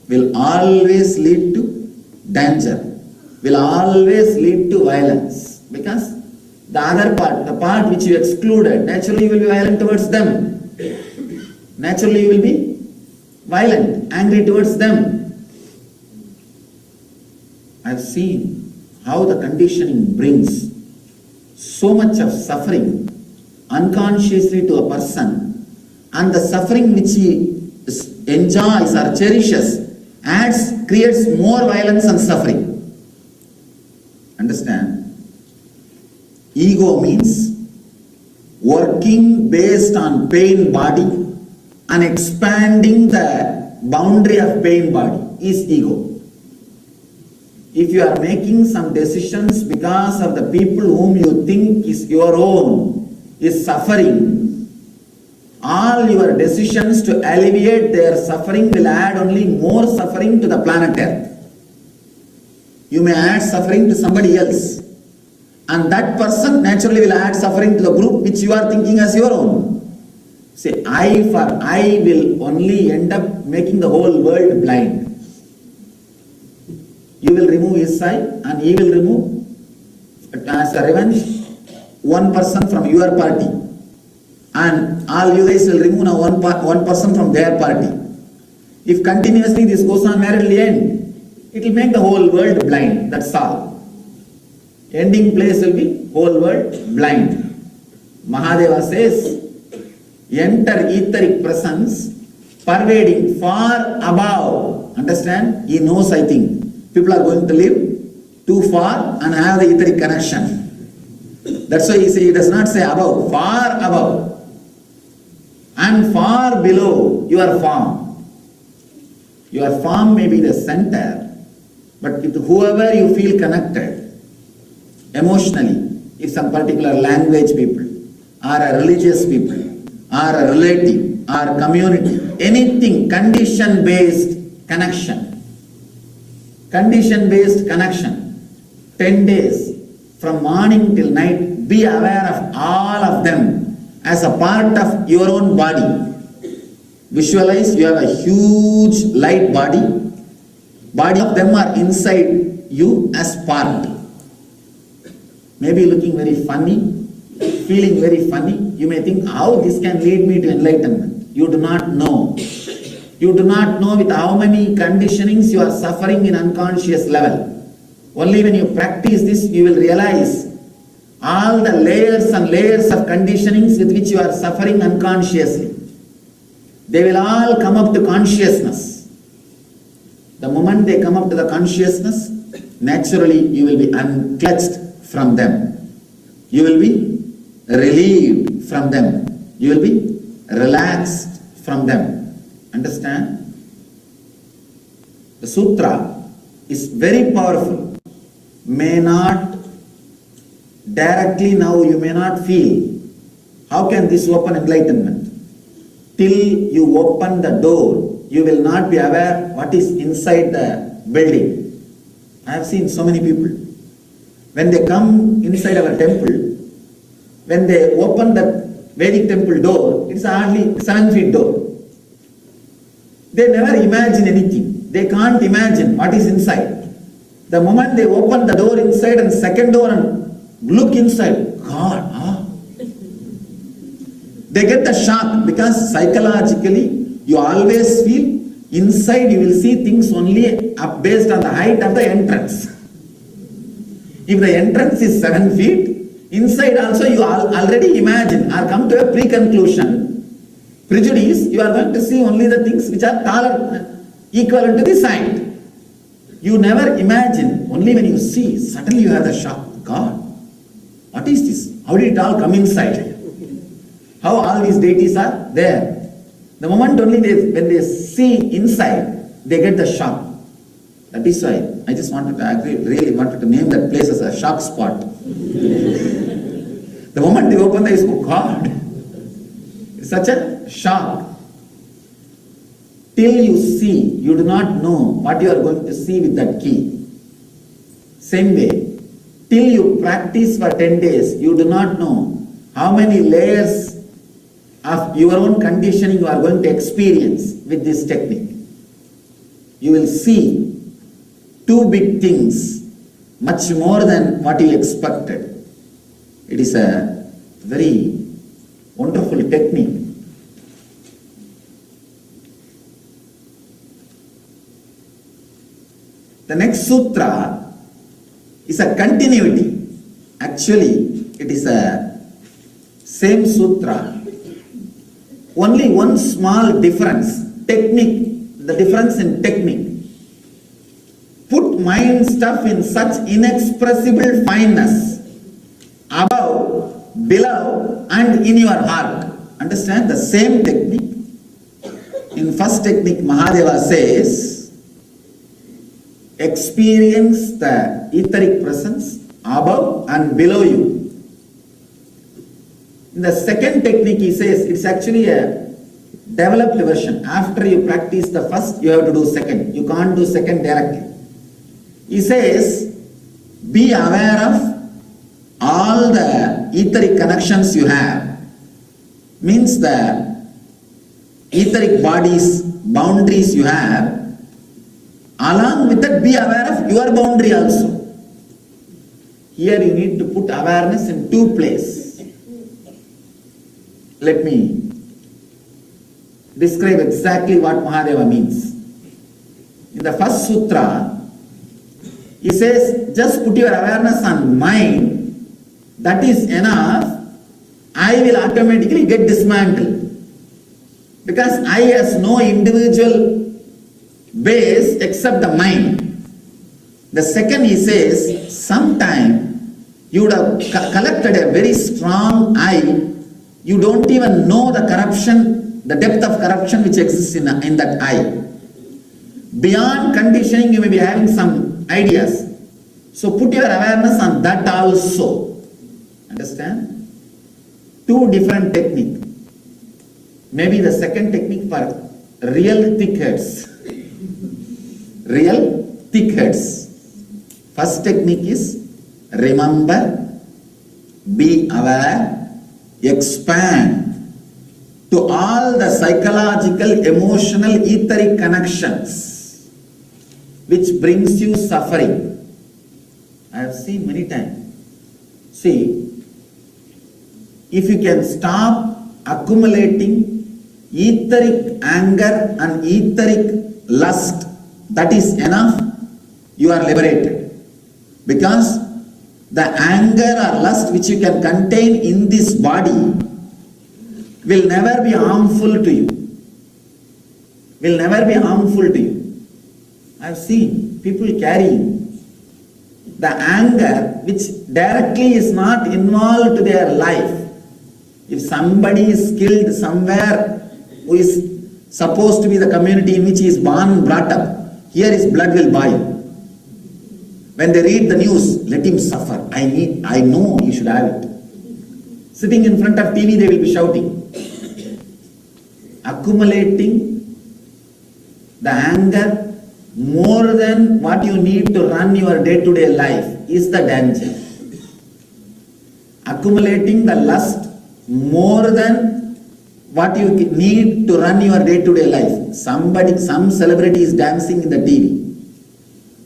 will always lead to danger, will always lead to violence. Because the other part, the part which you excluded, naturally you will be violent towards them. Naturally you will be violent, angry towards them. I have seen how the conditioning brings so much of suffering unconsciously to a person, and the suffering which he enjoys or cherishes creates more violence and suffering. Understand? Ego means working based on pain body and expanding the boundary of pain body is ego. If you are making some decisions because of the people whom you think is your own is suffering, all your decisions to alleviate their suffering will add only more suffering to the planet Earth. You may add suffering to somebody else, and that person naturally will add suffering to the group which you are thinking as your own. Say, I for I will only end up making the whole world blind. You will remove his eye and he will remove, as a revenge, one person from your party. And all you guys will remove now one person from their party. If continuously this goes on, where it will end? It will make the whole world blind. That's all. Ending place will be whole world blind. Mahadeva says, enter etheric presence pervading far above. Understand? He knows, I think, people are going to live too far and have the etheric connection. That's why he does not say above, far above. And far below your form. Your form may be the center, but with whoever you feel connected, emotionally, if some particular language people, or a religious people, or a relative, or community, anything, condition-based connection. Condition-based connection. 10 days, from morning till night, be aware of all of them as a part of your own body. Visualize you have a huge light body. Body of them are inside you as part. Maybe looking very funny, feeling very funny. You may think, how this can lead me to enlightenment? You do not know. You do not know with how many conditionings you are suffering in unconscious level. Only when you practice this, you will realize all the layers and layers of conditionings with which you are suffering unconsciously. They will all come up to consciousness. The moment they come up to the consciousness, naturally you will be unclutched from them. You will be relieved from them. You will be relaxed from them. Understand? The sutra is very powerful. May not directly now you may not feel. How can this open enlightenment? Till you open the door, you will not be aware what is inside the building. I have seen so many people. When they come inside our temple, when they open the Vedic temple door, it's hardly 7 feet door. They never imagine anything. They can't imagine what is inside. The moment they open the door inside and second door and look inside, God, they get the shock because psychologically you always feel inside you will see things only up based on the height of the entrance. If the entrance is 7 feet, inside also you already imagine or come to a pre-conclusion, prejudice, you are going to see only the things which are taller, equivalent to the height. You never imagine, only when you see, suddenly you have the shock. God, what is this? How did it all come inside? How all these deities are there. The moment only when they see inside, they get the shock. That is why I just wanted to really wanted to name that place as a shock spot. The moment they open the eyes, oh God, it's such a shock. Till you see, you do not know what you are going to see with that key. Same way, till you practice for 10 days, you do not know how many layers of your own conditioning you are going to experience with this technique. You will see two big things, much more than what you expected. It is a very wonderful technique. The next sutra is a continuity. Actually, it is a same sutra. Only one small difference, technique, the difference in technique. Put mind stuff in such inexpressible fineness, above, below, and in your heart. Understand the same technique. In first technique, Mahadeva says, experience the etheric presence above and below you. In the second technique, he says, it's actually a developed version. After you practice the first, you have to do second. You can't do second directly. He says, be aware of all the etheric connections you have. Means the etheric bodies, boundaries you have. Along with that, be aware of your boundary also. Here you need to put awareness in two places. Let me describe exactly what Mahadeva means. In the first sutra, he says, just put your awareness on mind, that is enough, I will automatically get dismantled. Because I has no individual base except the mind. The second he says, sometime you would have collected a very strong I, you don't even know the corruption, the depth of corruption which exists in that I. Beyond conditioning, you may be having some ideas. So put your awareness on that also. Understand? Two different techniques. Maybe the second technique for real thick heads. Real thick heads. First technique is remember, be aware, expand to all the psychological, emotional, etheric connections which brings you suffering. I have seen many times. See, if you can stop accumulating etheric anger and etheric lust, that is enough, you are liberated. Because the anger or lust which you can contain in this body will never be harmful to you. Will never be harmful to you. I have seen people carrying the anger which directly is not involved to their life, If somebody is killed somewhere who is supposed to be the community in which he is born and brought up, here his blood will boil. When they read the news, let him suffer. I know he should have it. Sitting in front of TV, they will be shouting. Accumulating the anger more than what you need to run your day-to-day life is the danger. Accumulating the lust more than what you need to run your day-to-day life. Some celebrity is dancing in the TV.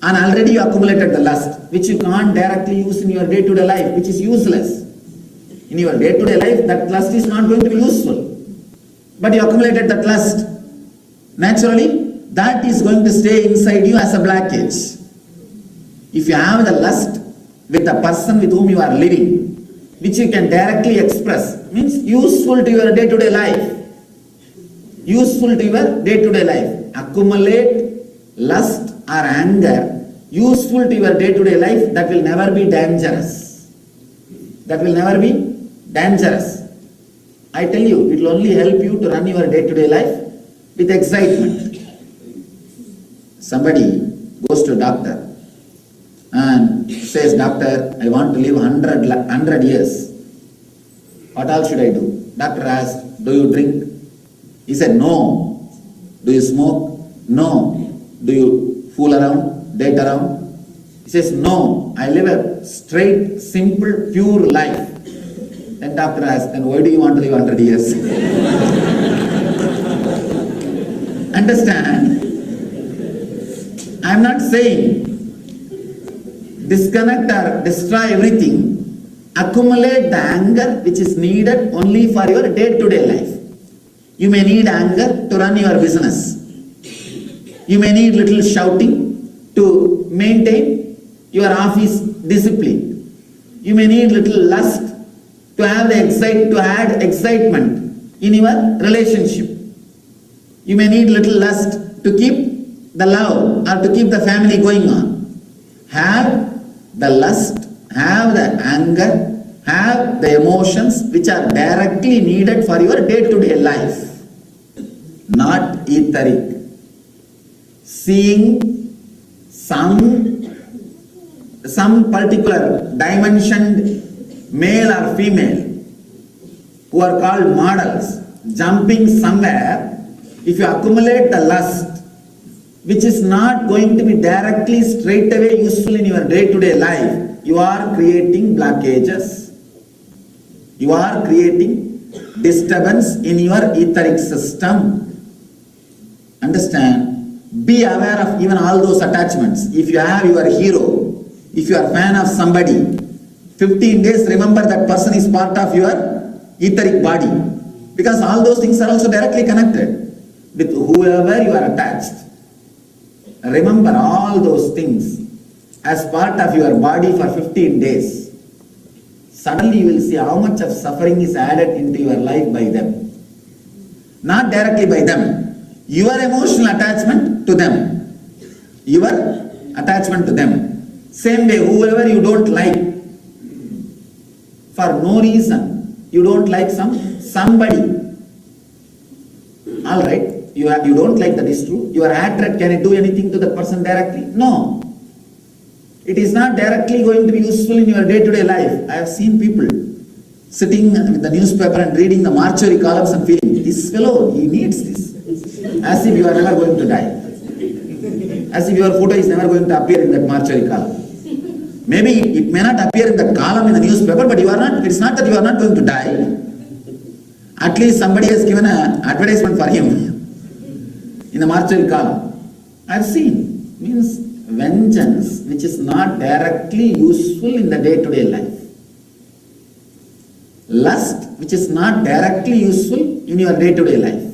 And already you accumulated the lust, which you can't directly use in your day-to-day life, which is useless. In your day-to-day life, that lust is not going to be useful. But you accumulated that lust. Naturally, that is going to stay inside you as a blockage. If you have the lust with the person with whom you are living, which you can directly express, means useful to your day-to-day life. Useful to your day-to-day life. Accumulate lust or anger, useful to your day-to-day life, that will never be dangerous. That will never be dangerous. I tell you, it will only help you to run your day-to-day life with excitement. Somebody goes to a doctor and says, "Doctor, I want to live 100 years. What else should I do?" Doctor asked, "Do you drink?" He said, "No." "Do you smoke?" "No." "Do you fool around, date around?" He says, "No, I live a straight, simple, pure life." Then doctor asks, "Then why do you want to live 100 years?" Understand? I am not saying disconnect or destroy everything. Accumulate the anger which is needed only for your day-to-day life. You may need anger to run your business. You may need little shouting to maintain your office discipline. You may need little lust to add excitement in your relationship. You may need little lust to keep the love or to keep the family going on. Have the lust, have the anger, have the emotions which are directly needed for your day-to-day life, not etheric. Seeing some particular dimensioned male or female who are called models jumping somewhere, if you accumulate the lust which is not going to be directly straight away useful in your day-to-day life, you are creating blockages. You are creating disturbance in your etheric system. Understand? Be aware of even all those attachments. If you have your hero, if you are a fan of somebody, 15 days remember that person is part of your etheric body. Because all those things are also directly connected with whoever you are attached. Remember all those things as part of your body for 15 days. Suddenly you will see how much of suffering is added into your life by them. Not directly by them. Your emotional attachment to them. Your attachment to them. Same way, whoever you don't like, for no reason, you don't like somebody. Alright, you don't like, that is true. Your hatred, can it do anything to the person directly? No. It is not directly going to be useful in your day-to-day life. I have seen people sitting with the newspaper and reading the mortuary columns and feeling, this fellow, he needs this. As if you are never going to die. As if your photo is never going to appear in that mortuary column. Maybe it may not appear in the column in the newspaper, but it's not that you are not going to die. At least somebody has given an advertisement for him in the mortuary column. I have seen. Means vengeance which is not directly useful in the day-to-day life. Lust which is not directly useful in your day-to-day life.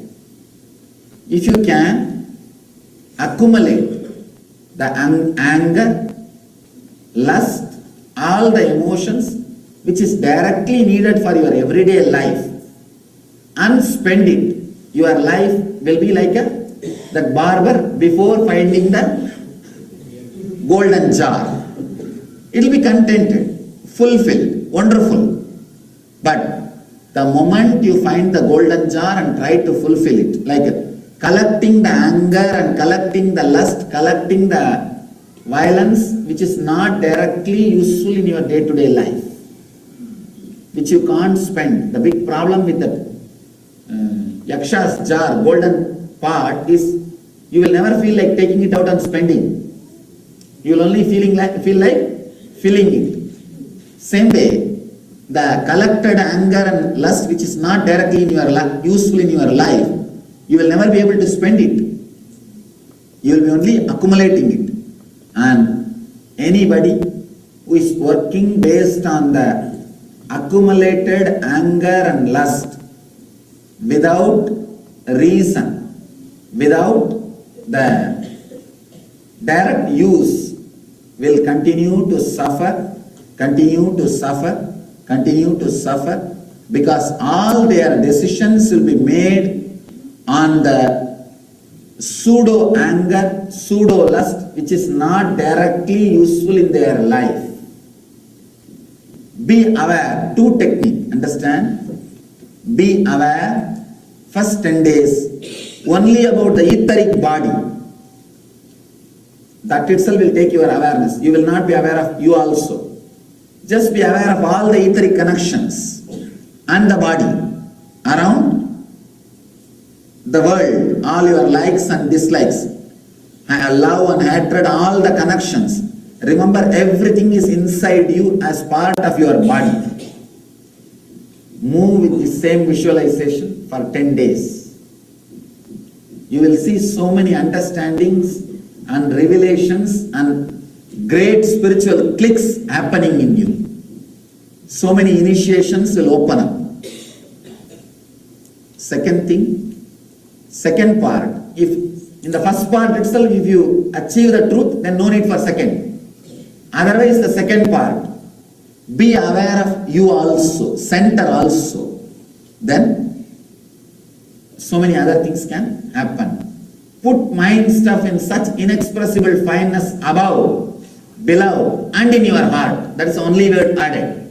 If you can accumulate the anger, lust, all the emotions which is directly needed for your everyday life and spend it, your life will be like that barber before finding the golden jar. It will be contented, fulfilled, wonderful. But The moment you find the golden jar and try to fulfill it, like collecting the anger and collecting the lust, collecting the violence, which is not directly useful in your day-to-day life, which you can't spend. The big problem with the Yaksha's jar, golden part, is you will never feel like taking it out and spending. You will only feel like filling it. Same way, the collected anger and lust, which is not directly in your useful in your life, you will never be able to spend it. You will be only accumulating it. And anybody who is working based on the accumulated anger and lust without reason, without the direct use, will continue to suffer, because all their decisions will be made on the pseudo anger, pseudo lust, which is not directly useful in their life. Be aware, two technique, understand? Be aware, first 10 days, only about the etheric body. That itself will take your awareness. You will not be aware of you also. Just be aware of all the etheric connections and the body around the world, all your likes and dislikes, love and hatred, all the connections. Remember, everything is inside you as part of your body. Move with the same visualization for 10 days. You will see so many understandings and revelations and great spiritual clicks happening in you. So many initiations will open up. Second thing, second part, if in the first part itself, if you achieve the truth, then no need for second. Otherwise, the second part, be aware of you also, center also. Then, so many other things can happen. Put mind stuff in such inexpressible fineness above, below, and in your heart. That is the only word added.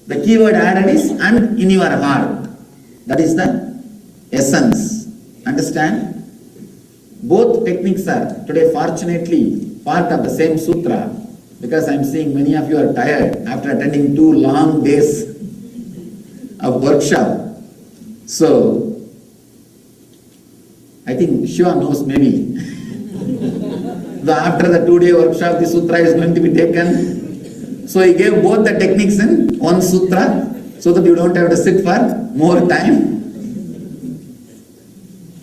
The key word added is and in your heart. That is the essence. Understand? Both techniques are today fortunately part of the same sutra, because I am seeing many of you are tired after attending 2 long days of workshop. So, I think Shiva knows maybe. After the 2-day workshop, the sutra is going to be taken. So he gave both the techniques in one sutra, so that you don't have to sit for more time.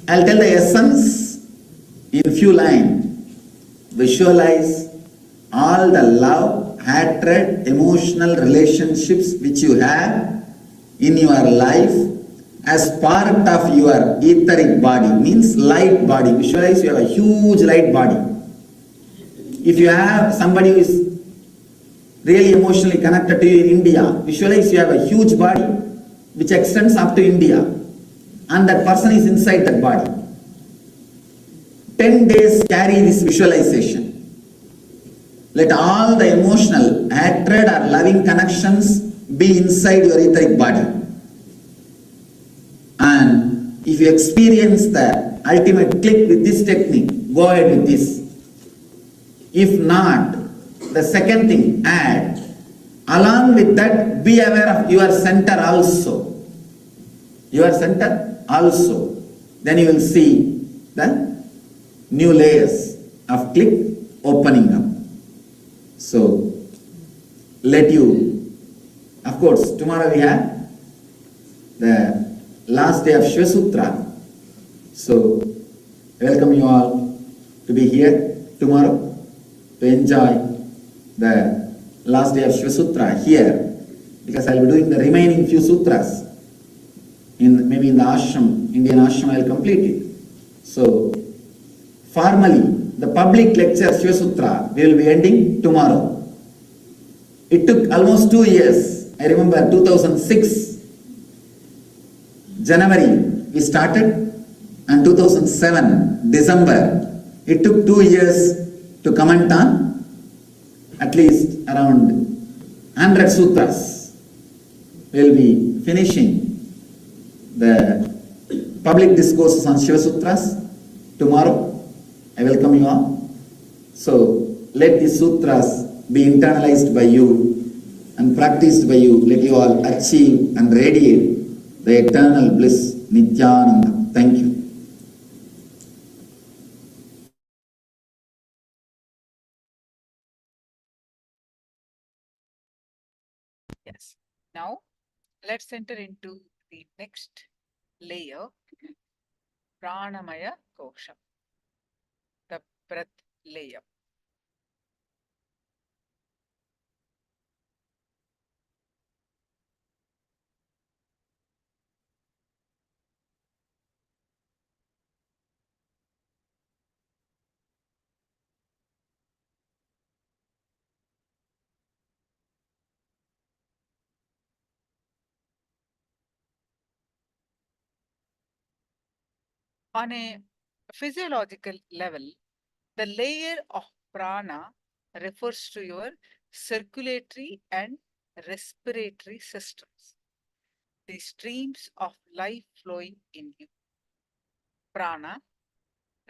I'll tell the essence in few lines. Visualize all the love, hatred, emotional relationships which you have in your life as part of your etheric body, means light body. Visualize you have a huge light body. If you have somebody who is really emotionally connected to you in India, visualize you have a huge body which extends up to India, and that person is inside that body. 10 days carry this visualization. Let all the emotional, hatred or loving connections be inside your etheric body. And if you experience the ultimate click with this technique, go ahead with this. If not, the second thing, add. Along with that, be aware of your center also. Your center also. Then you will see the new layers of click opening up. So, let you, of course, tomorrow we have the last day of Shiva Sutra. So, I welcome you all to be here tomorrow to enjoy the last day of Shiva Sutra here, because I will be doing the remaining few sutras. Maybe in the ashram, Indian ashram, I will complete it. So, formally, the public lecture Shiva Sutra we will be ending tomorrow. It took almost 2 years. I remember 2006, January we started, and 2007, December, it took 2 years to comment on at least around 100 sutras. We will be finishing the public discourses on Shiva Sutras tomorrow. I welcome you all. So let the sutras be internalized by you and practiced by you. Let you all achieve and radiate the eternal bliss, Nithyananda. Thank you. Yes. Now, let's enter into the next layer, Pranamaya Kosham, the breath layer. On a physiological level, the layer of prana refers to your circulatory and respiratory systems, the streams of life flowing in you. Prana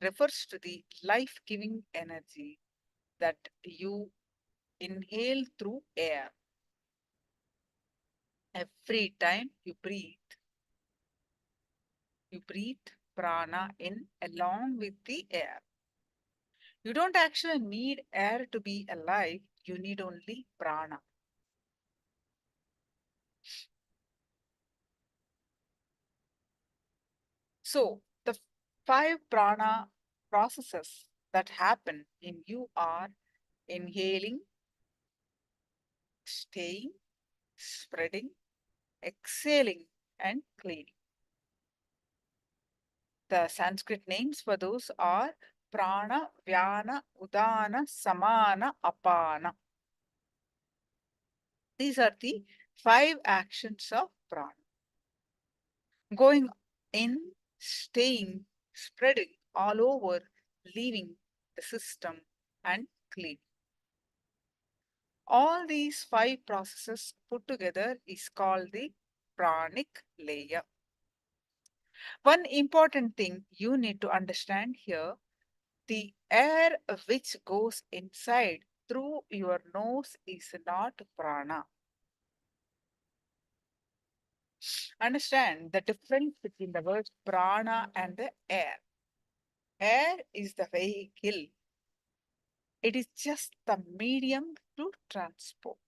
refers to the life-giving energy that you inhale through air. Every time you breathe prana in along with the air. You don't actually need air to be alive, you need only prana. So, the 5 prana processes that happen in you are inhaling, staying, spreading, exhaling, and cleaning. The Sanskrit names for those are prana, vyana, udana, samana, apana. These are the 5 actions of prana. Going in, staying, spreading all over, leaving the system, and cleaning. All these 5 processes put together is called the pranic layer. One important thing you need to understand here, the air which goes inside through your nose is not prana. Understand the difference between the words prana and the air. Air is the vehicle. It is just the medium to transport.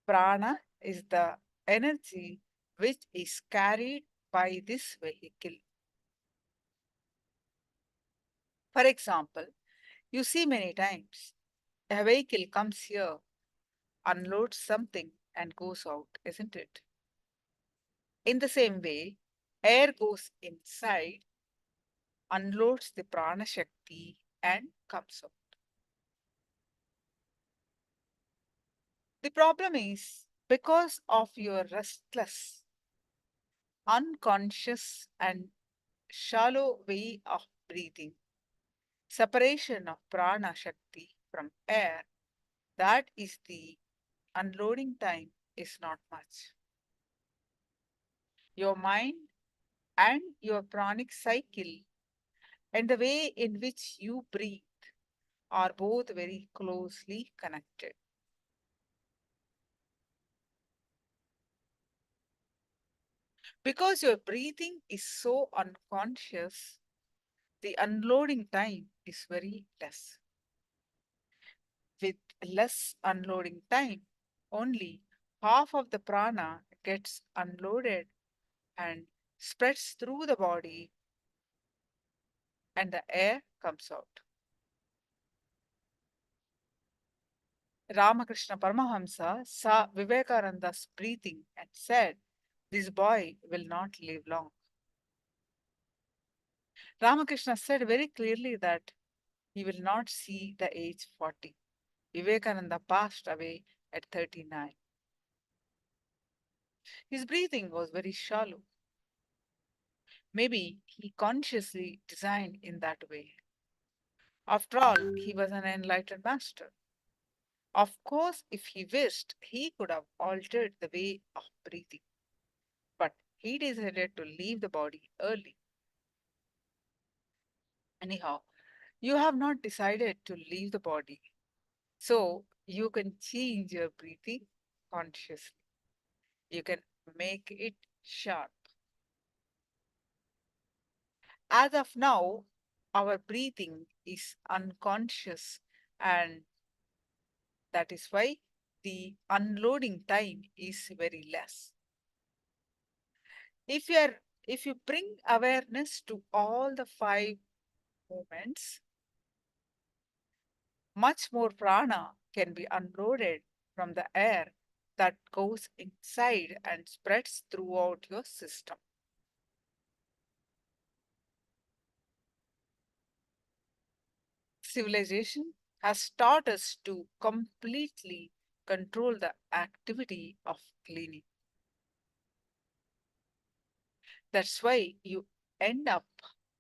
Prana is the energy which is carried by this vehicle. For example, you see many times a vehicle comes here, unloads something and goes out, isn't it? In the same way, air goes inside, unloads the prana shakti and comes out. The problem is because of your restless, unconscious and shallow way of breathing, separation of prana shakti from air, that is the unloading time is not much. Your mind and your pranic cycle and the way in which you breathe are both very closely connected. Because your breathing is so unconscious, the unloading time is very less. With less unloading time, only half of the prana gets unloaded and spreads through the body and the air comes out. Ramakrishna Paramahamsa saw Vivekananda's breathing and said, "This boy will not live long." Ramakrishna said very clearly that he will not see the age 40. Vivekananda passed away at 39. His breathing was very shallow. Maybe he consciously designed in that way. After all, he was an enlightened master. Of course, if he wished, he could have altered the way of breathing. But he decided to leave the body early. Anyhow, you have not decided to leave the body. So you can change your breathing consciously. You can make it sharp. As of now, our breathing is unconscious, and that is why the unloading time is very less. If you bring awareness to all the 5 movements, much more prana can be unloaded from the air that goes inside and spreads throughout your system. Civilization has taught us to completely control the activity of cleaning. That's why you end up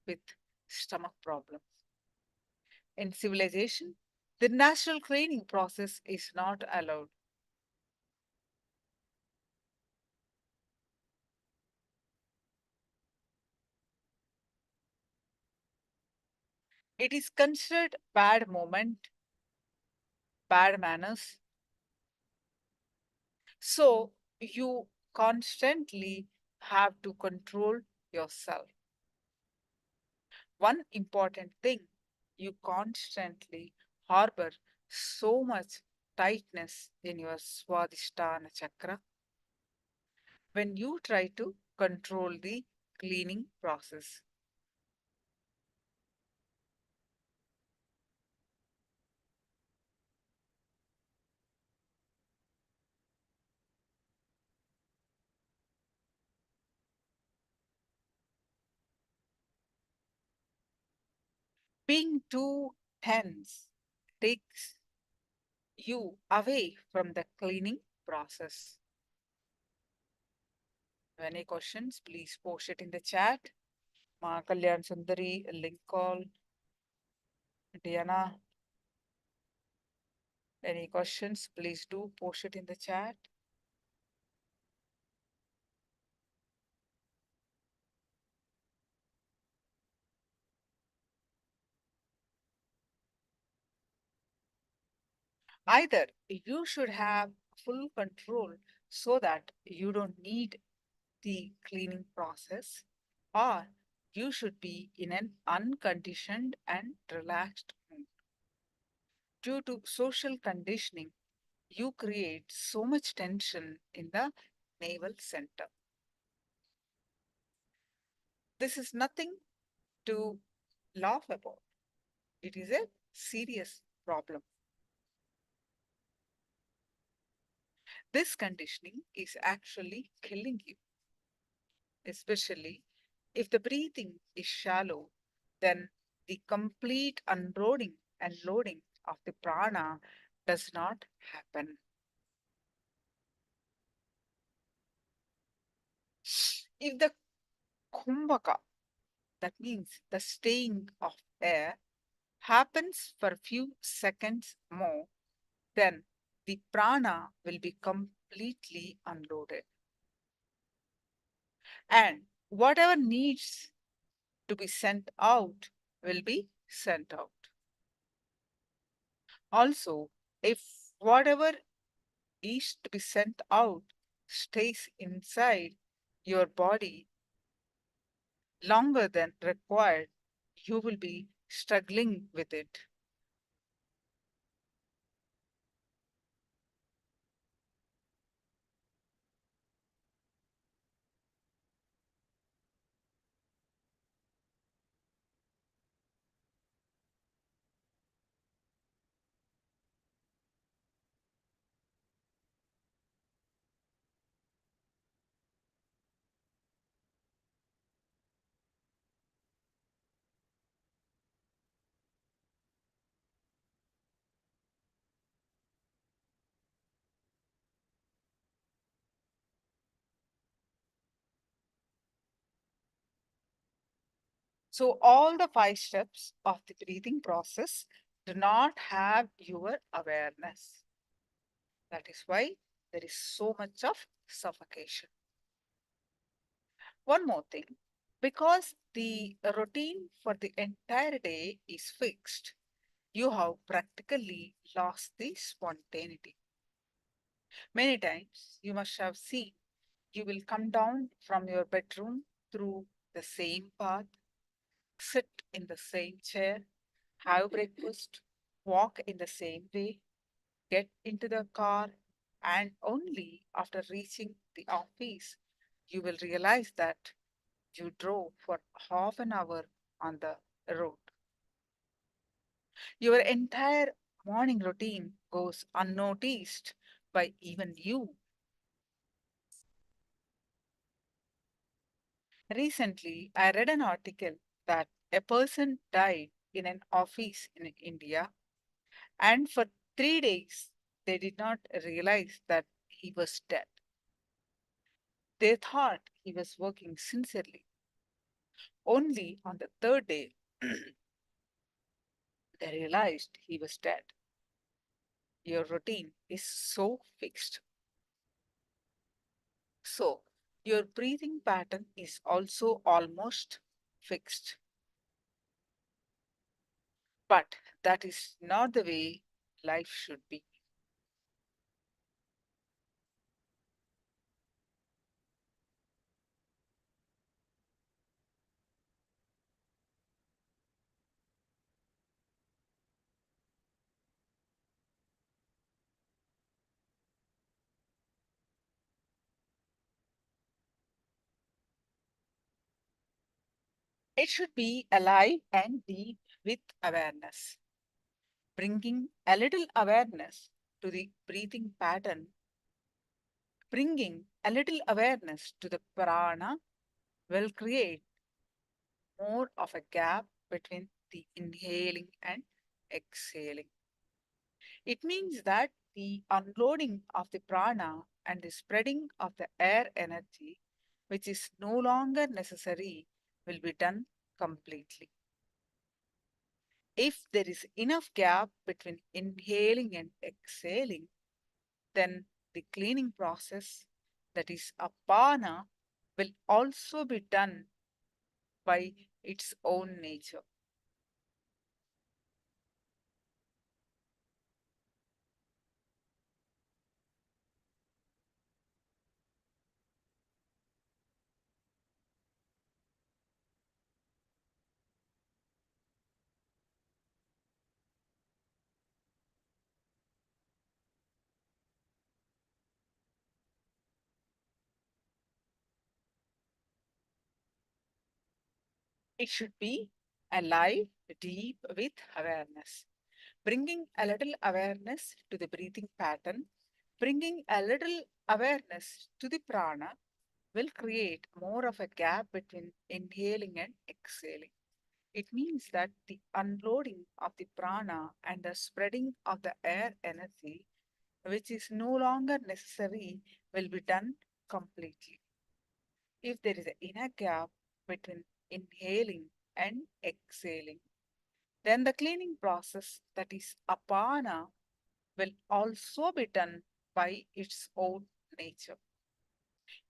with stomach problems. In civilization, the natural cleaning process is not allowed. It is considered bad moment, bad manners. So you constantly have to control yourself. One important thing, you constantly harbor so much tightness in your Swadhisthana chakra when you try to control the cleaning process. Being too tense takes you away from the cleaning process. Any questions, please post it in the chat. Ma Kalyan Sundari, link call. Diana, any questions, please do post it in the chat. Either you should have full control so that you don't need the cleaning process, or you should be in an unconditioned and relaxed mood. Due to social conditioning, you create so much tension in the navel center. This is nothing to laugh about. It is a serious problem. This conditioning is actually killing you, especially if the breathing is shallow, then the complete unloading and loading of the prana does not happen. If the kumbhaka, that means the staying of air, happens for a few seconds more, then the prana will be completely unloaded. And whatever needs to be sent out will be sent out. Also, if whatever is to be sent out stays inside your body longer than required, you will be struggling with it. So all the 5 steps of the breathing process do not have your awareness. That is why there is so much of suffocation. One more thing, because the routine for the entire day is fixed, you have practically lost the spontaneity. Many times you must have seen you will come down from your bedroom through the same path, sit in the same chair, have breakfast, walk in the same way, get into the car, and only after reaching the office you will realize that you drove for half an hour on the road. Your entire morning routine goes unnoticed by even you. Recently, I read an article that a person died in an office in India, and for 3 days they did not realize that he was dead. They thought he was working sincerely. Only on the third day, they realized he was dead. Your routine is so fixed. So, your breathing pattern is also almost fixed. But that is not the way life should be. It should be alive and deep with awareness. Bringing a little awareness to the breathing pattern, bringing a little awareness to the prana will create more of a gap between the inhaling and exhaling. It means that the unloading of the prana and the spreading of the air energy, which is no longer necessary, will be done completely. If there is enough gap between inhaling and exhaling, then the cleaning process, that is apana, will also be done by its own nature. It should be alive, deep with awareness. Bringing a little awareness to the breathing pattern, bringing a little awareness to the prana will create more of a gap between inhaling and exhaling. It means that the unloading of the prana and the spreading of the air energy, which is no longer necessary, will be done completely. If there is an inner gap between inhaling and exhaling, then the cleaning process, that is apana, will also be done by its own nature.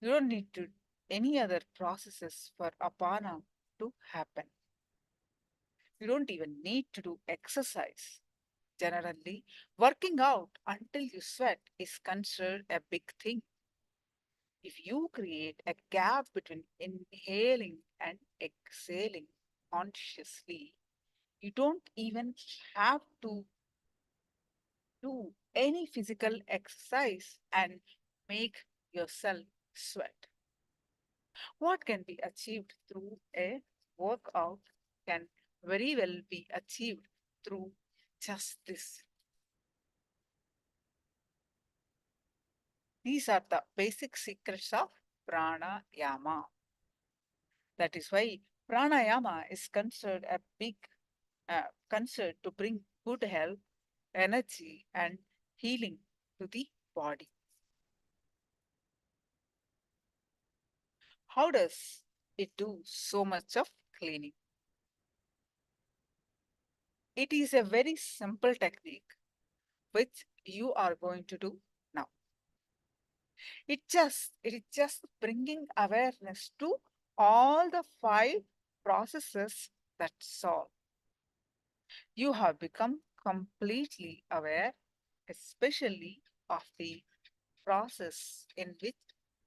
You don't need to any other processes for apana to happen. You don't even need to do exercise. Generally, working out until you sweat is considered a big thing. If you create a gap between inhaling and exhaling consciously, you don't even have to do any physical exercise and make yourself sweat. What can be achieved through a workout can very well be achieved through just this. These are the basic secrets of pranayama. That is why pranayama is considered a big concern to bring good health, energy, and healing to the body. How does it do so much of cleaning? It is a very simple technique which you are going to do now. It is just bringing awareness to all the 5 processes that solve. You have become completely aware, especially of the process in which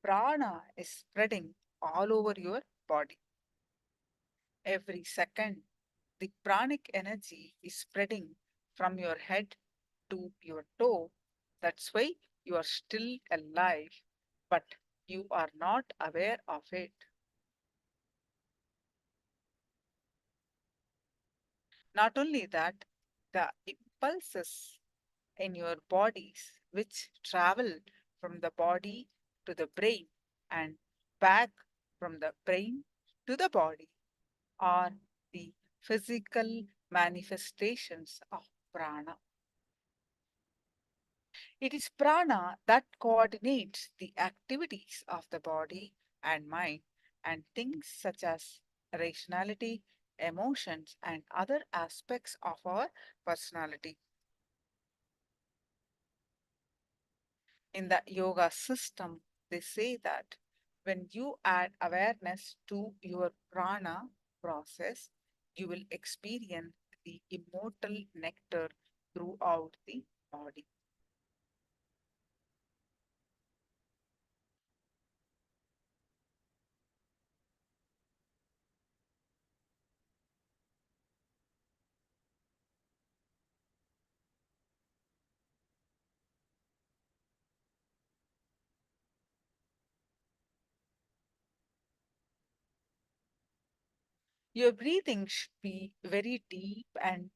prana is spreading all over your body. Every second, the pranic energy is spreading from your head to your toe. That's why you are still alive, but you are not aware of it. Not only that, the impulses in your bodies which travel from the body to the brain and back from the brain to the body are the physical manifestations of prana. It is prana that coordinates the activities of the body and mind and things such as rationality, emotions, and other aspects of our personality. In the yoga system, they say that when you add awareness to your prana process, you will experience the immortal nectar throughout the body. Your breathing should be very deep and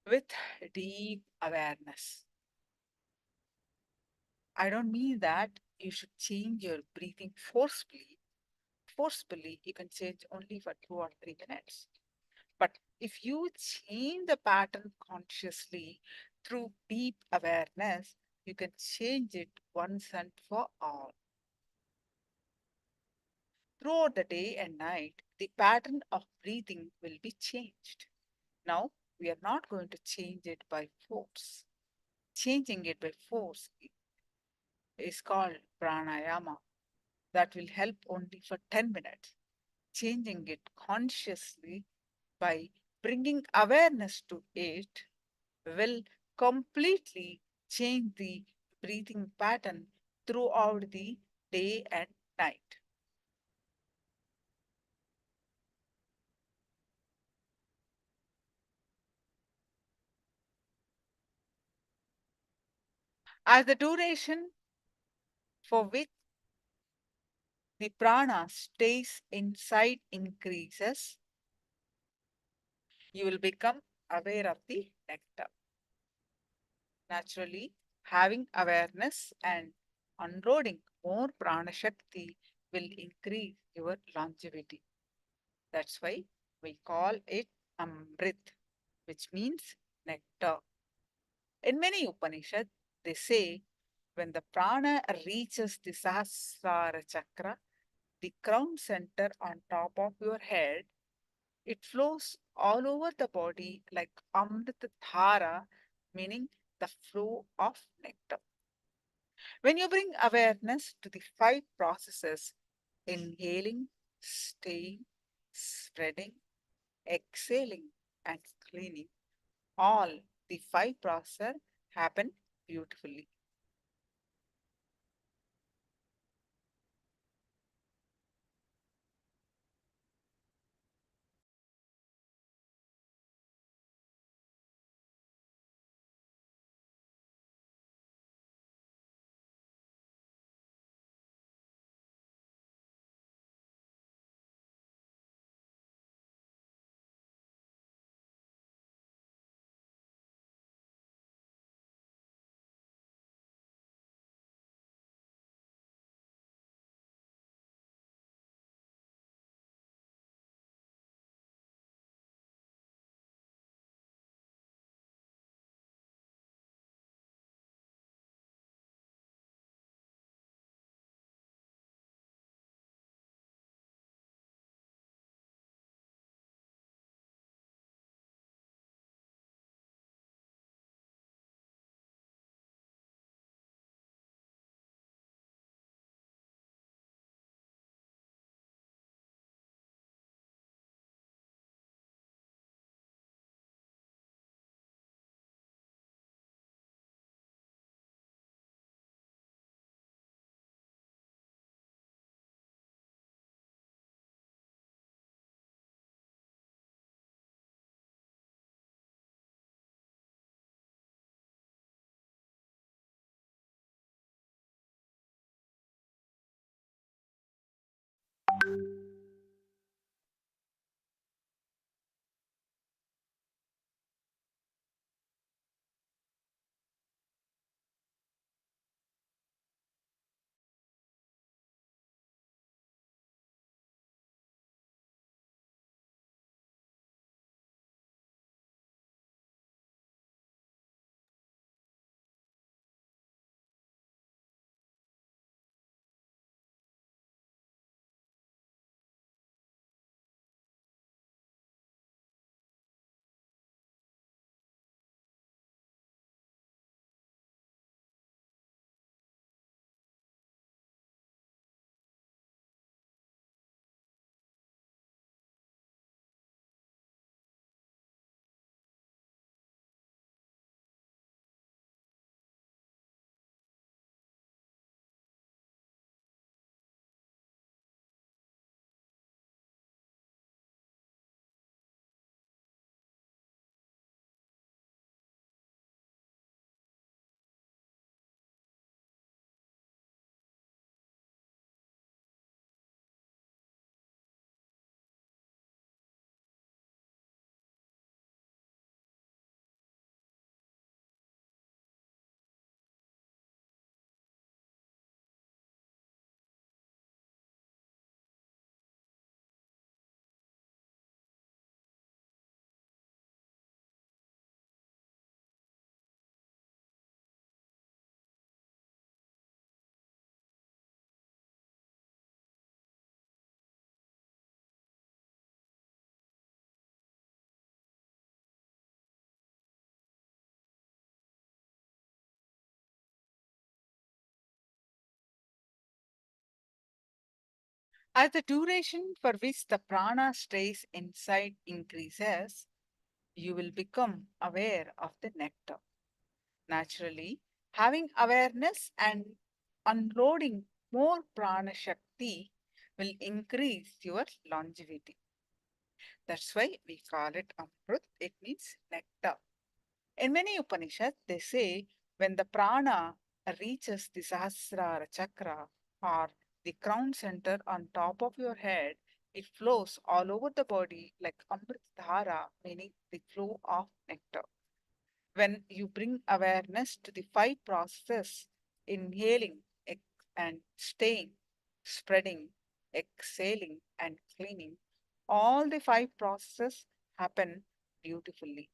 with deep awareness. I don't mean that you should change your breathing forcefully. Forcefully, you can change only for 2 or 3 minutes. But if you change the pattern consciously through deep awareness, you can change it once and for all. Throughout the day and night, the pattern of breathing will be changed. Now, we are not going to change it by force. Changing it by force is called pranayama. That will help only for 10 minutes. Changing it consciously by bringing awareness to it will completely change the breathing pattern throughout the day and night. As the duration for which the prana stays inside increases, you will become aware of the nectar. Naturally, having awareness and unloading more prana shakti will increase your longevity. That's why we call it Amrit, which means nectar. In many Upanishads, they say when the prana reaches the Sahasrara chakra, the crown center on top of your head, it flows all over the body like Amrit Dhara, meaning the flow of nectar. When you bring awareness to the 5 processes, inhaling, staying, spreading, exhaling, and cleaning, all the 5 processes happen beautifully. As the duration for which the prana stays inside increases, you will become aware of the nectar. Naturally, having awareness and unloading more prana shakti will increase your longevity. That's why we call it Amrut. It means nectar. In many Upanishads, they say when the prana reaches the Sahasrara chakra or the crown center on top of your head, it flows all over the body like Amrit Dhara, meaning the flow of nectar. When you bring awareness to the five processes, inhaling and staying, spreading, exhaling, and cleaning, all the five processes happen beautifully.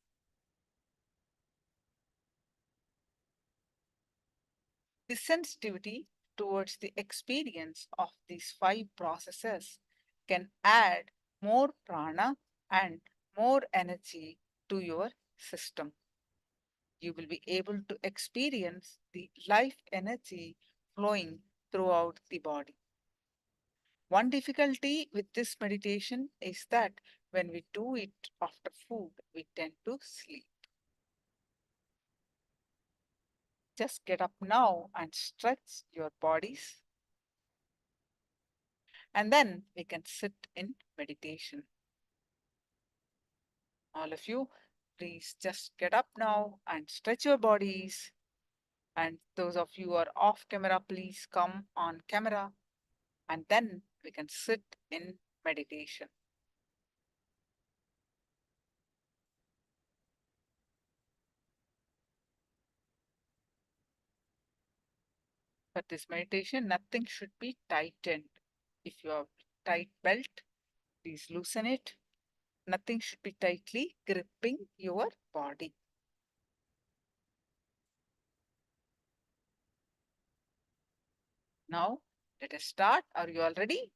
The sensitivity towards the experience of these five processes can add more prana and more energy to your system. You will be able to experience the life energy flowing throughout the body. One difficulty with this meditation is that when we do it after food, we tend to sleep. Just get up now and stretch your bodies. And then we can sit in meditation. All of you, please just get up now and stretch your bodies. And those of you who are off camera, please come on camera. And then we can sit in meditation. For this meditation, nothing should be tightened. If you have tight belt, please loosen it. Nothing should be tightly gripping your body. Now, let us start. Are you all ready?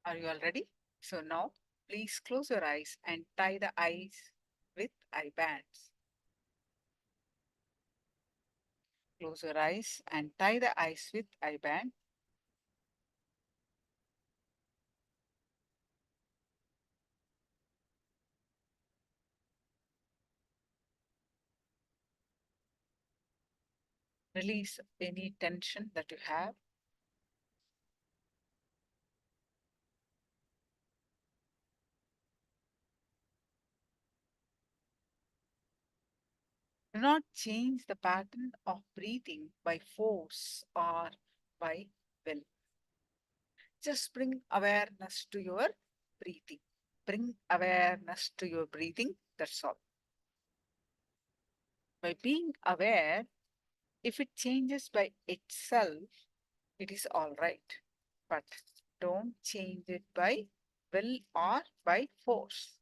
Are you all ready? So now, please close your eyes and tie the eyes with eye bands. Close your eyes and tie the eyes with eye band. Release any tension that you have. Do not change the pattern of breathing by force or by will. Just bring awareness to your breathing. Bring awareness to your breathing, that's all. By being aware, if it changes by itself, it is all right. But don't change it by will or by force.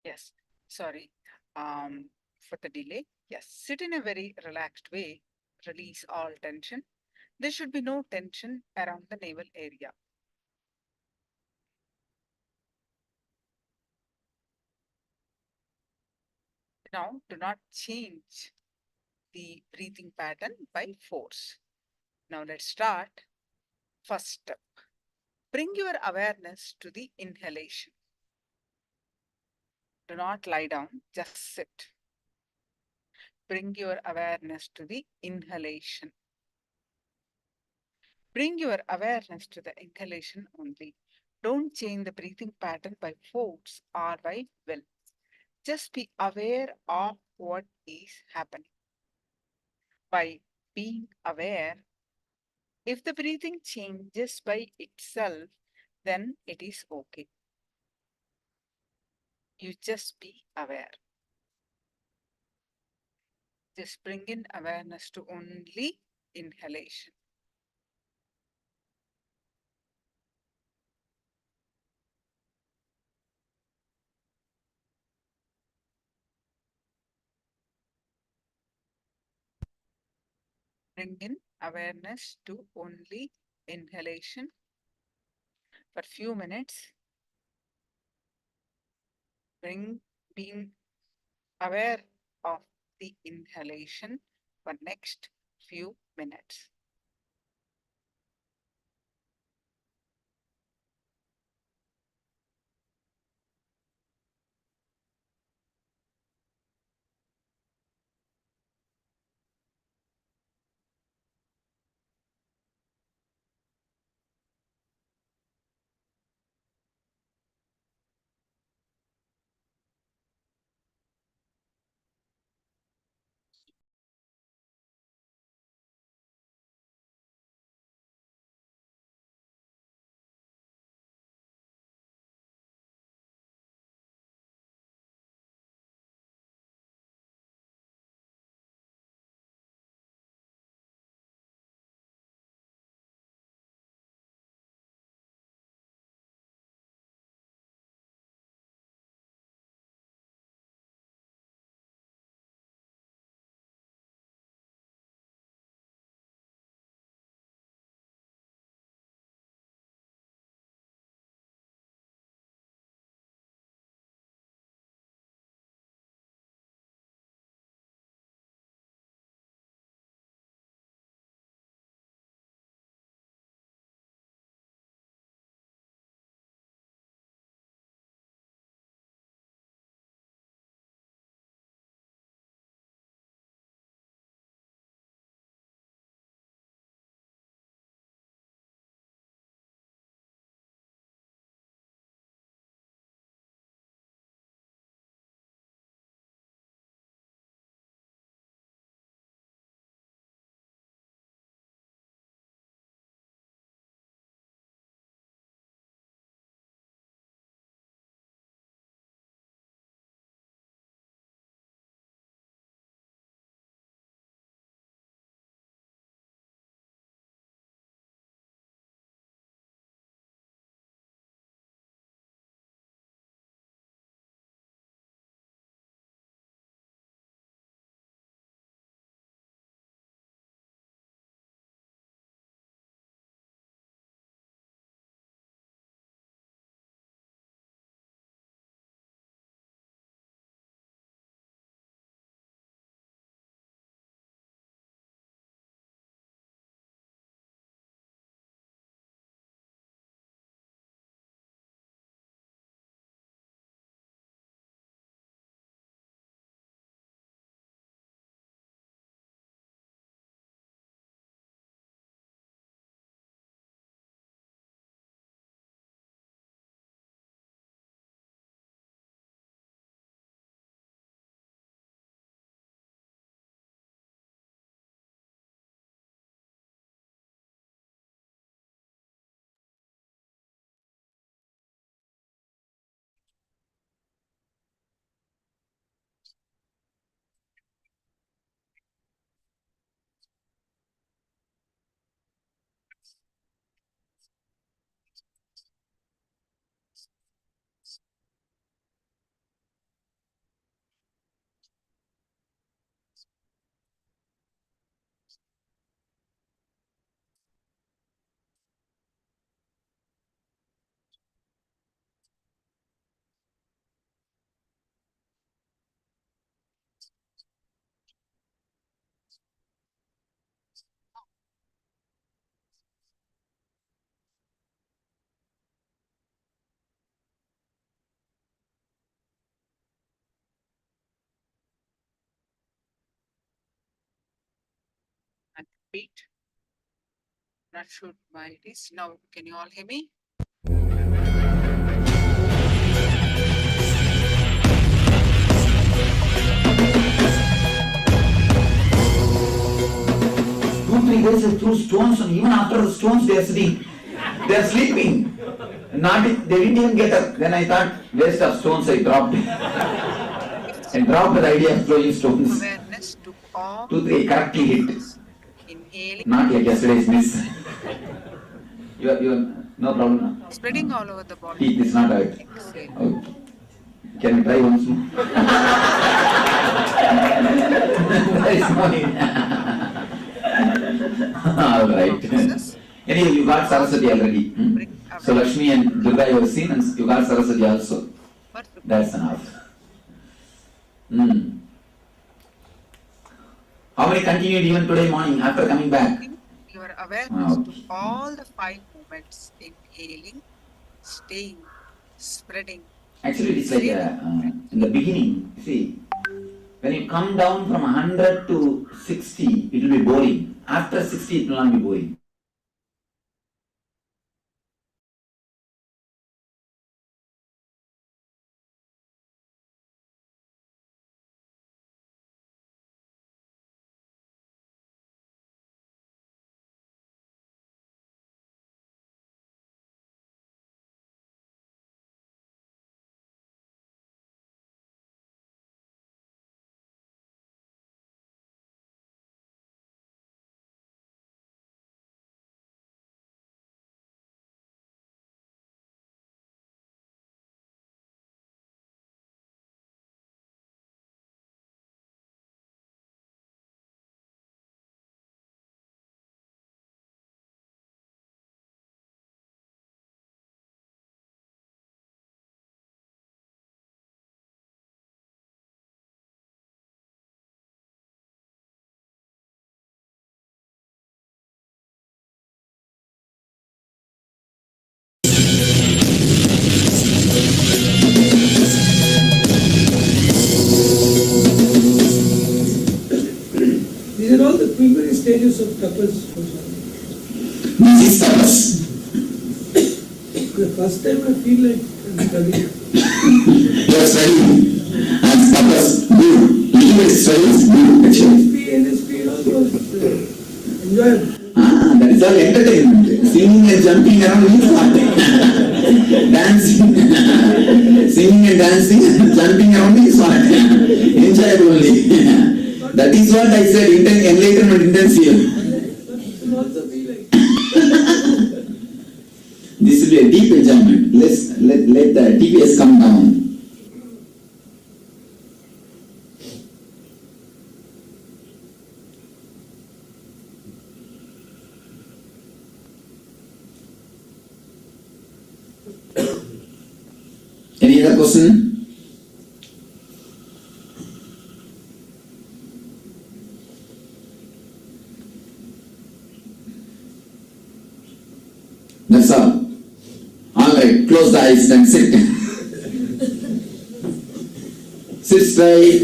Yes, sorry for the delay. Yes, sit in a very relaxed way. Release all tension. There should be no tension around the navel area. Now, do not change the breathing pattern by force. Now, let's start. First step. Bring your awareness to the inhalation. Do not lie down, just sit. Bring your awareness to the inhalation. Bring your awareness to the inhalation only. Don't change the breathing pattern by force or by will. Just be aware of what is happening. By being aware, if the breathing changes by itself, then it is okay. You just be aware. Just bring in awareness to only inhalation. Bring in awareness to only inhalation for few minutes. Being aware of the inhalation for next few minutes. feet. Not sure why it is. Now, can you all hear me? Two, 3 days they threw stones, and even after the stones they are sitting. They are sleeping. They didn't even get up. Then I thought, waste of stones, I dropped. I dropped the idea of throwing stones. Awareness to all 2, 3 correctly hit. inhaling, Not like yesterday's miss. You are no problem. spreading all over the body. Teeth is not hurt. Exhale. Okay. Can you try once more? Nice morning. All right. Anyway, you got Saraswati already. So Lakshmi and Durga you have seen, and you got Saraswati also. That's enough. How many continued even today morning after coming back? Your awareness to all the 5 movements: inhaling, staying, spreading. Actually, it is like in the beginning, see, when you come down from 100 to 60, it will be boring. After 60, it will not be boring. These are all the preliminary stages of tapas. This is tapas. The first time I feel like I'm studying. You are studying. And tapas, good. Little bit study is good, actually. NSP and all was enjoyable. That is all entertainment. Singing and jumping around is not. Dancing. Singing and dancing and jumping around is not. Enjoyable only. That is what I said, enlightenment intensive. This will be a deep enjoyment. Let the TPS come down. Any other question? That's all. Alright, close the eyes and sit. Sit straight.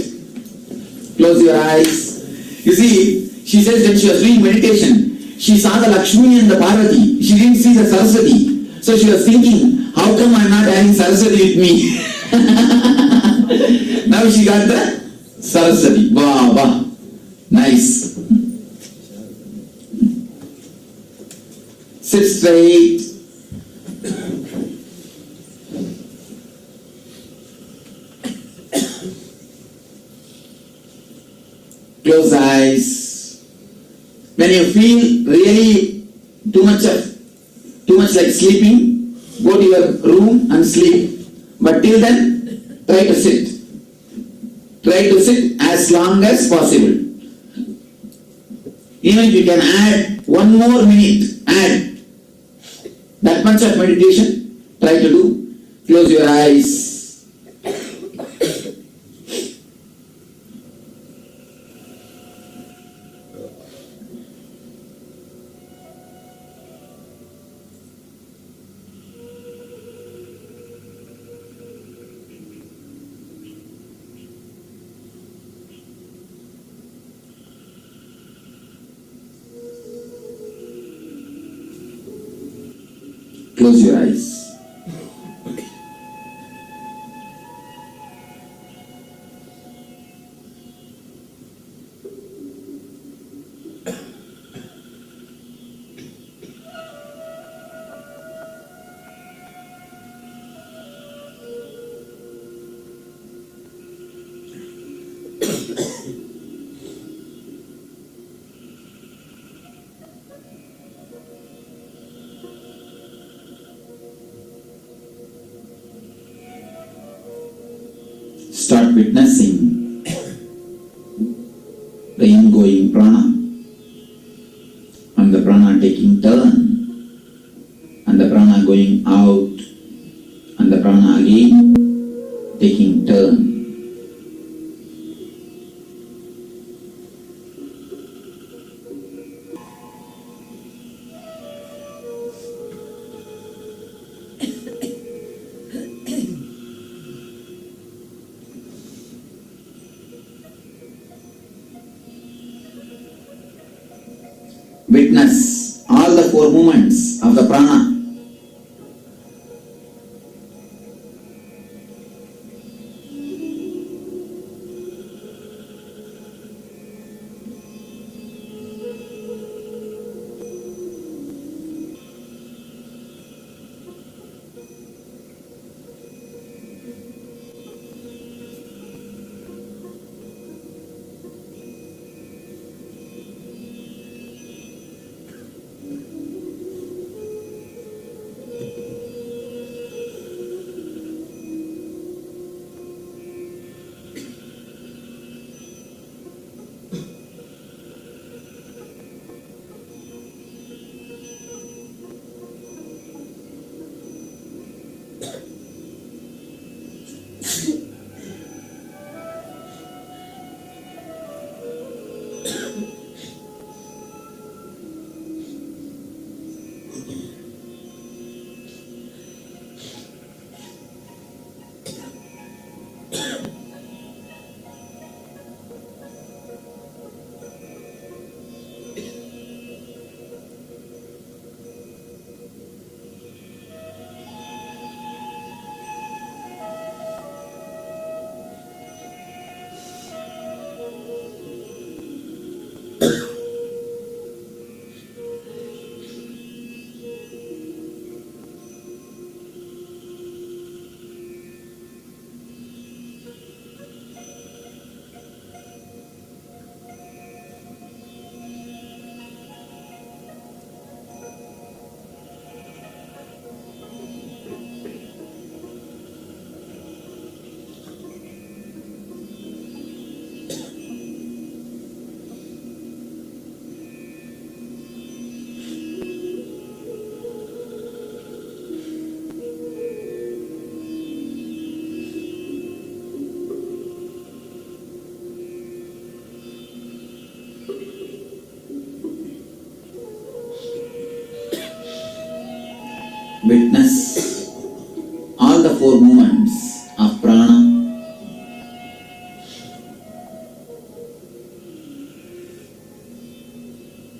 Close your eyes. You see, she says when she was doing meditation, she saw the Lakshmi and the Parvati. She didn't see the Saraswati. So she was thinking, how come I'm not having Saraswati with me? Now she got the Saraswati. Wow, wow. Nice. Sit straight. Close eyes. When you feel really too much like sleeping, go to your room and sleep. But till then, try to sit. Try to sit as long as possible. Even if you can add 1 more minute, add that much of meditation, try to do. Close your eyes. Close your eyes. Start witnessing the ingoing prana and the prana taking turn and the prana going out and the prana again taking turn. Witness all the four movements of the prana. Witness all the four movements of prana.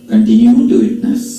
Continue to witness.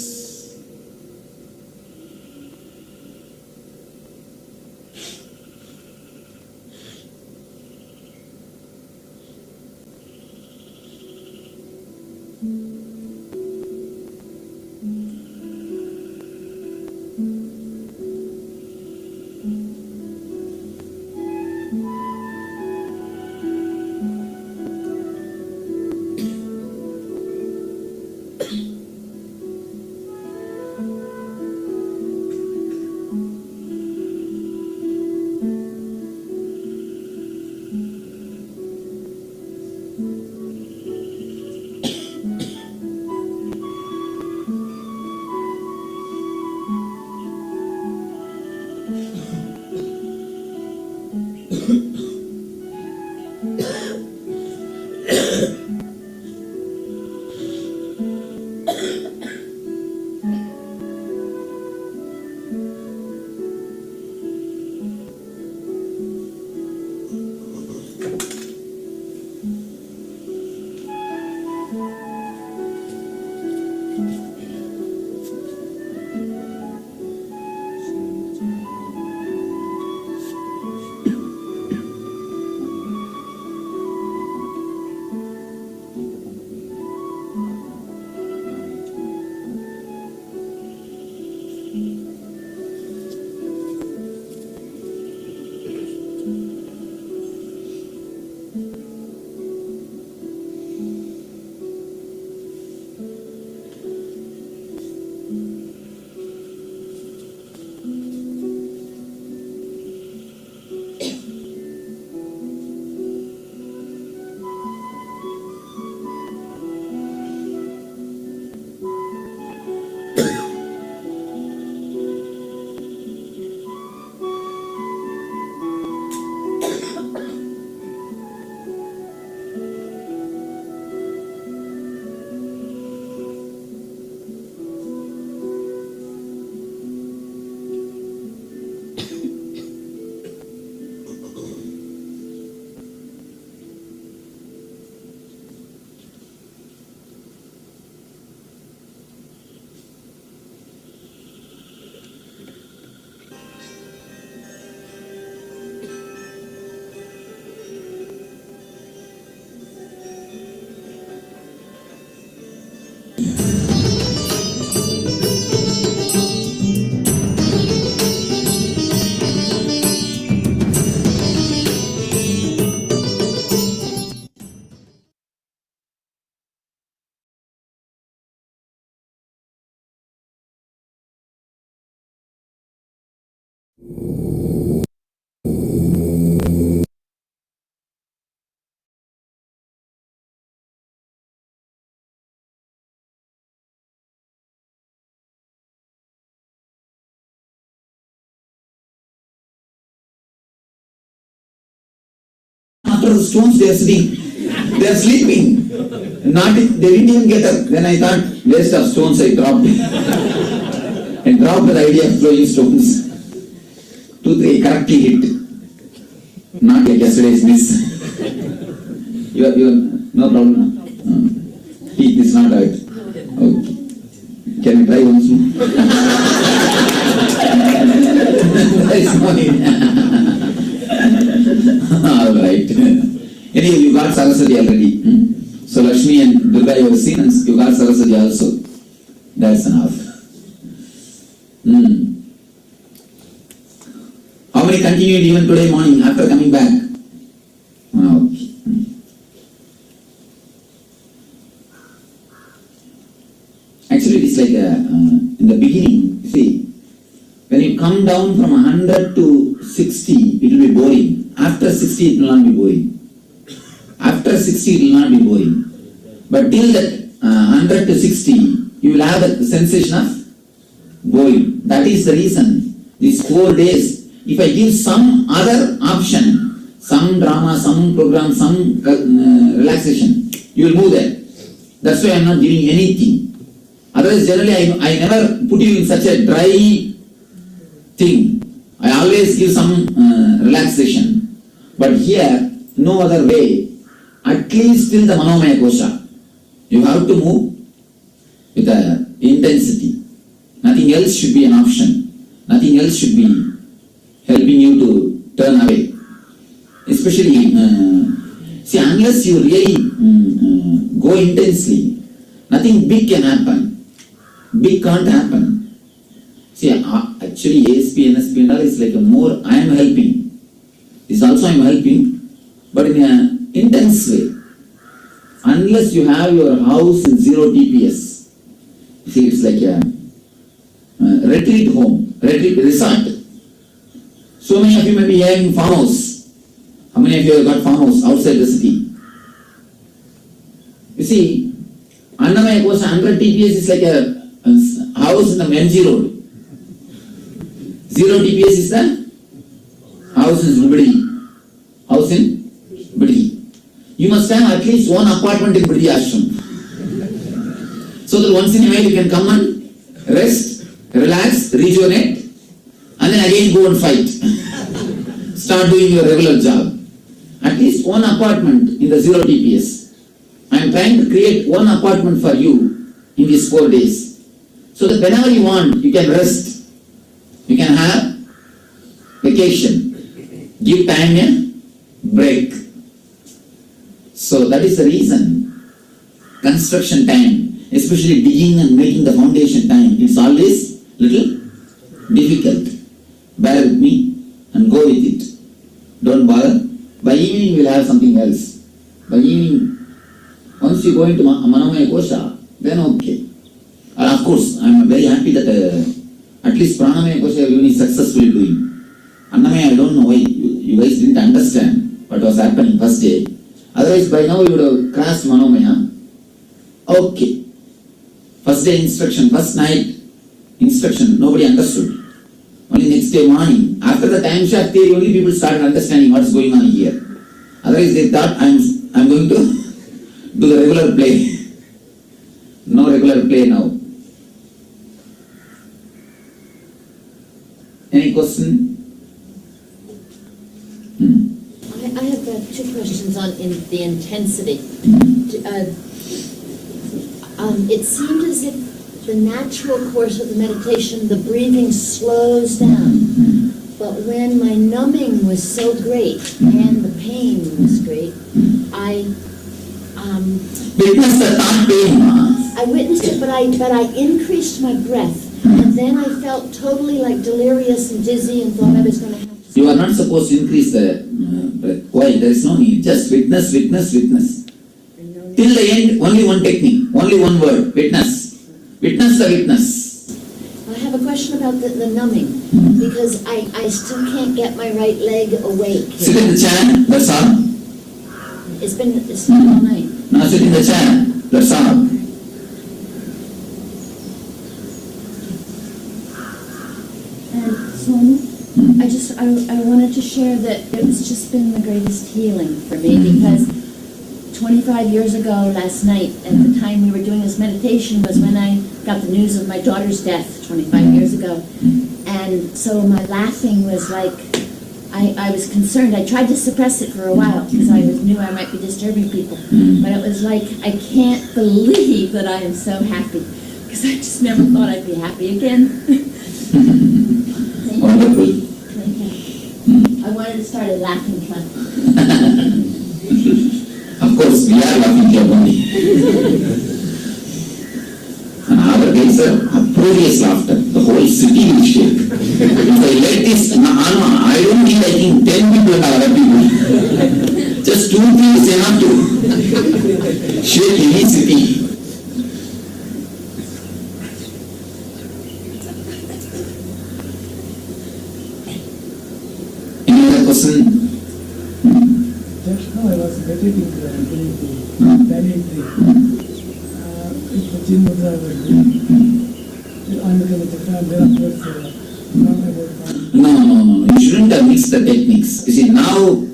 After the stones they are sitting, they are sleeping. They didn't even get up. Then I thought, waste of stones, I dropped. I dropped the idea of throwing stones. 2, 3 correctly hit. Not like yesterday's miss. You are no problem. Teeth is not hurt. Okay. Can you try once more? There is no need. All right. Anyway, you got Saraswati already. So Lakshmi and Durga you have seen, and you got Saraswati also. That's enough. How many continued even today morning after coming back? Okay. Actually, it is like in the beginning, see, when you come down from 100 to 60, it will be boring. After 60, it will not be boring. After 60, it will not be boring. But till that 100 to 60, you will have the sensation of boring. That is the reason. These 4 days, if I give some other option, some drama, some program, some relaxation, you will move there. That's why I am not giving anything. Otherwise, generally, I never put you in such a dry thing. I always give some relaxation. But here, no other way. At least till the Manomaya Kosha, you have to move with intensity. Nothing else should be an option. Nothing else should be helping you to turn away. Especially, see, unless you really go intensely, nothing big can happen. Big can't happen. See, actually ASP, NSP and all is like a more, I am helping. This also I am helping, but in an intense way. Unless you have your house in 0 TPS, see, it's like a retreat home, retreat resort. So many of you may be having farmhouse. How many of you have got farmhouse outside the city? You see, Annamaya Kosha 100 TPS is like a house in the MG road. 0 TPS is the house in Biddi. House in Biddi. You must have at least one apartment in Biddi Ashram. So that once in a while you can come and rest, relax, rejuvenate, and then again go and fight. Start doing your regular job. At least one apartment in the 0 TPS. I am trying to create one apartment for you in these 4 days. So that whenever you want, you can rest. You can have vacation. Give time a break. So that is the reason. Construction time, especially digging and making the foundation time, it's always little difficult. Bear with me and go with it. Don't bother. By evening we will have something else. By evening, once you go into Manomaya Kosha, then okay. And of course, I am very happy that at least Pranamaya Kosha you is successfully doing. Annamaya, I don't know why you guys didn't understand what was happening first day. Otherwise, by now you would have crashed Manomaya. Okay. First day instruction, first night instruction, nobody understood. Only next day morning, after the time shot theory, only people started understanding what is going on here. Otherwise, they thought I'm going to do the regular play. No regular play now. Any question? I have 2 questions on the intensity. It seemed as if the natural course of the meditation, the breathing slows down. But when my numbing was so great and the pain was great, I witnessed it, but I increased my breath. And then I felt totally like delirious and dizzy and thought I was going to have to... You are not supposed to increase the breath. Why? There is no need. Just witness, witness, witness. Till the end, only one technique, only one word, witness. Witness the witness. I have have a question about the numbing, because I still can't get my right leg awake. Sit in the chair, that's all. It's been all night. Now sit in the chair, that's all. And Swami, I wanted to share that it's just been the greatest healing for me, because 25 years ago last night, at the time we were doing this meditation, was when I got the news of my daughter's death 25 years ago. And so my laughing was like, I was concerned. I tried to suppress it for a while because I knew I might be disturbing people. But it was like, I can't believe that I am so happy, because I just never thought I'd be happy again. Wonderful. Thank you. I wanted to start a laughing club. Of course, we are laughing here only. And our days are uproarious laughter. The whole city will shake. If I let this, I don't think I think 10 people are happy. Just 2 people is enough to shake any city. Any other question? Just now I was meditating during the banyan tree. It's the Chin Mudra I was doing. I'm looking at the time, then afterwards, not about No. You shouldn't have mixed the techniques. You see, now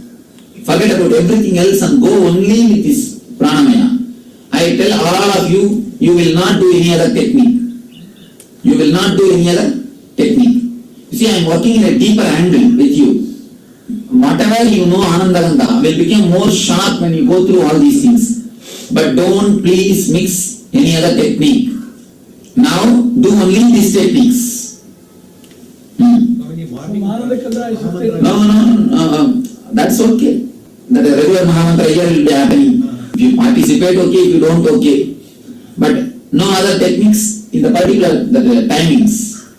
forget about everything else and go only with this pranamaya. I tell all of you, you will not do any other technique. You will not do any other technique. You see, I am working in a deeper angle with you. Whatever you know, Anandaganda will become more sharp when you go through all these things. But don't please mix any other technique. Now, do only these techniques. I No, that's okay. That a regular Mahamantra here will be happening. If you participate, okay. If you don't, okay. But no other techniques in the particular the timings.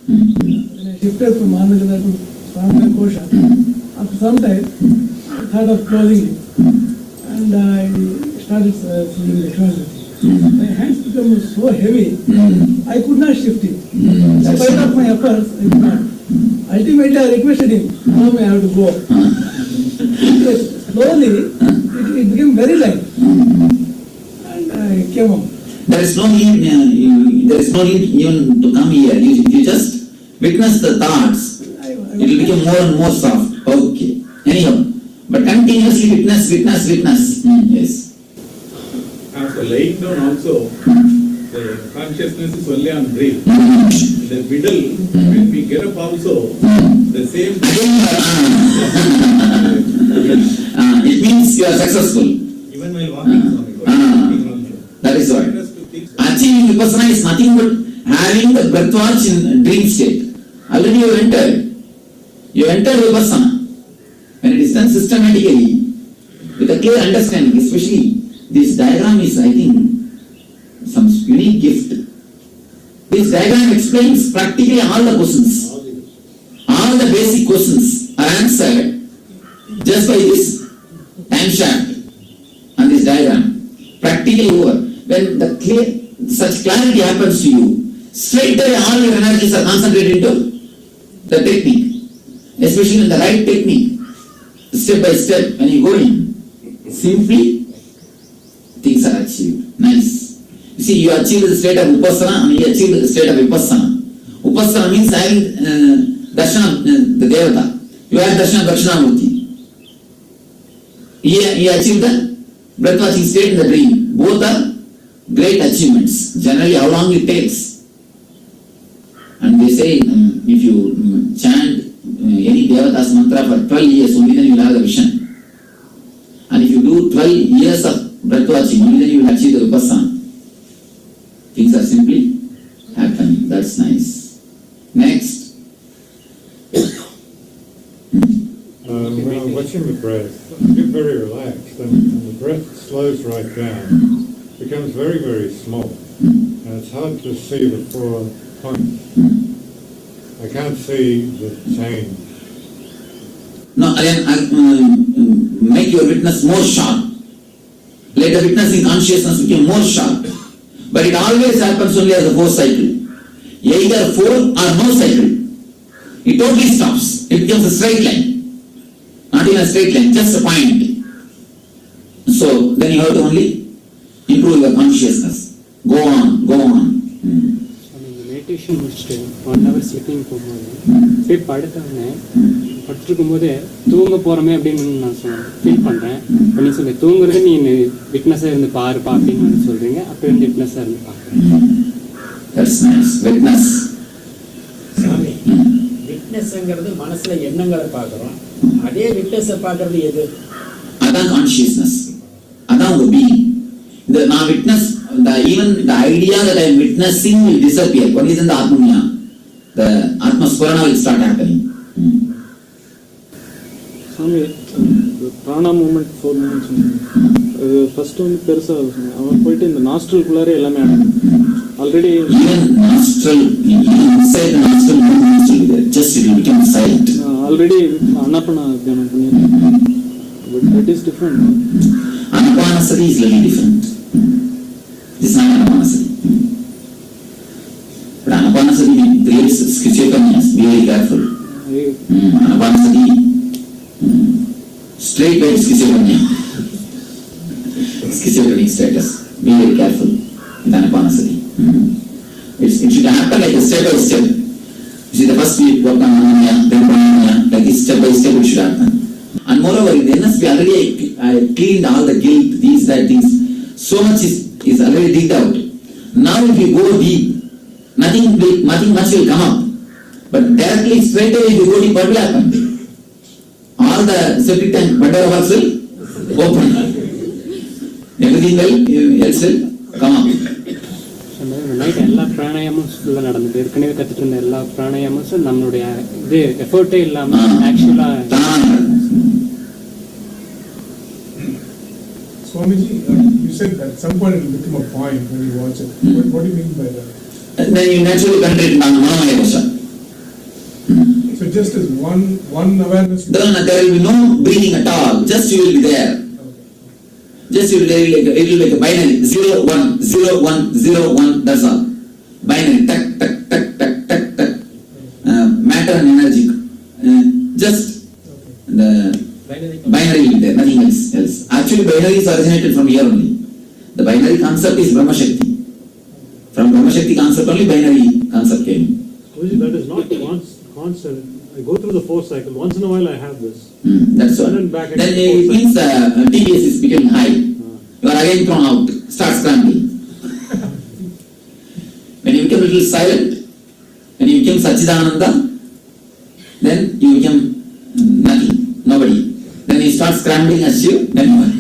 When I shifted from Anandaganda to Pranamaya Kosha, after some time, I thought of closing it. And I started seeing the transit. My hands became so heavy, I could not shift it. In spite of my efforts, I could not. Ultimately, I requested him, now I have to go. Slowly, it became very light. And I came out. There is no need even to come here. You just witness the thoughts. It will become more and more soft. Okay. Anyhow, but continuously witness. Yes. After laying down also, the consciousness is only on breath. In the middle, when we get up also, the same It means you are successful. even while walking, That is why. Achieving vipassana is nothing but having the breath watch in dream state. Already you entered. You entered vipassana. When it is done systematically, with a clear understanding, especially this diagram is, I think, some unique gift. This diagram explains practically all the questions. All the basic questions are answered just by this time shaft and this diagram. Practically over. When such clarity happens to you, straight away all your energies are concentrated into the technique. Especially in the right technique. Step by step, when you go in, simply things are achieved. Nice. You see, you achieve the state of Upassana and you achieve the state of Vipassana. Upassana means having Darshana of the Devata. You have Darshana of Dakshinamurti. You achieve the breath watching state in the dream. Both are great achievements. Generally, how long it takes. And they say, if you chant any Devata's mantra for 12 years, only then you will have the vision. And if you do 12 years of breath watching, only then you will achieve the Vipassana. Things are simply happening. That's nice. Next. When I'm watching the breath, I get very relaxed and the breath slows right down. It becomes very, very small. And it's hard to see the 4 points. I can't see the change. No, make your witness more sharp. Let the witnessing consciousness become more sharp. But it always happens only as a 4th cycle. either 4 or no cycle. It totally stops. It becomes a straight line. Not even a straight line, just a point. So then you have to only improve your consciousness. Go on, go on. Meditation முடிச்சுட்டு 1 hour sleeping போகும்போது அப்படியே படுத்தோடனே படுத்துருக்கும் போதே தூங்க போகிறோமே அப்படின்னு நான் feel பண்ணுறேன். இப்போ நீ சொல்லி தூங்குறது நீ விட்னஸாக இருந்து பாருப்பா அப்படின்னு சொல்கிறீங்க. அப்போ இருந்து விட்னஸாக இருந்து பார்க்குறேன். சாமி, விட்னஸ்ங்கிறது மனசுல எண்ணங்களை பார்க்குறோம். அதே விட்னஸை பார்க்கறது எது? அதான் கான்ஷியஸ்னஸ். அதான் உங்க பீயிங். இந்த நான் witness, even the idea that I am witnessing will disappear. Only then the Atmanya, the Atmaspurana will start happening. சாமி, பிராணா மூமெண்ட் 4 மூமெண்ட்ஸ் ஃபர்ஸ்ட் வந்து பெருசாக அவன் போயிட்டு இந்த நாஸ்ட்ரல்குள்ளாரே எல்லாமே ஆல்ரெடி ஆல்ரெடி அனாப்பனா தியானம் பண்ணியிருக்கேன். But that is different. Anapanasati is little different. This is not Anapanasati. But Anapanasati creates schizophrenia. Be very careful. Anapanasati, straight away schizophrenia. Schizophrenic status. Be very careful with Anapanasati. It should happen like a step by step. You see, the first we work on Ananya, then Pranaya, like this step by step it should happen. And moreover, in the NSP already I cleaned all the guilt, these, that, things. So much is already digged out. Now if you go deep, nothing much will come up. But directly, straight away, if you go deep, what will happen? All the septic tank, whatever works will open. Everything else will come up. Night எல்லா பிராணாயாமும் ஃபுல்லாக நடந்தது. ஏற்கனவே கற்றுட்டு இருந்த எல்லா பிராணாயாமும் நம்மளுடைய இது எஃபர்ட்டே இல்லாமல் ஆக்சுவலாக. Swamiji, you said that at some point it will become a point when you watch it. What do you mean by that? And then you naturally penetrate in Mahamayavasa. So just as one awareness. Then there will be no breathing at all. Just you will be there. Just you will be like it will be like a binary 0 1 0 1 0 1. That's all. Binary tak tak tak tak tak tak. Matter and energy. Just the binary will be there. Nothing else. Actually, binary is originated from here only. The binary concept is Brahma Shakti. From Brahma Shakti concept only binary concept came. That is not constant. I go through the 4th cycle. Once in a while I have this. That's all. Then it means TPS is becoming high. You are again thrown out. Start scrambling. When you become a little silent, when you become Sachidananda, then you become nothing, nobody. Then you start scrambling as you, then you are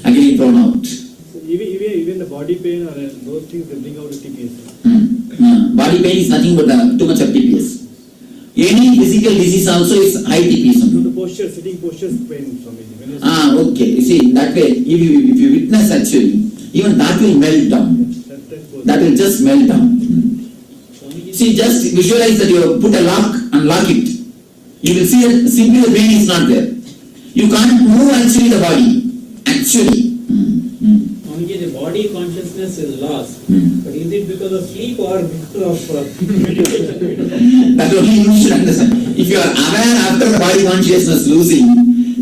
again thrown out. So even the body pain or those things that bring out the TPS. Body pain is nothing but too much of TPS. Any physical disease also is high TPS. So the posture, sitting posture pain, Swamiji. Okay. You see, that way, if you witness actually, even that will melt down. That will just melt down. See, just visualize that you put a lock and lock it. You will see that simply the pain is not there. You can't move actually the body. Actually. Only the body consciousness is lost. But is it because of sleep or because of That only you should understand. If you are aware after the body consciousness losing,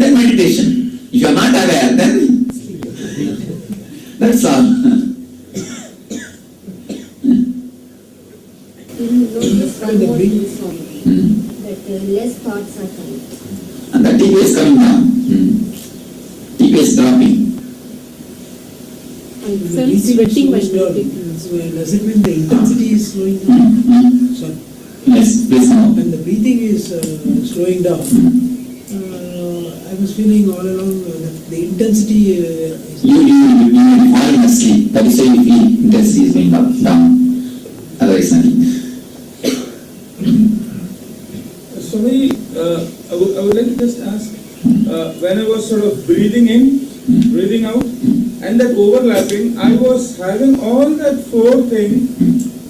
then meditation. If you are not aware, then that's all. That less thoughts are coming. And the TPS is coming down. TPS dropping. Sweating by breathing. So does it mean the intensity is slowing down? Yes, please now. When the breathing is slowing down, I was feeling all along that the intensity is... You will be falling asleep. That is why you feel intensity is going down. Otherwise nothing. Swami, I would like to just ask, when I was sort of breathing in, breathing out, and that overlapping, I was having all that flow thing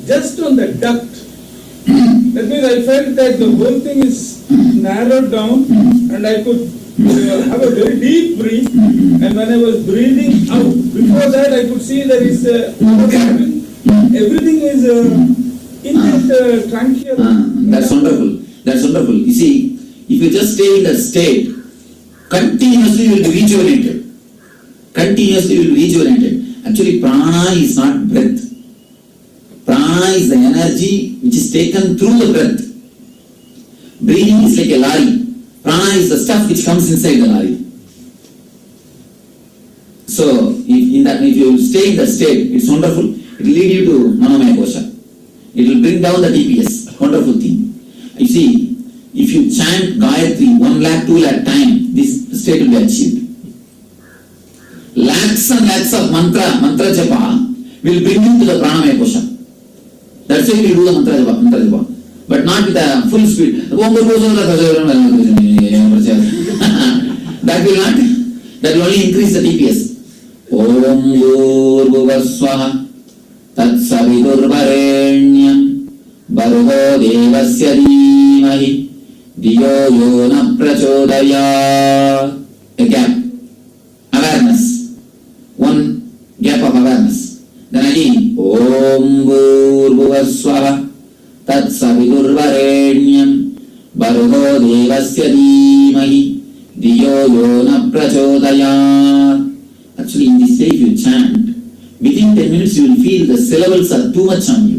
just on the duct. That means I felt that the whole thing is narrowed down and I could have a very deep breath, and when I was breathing out, before that I could see there is overlapping. Everything is in that tranquil. That's wonderful. That's wonderful. You see, if you just stay in that state, continuously you will be rejuvenated. Continuously you will be rejuvenated. Actually, prana is not breath. Prana is the energy which is taken through the breath. Breathing is like a lorry. Prana is the stuff which comes inside the lorry. So, if you stay in that state, it's wonderful. It will lead you to Manomaya Kosha. It will bring down the TPS. Wonderful thing. You see, if you chant Gayatri 1 lakh, 2 lakh times, this state will be achieved. Lakhs and lakhs of mantra japa will bring you to the Pranamaya Kosha. That's why we do the mantra japa. But not with a full speed. That will not. That will only increase the TPS. Om Bhurvuvaswaha Tat Savidurvarenyam Bhargo Devasya Dhimahi Diyo Yona Prachodaya. A gap. Awareness. One gap of awareness. Then again, Om Bhurvuvaswaha Tat Savidurvarenyam Bhargo Devasya Dhimahi Diyo Yona Prachodaya. Actually, in this way, if you chant, within 10 minutes you will feel the syllables are too much on you.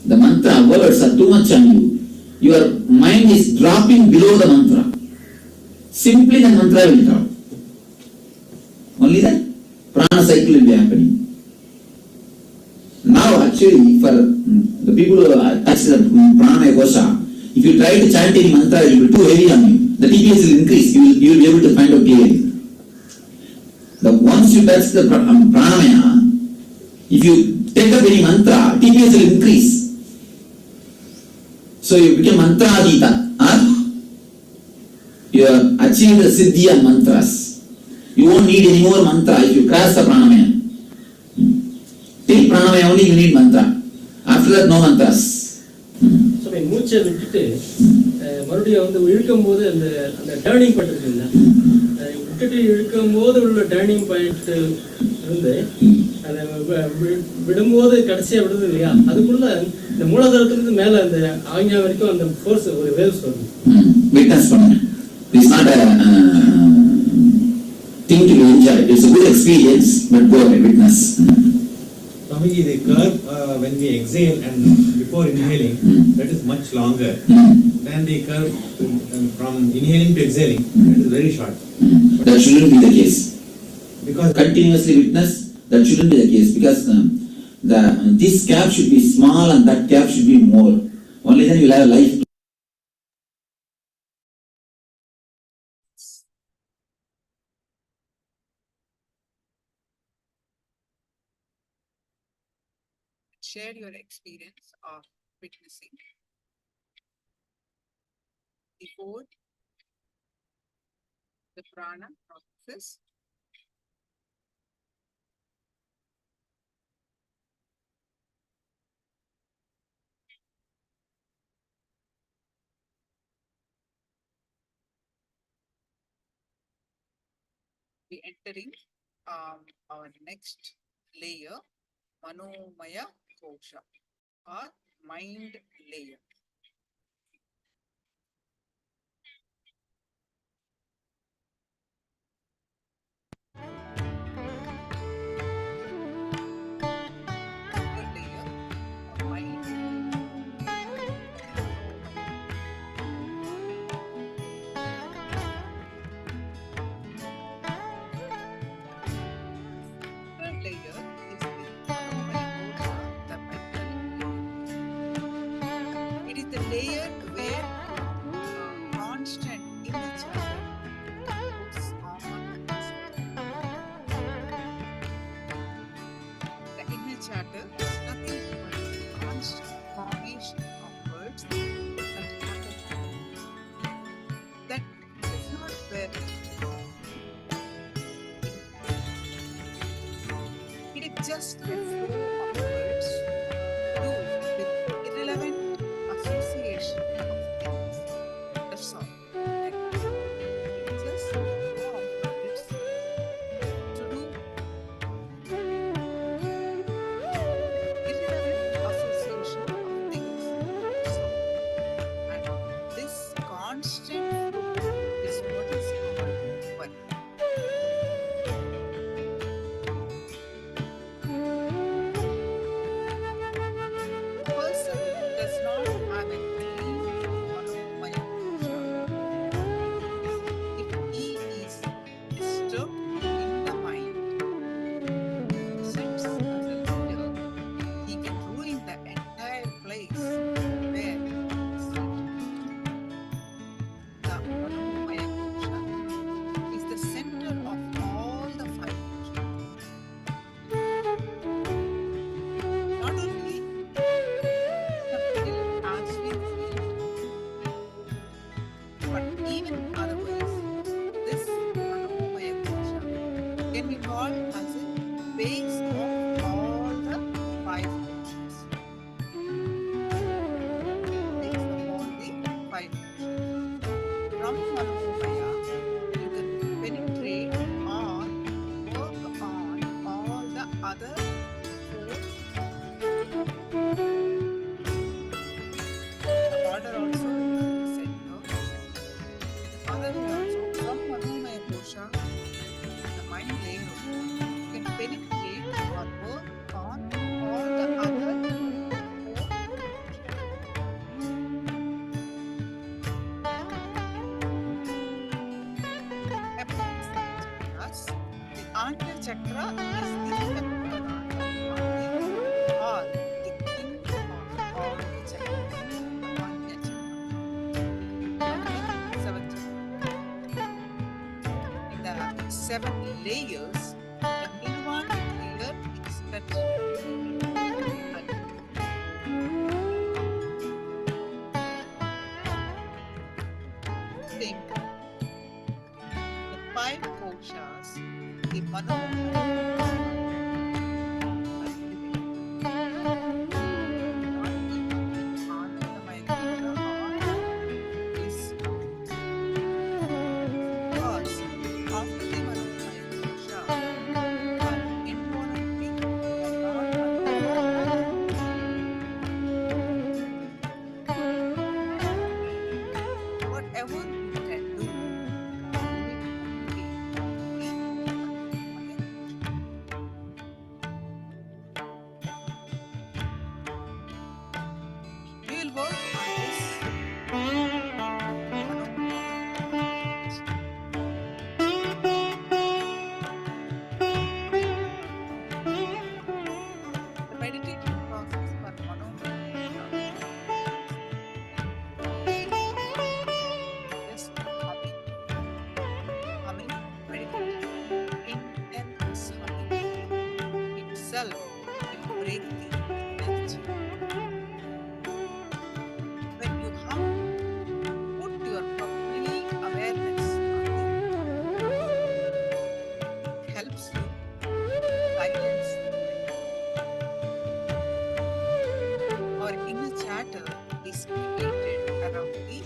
The mantra words are too much on you. Your mind is dropping below the mantra. Simply the mantra will drop. Only that prana cycle will be happening. Now actually, for the people who touch the pranamaya kosha, if you try to chant any mantra, it will be too heavy on you. The TPS will increase. You will be able to find out clearly. Once you touch the pranamaya, if you take up any mantra, TPS will increase. So you become mantra adita. You have achieved the siddhi and mantras. You won't need any more mantra if you cross the pranamaya. Till pranamaya only you need mantra. After that, no mantras. So மூச்சை விட்டுட்டு மறுபடியும் வந்து இழுக்கும் போது அந்த turning point இருக்குல்ல, விட்டுட்டு இழுக்கும் போது உள்ள டேர்னிங் பாயிண்ட் இருந்து அதை விடும்போது கடைசியா விடுது இல்லையா, அதுக்குள்ள இந்த மூலாதாரத்திலிருந்து மேல அந்த ஆக்ஞா வரைக்கும் அந்த ஃபோர்ஸ் ஒரு வேவ்ஸ் வரும். Witness பண்ணுங்க. It's not a thing to be enjoyed. It's a good experience, but go ahead, witness. Swamiji, the curve when we exhale and before inhaling, that is much longer than the curve from inhaling to exhaling. That is very short. That shouldn't be the case. Because continuously witness, that shouldn't be the case. Because this gap should be small and that gap should be more. Only then you will have a life. Share your experience of witnessing before the prana process, we entering our next layer, Manomaya Kosha, or mind layer. The layer where constant inner chatter goes on. The inner chatter is nothing but the constant formation of words that happen. That is not where it is just a flow of words do with irrelevant association of things. That's all. It's just a flow of words to do irrelevant association. constant flow is what is called work. A person who does not have a clean manomaya kosha, if he is disturbed in the mind, sits as a leader, he can ruin the entire place where he is sitting. The manomaya kosha is the center of all the five koshas. Not only the middle as we see it, but even otherwise, this manomaya kosha can be called as a base of all the five koshas. Base of all the five koshas. From manomaya, you can penetrate or work on all the other four. The order also is said here. The other way also, from manomaya kosha, the mind layer can penetrate or work on all the other four. Amongst the chakras, the Anya chakra is the Chakradhara or the king of all the chakras, the Anya chakra. Anya, seventh chakra. In the seven layers, the Nirvana layer is touched. Same. The five koshas, the manomaya whatever you can do, do it only we will work on this. The meditative process for manomaya is humming, meditating, intense humming itself will break the energy. When you hum, put your complete awareness on it. Helps you silence or inner chatter is created around the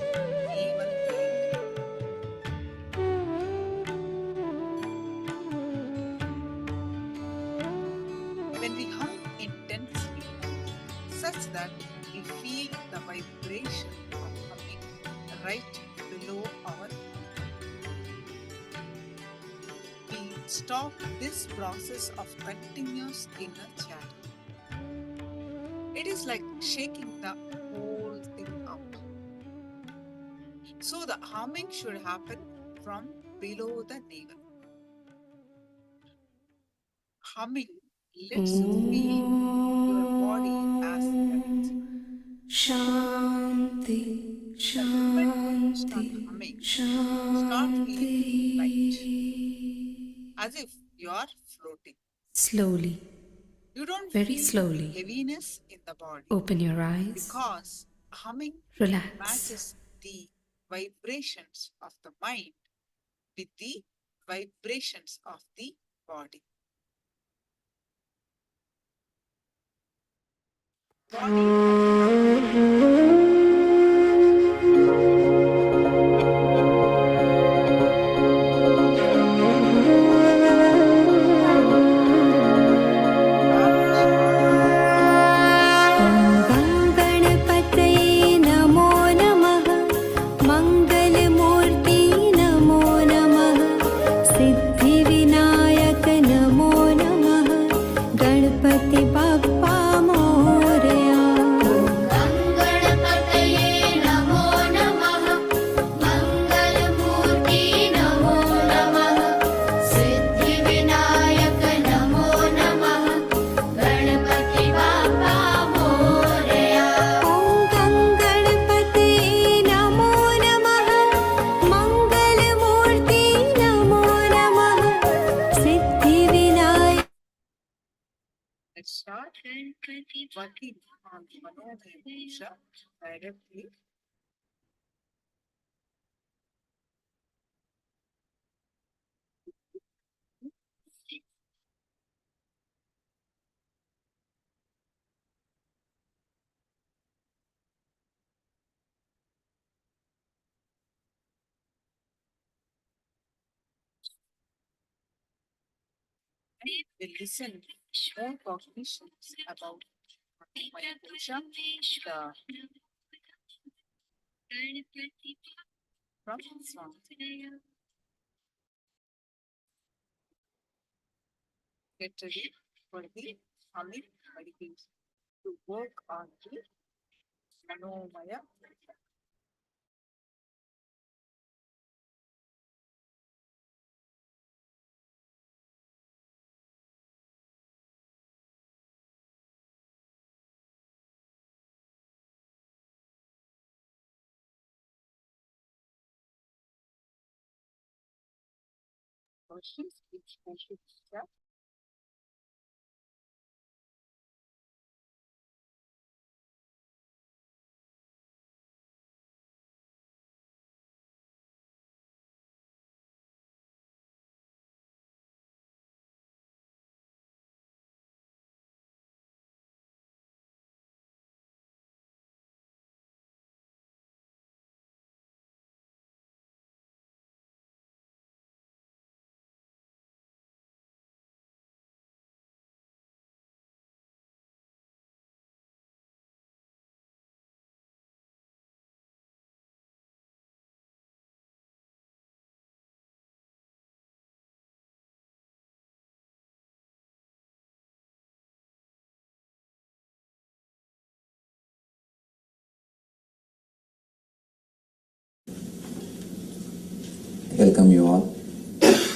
navel gland. When we hum intensely, such that we feel the vibration of humming right below our feet, we stop this process of continuous inner chatter. It is like shaking the whole thing out. So the humming should happen from below the navel. Humming lets you feel your body as that. Shanti, The moment you start humming, start feeling light, as if you are floating. slowly, You don't very feel slowly. heaviness in the body Open your eyes, because humming relax. matches the vibrations of the mind with the vibrations of the body. गणपतये नमो नमः। मङ्गलमूर्ति नमो नमः सिद्धिविनायक नमो नमः गणपति बप्पा मोरया गणपतये नमो नमः मङ्गलमूर्ति नमो नमः सिद्धिविनायक नमो नमः गणपति बाप्पा मोरया ॐ गणपते नमो नमः मङ्गलमूर्ति नमो नमः Siddhivinayak Let's start working on the Manomaya Kosha directly. We listen more cognitions about Manomaya Kosha, from Swami. Get ready for the humming meditation to work on the Manomaya. Questions, which I should start. Welcome you all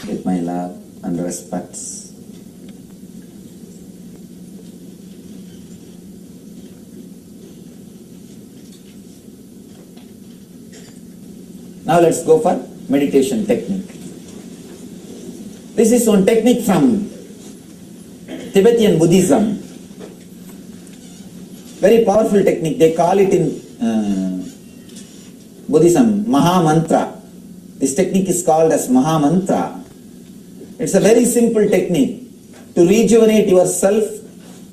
with my love and respects. Now let's go for meditation technique. This is one technique from Tibetan Buddhism. Very powerful technique. They call it in Buddhism MahaMantra. This technique is called as MahaMantra. It's a very simple technique to rejuvenate yourself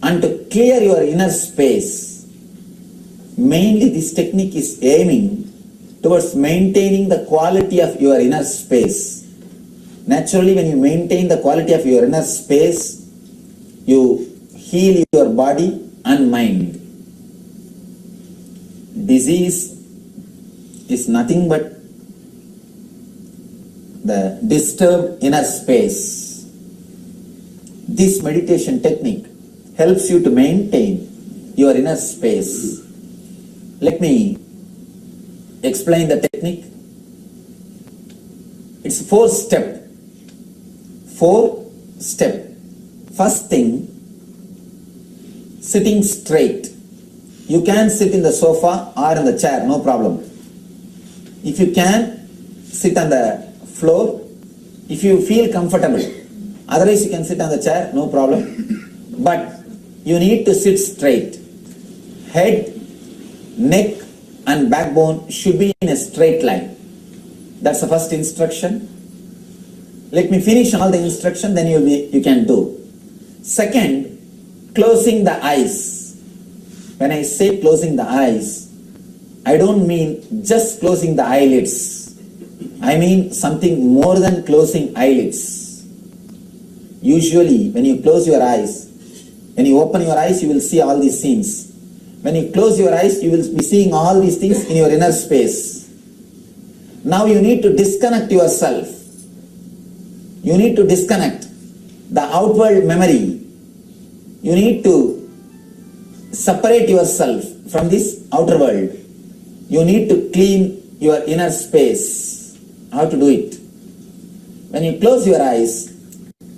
and to clear your inner space. Mainly this technique is aiming towards maintaining the quality of your inner space. Naturally, when you maintain the quality of your inner space, you heal your body and mind. Disease is nothing but the disturbed inner space. This meditation technique helps you to maintain your inner space. Let me explain the technique. It's 4-step. 4-step. First thing, sitting straight. You can sit in the sofa or in the chair, no problem. If you can, sit on the floor if you feel comfortable. Otherwise you can sit on the chair, no problem. But you need to sit straight. Head, neck and backbone should be in a straight line. That's the first instruction. Let me finish all the instruction, then you can do. Second, closing the eyes. When I say closing the eyes, I don't mean just closing the eyelids. I mean something more than closing eyelids. Usually, when you close your eyes, when you open your eyes, you will see all these scenes. When you close your eyes, you will be seeing all these things in your inner space. Now you need to disconnect yourself. You need to disconnect the outward memory. You need to separate yourself from this outer world. You need to clean your inner space. How to do it? When you close your eyes,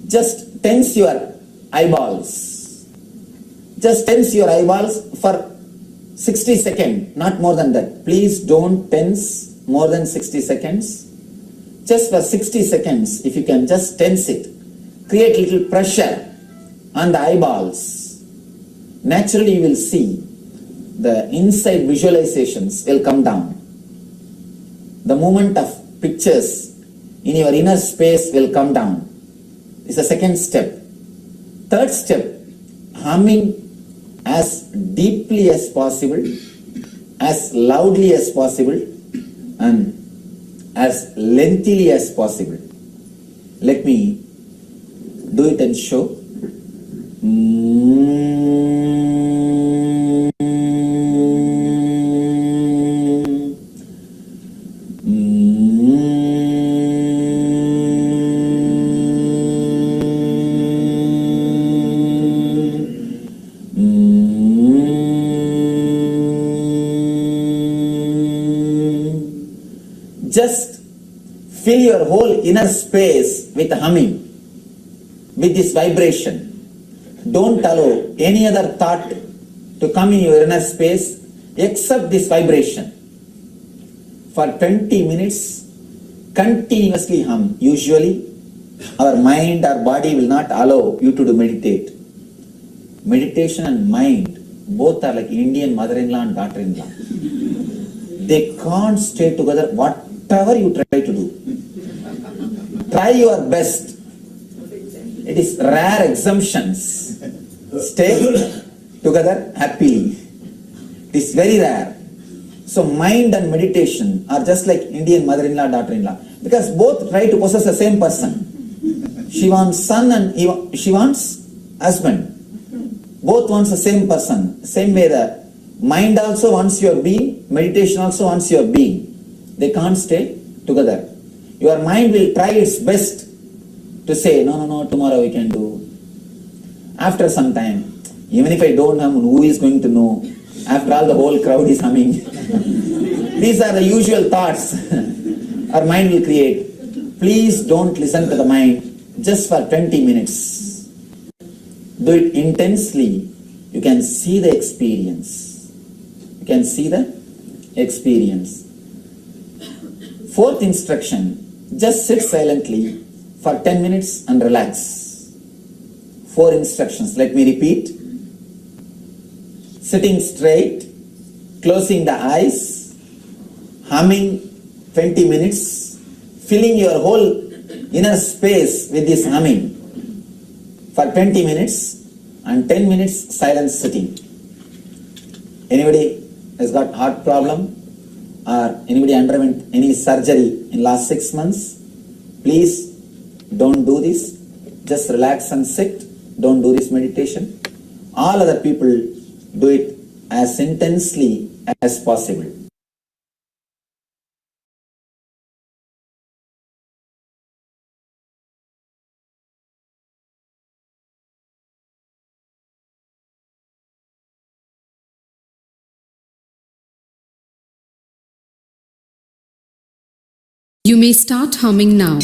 just tense your eyeballs. Just tense your eyeballs for 60 seconds, not more than that. Please don't tense more than 60 seconds. Just for 60 seconds, if you can just tense it, create little pressure on the eyeballs. Naturally, you will see the inside visualizations will come down. The movement of pictures in your inner space will come down. It's the second step. Third step, humming as deeply as possible, as loudly as possible, and as lengthily as possible. Let me do it and show. Just fill your whole inner space with humming, with this vibration. Don't allow any other thought to come in your inner space except this vibration. For 20 minutes, continuously hum. Usually, our mind, our body will not allow you to do meditate. Meditation and mind, both are like Indian mother-in-law and daughter-in-law. They can't stay together whatever you try to do. Try your best. It is rare exemptions. Stay together happily. It is very rare. So mind and meditation are just like Indian mother-in-law, daughter-in-law. Because both try to possess the same person. She wants son and she wants husband. Both wants the same person. Same way the mind also wants your being, meditation also wants your being. They can't stay together. Your mind will try its best to say, no, tomorrow we can do. After some time, even if I don't hum, who is going to know? After all, the whole crowd is humming. These are the usual thoughts our mind will create. Please don't listen to the mind just for 20 minutes. Do it intensely. You can see the experience. You can see the experience. Fourth instruction, just sit silently for 10 minutes and relax. 4 instructions. Let me repeat. Sitting straight, closing the eyes, humming 20 minutes, filling your whole inner space with this humming for 20 minutes and 10 minutes silence sitting. Anybody has got heart problem or anybody underwent any surgery in last 6 months? Please don't do this. Just relax and sit. Don't do this meditation. All other people do it as intensely as possible. You may start humming now.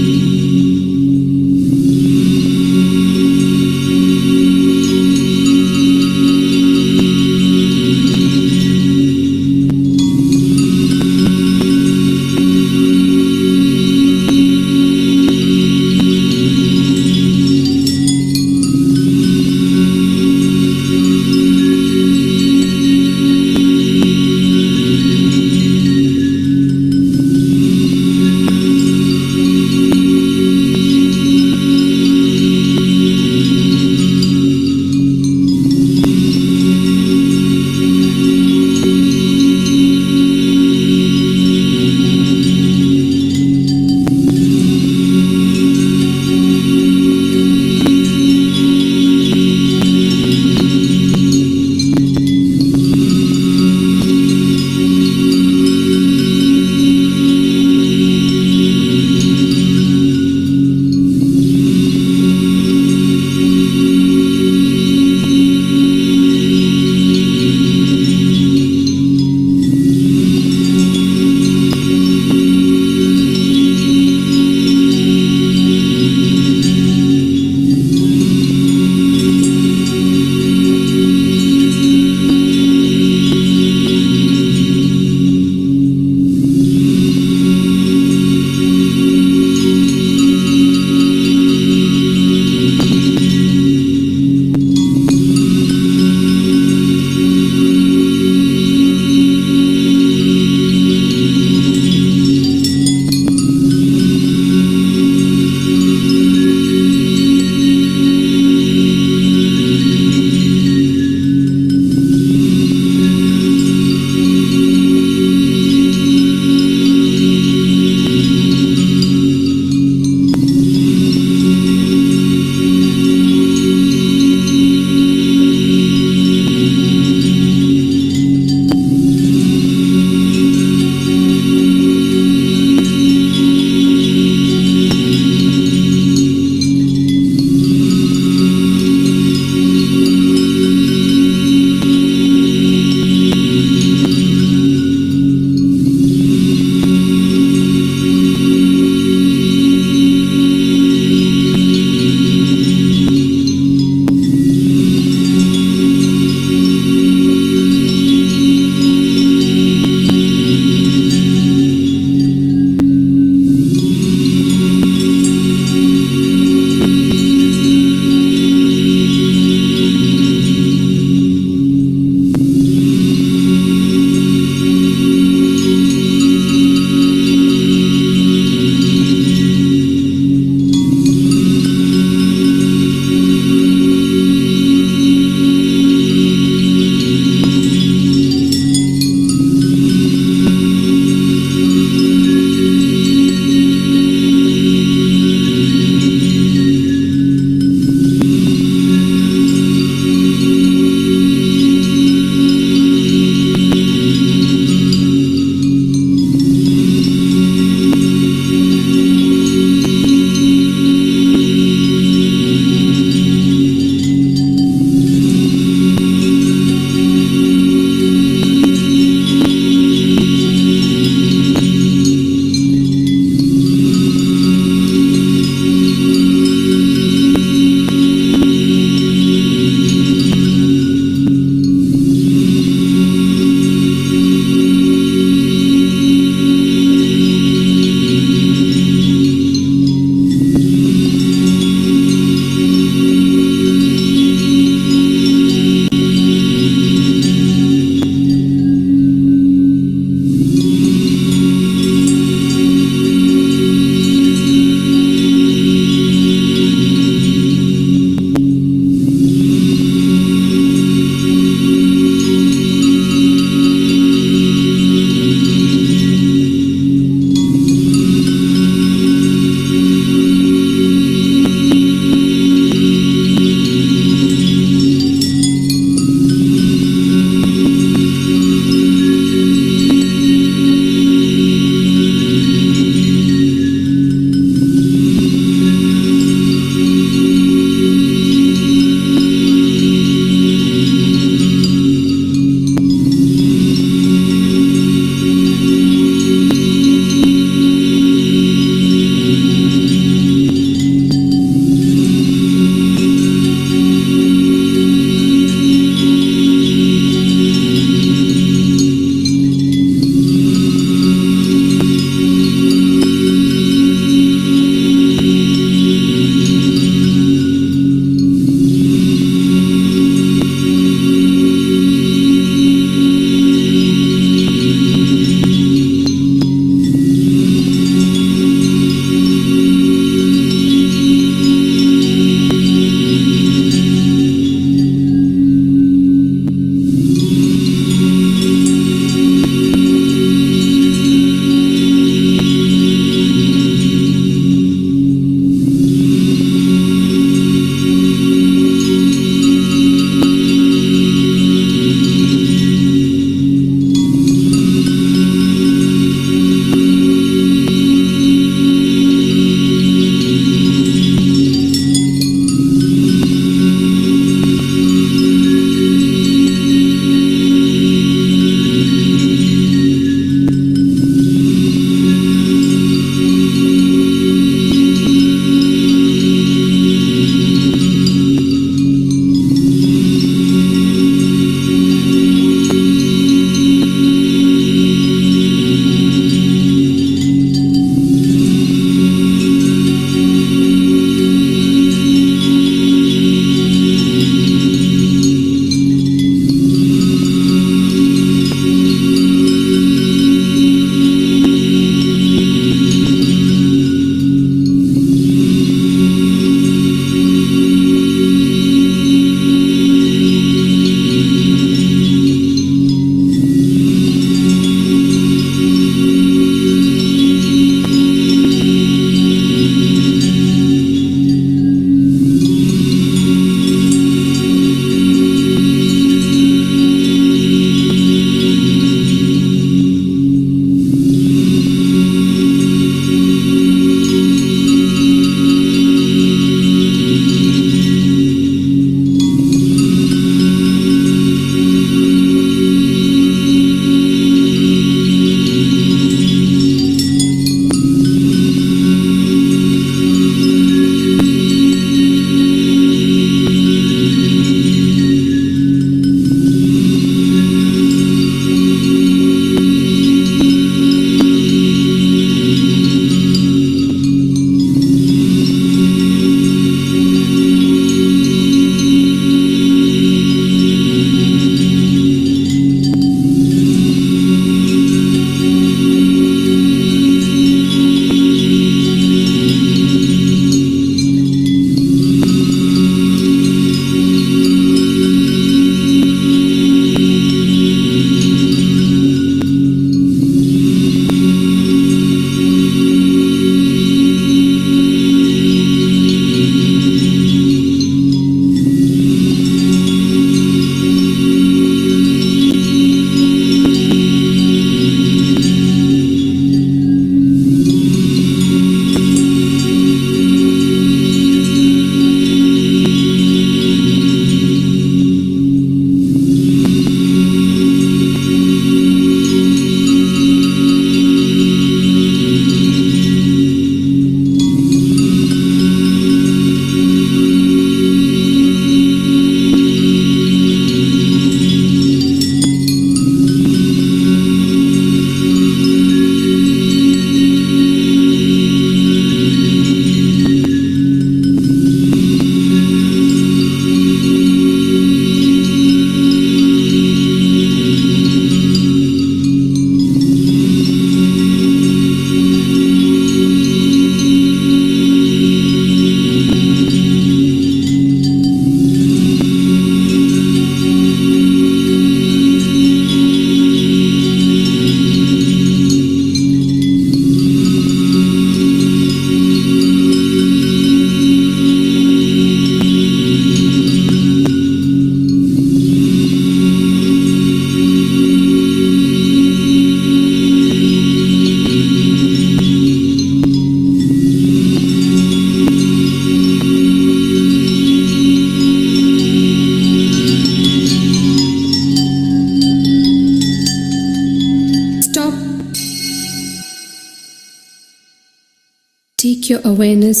take your awareness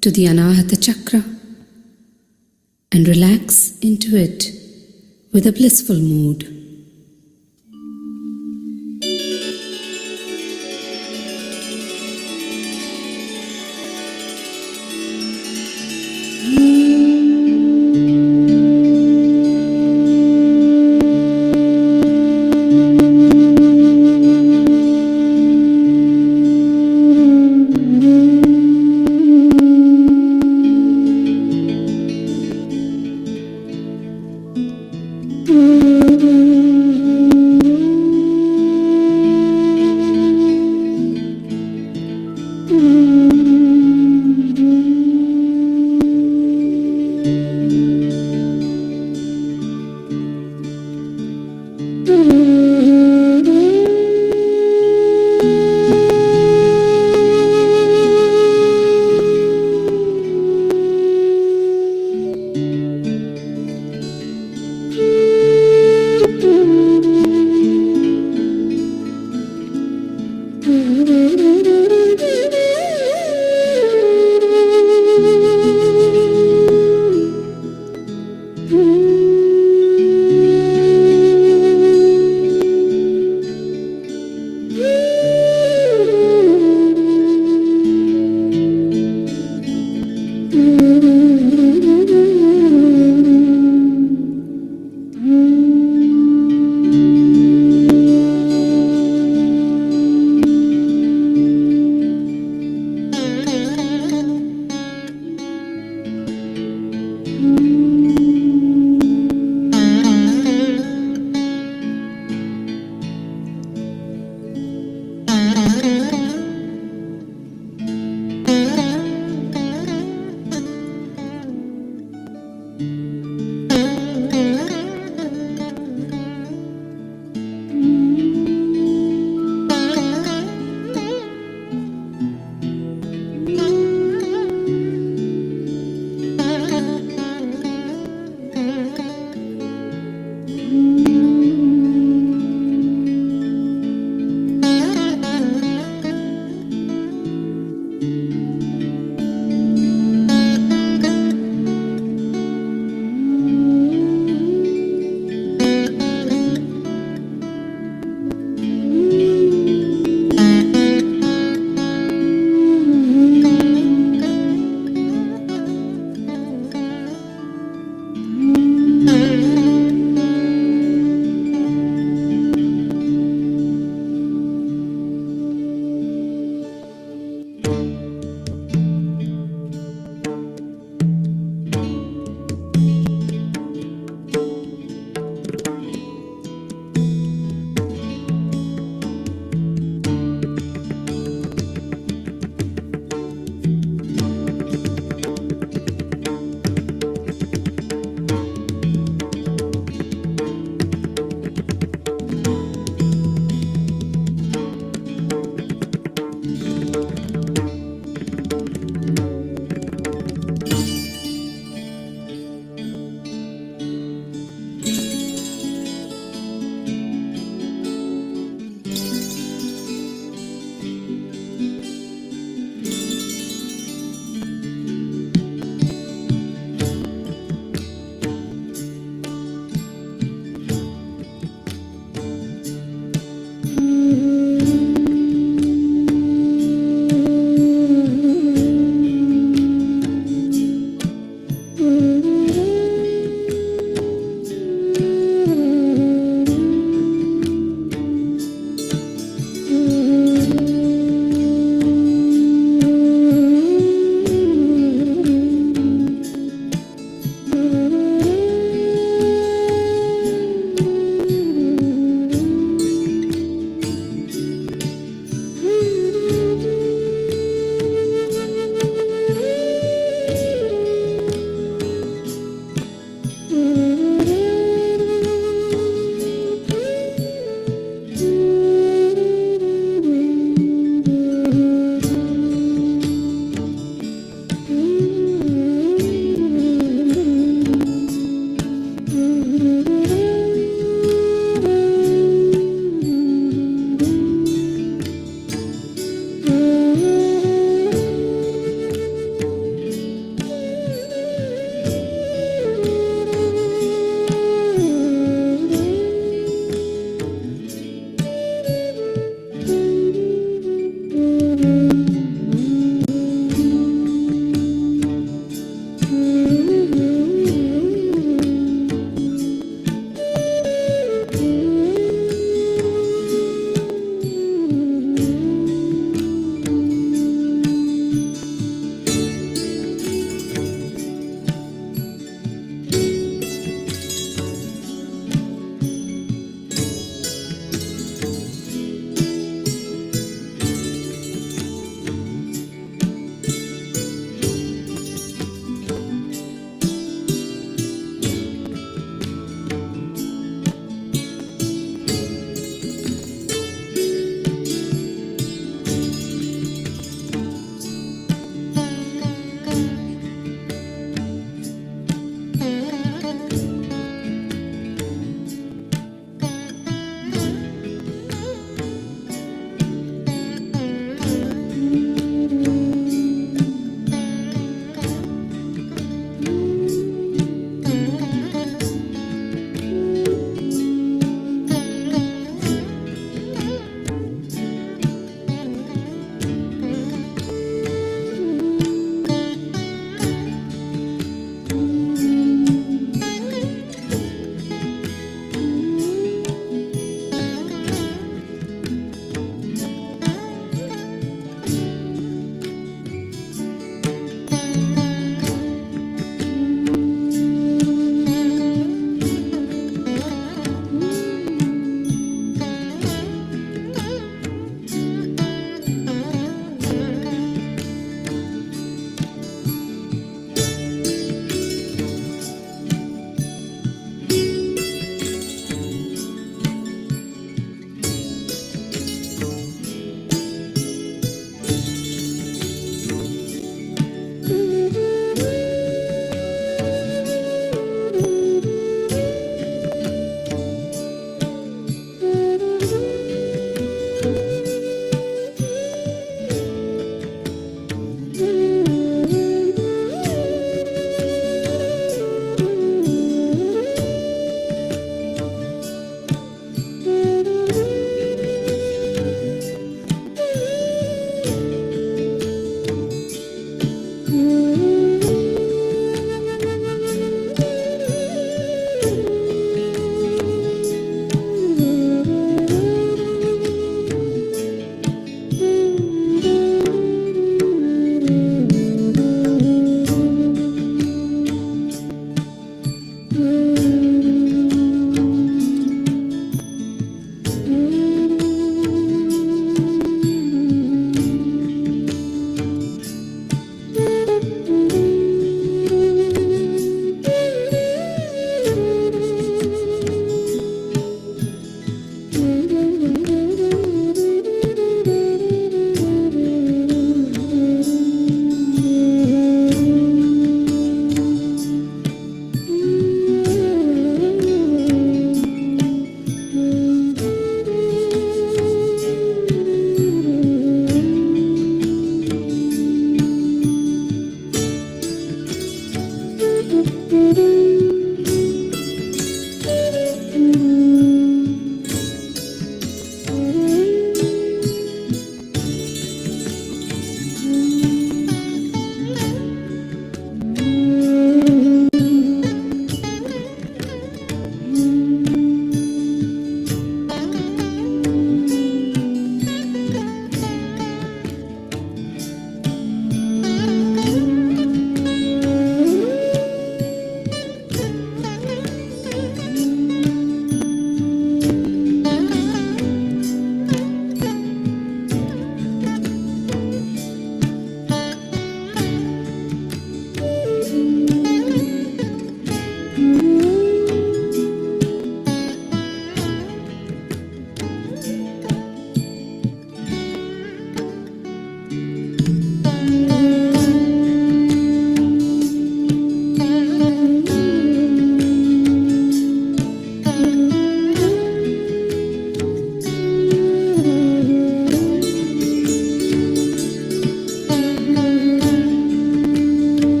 to the Anahata Chakra and relax into it with a blissful mood.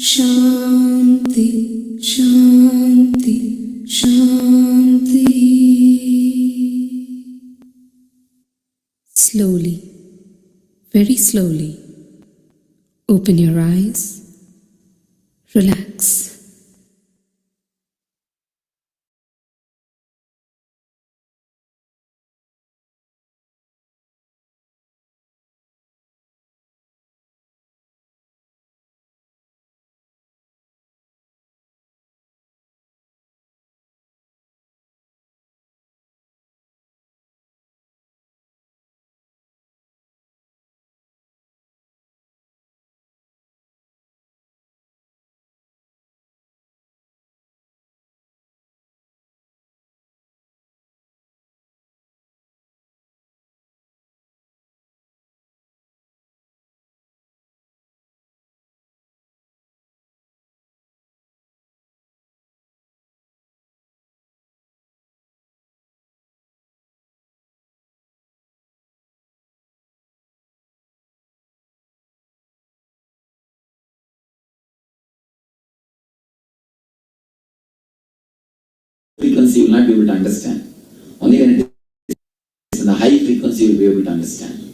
Shanti, Shanti, Shanti. Slowly, very slowly, open your eyes, relax. Frequency you will not be able to understand. Only when it is in the high frequency you will be able to understand.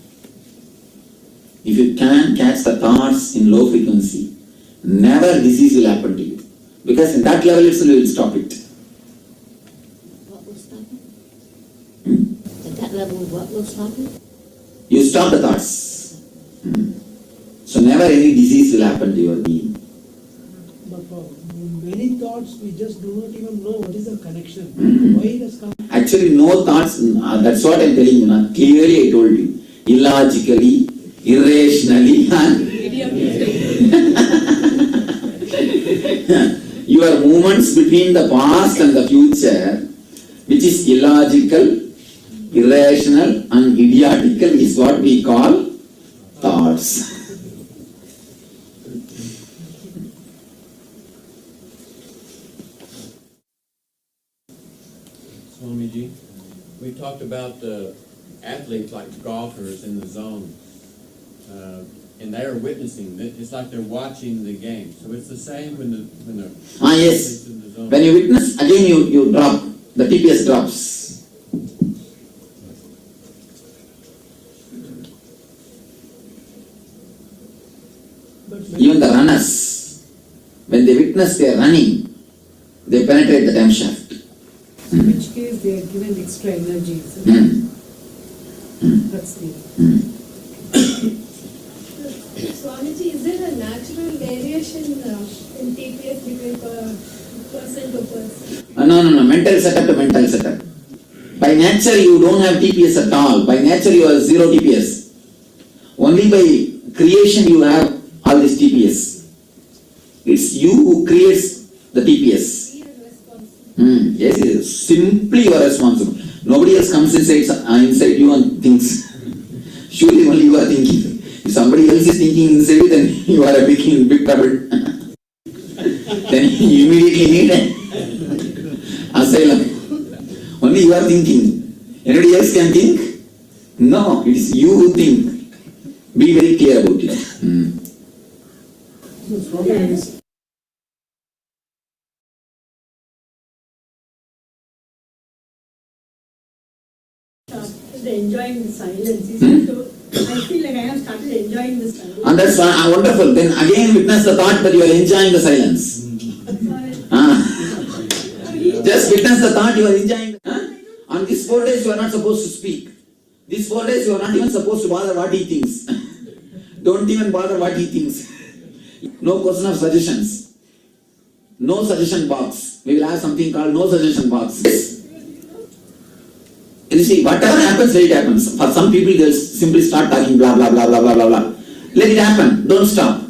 If you can catch the thoughts in low frequency, never disease will happen to you. Because in that level itself you will stop it. What will stop it? At that level, what will stop it? You stop the thoughts. So never any disease will happen to your being. But for many thoughts, we just do not even know what is the connection. Why it has come. Actually, no thoughts, that's what I'm telling you now. Clearly I told you. Illogically, irrationally, your movements between the past and the future, which is illogical, irrational and idiotical, is what we call thoughts. Swamiji, we talked about athletes like golfers in the zone, and they are witnessing. It's like they're watching the game. So it's the same when the Yes. in the zone. When you witness, again you drop. The TPS drops. Even the runners, when they witness they are running, they penetrate the time shaft. In which case they are given extra energy. So that's the. Swamiji, is there a natural variation in TPS between person to person? No. Mental setup to mental setup. By nature you don't have TPS at all. By nature you have zero TPS. Only by creation you have all this TPS. It's you who creates the TPS. Yes, simply you are responsible. Nobody else comes inside you and thinks. Surely only you are thinking. If somebody else is thinking inside you, then you are a big trouble. Then you immediately need asylum. Only you are thinking. Anybody else can think? No, it is you who think. Be very clear about it. So, Swami, enjoying the silence. I feel like I have started enjoying the silence. And that's wonderful. Then again witness the thought that you are enjoying the silence. Just witness the thought you are enjoying. On these 4 days you are not supposed to speak. These 4 days you are not even supposed to bother what he thinks. Don't even bother what he thinks. No question of suggestions. No suggestion box. We will have something called no suggestion box. You see, whatever happens, let it happen. For some people, they'll simply start talking blah, blah, blah, blah, blah, blah, blah. Let it happen. Don't stop.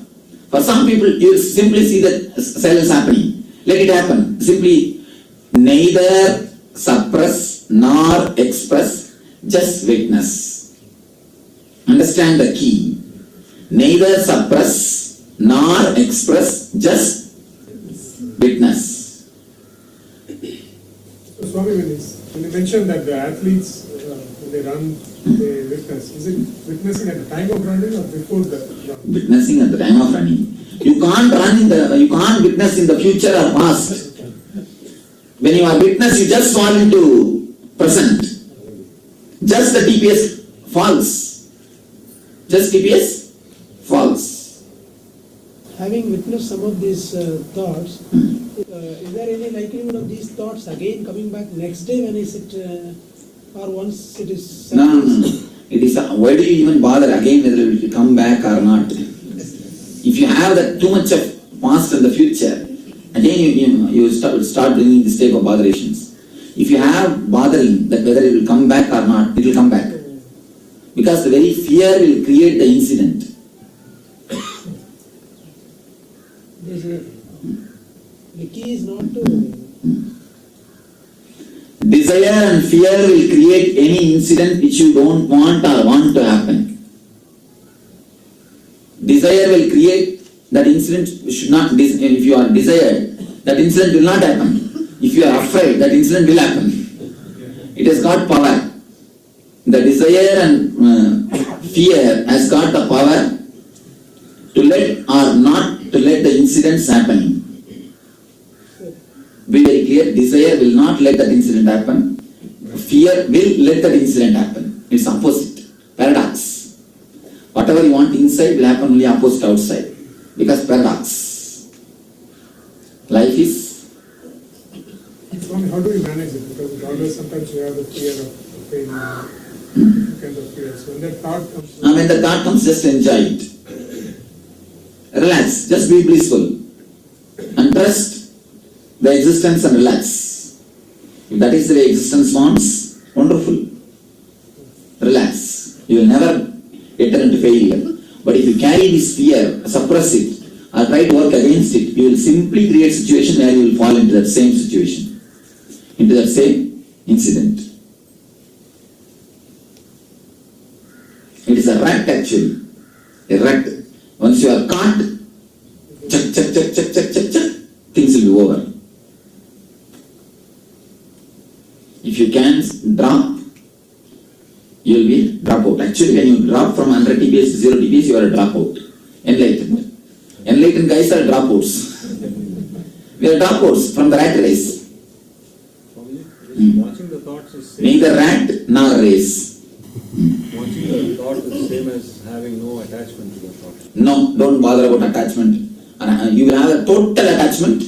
For some people, you'll simply see that silence happening. Let it happen. Simply neither suppress nor express, just witness. Understand the key. Neither suppress nor express, just witness. Swami, when you mentioned that the athletes, when they run, they witness. Is it witnessing at the time of running or before the run? Witnessing at the time of running. You can't witness in the future or past. When you are witness, you just fall into present. Just the TPS falls. Just TPS falls. Having witnessed some of these thoughts, is there any likelihood of these thoughts again coming back next day when is it, or once it is... No. It is, why do you even bother again whether it will come back or not? If you have that too much of past and the future, again you start bringing this type of botherations. If you have bothering that whether it will come back or not, it will come back. Because the very fear will create the incident. The key is not to... Desire and fear will create any incident which you don't want or want to happen. Desire will create that incident should not, if you are desired, that incident will not happen. If you are afraid, that incident will happen. It has got power. The desire and fear has got the power to let or not to let the incidents happen. Be very clear, desire will not let that incident happen. Fear will let that incident happen. It's opposite. Paradox. Whatever you want inside will happen only opposite outside. Because paradox. Life is... Swami, how do we manage it? Because it always sometimes you have the fear of pain, kind of fear. So when that thought comes... when the thought comes, just enjoy it. Relax. Just be blissful. And trust the existence and relax. If that is the way existence wants, wonderful. Relax. You will never enter into failure. But if you carry this fear, suppress it, or try to work against it, you will simply create a situation where you will fall into that same situation, into that same incident. It is a rat actually. A rat. Once you are caught, check, things will be over. If you can drop, you will be drop out. Actually, when you drop from 100 TPS to 0 TPS, you are a dropout. Enlightened. Enlightened guys are dropouts. We are dropouts from the rat race. Watching the thoughts is same. Neither rat nor race. Watching the thought is same as having no attachment to the thought. No, don't bother about attachment. You will have a total attachment,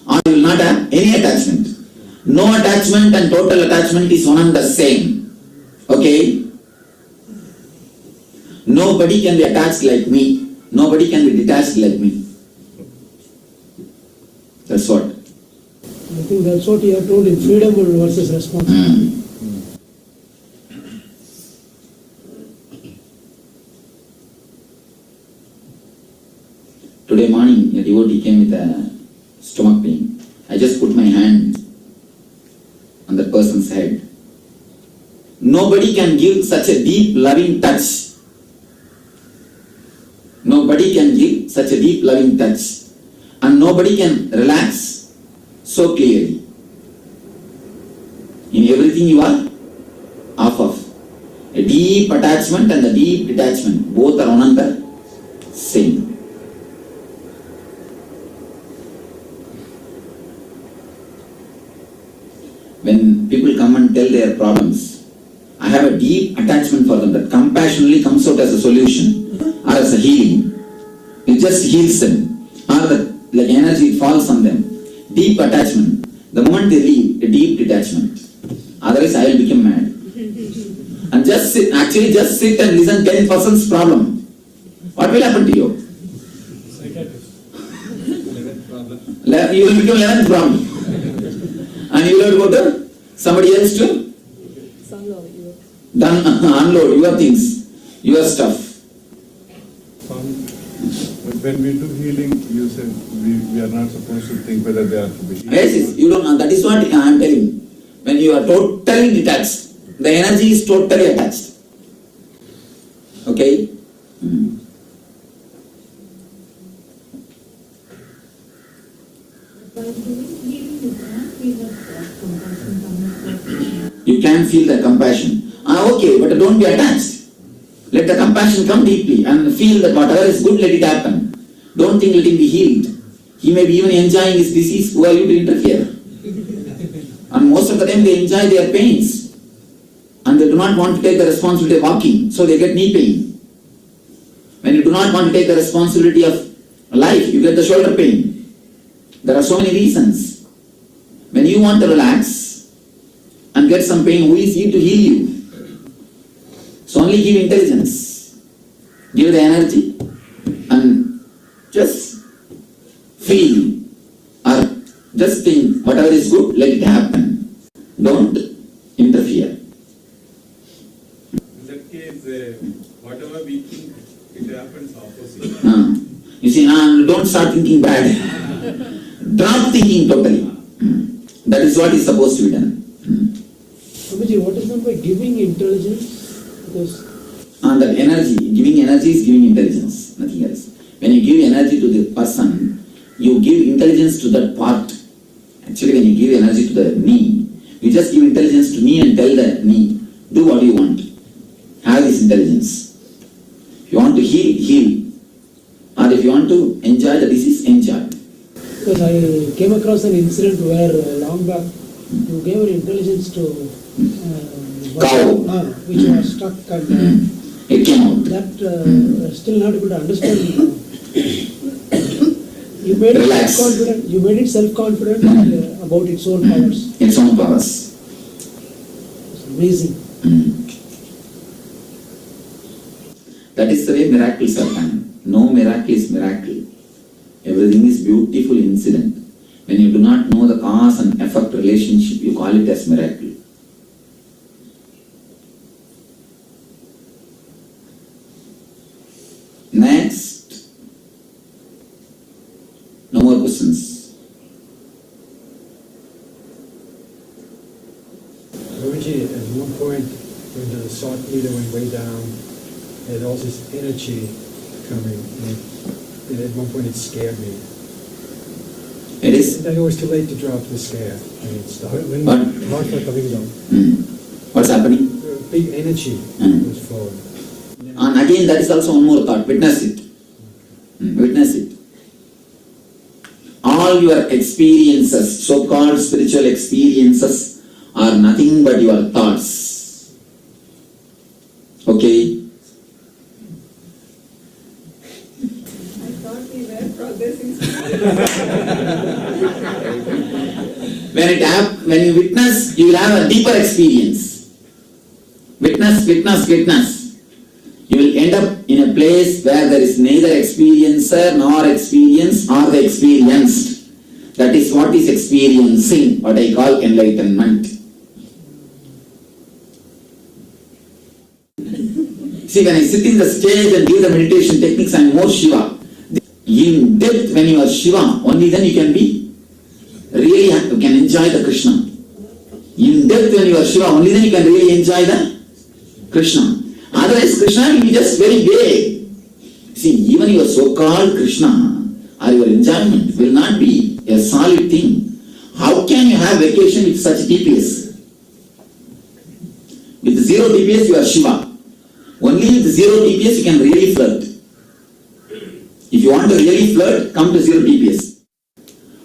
or you will not have any attachment. No attachment and total attachment is one and the same. Okay? Nobody can be attached like me. Nobody can be detached like me. That's what. I think that's what you have told in freedom versus responsibility. Today morning, a devotee came with a stomach pain. I just put my hand on that person's head. Nobody can give such a deep, loving touch. Nobody can give such a deep, loving touch. And nobody can relax so clearly. In everything you are off of. A deep attachment and a deep detachment, both are one and the same. When people come and tell their problems, I have a deep attachment for them that compassionately comes out as a solution or as a healing. It just heals them. Or like energy falls on them. Deep attachment. The moment they leave, a deep detachment. Otherwise I will become mad. And just sit and listen 10 person's problem. What will happen to you? You will become 11th problem. And you will have to go to somebody else to unload your things, your stuff. When we do healing, you said we are not supposed to think whether they are to be healed. Yes, you don't know. That is what I am telling. When you are totally detached, the energy is totally attached. Okay? You can feel the compassion. Okay, but don't be attached. Let the compassion come deeply and feel that whatever is good, let it happen. Don't think let him be healed. He may be even enjoying his disease. Who are you to interfere? And most of the time they enjoy their pains. And they do not want to take the responsibility of walking. So they get knee pain. When you do not want to take the responsibility of life, you get the shoulder pain. There are so many reasons. When you want to relax and get some pain, who is he to heal you? So only give intelligence. Give the energy. And just feel or just think whatever is good, let it happen. Don't interfere. In that case, whatever we think, it happens opposite. You see, now don't start thinking bad. Drop thinking totally. That is what is supposed to be done. Swamiji, what is meant by giving intelligence? Because that energy, giving energy is giving intelligence, nothing else. When you give energy to the person, you give intelligence to that part. Actually, when you give energy to the knee, you just give intelligence to knee and tell the knee, do what you want. Have this intelligence. If you want to heal, heal. Or if you want to enjoy the disease, enjoy. because I came across an incident where long back you gave an intelligence to cow, which was stuck and it came out. That still not able to understand. You made it self-confident. You made it self-confident about its own powers. Its own powers. It's amazing. That is the way miracles are done. No miracle is miracle. Everything is beautiful incident. When you do not know the cause and effect relationship, you call it as miracle. Next. No more questions. Guruji, at one point when the thought meter went way down, and all this energy coming, and at one point it scared me. It is? And I was too late to drop the scare. I mean, stop. What's happening? Big energy was flowing. And again, that is also one more thought. Witness it. Witness it. All your experiences, so-called spiritual experiences, are nothing but your thoughts. Okay? I thought we were progressing. When you witness, you will have a deeper experience. Witness, witness, witness. You will end up in a place where there is neither experiencer nor experience or the experienced. That is what is experiencing, what I call enlightenment. See, when I sit in the stage and give the meditation techniques, I am more Shiva. In depth, when you are Shiva, only then you can be really, you can enjoy the Krishna. In depth, when you are Shiva, only then you can really enjoy the Krishna. Otherwise, Krishna will be just very vague. See, even your so-called Krishna or your enjoyment will not be a solid thing. How can you have vacation with such DPS? With 0 DPS, you are Shiva. Only with 0 DPS, you can really flirt. If you want to really flirt, come to 0 DPS.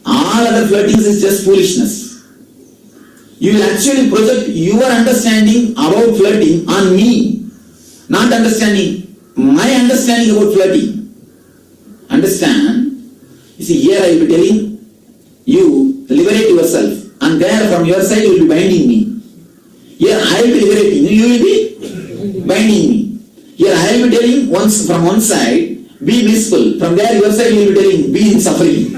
All other flirtings is just foolishness. You will actually project your understanding about flirting on me. Not understanding my understanding about flirting. Understand? You see, here I will be telling you, liberate yourself. And there from your side you will be binding me. Here I will be liberating you, you will be binding me. Here I will be telling once from one side, be blissful. From there your side you will be telling, be in suffering.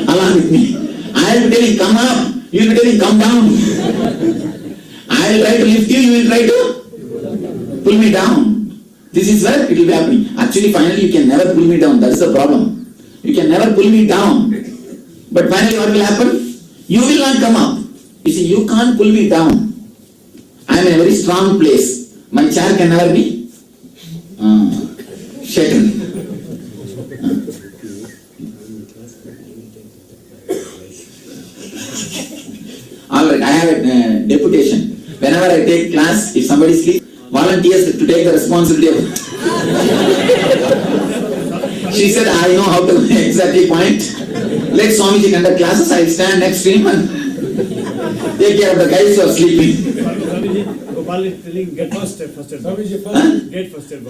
Along with me. I will be telling, come up. You will be telling, come down. I will try to lift you, you will try to pull me down. This is where it will be happening. Actually, finally, you can never pull me down. That is the problem. You can never pull me down. But finally, what will happen? You will not come up. You see, you can't pull me down. I am in a very strong place. My chair can never be shaken. Alright, I have a deputation. Whenever I take class, if somebody sleeps, volunteers to take the responsibility of. She said, I know how to exactly point. Let Swamiji conduct classes, I will stand next to him and take care of the guys who are sleeping. Gopal is telling, get first step, first step. Swamiji, get first step.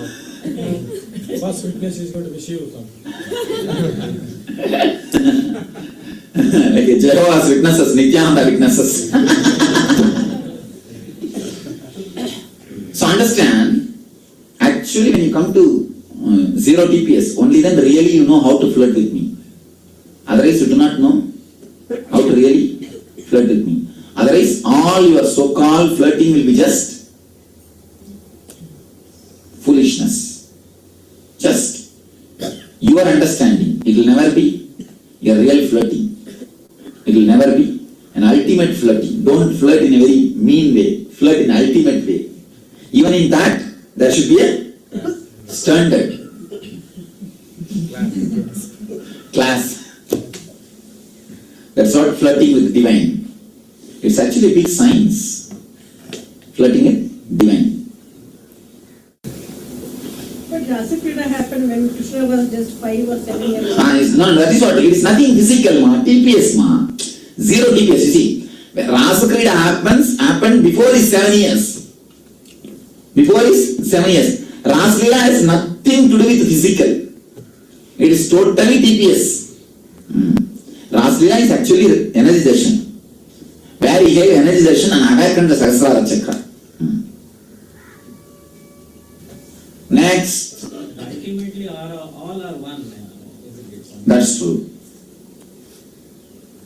First witness is going to be Shiva. Okay, Jehovah's Witnesses, Nithyananda witnesses. So understand, actually when you come to zero TPS, only then really you know how to flirt with me. Otherwise you do not know how to really flirt with me. Otherwise all your so-called flirting will be just foolishness. Just your understanding. It will never be your real flirting. It will never be an ultimate flirting. Don't flirt in a very mean way. Flirt in an ultimate way. Even in that, there should be a standard. Class. That's not flirting with divine. It's actually a big science. Flirting with divine. But Rasa Krida happened when Krishna was just 5 or 7 years old. No, that is what. It is nothing physical, ma. TPS, ma. Zero TPS. You see, when Rasa Krida happened before his 7 years. Before his 7 years. Rasa Krida has nothing to do with physical. It is totally TPS. Rasa Krida is actually energization. Where he gave energization and awakened the Sahasrara chakra. Next. Ultimately, all are one. That's true.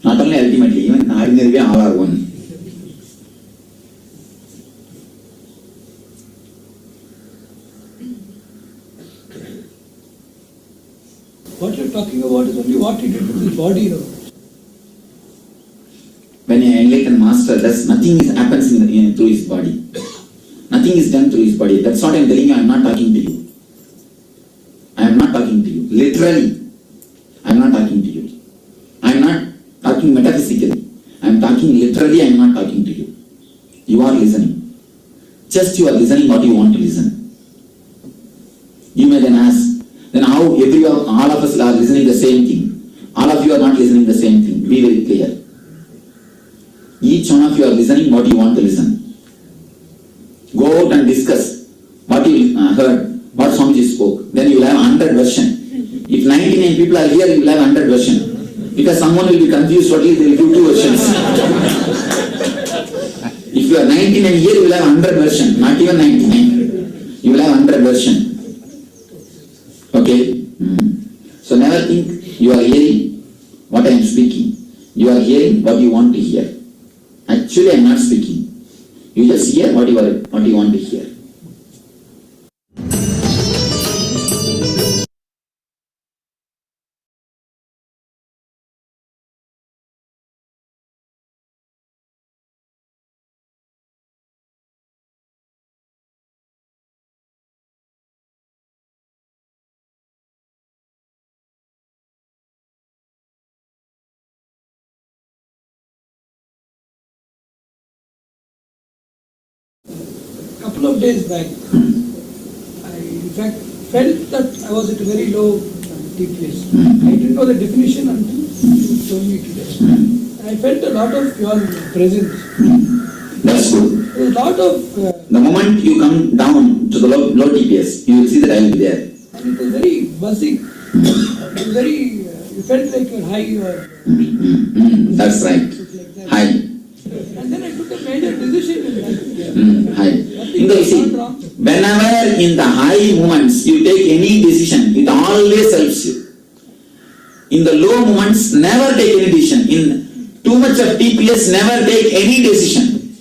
Not only ultimately, even in ordinary way, all are one. What you're talking about is only what he did with his body. When an enlightened master does, nothing happens through his body. Nothing is done through his body. That's what I am telling you. I am not talking to you. I am not talking to you. Literally, I am not talking to you. I am not talking metaphysically. I am talking literally. I am not talking to you. You are listening. Just you are listening what you want to listen. You may then ask, then how all of us are listening the same thing? All of you are not listening the same thing. Be very clear. Each one of you are listening what you want to listen. Go out and discuss what you heard, what Swamiji spoke. Then you will have 100 version. If 99 people are here, you will have 100 version. Because someone will be confused, only they will give 2 versions. If you are 99 here, you will have 100 version, not even 99. You will have 100 version. Okay? So never think you are hearing what I am speaking. You are hearing what you want to hear. Actually, I am not speaking. You just hear what you want to hear. Couple of days back, I in fact felt that I was at a very low TPS. I didn't know the definition until you told me today. I felt a lot of your presence. That's good. There was a lot of... the moment you come down to the low TPS, you will see that I will be there. And it was very buzzing. It was very... you felt like you're high or... That's right. High. And then I took a major decision in that. High. You see, whenever in the high moments you take any decision, it always helps you. In the low moments, never take any decision. In too much of TPS, never take any decision.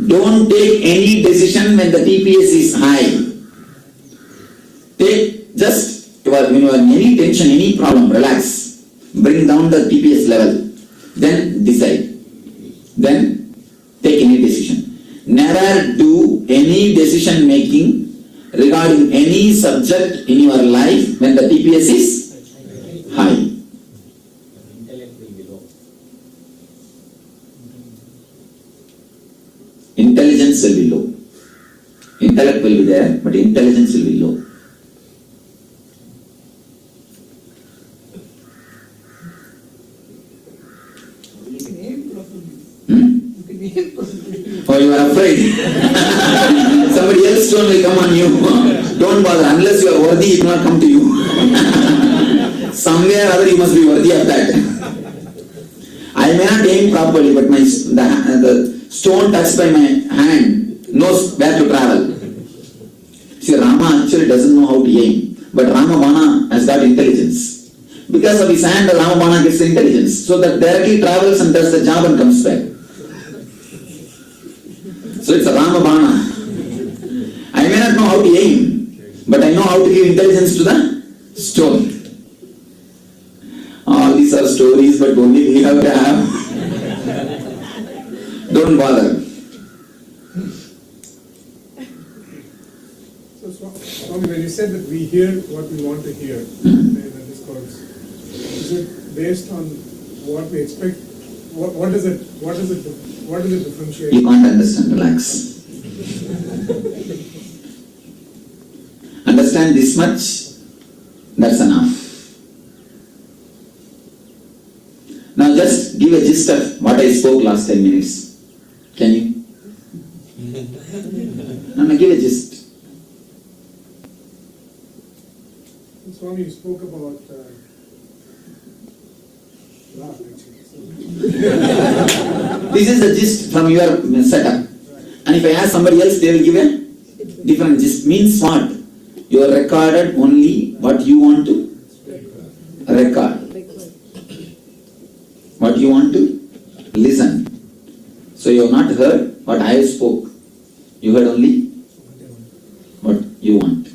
Don't take any decision when the TPS is high. Take just, when you are in any tension, any problem, relax. Bring down the TPS level. Then decide. Then take any decision. Never do any decision making regarding any subject in your life when the TPS is high. intelligence will be low. Intellect will be there, but intelligence will be low. Oh, you are afraid. Somebody else's stone will come on you. Don't bother. Unless you are worthy, it will not come to you. Somewhere or other you must be worthy of that. I may not aim properly, but the stone touched by my hand knows where to travel. See, Rama actually doesn't know how to aim, but Ramabana has got intelligence. Because of his hand, Ramabana gets intelligence, so that directly travels and does the job and comes back. So it's a Ramabana. I may not know how to aim, but I know how to give intelligence to the stone. All these are stories, but only we have to have. Don't bother. So Swami, when you said that we hear what we want to hear in the discourse, is it based on what we expect? What does it differentiate? You can't understand, relax. Understand this much, that's enough. Now just give a gist of what I spoke last 10 minutes. Can you? No, give a gist. Swami, you spoke about love, actually. This is the gist from your setup. And if I ask somebody else, they will give a different gist. Means what? You are recorded only what you want to record. What you want to listen. So you have not heard what I spoke. You heard only what you want.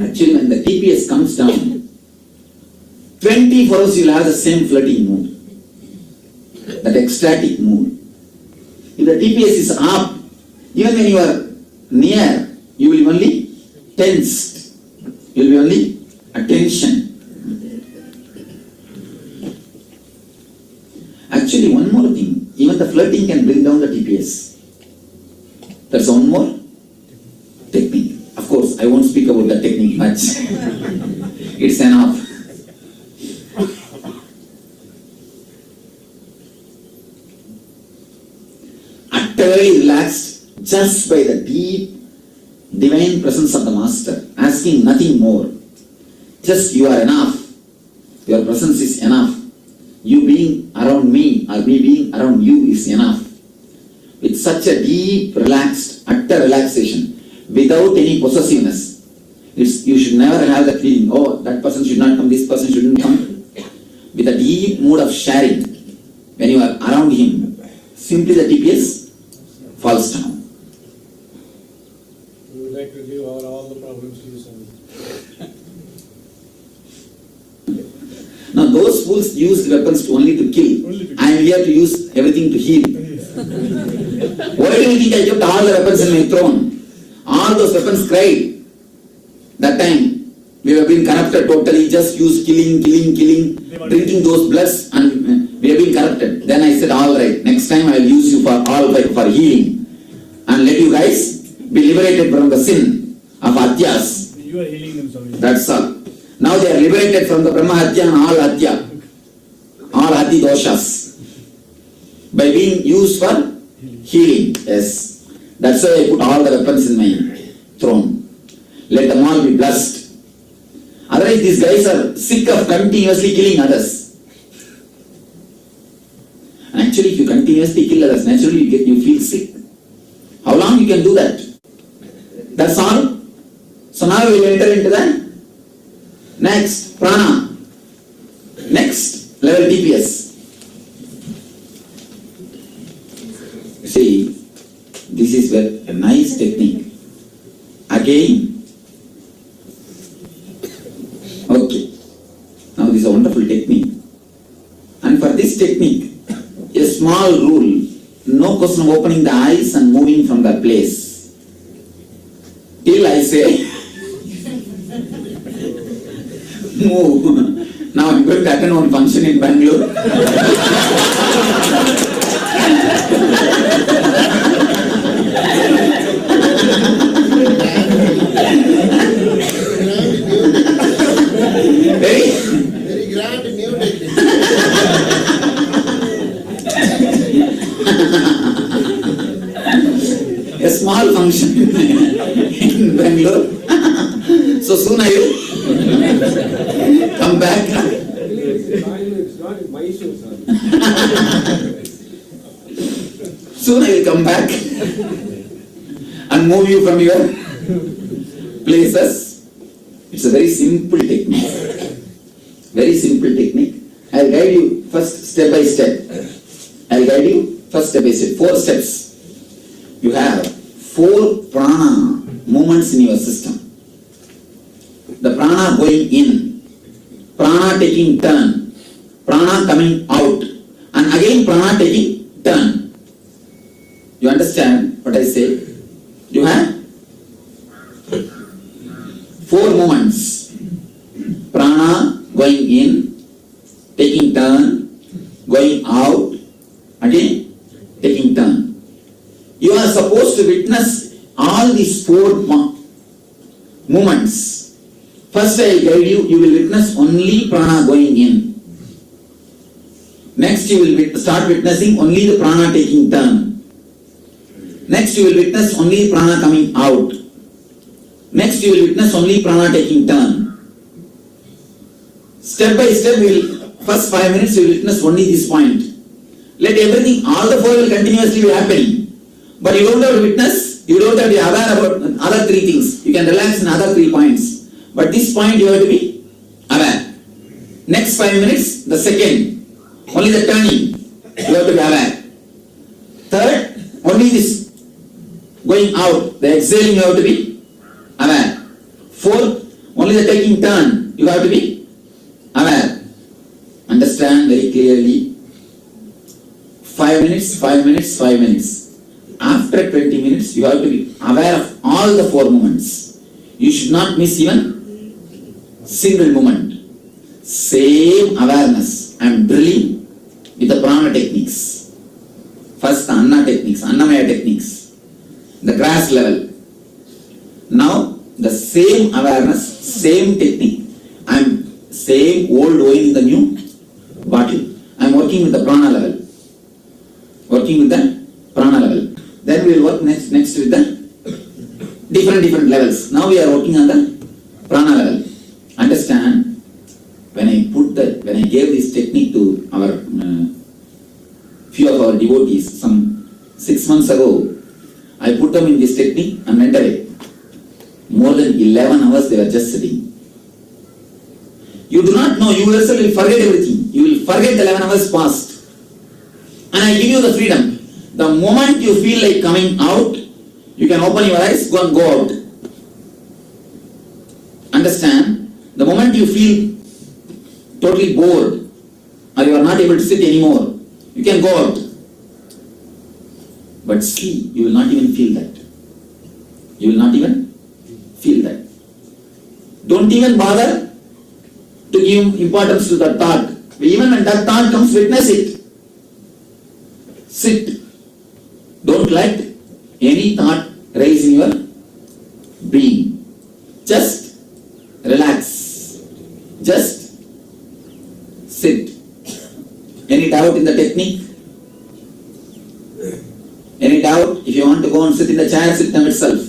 Actually, when the TPS comes down, 24 hours you will have the same flirting mood, that ecstatic mood. If the TPS is up, even when you are near, you will be only tensed. You will be only attention. Actually, one more thing, even the flirting can bring down the TPS. That's one more technique. Of course, I won't speak about the technique much. It's enough. Utterly relaxed just by the deep divine presence of the Master, asking nothing more. Just you are enough. Your presence is enough. You being around me or me being around you is enough. With such a deep, relaxed, utter relaxation, without any possessiveness. You should never have that feeling, oh, that person should not come, this person shouldn't come. With a deep mood of sharing, when you are around him, simply the TPS falls down. We would like to leave all the problems to you, Swami. Now those fools used weapons only to kill. I am here to use everything to heal. Why do you think I kept all the weapons in my throne? All those weapons cried. That time, we have been corrupted totally, just used killing, drinking those bloods, and we have been corrupted. Then I said, all right, next time I will use you for healing. And let you guys be liberated from the sin of Hatyas. You are healing them, Swami. That's all. Now they are liberated from the Brahma Hatya and all Hatya. All Hati doshas. By being used for healing. Yes. That's why I put all the weapons in my throne. Let them all be blessed. Otherwise these guys are sick of continuously killing others. And actually if you continuously kill others, naturally you feel sick. How long you can do that? That's all. So now we will enter into the next prana. Next level TPS. See, this is a nice technique. Again, okay. Now this is a wonderful technique. And for this technique, a small rule, no question of opening the eyes and moving from that place. Till I say, move. Now I'm going to attend one function in Bangalore. Very grand new technique. A small function in Bangalore. So soon I will come back. It's not my issue, sir. Soon I will come back and move you from your places. It's a very simple technique. Very simple technique. I'll guide you first step by step. I'll guide you first step by step. 4 steps. You have 4 prana movements in your system. The prana going in, prana taking turn, prana coming out, and again prana taking turn. You understand what I say? You have 4 movements. Prana going in, taking turn, going out, again taking turn. You are supposed to witness all these 4 movements. First I will guide you, you will witness only prana going in. Next you will start witnessing only the prana taking turn. Next you will witness only prana coming out. Next you will witness only prana taking turn. Step by step, first 5 minutes you will witness only this point. Let everything, all the 4 will continuously be happening. But you don't have to witness, you don't have to be aware about other 3 things. You can relax in other 3 points. But this point you have to be aware. Next 5 minutes, the second, only the turning, you have to be aware. Third, only this going out, the exhaling you have to be aware. Fourth, only the taking turn, you have to be aware. Understand very clearly. 5 minutes, 5 minutes, 5 minutes. After 20 minutes, you have to be aware of all the 4 movements. You should not miss even single movement. Same awareness. I am drilling with the prana techniques. First the Anna techniques, Annamaya techniques. The grass level. Now the same awareness, same technique. I am same old wine in the new bottle. I am working with the prana level. Working with the prana level. Then we will work next with the different levels. Now we are working on the prana level. Understand, when I gave this technique to our few of our devotees some 6 months ago, I put them in this technique and went away. More than 11 hours they were just sitting. You do not know, you yourself will forget everything. You will forget 11 hours past. And I give you the freedom. The moment you feel like coming out, you can open your eyes, go and go out. Understand? The moment you feel totally bored or you are not able to sit anymore, you can go out. But sleep, you will not even feel that. You will not even feel that. Don't even bother to give importance to that thought. Even when that thought comes, witness it. Sit. Don't let any thought rise in your being. Just relax. Just sit. Any doubt in the technique? Any doubt? If you want to go and sit in the chair, sit them itself.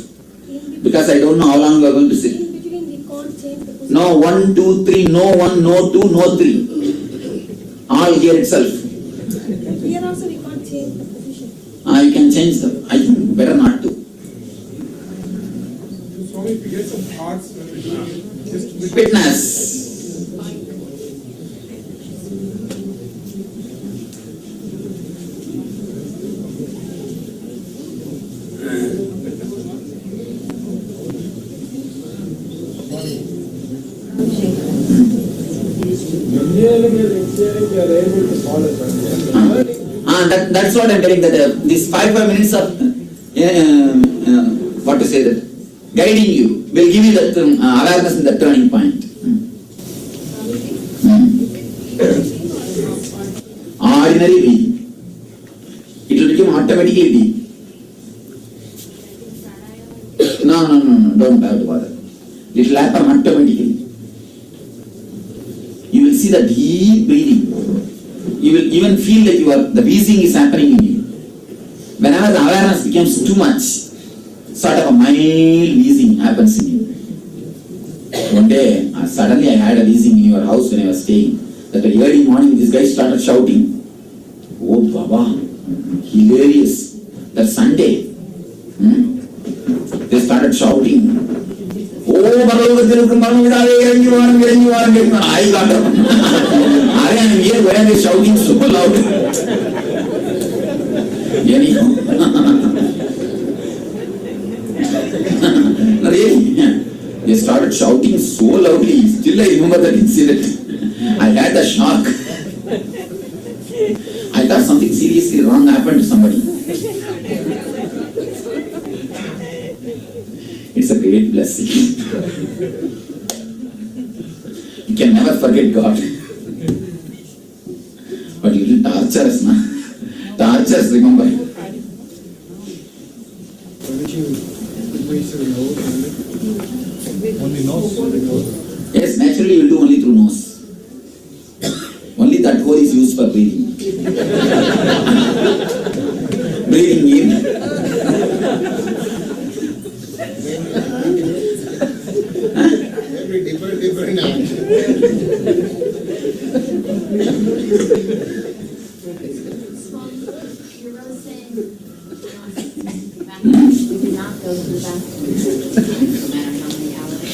Because I don't know how long you are going to sit. No 1, 2, 3, no 1, no 2, no 3. All here itself. Here also we can't change the position. You can change them. I think better not to. Swami, if you get some thoughts when we're doing it, just Witness. That's what I'm telling, that these 5 minutes of what to say, that guiding you will give you that awareness in the turning point. Ordinary breathing. It will become automatically deep. No, don't have to bother. It will happen automatically. You will see the deep breathing. You will even feel that the breathing is happening in you. Whenever the awareness becomes too much, sort of a mild wheezing happens in you. One day, suddenly I had a wheezing in your house when I was staying. That early morning, this guy started shouting. Oh Baba, hilarious. That Sunday, they started shouting. Oh Baba, I got up. I am here, why are they shouting so loud? Anyhow. Really? They started shouting so loudly. Still I remember that incident. I had a shock. I thought something seriously wrong happened to somebody. It's a great blessing. You can never forget God. But it will torture us, na? Torture us, remember. Only nose? Yes, naturally you will do only through nose. Only that hole is used for breathing. Breathing in. Every different action.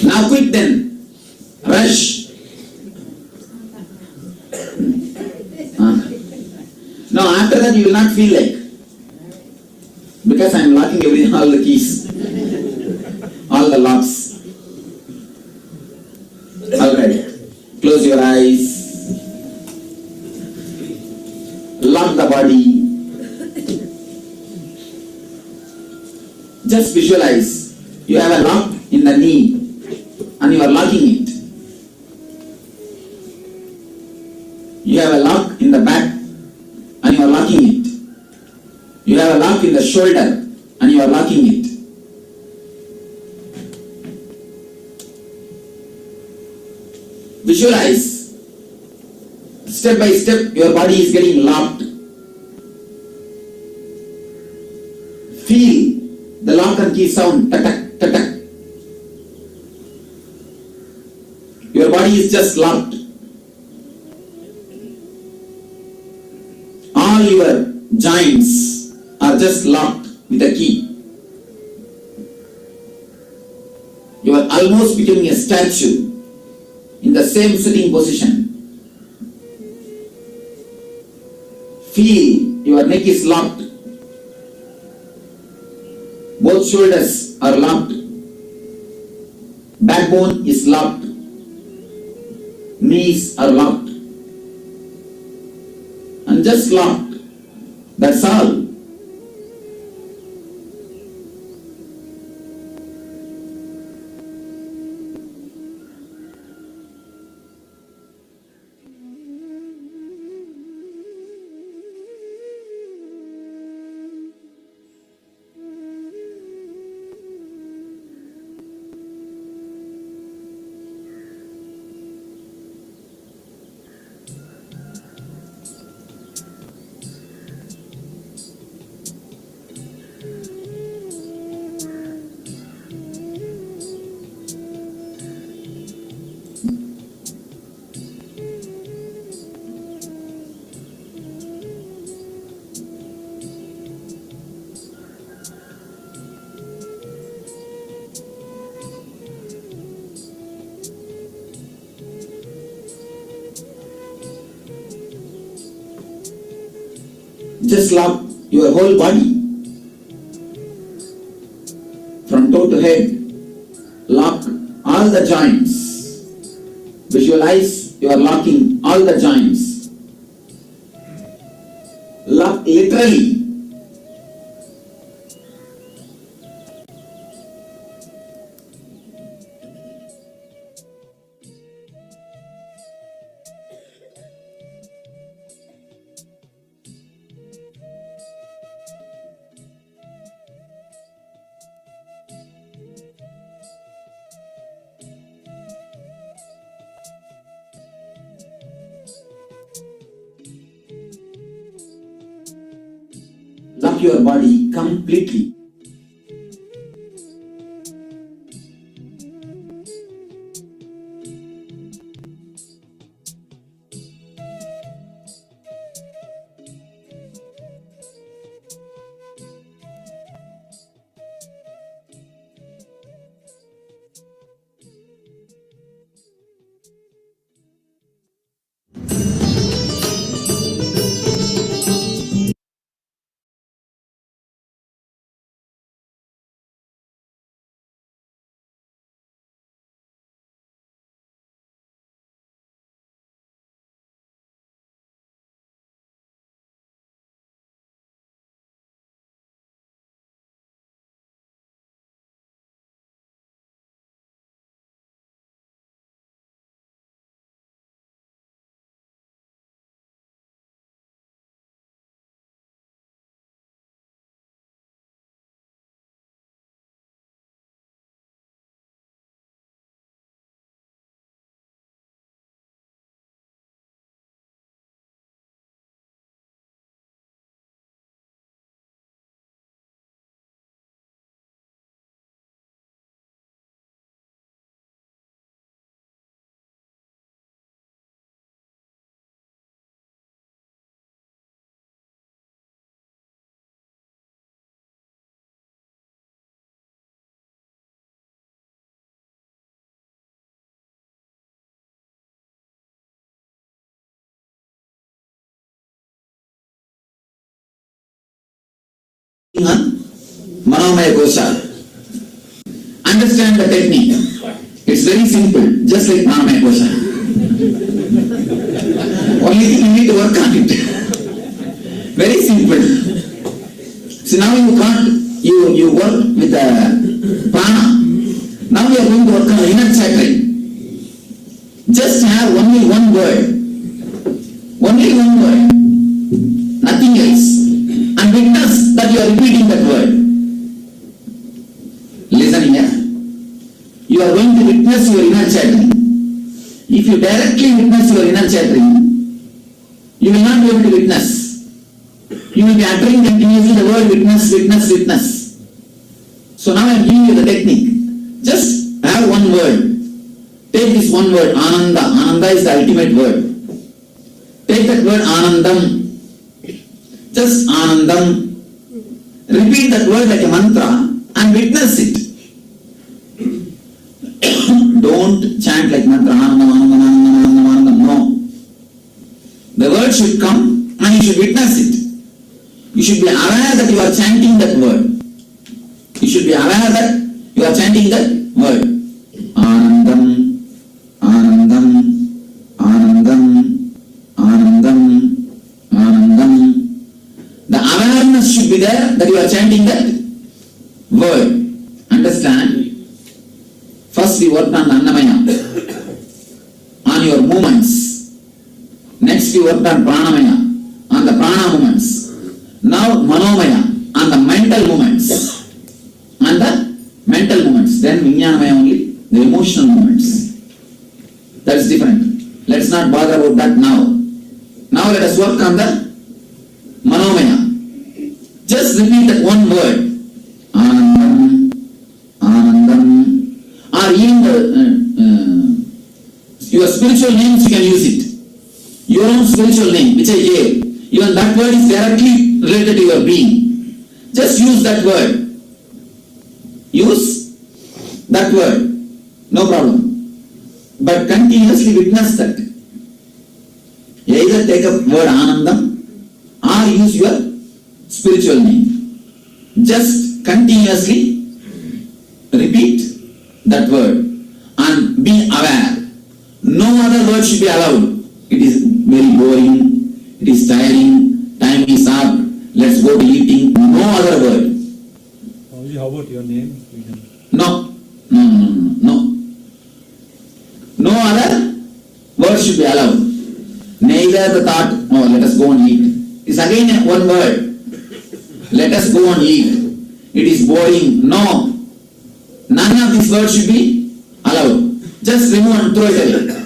Now quick then. Rush. No, after that you will not feel like. Because I am locking all the keys. All the locks. Alright. Close your eyes. Lock the body. Just visualize. You have a lock in the knee and you are locking it. You have a lock in the back and you are locking it. You have a lock in the shoulder and you are locking it. Visualize. Step by step your body is getting locked. Feel the lock and key sound. Tak-tak, tak-tak. Your body is just locked. All your joints are just locked with a key. You are almost becoming a statue in the same sitting position. Feel your neck is locked. Both shoulders are locked. Backbone is locked. Knees are locked. And just locked. That's all. Just lock your whole body from toe to head. Lock all the joints. Visualize you are locking all the joints. Lock literally. rock your body completely. Manomaya Kosha. Understand the technique. It's very simple, just like Manomaya Kosha. Only thing you need to work on it. Very simple. So now you can't, you work with the prana. Now you are going to work on inner chakra. Just have only one word. Only one word. Nothing else. And witness that you are repeating that word. Listen here. You are going to witness your inner chattering. If you directly witness your inner chattering, you will not be able to witness. You will be uttering continuously the word witness, witness, witness. So now I am giving you the technique. Just have one word. Take this one word, Ananda. Ananda is the ultimate word. Take that word, Anandam. Just Anandam. Repeat that word like a mantra and witness it. Don't chant like mantra, Anandam, Anandam, Anandam, Anandam, no. The word should come and you should witness it. You should be aware that you are chanting that word. You should be aware that you are chanting that word. Anandam, Anandam, Anandam, Anandam, Anandam. The awareness should be there that you are chanting that word. Understand? First we worked on Annamaya, on your movements. Next we worked on Pranamaya, on the prana movements. Now Manomaya, on the mental movements. On the mental movements. Then Vijnanamaya only, the emotional movements. That is different. Let's not bother about that now. Now let us work on the Manomaya. Just repeat that one word. Anandam, Anandam. Or even your spiritual names you can use it. Your own spiritual name, which I gave. Even that word is directly related to your being. Just use that word. Use that word. No problem. But continuously witness that. Either take a word Anandam or use your spiritual name. Just continuously repeat that word and be aware. No other word should be allowed. It is very boring, it is tiring, time is up, let's go to eating. No other word. How about your name? No. No other word should be allowed. Neither the thought, oh, let us go and eat. It's again one word. Let us go and eat. It is boring. No. None of these words should be allowed. Just remove and throw it away.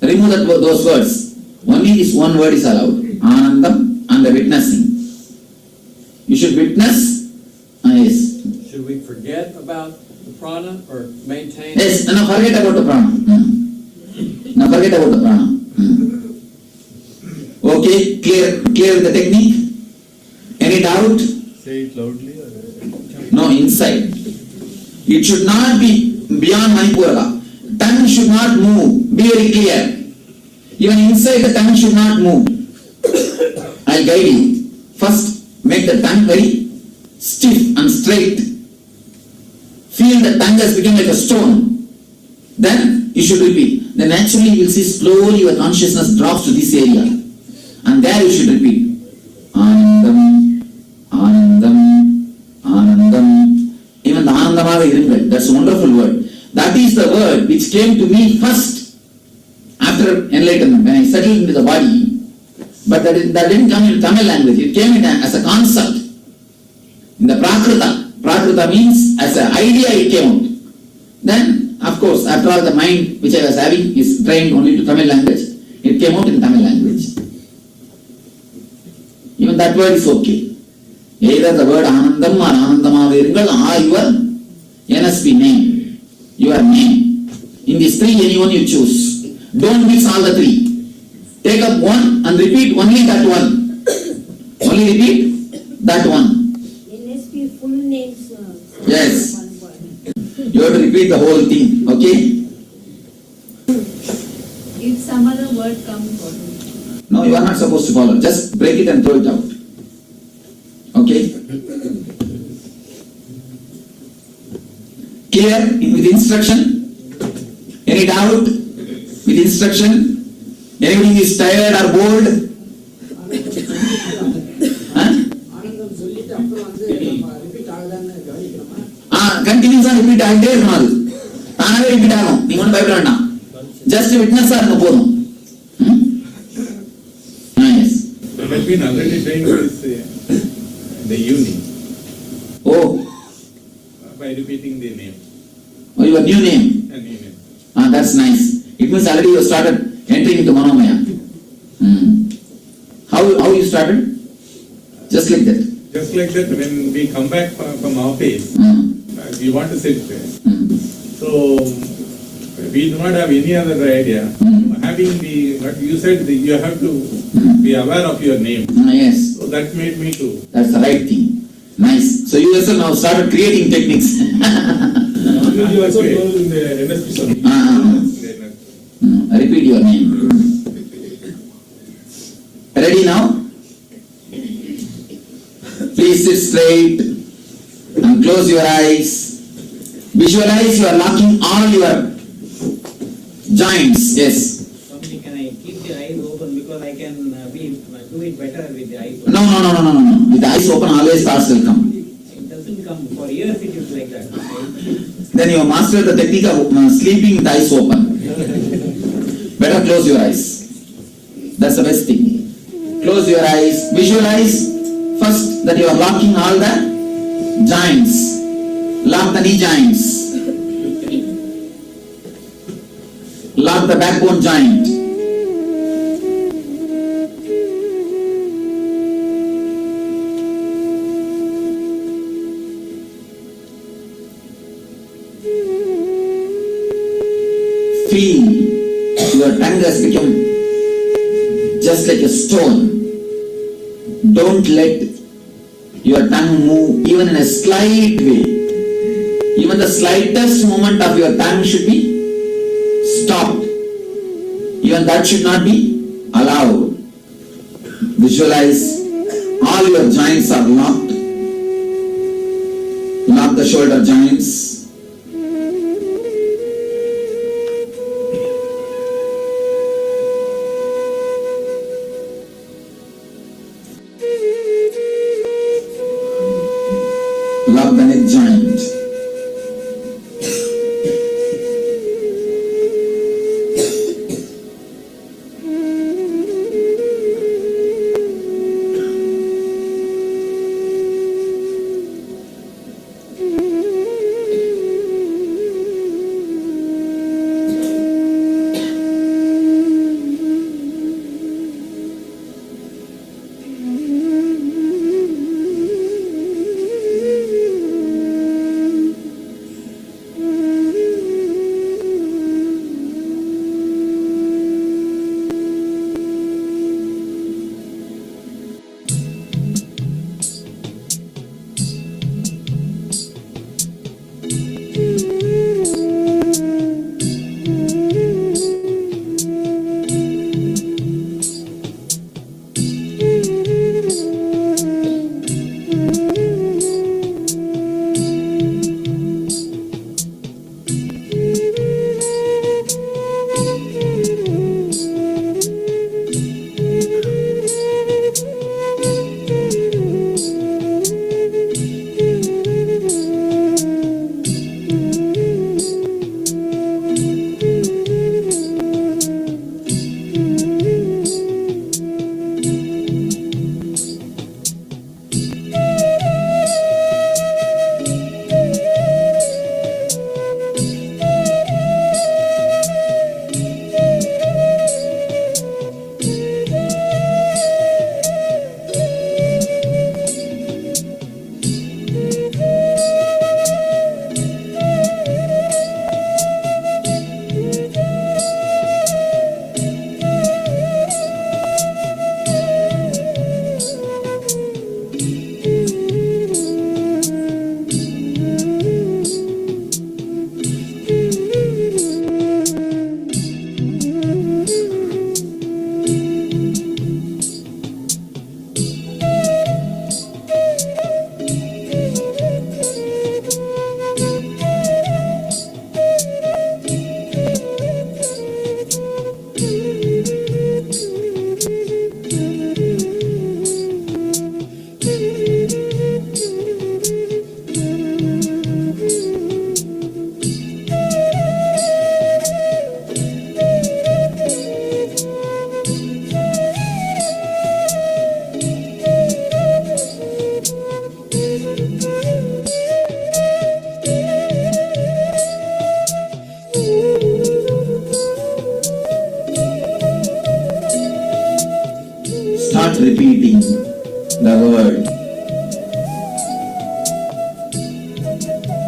Remove those words. Only this one word is allowed. Anandam and the witnessing. You should witness. Yes. Should we forget about the prana or maintain? Yes, now forget about the prana. Now forget about the prana. Okay, clear the technique? Any doubt? Say it loudly. No, inside. It should not be beyond Manipura. Tongue should not move. Be very clear. Even inside the tongue should not move. I'll guide you. First, make the tongue very stiff and straight. Feel the tongue has become like a stone. Then you should repeat. Then naturally you will see slowly your consciousness drops to this area. And there you should repeat. Anandam, Anandam, Anandam. Even the Anandamava Iringal, that's a wonderful word. That is the word which came to me first after enlightenment, when I settled into the body. But that didn't come in Tamil language, it came in as a concept. In the Prakrita. Prakrita means as an idea it came out. Then, of course, after all the mind which I was having is trained only to Tamil language, it came out in Tamil language. Even that word is okay. Either the word Anandam or Anandamaviringal or your NSP name, your name. In these three, anyone you choose. Don't mix all the three. Take up one and repeat only that one. Only repeat that one. NSP full names. Yes. You have to repeat the whole thing, okay? If some other word comes, what will you? No, you are not supposed to follow. Just break it and throw it out. Okay? Clear with instruction? Any doubt with instruction? Anybody is tired or bored? Continuous repeat ஆகிட்டே இருக்கணும் அது தானாவே repeat ஆகும். நீங்க ஒன்றும் பயப்பட வேண்டாம். Just விட்னஸா இருக்க போதும். Yes. I have been already doing this the evening. Oh. By repeating the name. Oh, your new name. A new name. That's nice. It means already you started entering into Manomaya. How you started? Just like that. Just like that, when we come back from office, we want to sit there. So we do not have any other idea. Having what you said, you have to be aware of your name. Yes. So that made me to. That's the right thing. Nice. So you also now started creating techniques. You also told in the NSP song. Repeat your name. Ready now? Please sit straight and close your eyes. Visualize you are locking all your joints. Yes. Can I keep the eyes open because I can do it better with the eyes open? No. With the eyes open, always thoughts will come. It doesn't come. For years it is like that. Then you master the technique of sleeping with the eyes open. Better close your eyes. That's the best thing. Close your eyes. Visualize first that you are locking all the joints. Lock the knee joints. Lock the backbone joint. Feel your tongue has become just like a stone. Don't let your tongue move even in a slight way. Even the slightest movement of your tongue should be stopped. Even that should not be allowed. Visualize all your joints are locked. Lock the shoulder joints. Lock the neck joint.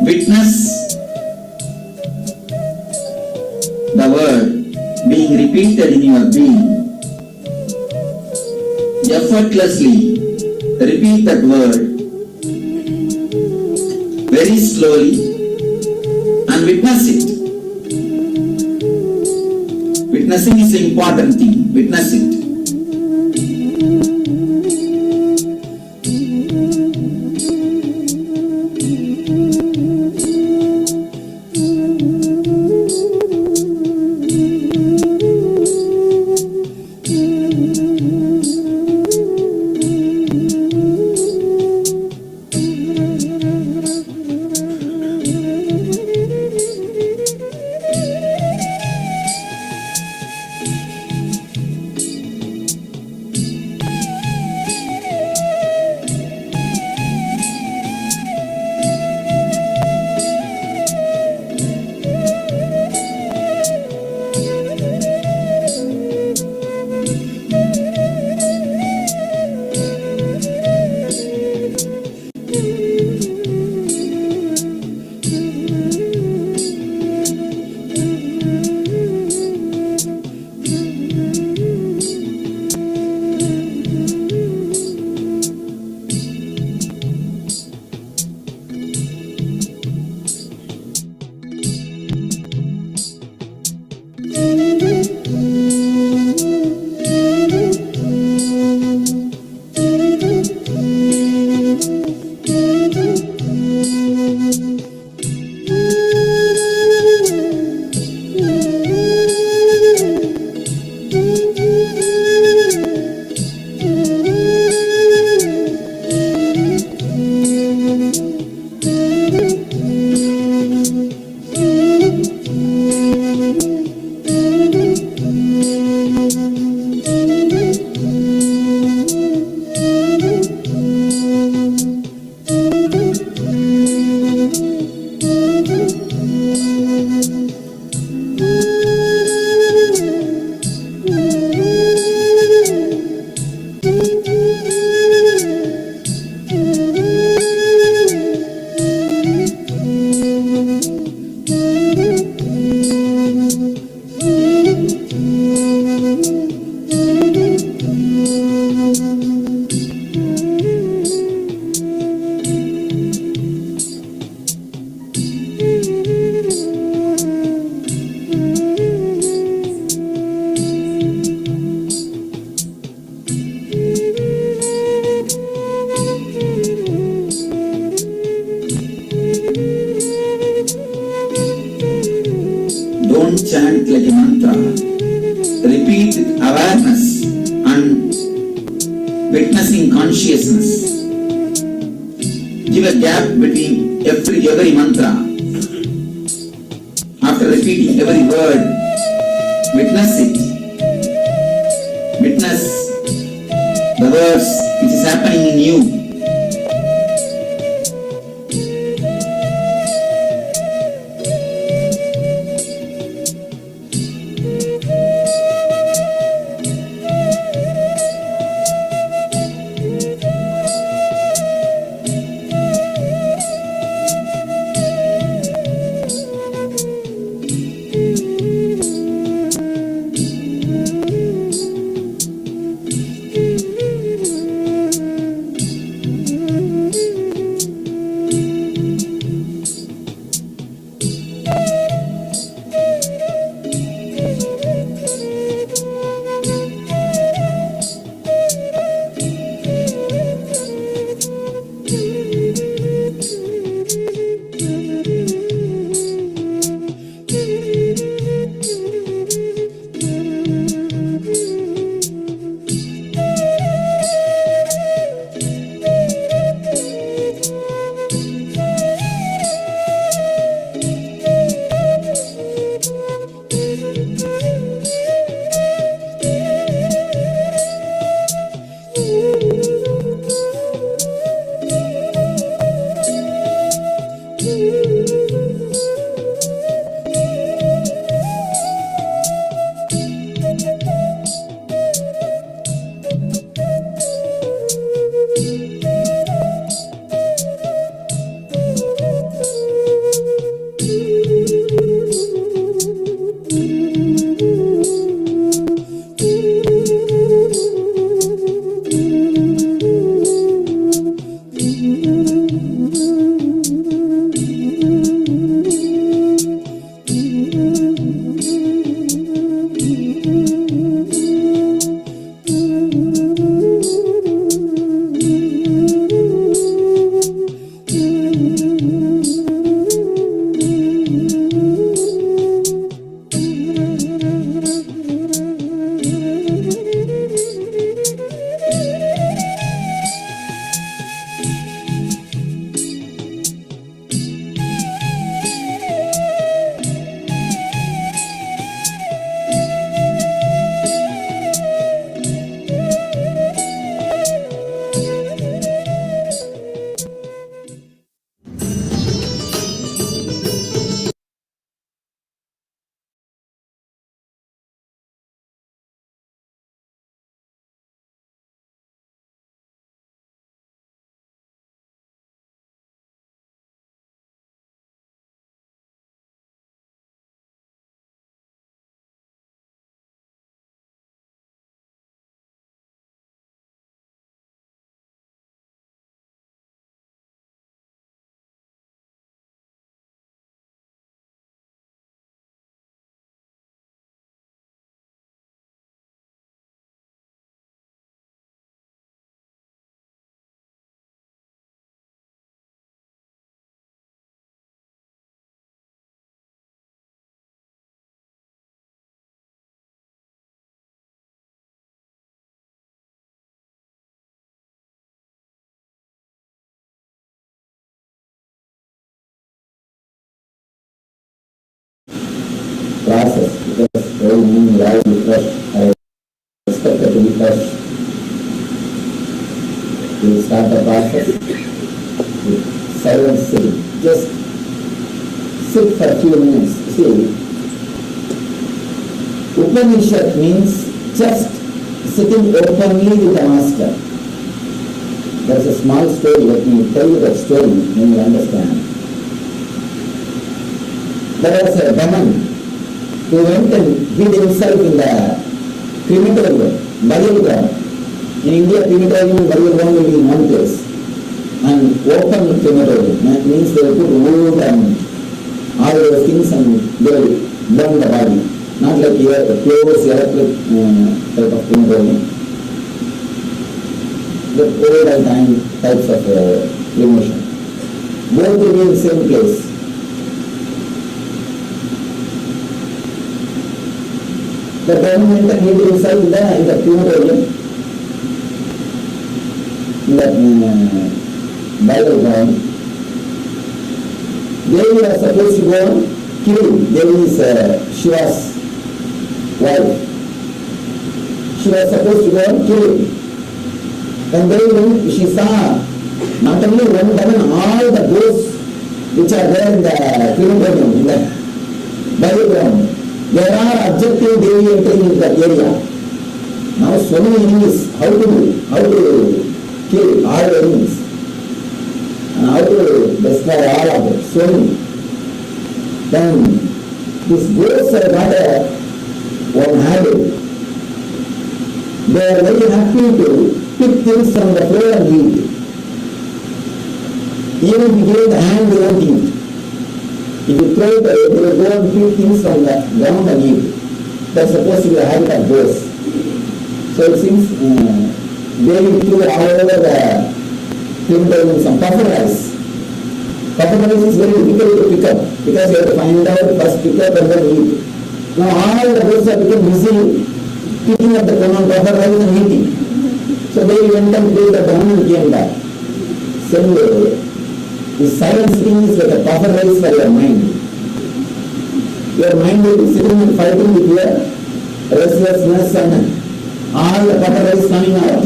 Witness the word being repeated in your being. Effortlessly repeat that word very slowly and witness it. Witnessing is the important thing. Witness it. Don't chant like a mantra. Repeat with awareness and witnessing consciousness. Give a gap between every mantra. After repeating every word, witness it. Witness the words which is happening in you. process because very many life is fresh. I expected to be fresh. We will start the process with silent sitting. Just sit for a few minutes. See, Upanishad means just sitting openly with the master. There's a small story, let me tell you that story, then you understand. There was a Brahman who went and hid himself in the crematorium, burial ground. In India, crematorium and burial ground will be in one place. And open crematorium, that means they will put wood and all those things and they will burn the body. Not like here, the close electric type of crematorium. The old and time types of cremation. Both will be in the same place. The government hid himself in the crematorium, in that burial ground. Devi was supposed to go and kill him. Devi is Shiva's wife. She was supposed to go and kill him. And then when she saw not only one demon, all the ghosts which are there in the crematorium, in the burial ground, there are objective Devi entering into that area. Now so many enemies, how to kill all the enemies and how to destroy all of them, so many. Then these ghosts have got one habit. They are very happy to pick things from the floor and eat. Even if you give it the hand, they won't eat. If you throw it away, they will go and pick things from the ground and eat. That's supposed to be the habit of ghosts. So it seems they will throw all over the crematorium some puffer rice. Puffer rice is very difficult to pick up because you have to find out, first pick up and then eat. Now all the ghosts have become busy picking up the puffer rice and eating. So they went and played the drum and came back. Same way, the silent sitting is like a puffer rice for your mind. Your mind will be sitting and fighting with your restlessness and all the puffer rice coming out.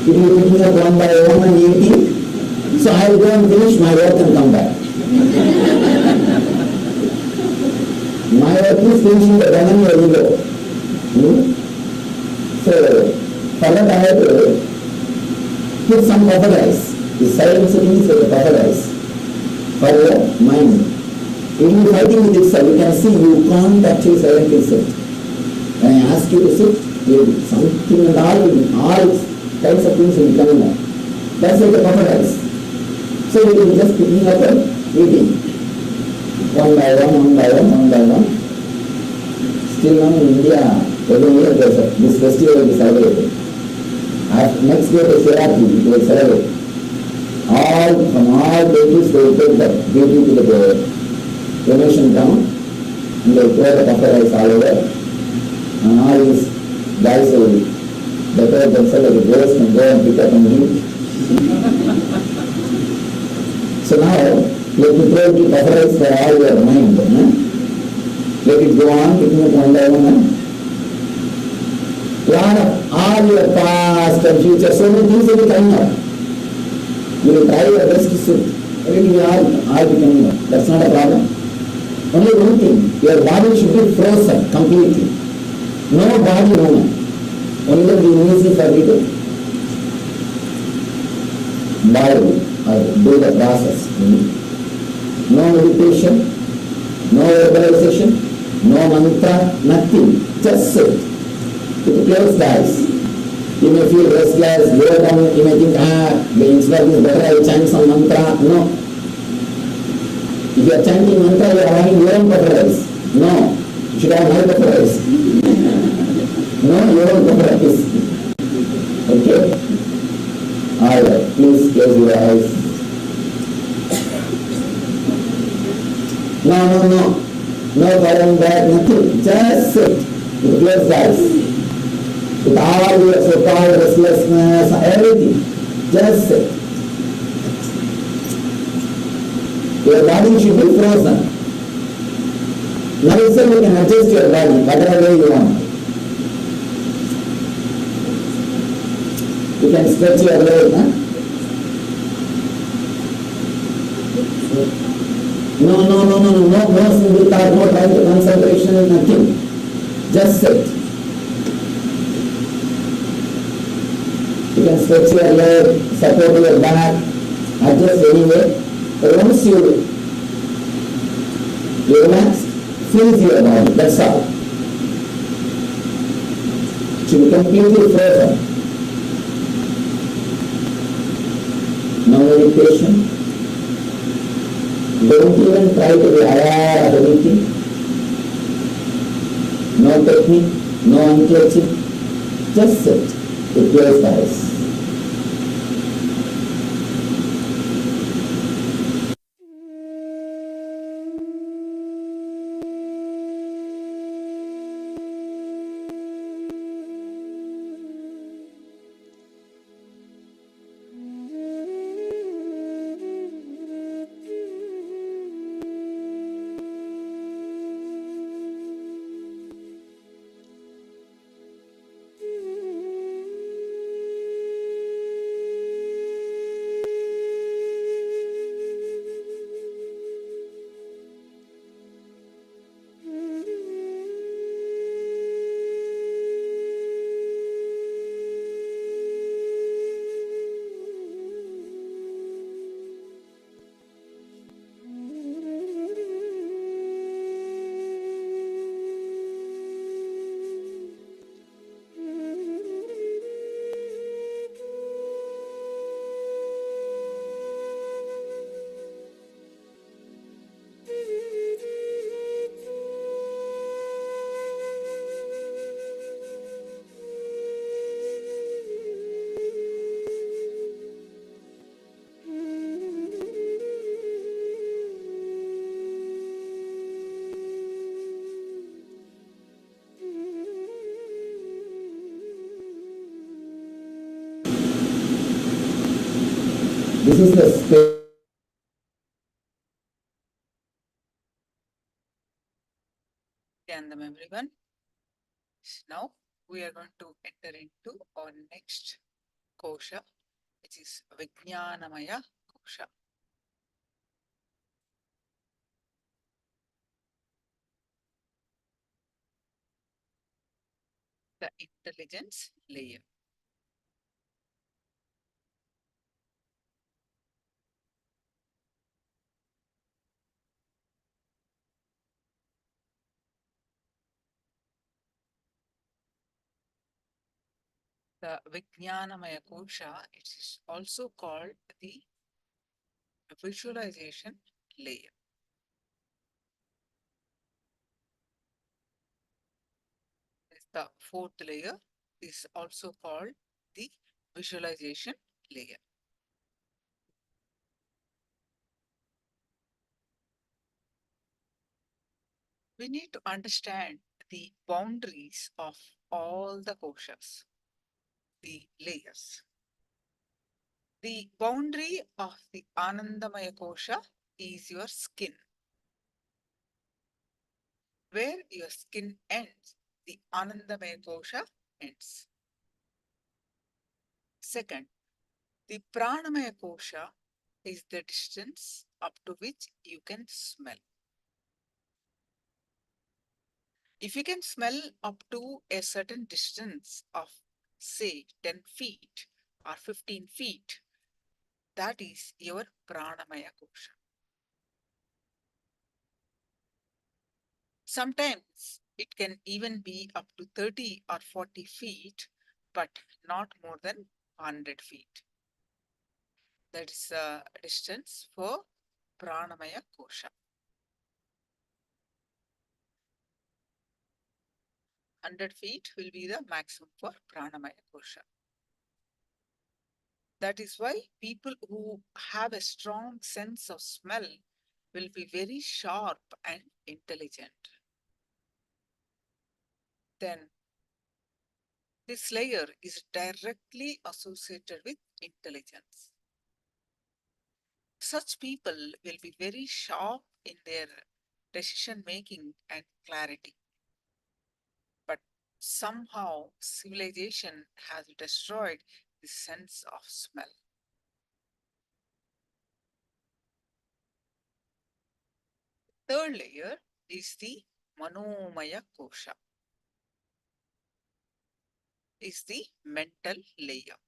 It will be picking up one by one and eating. So I will go and finish my work and come back. My work is finishing the drum and your ego. So, for that I have to put some puffer rice. The silent sitting is like a puffer rice for your mind. It will be fighting with itself. You can see you can't actually silently sit. When I ask you to sit, something and all kinds of things will be coming up. That's like a puffer rice. So you will be just picking up and eating. One by one. Still now in India, every year this festival will be celebrated. Next day the Shivratri, they will celebrate. From all places they will take the beauty to the cremation ground and they will pour the puffer rice all over. And all these guys will decorate themselves like a ghost and go and pick up and eat. So now, let me throw the puffer rice for all your mind. Let it go on, picking up one by one. Plan up all your past and future, so many things will be coming up. You will try your best to sit. Everything will all be coming up. That's not a problem. Only one thing, your body should be frozen completely. No body movement. Only the easy for you to bow or do the process. No meditation, no verbalization, no mantra, nothing. Just sit with closed eyes. You may feel restless, go down, you may think, the instead is better I chant some mantra. No. If you are chanting mantra, you are having your own puffer rice. No. You should have my puffer rice. No, your own puffer rice. Okay? Alright, please close your eyes. No. No going back, nothing. Just sit with closed eyes. With all your so-called restlessness, everything. Just sit. Your body should be frozen. Now itself you can adjust your body whatever way you want. You can stretch your leg, huh? No single thought, no trying to concentration, nothing. Just sit. You can stretch your leg, support your back, adjust anyway. But once you relax, freeze your body, that's all. To be completely frozen. No meditation. Don't even try to be aware of anything. No technique, no unclenching. Just sit with closed eyes. This is the space. Nithyananda, everyone. Now we are going to enter into our next kosha, which is Vijnanamaya kosha. The intelligence layer. The Vijnanamaya kosha, it is also called the visualization layer. The fourth layer is also called the visualization layer. We need to understand the boundaries of all the koshas, the layers. The boundary of the Anandamaya kosha is your skin. Where your skin ends, the Anandamaya kosha ends. Second, the Pranamaya kosha is the distance up to which you can smell. If you can smell up to a certain distance of, say, 10 feet or 15 feet, that is your Pranamaya kosha. Sometimes it can even be up to 30 or 40 feet, but not more than 100 feet. That is the distance for Pranamaya kosha. 100 feet will be the maximum for Pranamaya kosha. That is why people who have a strong sense of smell will be very sharp and intelligent. Then this layer is directly associated with intelligence. Such people will be very sharp in their decision making, and clarity. But somehow civilization has destroyed the sense of smell. Third layer is the Manomaya Kosha, is the mental layer.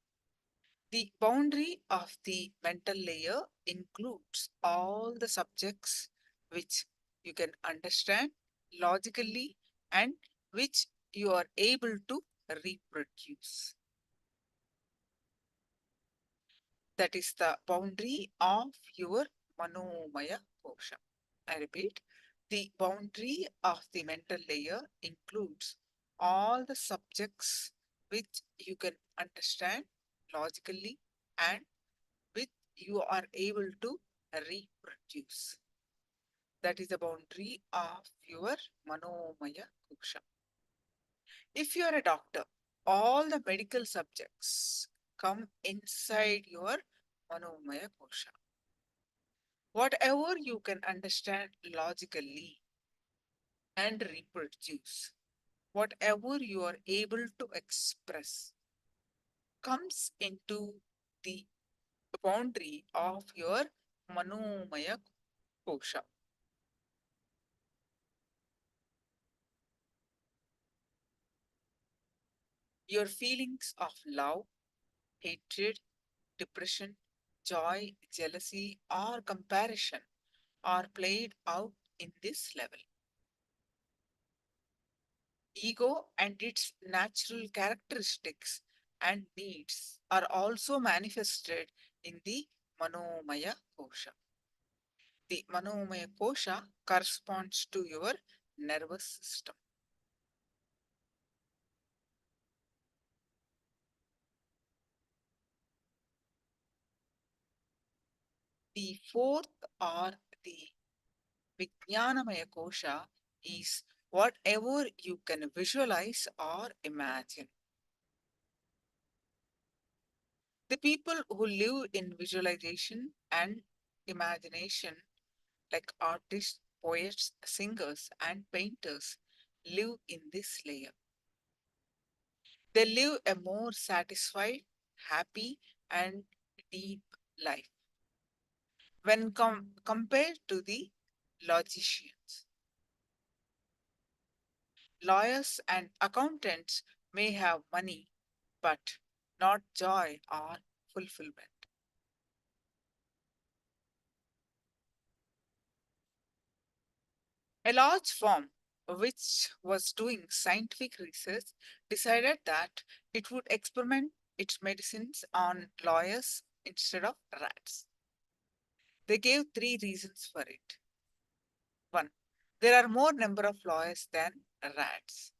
The boundary of the mental layer includes all the subjects which you can understand logically and which you are able to reproduce. That is the boundary of your Manomaya Kosha. I repeat, the boundary of the mental layer includes all the subjects which you can understand logically and which you are able to reproduce. That is the boundary of your Manomaya Kosha. If you are a doctor, all the medical subjects come inside your Manomaya Kosha. Whatever you can understand logically and reproduce, whatever you are able to express, comes into the boundary of your Manomaya Kosha. Your feelings of love, hatred, depression, joy, jealousy, or comparison are played out in this level. Ego and its natural characteristics and needs are also manifested in the Manomaya Kosha. The Manomaya Kosha corresponds to your nervous system. The fourth or the Vijnanamaya Kosha is whatever you can visualize or imagine. The people who live in visualization and imagination, like artists, poets, singers, and painters, live in this layer. They live a more satisfied, happy, and deep life when compared to the logicians. Lawyers and accountants may have money, but not joy or fulfillment. A large firm which was doing scientific research decided that it would experiment its medicines on lawyers instead of rats. They gave 3 reasons for it. 1. There are more number of lawyers than rats.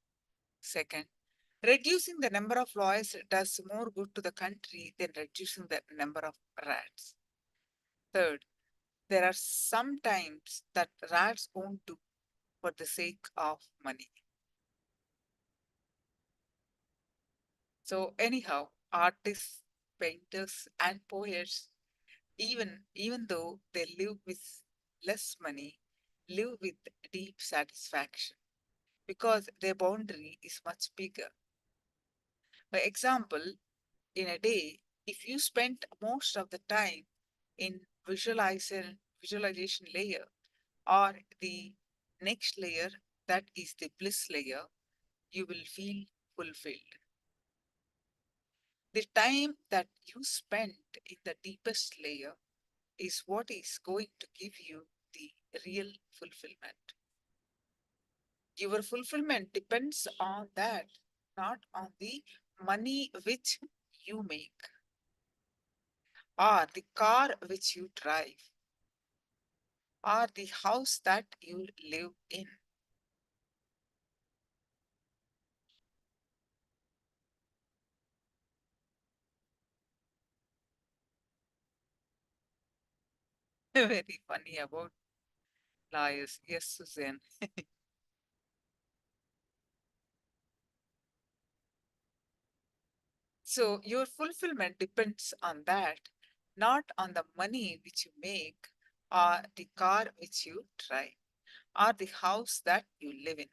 Second, reducing the number of lawyers does more good to the country than reducing the number of rats. Third, there are some times that rats won't do for the sake of money. So anyhow, artists, painters, and poets, even though they live with less money, live with deep satisfaction because their boundary is much bigger. For example, in a day, if you spend most of the time in visualization layer or the next layer, that is the bliss layer, you will feel fulfilled. The time that you spend in the deepest layer is what is going to give you the real fulfillment. Your fulfillment depends on that, not on the money which you make or the car which you drive or the house that you live in. Very funny about liars. Yes, Suzanne. So your fulfillment depends on that, not on the money which you make or the car which you drive. are the house that you live in.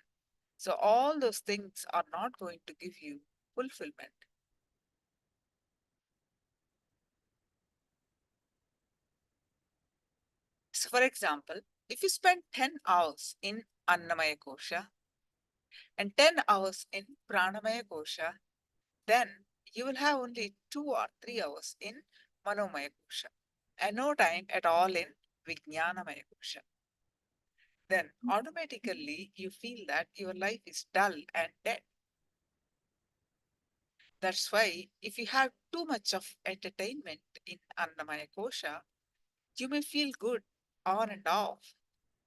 So all those things are not going to give you fulfillment. So for example, if you spend 10 hours in Annamaya Kosha and 10 hours in Pranamaya Kosha, then you will have only 2 or 3 hours in Manomaya Kosha and no time at all in Vijnanamaya Kosha. Then automatically you feel that your life is dull and dead. That's why if you have too much of entertainment in Annamaya Kosha, you may feel good on and off,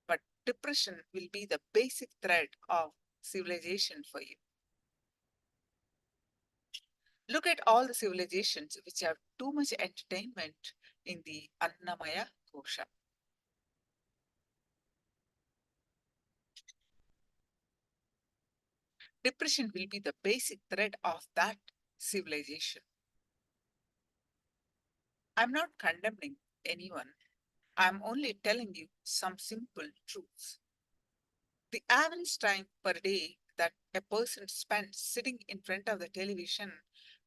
but depression will be the basic thread of civilization for you. Look at all the civilizations which have too much entertainment in the Annamaya Kosha. Depression will be the basic thread of that civilization. I'm not condemning anyone. I'm only telling you some simple truths. The average time per day that a person spends sitting in front of the television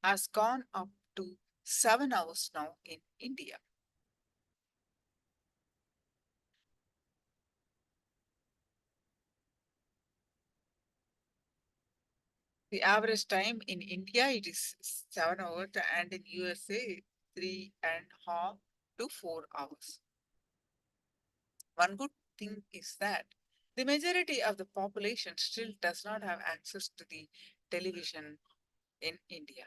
has gone up to 7 hours now in India. The average time in India, it is 7 hours, and in USA, 3.5 to 4 hours. One good thing is that the majority of the population still does not have access to the television in India.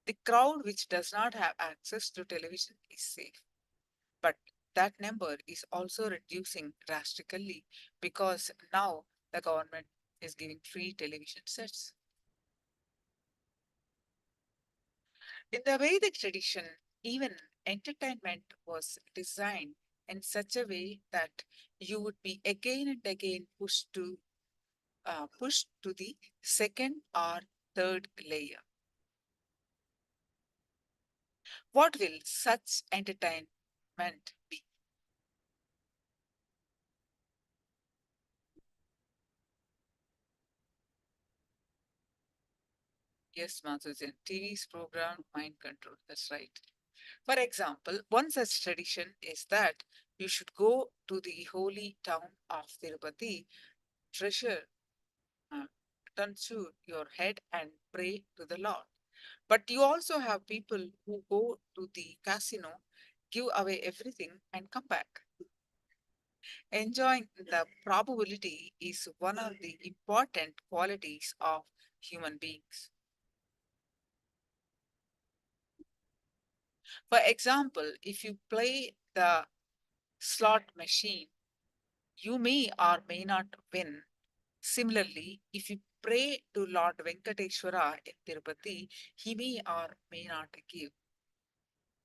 The crowd which does not have access to television is safe. But that number is also reducing drastically because now the government is giving free television sets. In the Vedic tradition, even entertainment was designed in such a way that you would be again and again pushed to the second or third layer. What will such entertainment be? Yes, Madhujan, TV's program mind control. That's right. For example, one such tradition is that you should go to the holy town of Tirupati, treasure, turn to your head and pray to the Lord. But you also have people who go to the casino, give away everything, and come back. Enjoying the probability is one of the important qualities of human beings. For example, if you play the slot machine, you may or may not win. Similarly, if you pray to Lord Venkateshwara in Tirupati, he may or may not give.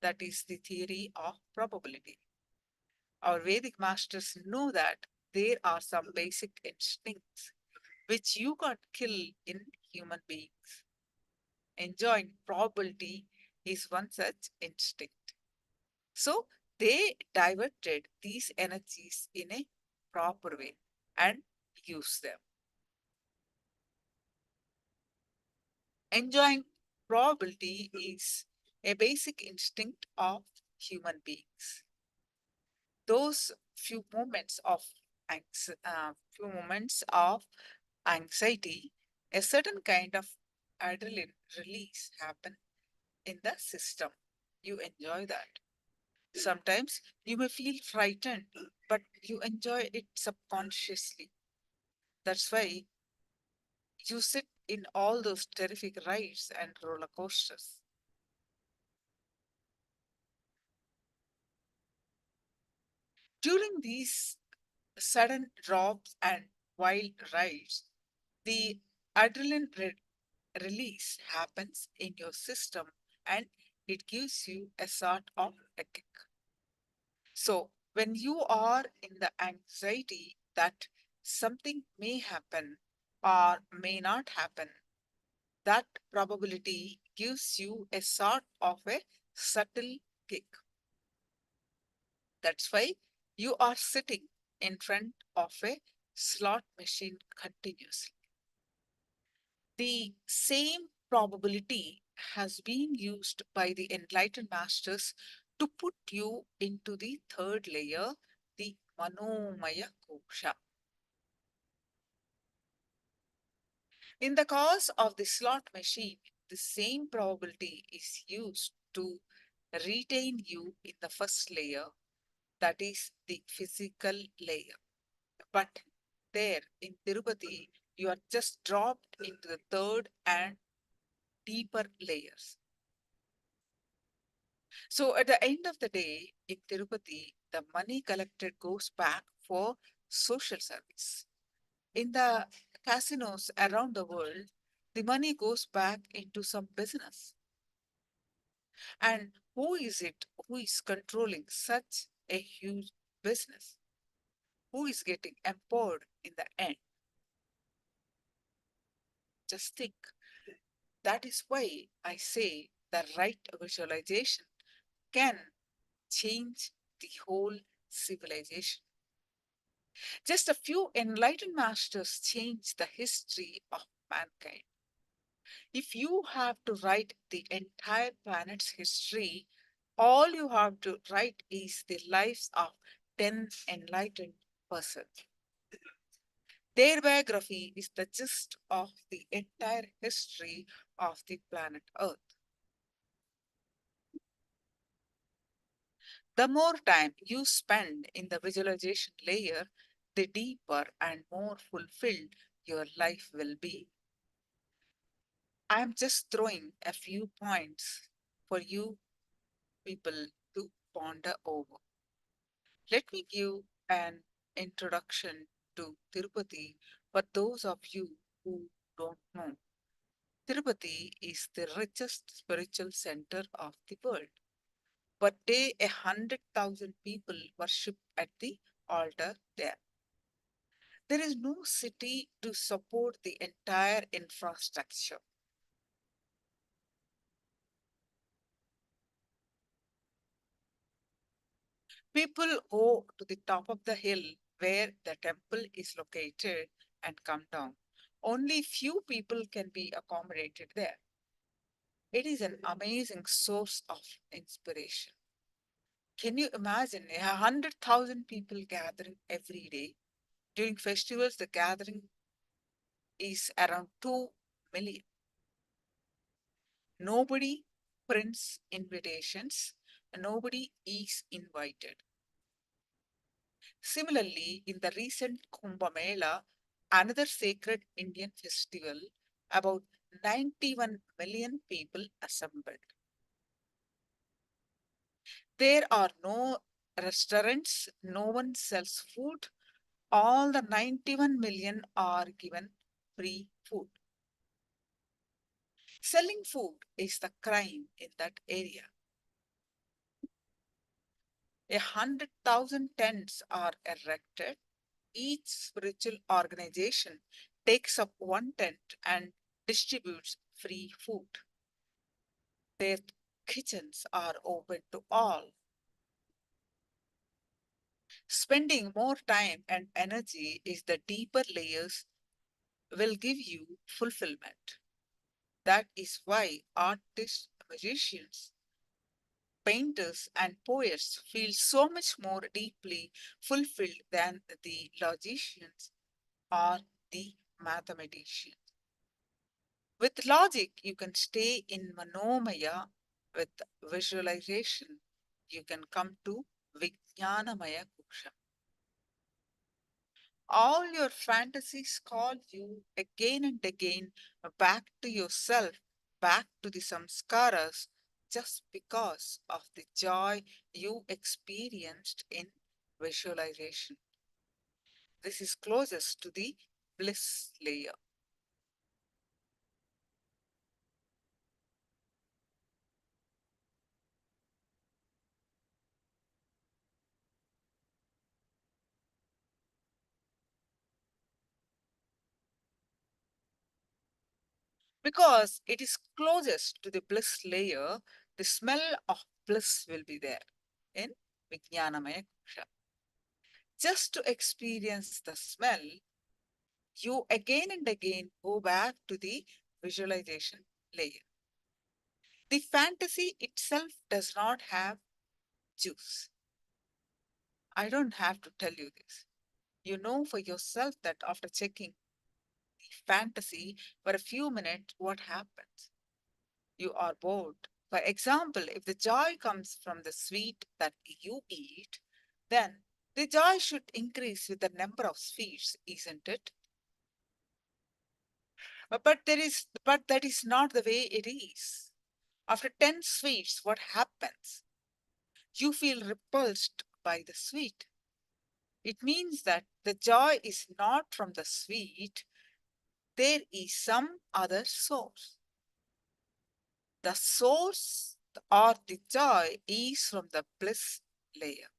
That is the theory of probability. Our Vedic masters know that there are some basic instincts which you can't kill in human beings. Enjoying probability is one such instinct. So they diverted these energies in a proper way and used them. Enjoying probability is a basic instinct of human beings. Those few moments of anxiety, a certain kind of adrenaline release happen in the system. You enjoy that. Sometimes you may feel frightened, but you enjoy it subconsciously. That's why you sit in all those terrific rides and roller coasters. During these sudden drops and wild rides, the adrenaline release happens in your system and it gives you a sort of a kick. So when you are in the anxiety that something may happen or may not happen, that probability gives you a sort of a subtle kick. That's why you are sitting in front of a slot machine continuously. The same probability has been used by the enlightened masters to put you into the third layer, the Manomaya Kosha. In the case of the slot machine, the same probability is used to retain you in the first layer, that is the physical layer. But there in Tirupati, you are just dropped into the third and deeper layers. So at the end of the day, in Tirupati, the money collected goes back for social service. In the casinos around the world, the money goes back into some business. And who is it who is controlling such a huge business? Who is getting empowered in the end? Just think. That is why I say the right visualization can change the whole civilization. Just a few enlightened masters changed the history of mankind. If you have to write the entire planet's history, all you have to write is the lives of 10 enlightened persons. Their biography is the gist of the entire history of the planet Earth. The more time you spend in the visualization layer, the deeper and more fulfilled your life will be. I am just throwing a few points for you people to ponder over. Let me give an introduction to Tirupati for those of you who don't know. Tirupati is the richest spiritual center of the world. Per day, 100,000 people worship at the altar there. There is no city to support the entire infrastructure. People go to the top of the hill where the temple is located and come down. Only few people can be accommodated there. It is an amazing source of inspiration. Can you imagine 100,000 people gathering every day? During festivals, the gathering is around 2 million. Nobody prints invitations, and nobody is invited. Similarly, in the recent Kumbh Mela, another sacred Indian festival, about 91 million people assembled. There are no restaurants, no one sells food. All the 91 million are given free food. Selling food is the crime in that area. 100,000 tents are erected. Each spiritual organization takes up one tent and distributes free food. Their kitchens are open to all. Spending more time and energy is the deeper layers will give you fulfillment. That is why artists, magicians, painters, and poets feel so much more deeply fulfilled than the logicians or the mathematicians. With logic, you can stay in Manomaya. With visualization, you can come to Vijnanamaya Kosha. All your fantasies call you again and again back to yourself, back to the samskaras, just because of the joy you experienced in visualization. This is closest to the bliss layer. Because it is closest to the bliss layer, the smell of bliss will be there in Vijnanamaya Kosha. Just to experience the smell, you again and again go back to the visualization layer. The fantasy itself does not have juice. I don't have to tell you this. You know for yourself that after checking the fantasy for a few minutes, what happens? You are bored. For example, if the joy comes from the sweet that you eat, then the joy should increase with the number of sweets, isn't it? But that is not the way it is. After 10 sweets, what happens? You feel repulsed by the sweet. It means that the joy is not from the sweet, there is some other source. The source or the joy is from the bliss layer.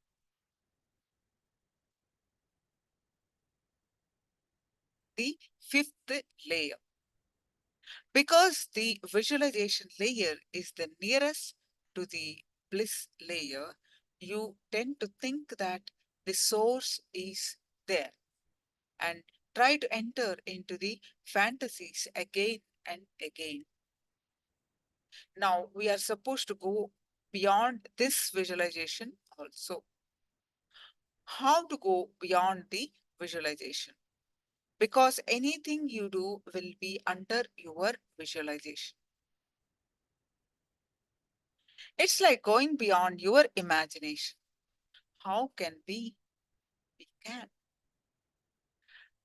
The fifth layer. Because the visualization layer is the nearest to the bliss layer, you tend to think that the source is there and try to enter into the fantasies again and again. Now, we are supposed to go beyond this visualization also. How to go beyond the visualization? Because anything you do will be under your visualization. It's like going beyond your imagination. How can we? We can.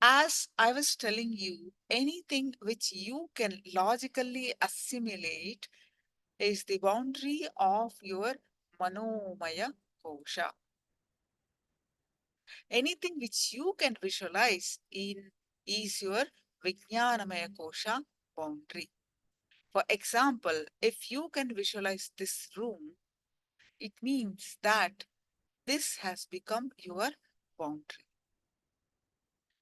As I was telling you, anything which you can logically assimilate is the boundary of your Manomaya Kosha. Anything which you can visualize in is your Vijnanamaya Kosha boundary. For example, if you can visualize this room, it means that this has become your boundary.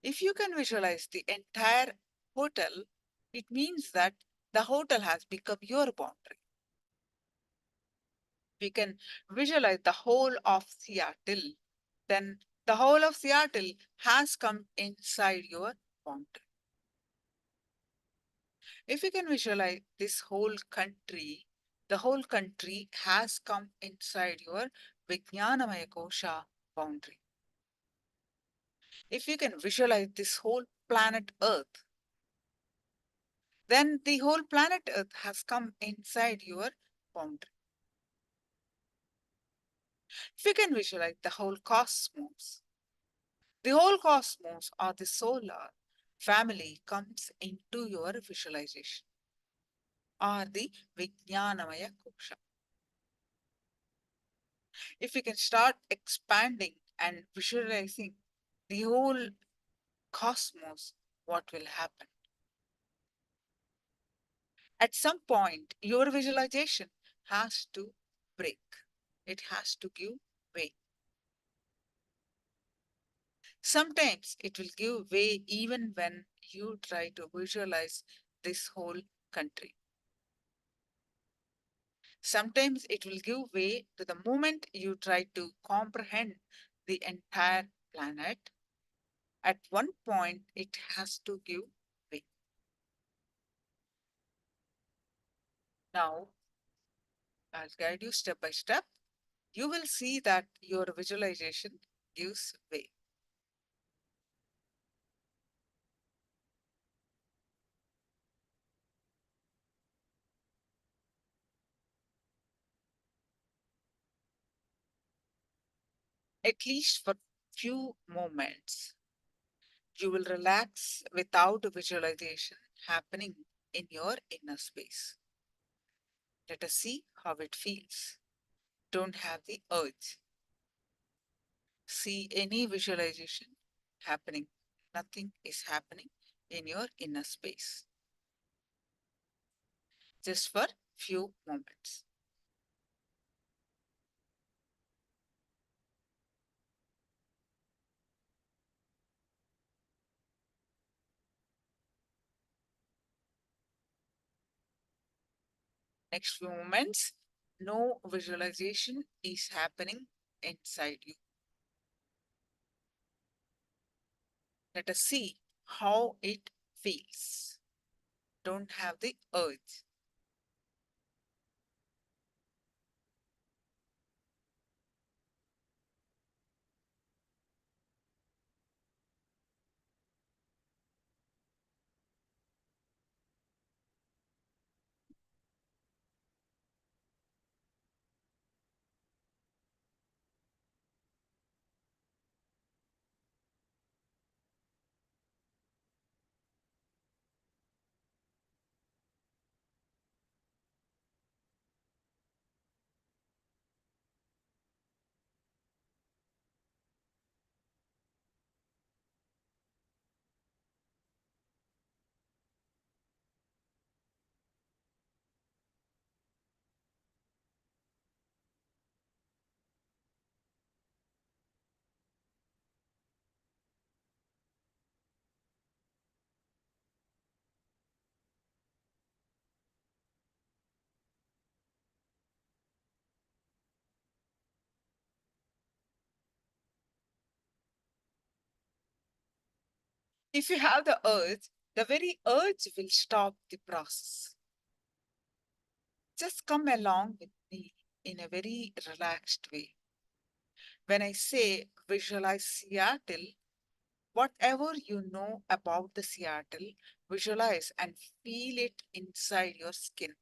If you can visualize the entire hotel, it means that the hotel has become your boundary. We can visualize the whole of Seattle, then the whole of Seattle has come inside your boundary. If you can visualize this whole country, the whole country has come inside your Vijnanamaya Kosha boundary. If you can visualize this whole planet Earth, then the whole planet Earth has come inside your boundary. If you can visualize the whole cosmos, the whole cosmos or the solar family comes into your visualization or the Vijnanamaya Kosha. If you can start expanding and visualizing the whole cosmos, what will happen? At some point, your visualization has to break. It has to give way. Sometimes it will give way even when you try to visualize this whole country. Sometimes it will give way to the moment you try to comprehend the entire planet. At one point, it has to give way. Now, I'll guide you step by step. You will see that your visualization gives way. At least for few moments, you will relax without visualization happening in your inner space. Let us see how it feels. Don't have the urge. See any visualization happening. Nothing is happening in your inner space. Just for few moments. Next few moments, no visualization is happening inside you. Let us see how it feels. Don't have the urge. If you have the urge, the very urge will stop the process. Just come along with me in a very relaxed way. When I say visualize Seattle, whatever you know about the Seattle, visualize and feel it inside your skin.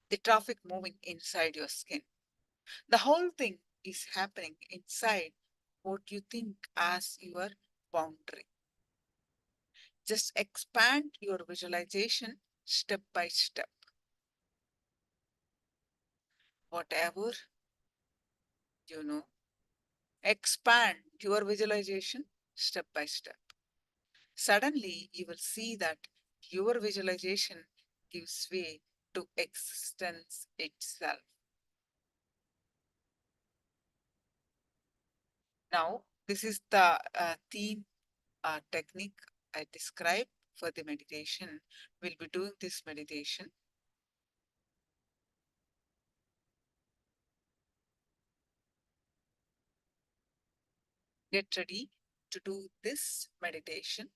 The traffic moving inside your skin. The whole thing is happening inside what you think as your boundary. Just expand your visualization step by step. Whatever you know, expand your visualization step by step. Suddenly, you will see that your visualization gives way to existence itself. Now, this is the theme technique I described for the meditation. We'll be doing this meditation. Get ready to do this meditation.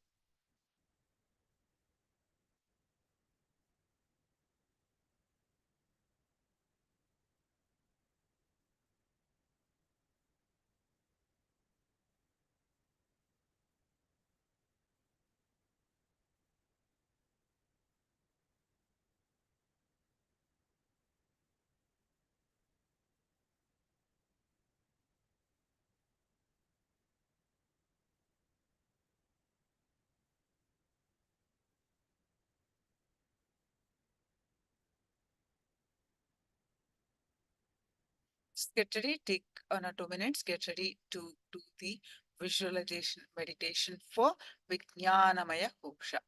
Get ready, take 2 minutes, get ready to do the visualization meditation for Vijnanamaya Moksha.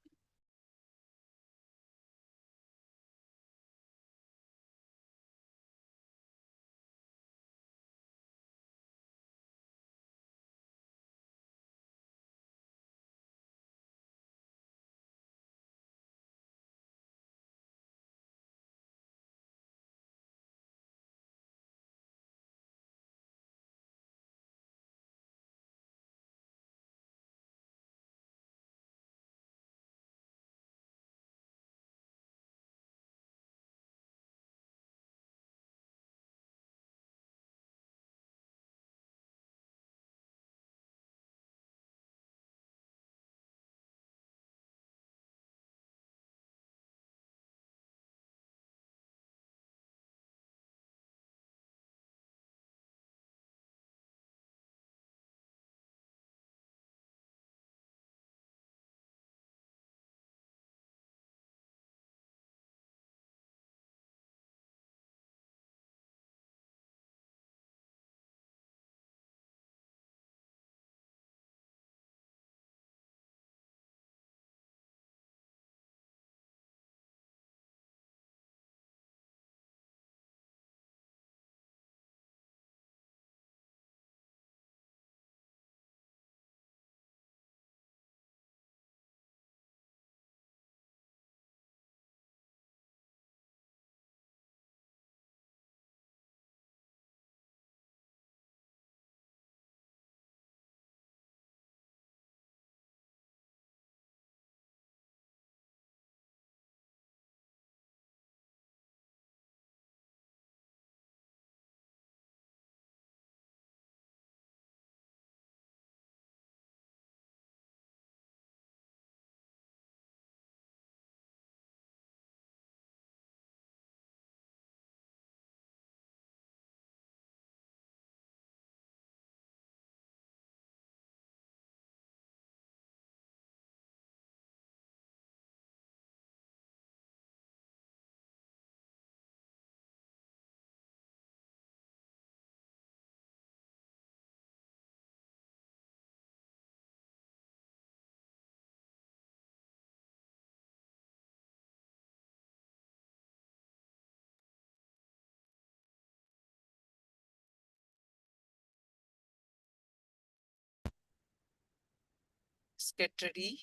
Get ready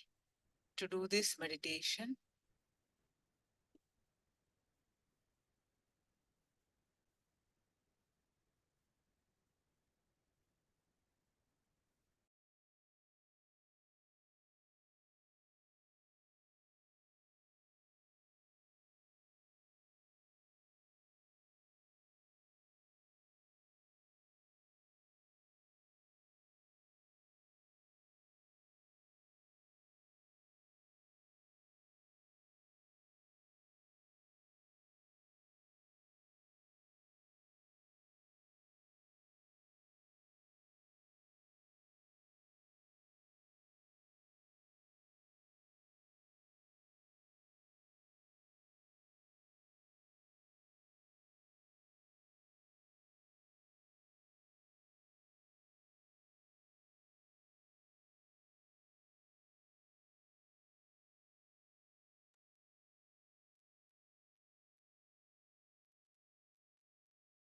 to do this meditation.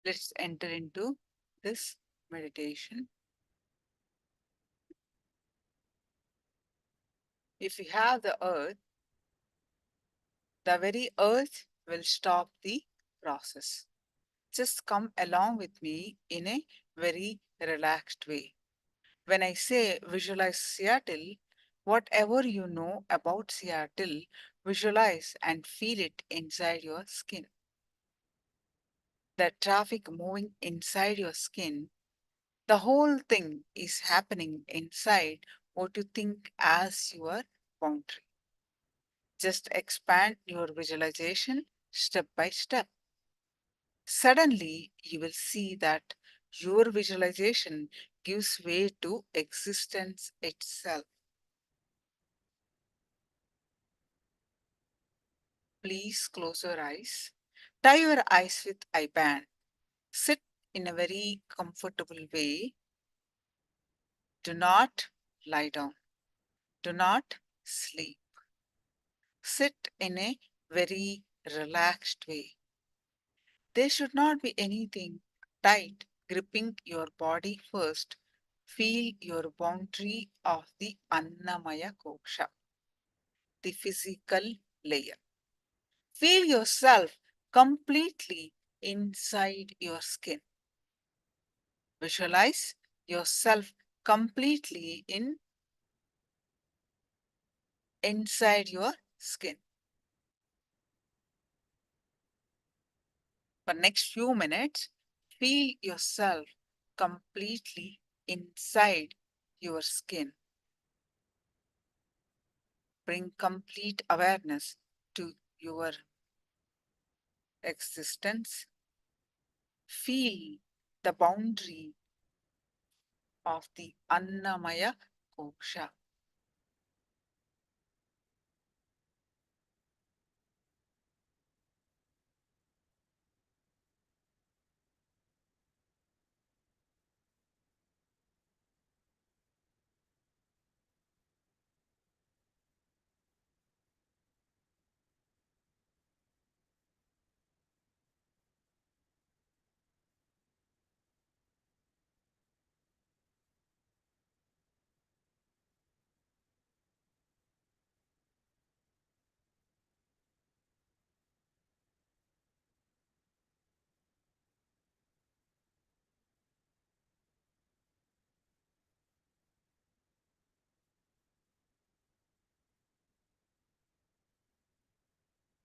Let's enter into this meditation. If you have the earth, the very earth will stop the process. Just come along with me in a very relaxed way. When I say visualize Seattle, whatever you know about Seattle, visualize and feel it inside your skin. The traffic moving inside your skin, the whole thing is happening inside what you think as your boundary. Just expand your visualization step by step. Suddenly, you will see that your visualization gives way to existence itself. Please close your eyes. Tie your eyes with eye band. Sit in a very comfortable way. Do not lie down. Do not sleep. Sit in a very relaxed way. There should not be anything tight gripping your body first. Feel your boundary of the Annamaya Koksha, the physical layer. Feel yourself completely inside your skin. Visualize yourself completely inside your skin. For next few minutes, feel yourself completely inside your skin. Bring complete awareness to your existence. Feel the boundary of the Annamaya Koksha.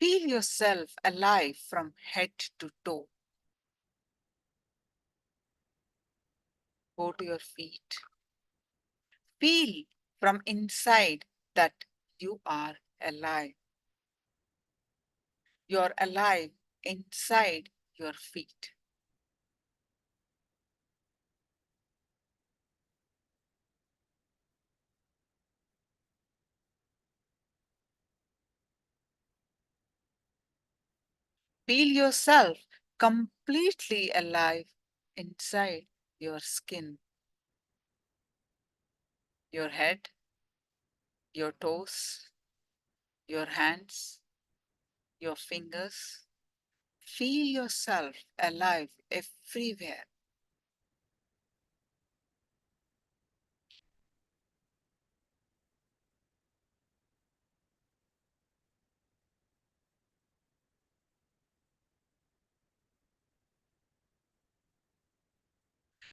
Feel yourself alive from head to toe. Go to your feet. Feel from inside that you are alive. You're alive inside your feet. Feel yourself completely alive inside your skin, your head, your toes, your hands, your fingers. Feel yourself alive everywhere.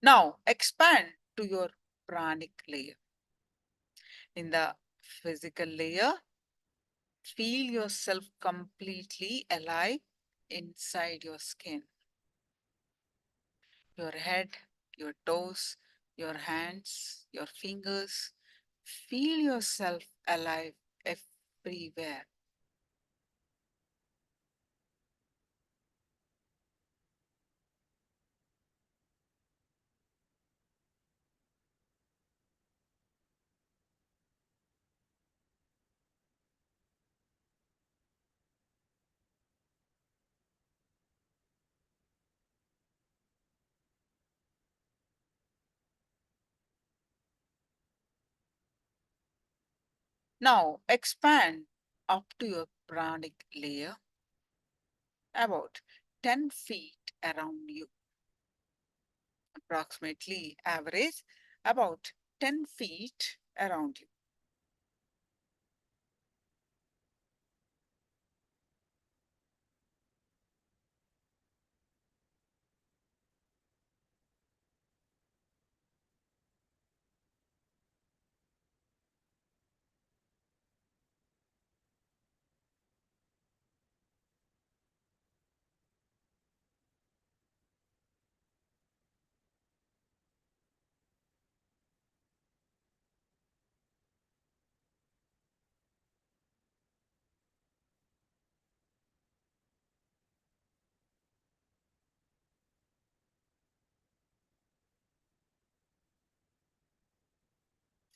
Now expand to your pranic layer. In the physical layer, feel yourself completely alive inside your skin. Your head, your toes, your hands, your fingers. Feel yourself alive everywhere. Now expand up to your pranic layer, about 10 feet around you. Approximately average about 10 feet around you.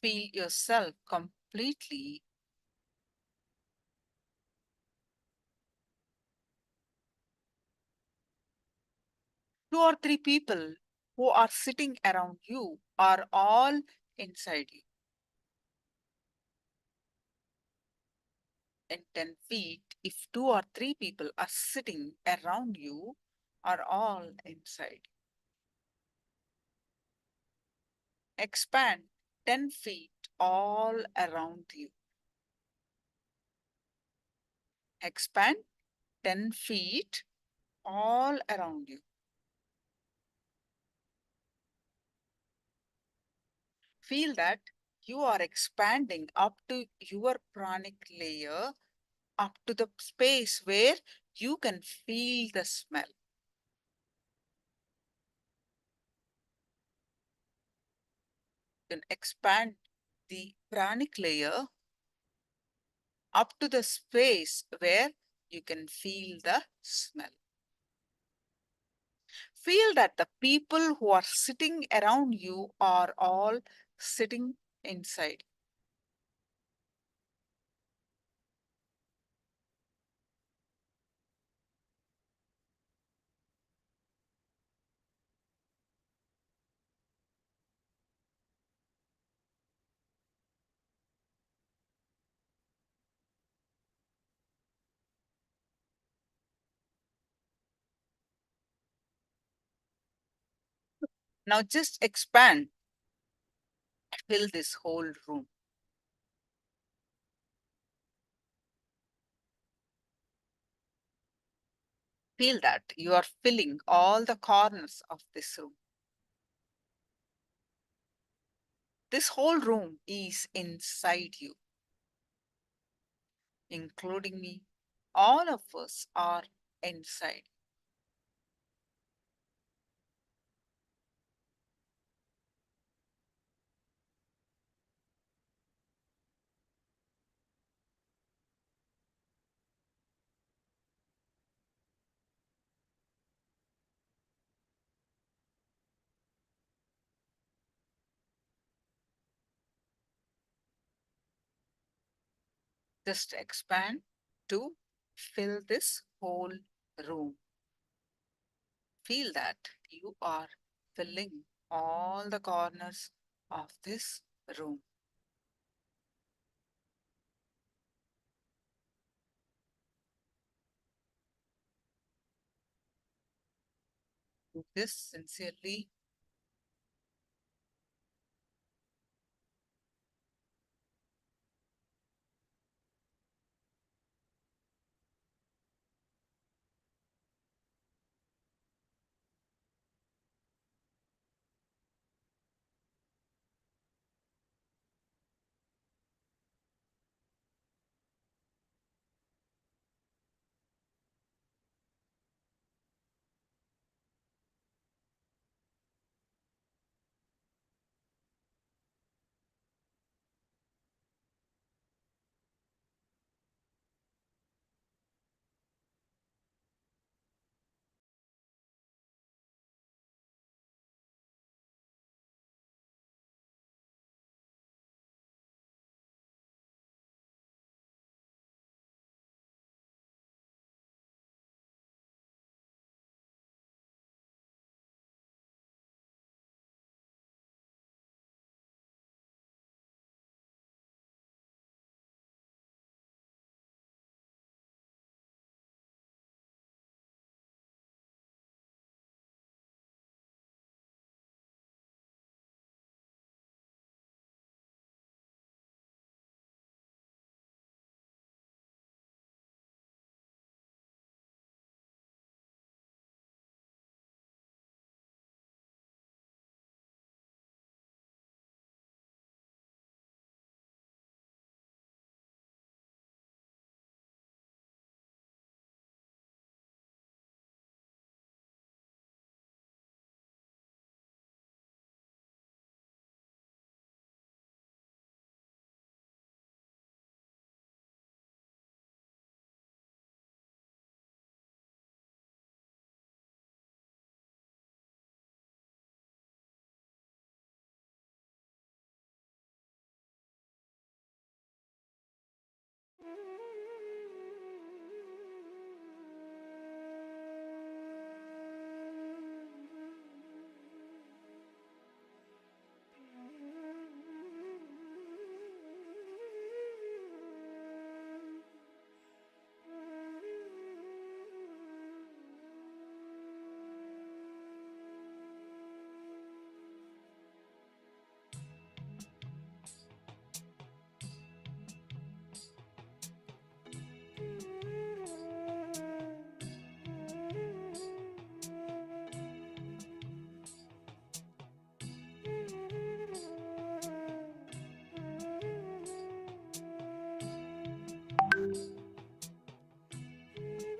Feel yourself completely two or three people who are sitting around you are all inside you. In 10 feet, if 2 or 3 people are sitting around you, are all inside. Expand 10 feet all around you. Expand 10 feet all around you. Feel that you are expanding up to your pranic layer, up to the space where you can feel the smell. Then expand the pranic layer up to the space where you can feel the smell. Feel that the people who are sitting around you are all sitting inside. Now just expand, fill this whole room. Feel that you are filling all the corners of this room. This whole room is inside you, including me. All of us are inside. Just expand to fill this whole room. Feel that you are filling all the corners of this room. Do this sincerely.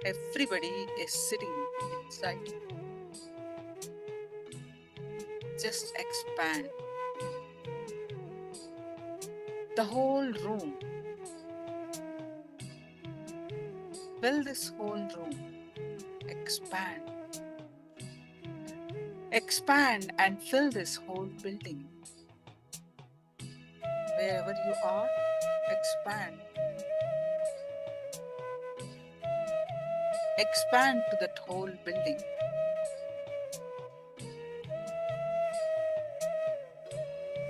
Everybody is sitting inside. Just expand the whole room. Fill this whole room. Expand. Expand and fill this whole building. Wherever you are, expand. Expand to that whole building.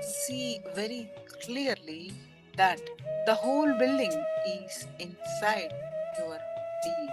See very clearly that the whole building is inside your being.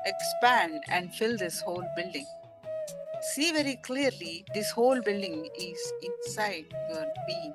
Expand and fill this whole building. See very clearly this whole building is inside your being.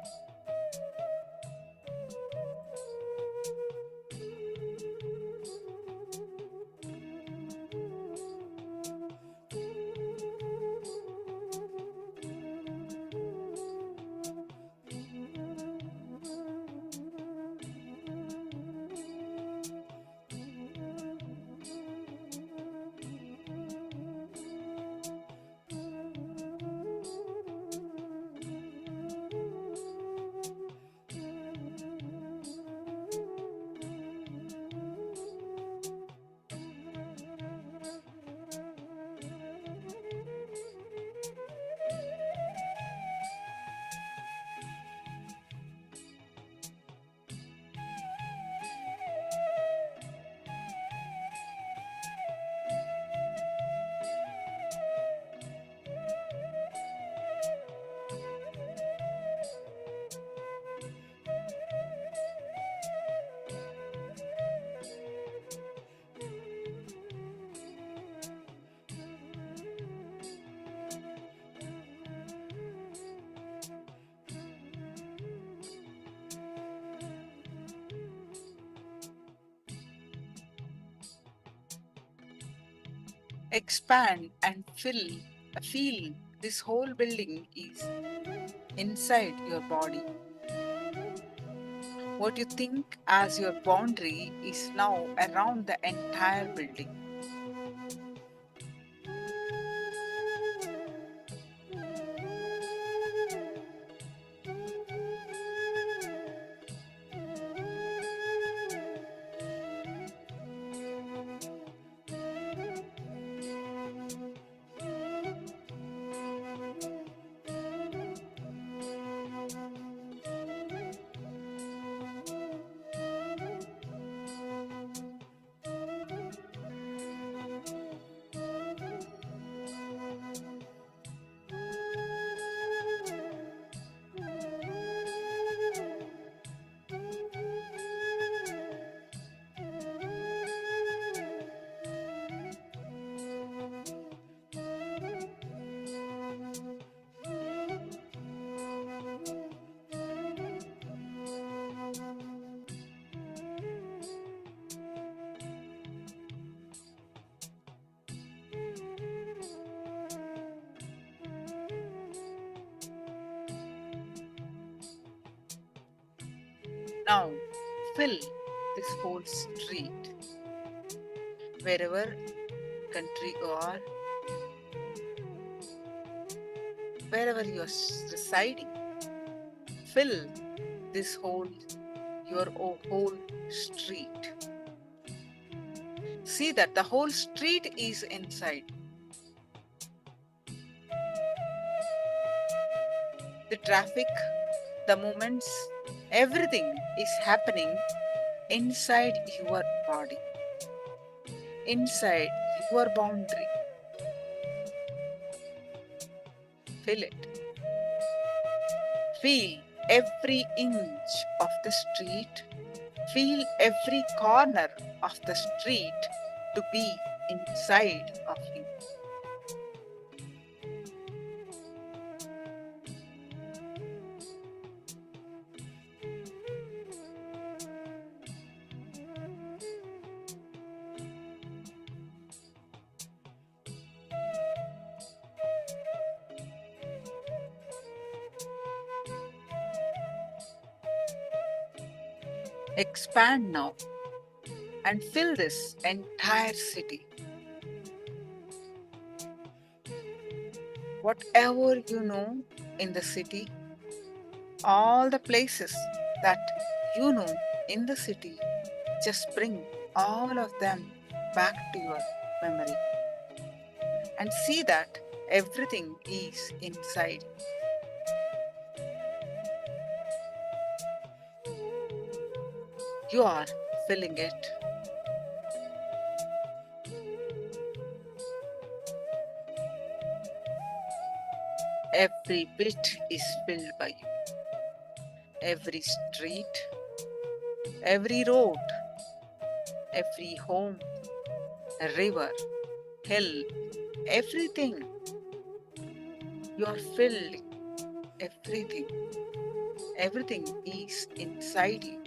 Expand and feel this whole building is inside your body. What you think as your boundary is now around the entire building. Now fill this whole street. Wherever country you are, wherever you are residing, fill this your whole street. See that the whole street is inside. The traffic, the movements, everything is happening inside your body, inside your boundary. Feel it. Feel every inch of the street. Feel every corner of the street to be inside of you. Expand now and fill this entire city. Whatever you know in the city, all the places that you know in the city, just bring all of them back to your memory and see that everything is inside. You are filling it. Every bit is filled by you. Every street, every road, every home, river, hill, everything. You are filling everything. Everything is inside you.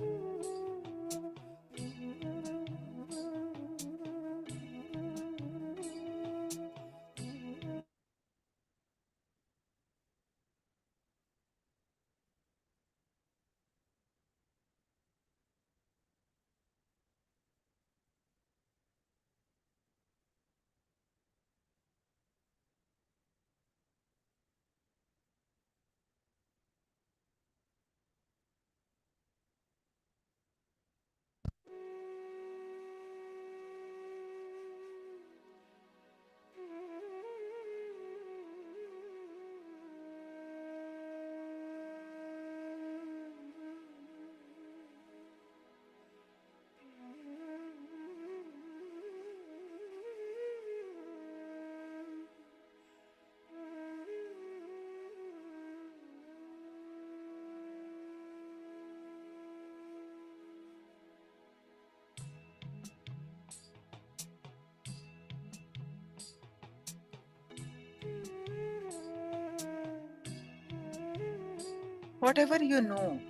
Whatever you know,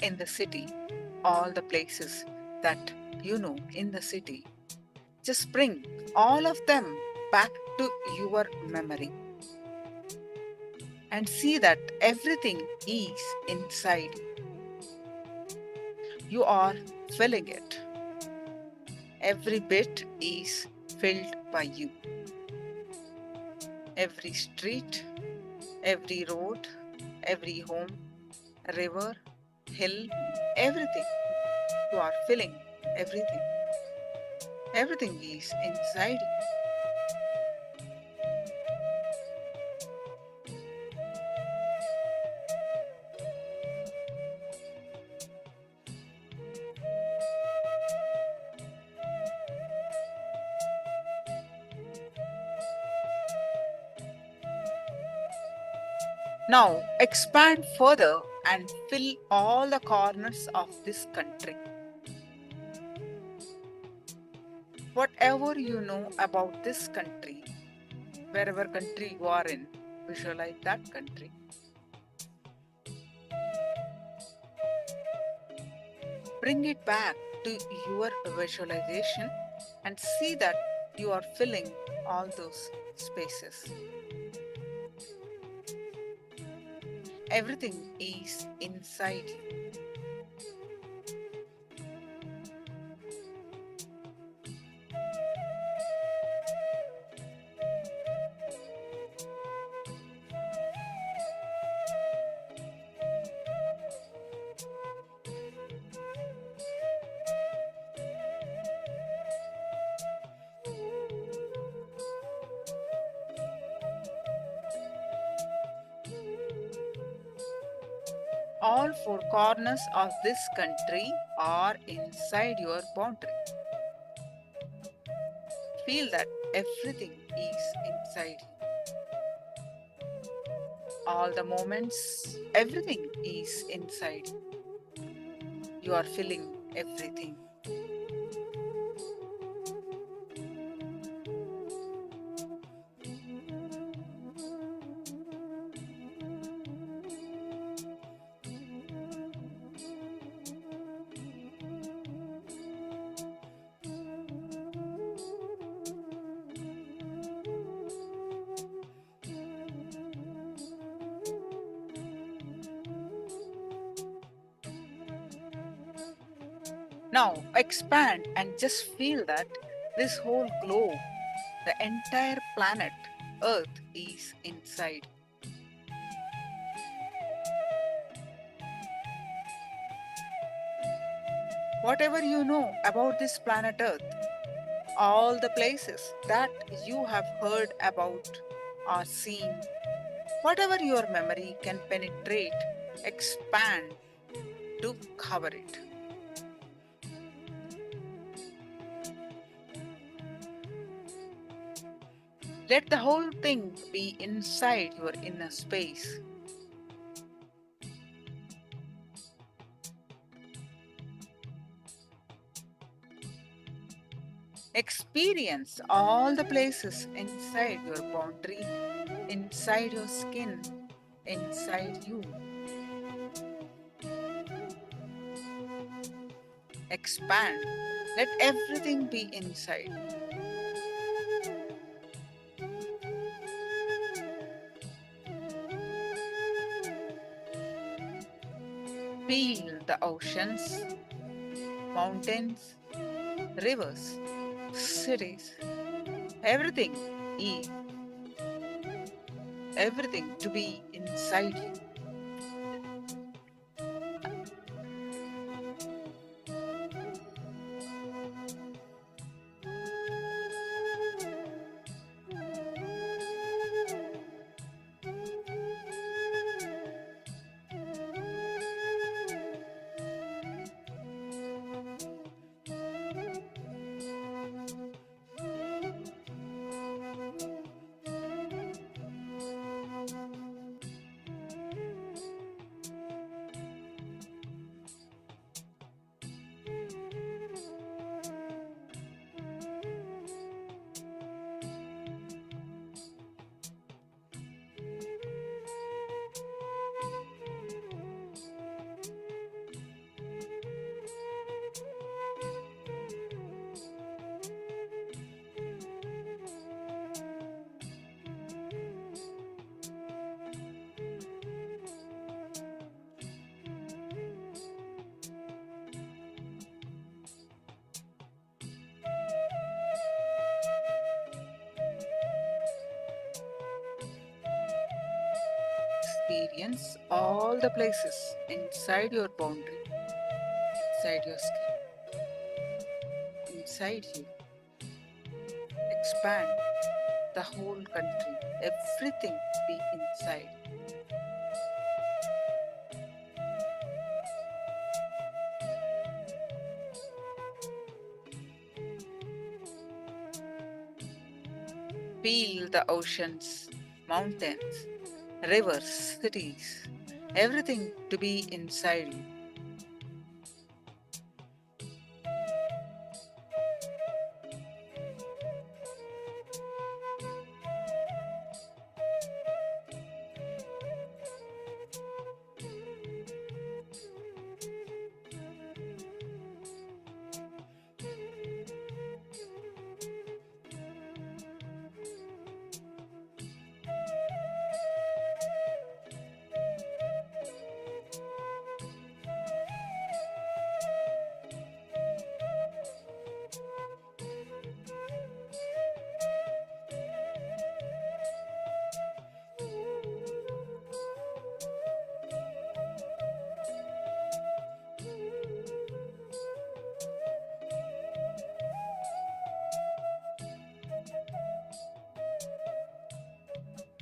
in the city, all the places that you know in the city, just bring all of them back to your memory and see that everything is inside. You are filling it. Every bit is filled by you. Every street, every road, every home, river, hill, everything. You are filling everything. Everything is inside you. Now expand further and fill all the corners of this country. Whatever you know about this country, wherever country you are in, visualize that country. Bring it back to your visualization and see that you are filling all those spaces. everything is inside you. All four corners of this country are inside your boundary. Feel that everything is inside you. All the moments, everything is inside you. You are feeling everything. Now expand and just feel that this whole globe, the entire planet, Earth, is inside. Whatever you know about this planet Earth, all the places that you have heard about or seen, whatever your memory can penetrate, expand to cover it. Let the whole thing be inside your inner space. Experience all the places inside your boundary, inside your skin, inside you. Expand. Let everything be inside. Feel the oceans, mountains, rivers, cities, everything to be inside you. Experience all the places inside your boundary, inside your skin, inside you. Expand the whole country, everything be inside. Feel the oceans, mountains, rivers, cities, everything to be inside you.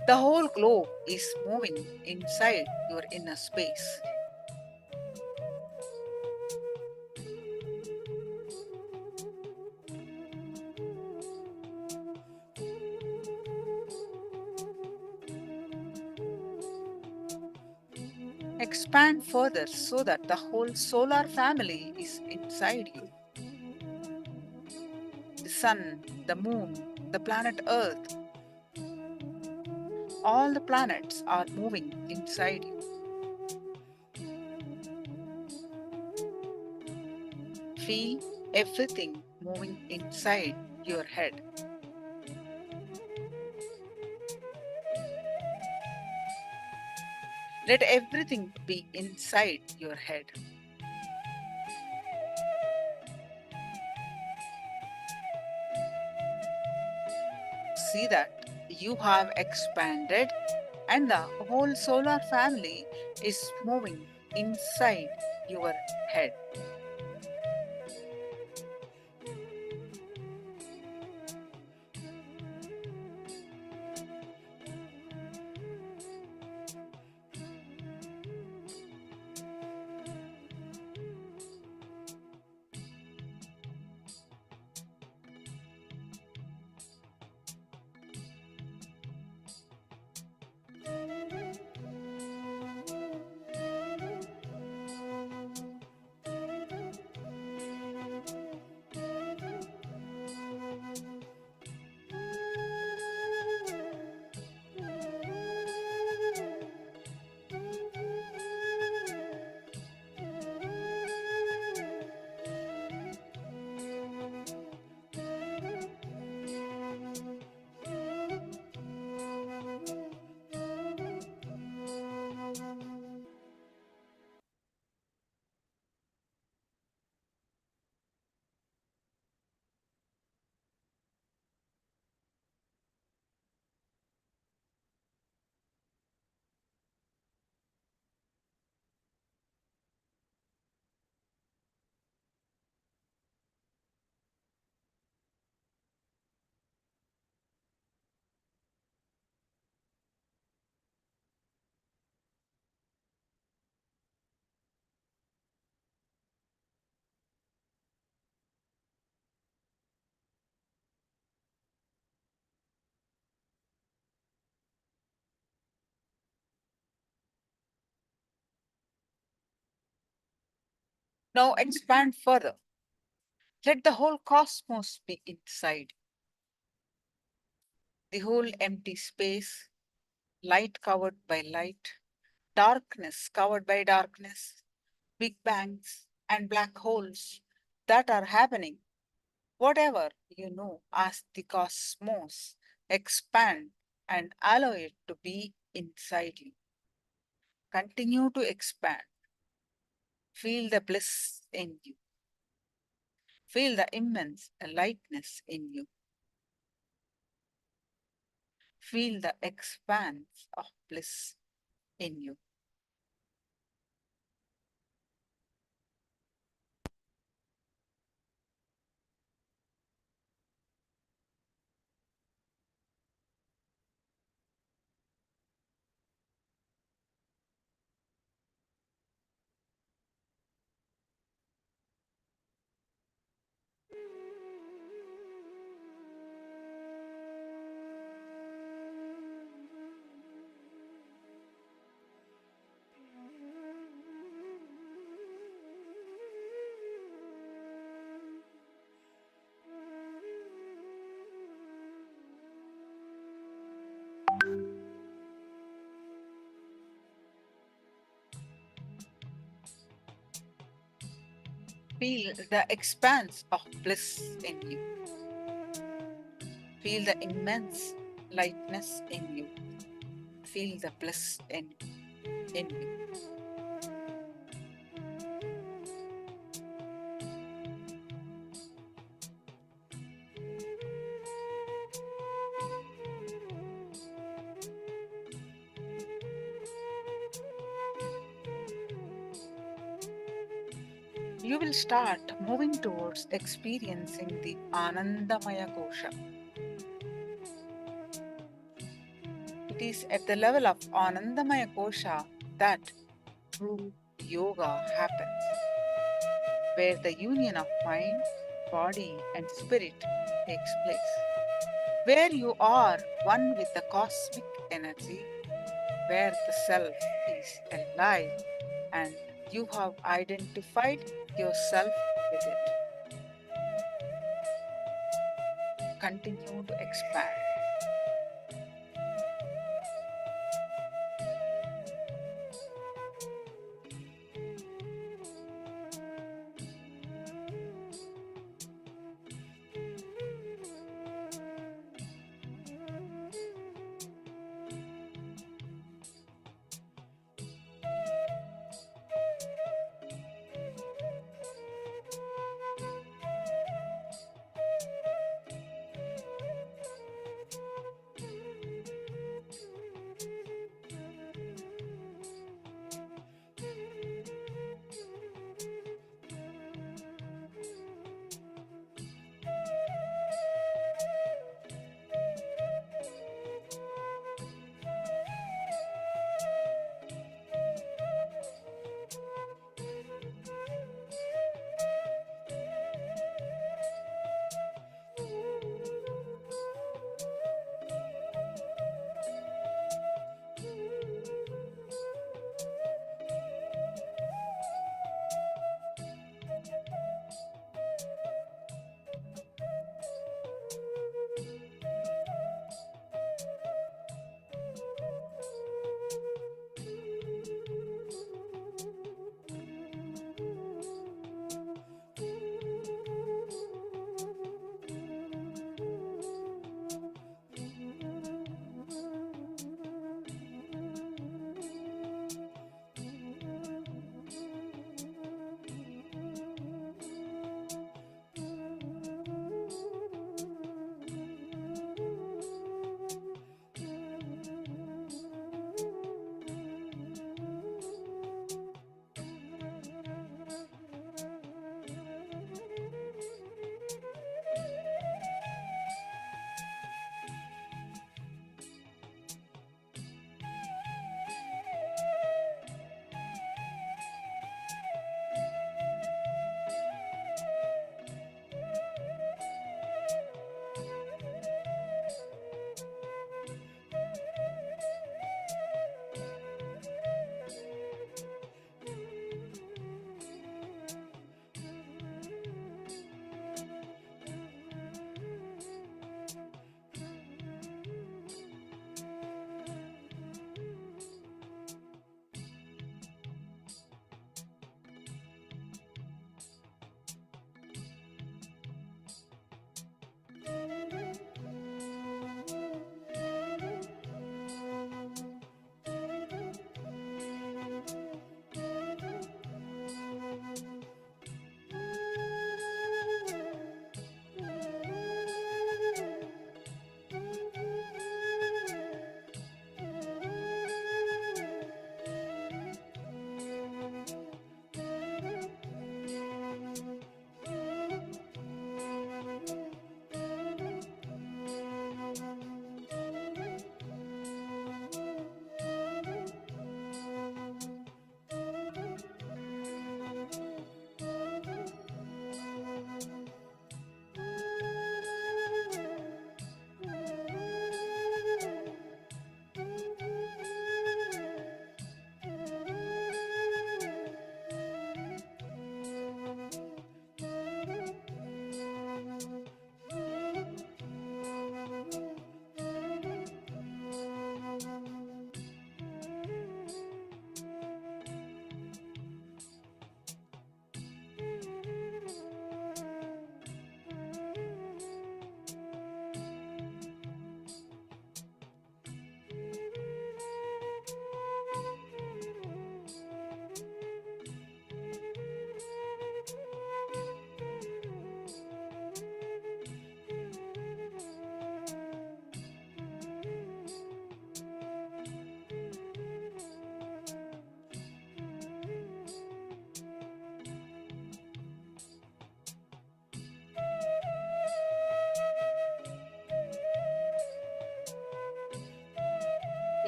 The whole globe is moving inside your inner space. Expand further so that the whole solar family is inside you. The sun, the moon, the planet Earth, all the planets are moving inside you. Feel everything moving inside your head. Let everything be inside your head. See that you have expanded and the whole solar family is moving inside your head. Now expand further. Let the whole cosmos be inside. The whole empty space, light covered by light, darkness covered by darkness, big bangs and black holes that are happening. Whatever you know as the cosmos, expand and allow it to be inside you. Continue to expand. Feel the bliss in you. Feel the immense lightness in you. Feel the expanse of bliss in you. Feel the expanse of bliss in you. Feel the immense lightness in you. Feel the bliss in you. You will start moving towards experiencing the Anandamaya Kosha. It is at the level of Anandamaya Kosha that true yoga happens, where the union of mind, body, and spirit takes place, where you are one with the cosmic energy, where the self is alive and you have identified yourself with it. Continue to expand.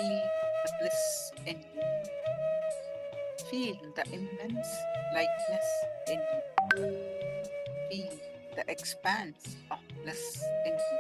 Feel the bliss in you. Feel the immense lightness in you. Feel the expanse of bliss in you.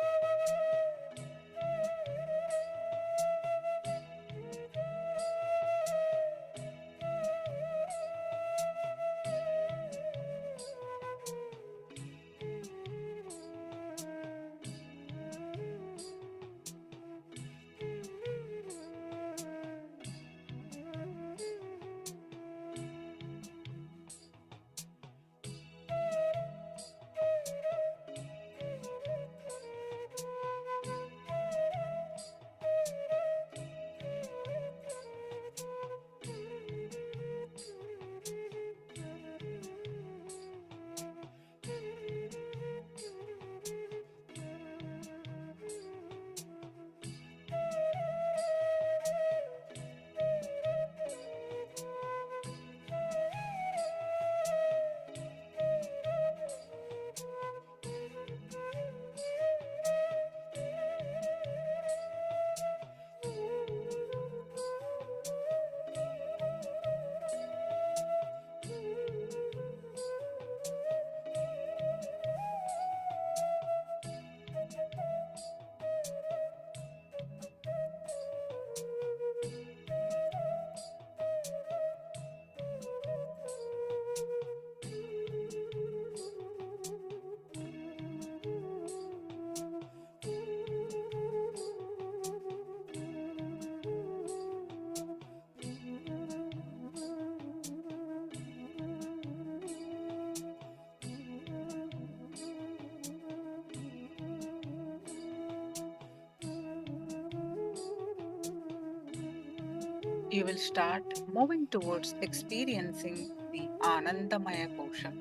You will start moving towards experiencing the Anandamaya Kosha.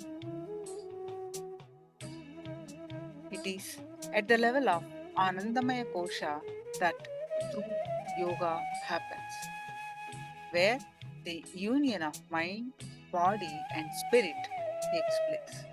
It is at the level of Anandamaya Kosha that true yoga happens, where the union of mind, body, and spirit takes place.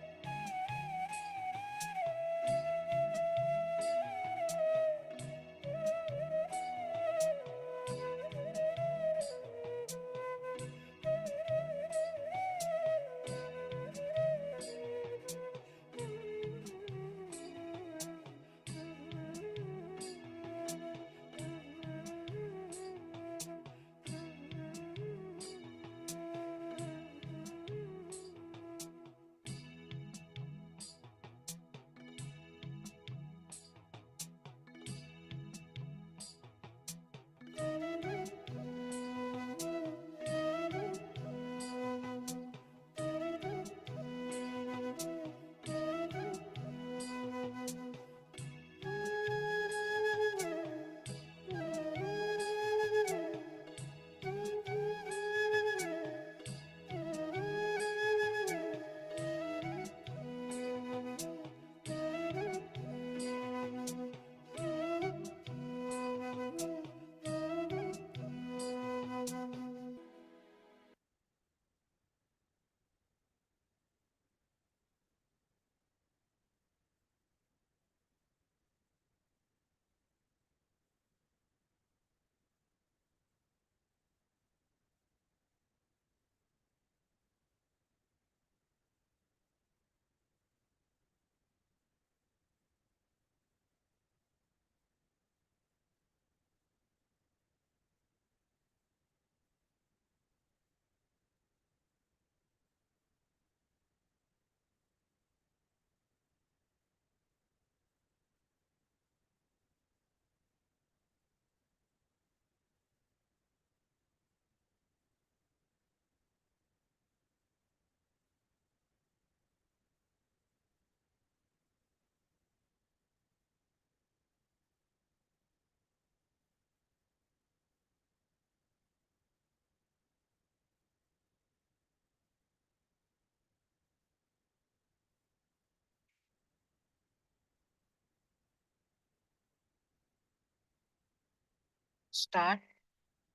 Start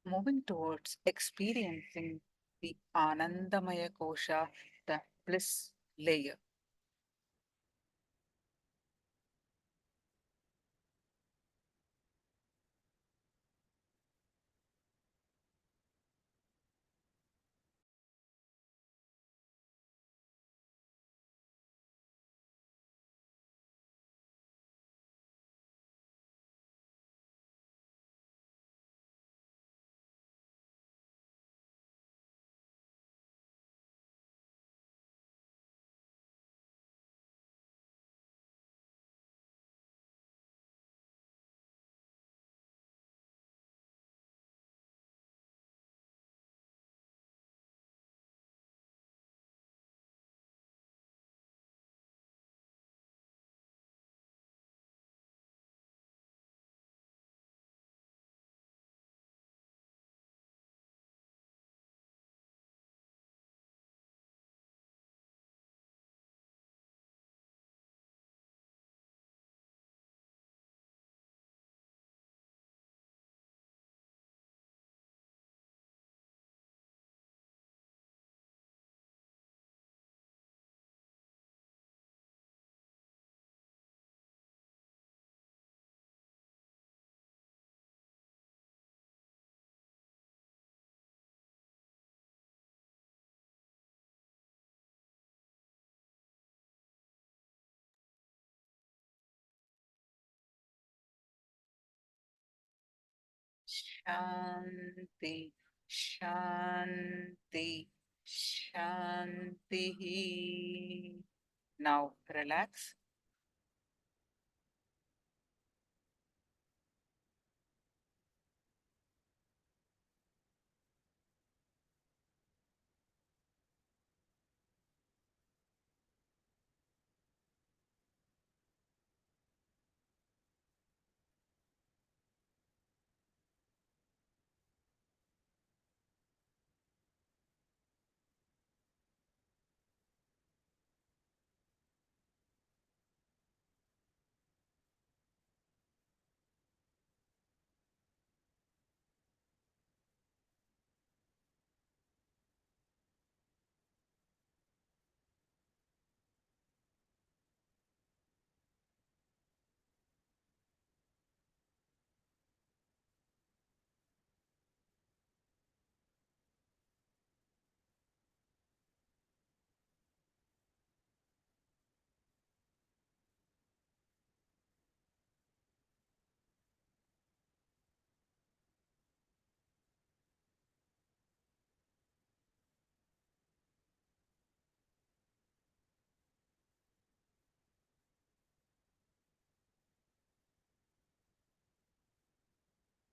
moving towards experiencing the Anandamaya Kosha, the bliss layer. Shanti, Shanti, Shanti. Now relax.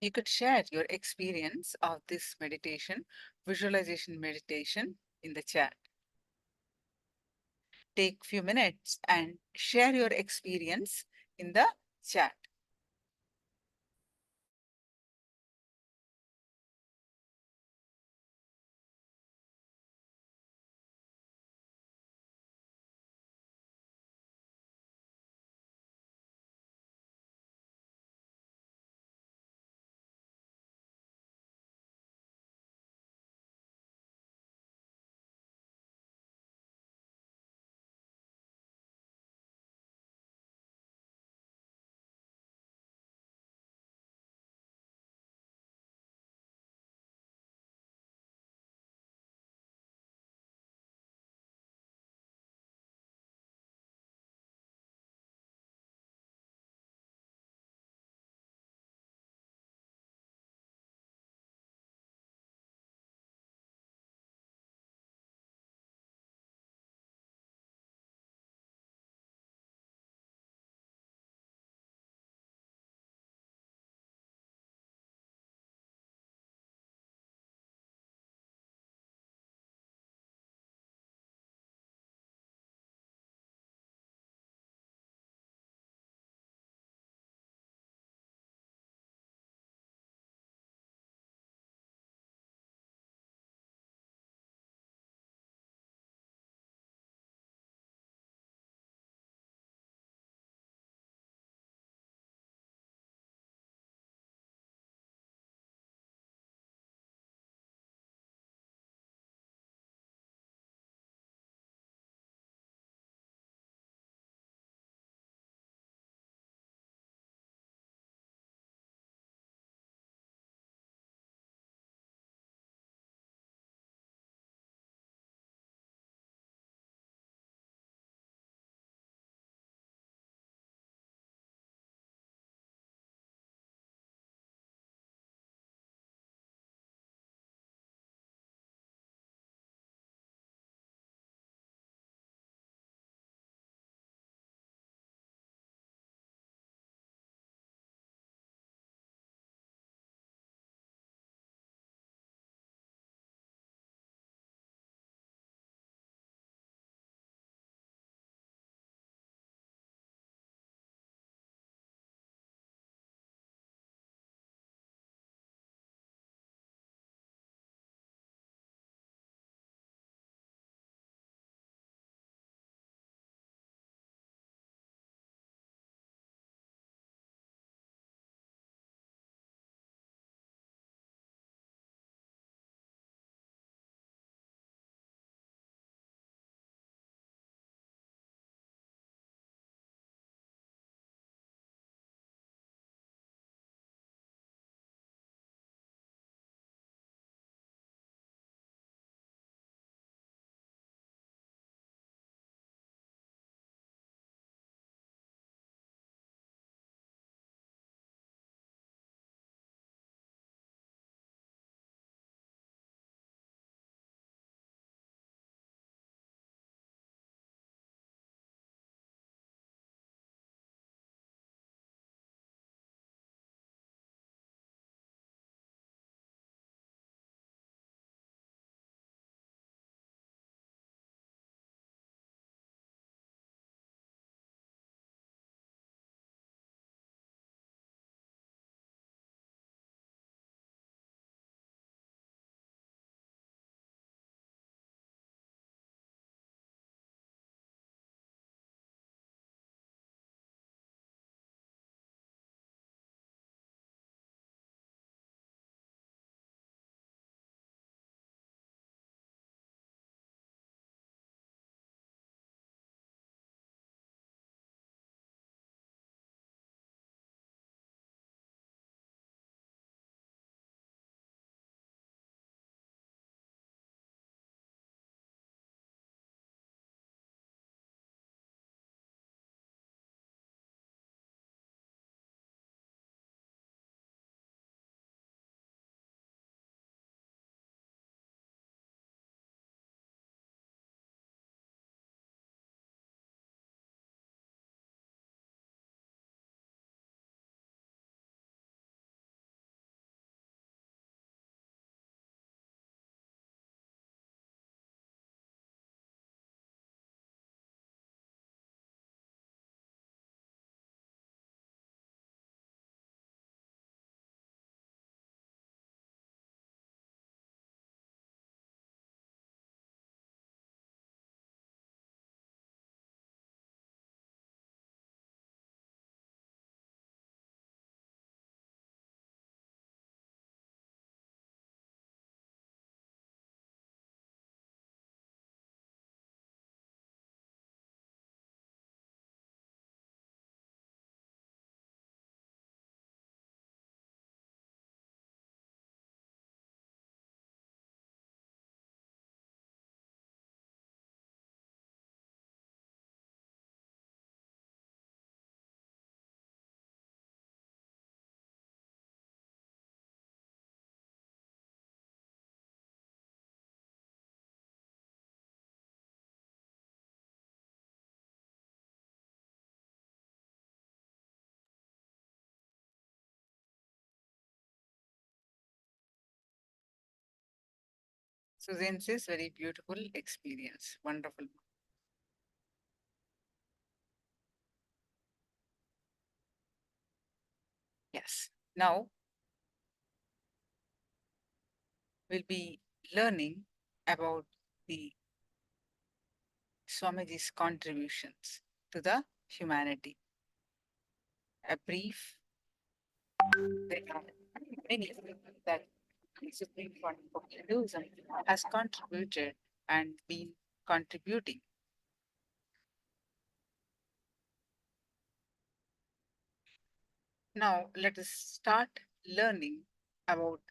You could share your experience of this meditation, visualization meditation, in the chat. Take few minutes and share your experience in the chat. Suzanne says, very beautiful experience. Wonderful. Yes. Now we'll be learning about the Swamiji's contributions to the humanity. A brief, there are many that the Supreme Pontiff of Hinduism has contributed and been contributing. Now let us start learning about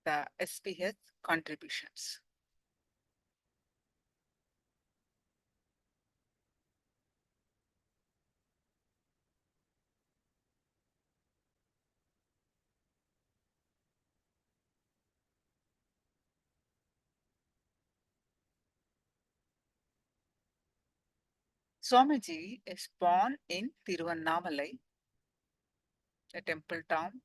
the SPH contributions. Swamiji is born in Tiruvannamalai, a temple town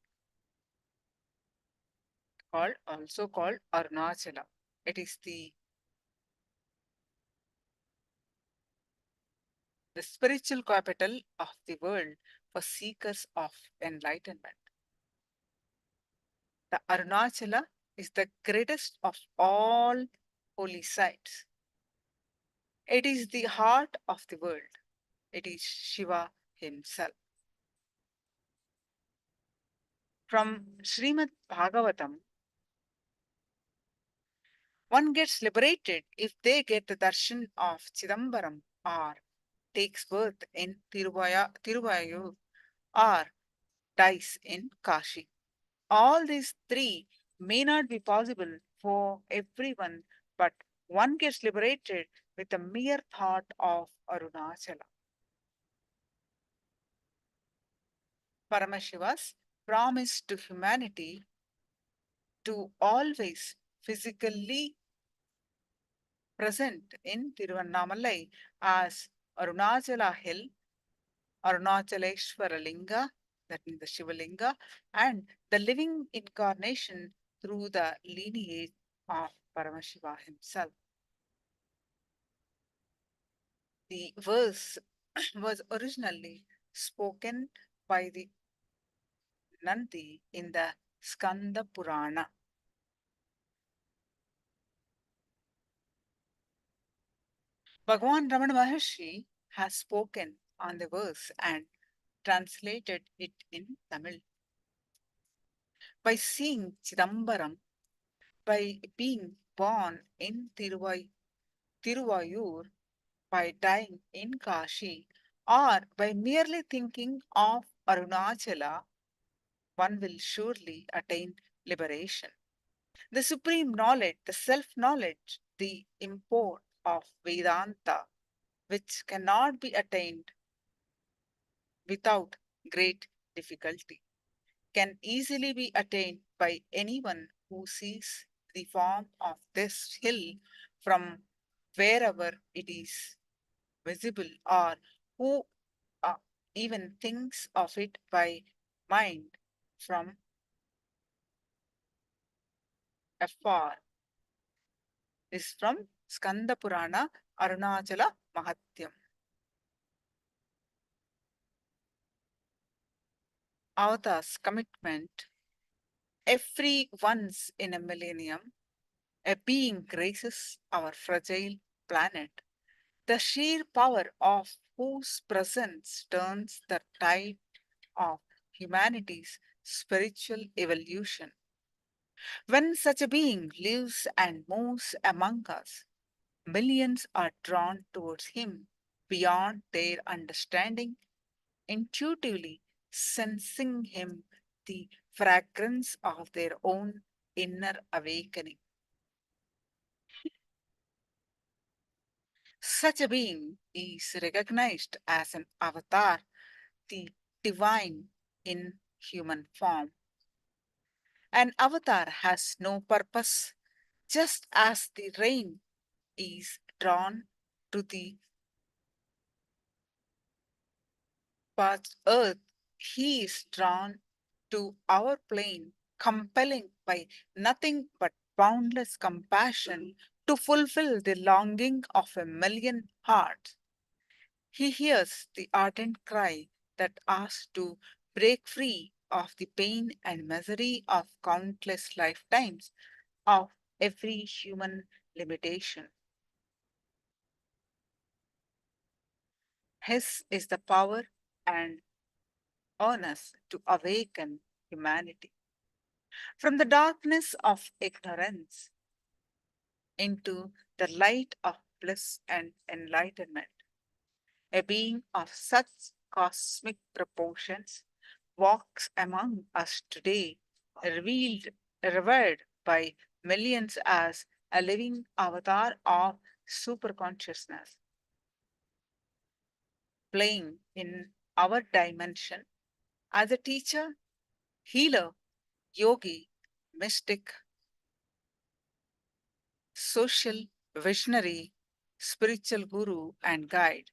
also called Arunachala. It is the spiritual capital of the world for seekers of enlightenment. The Arunachala is the greatest of all holy sites. It is the heart of the world. It is Shiva himself. From Srimad Bhagavatam, one gets liberated if they get the darshan of Chidambaram or takes birth in Tiruvayur or dies in Kashi. All these three may not be possible for everyone, but one gets liberated with the mere thought of Arunachala. Paramashiva's promise to humanity to always physically present in Tiruvannamalai as Arunachala Hill, Arunachaleshwara Linga, that means the Shiva Linga, and the living incarnation through the lineage of Paramashiva himself. The verse was originally spoken by the Nandi in the Skanda Purana. Bhagavan Ramana Maharshi has spoken on the verse and translated it in Tamil. By seeing Chidambaram, by being born in Tiruvayur, by dying in Kashi, or by merely thinking of Arunachala, one will surely attain liberation. The supreme knowledge, the self-knowledge, the import of Vedanta, which cannot be attained without great difficulty, can easily be attained by anyone who sees the form of this hill from wherever it is visible, or who even thinks of it by mind from afar. This is from Skanda Purana, Arunachala Mahatyam. Avatar's commitment: every once in a millennium, a being graces our fragile planet, the sheer power of whose presence turns the tide of humanity's spiritual evolution. When such a being lives and moves among us, millions are drawn towards him beyond their understanding, intuitively sensing him the fragrance of their own inner awakening. Such a being is recognized as an avatar, the divine in human form. An avatar has no purpose, just as the rain is drawn to the earth, he is drawn to our plane, compelling by nothing but boundless compassion to fulfill the longing of a million hearts. He hears the ardent cry that asks to break free of the pain and misery of countless lifetimes of every human limitation. His is the power and earnest to awaken humanity from the darkness of ignorance into the light of bliss and enlightenment. A being of such cosmic proportions walks among us today, revered by millions as a living avatar of superconsciousness, playing in our dimension as a teacher, healer, yogi, mystic, social visionary, spiritual guru, and guide.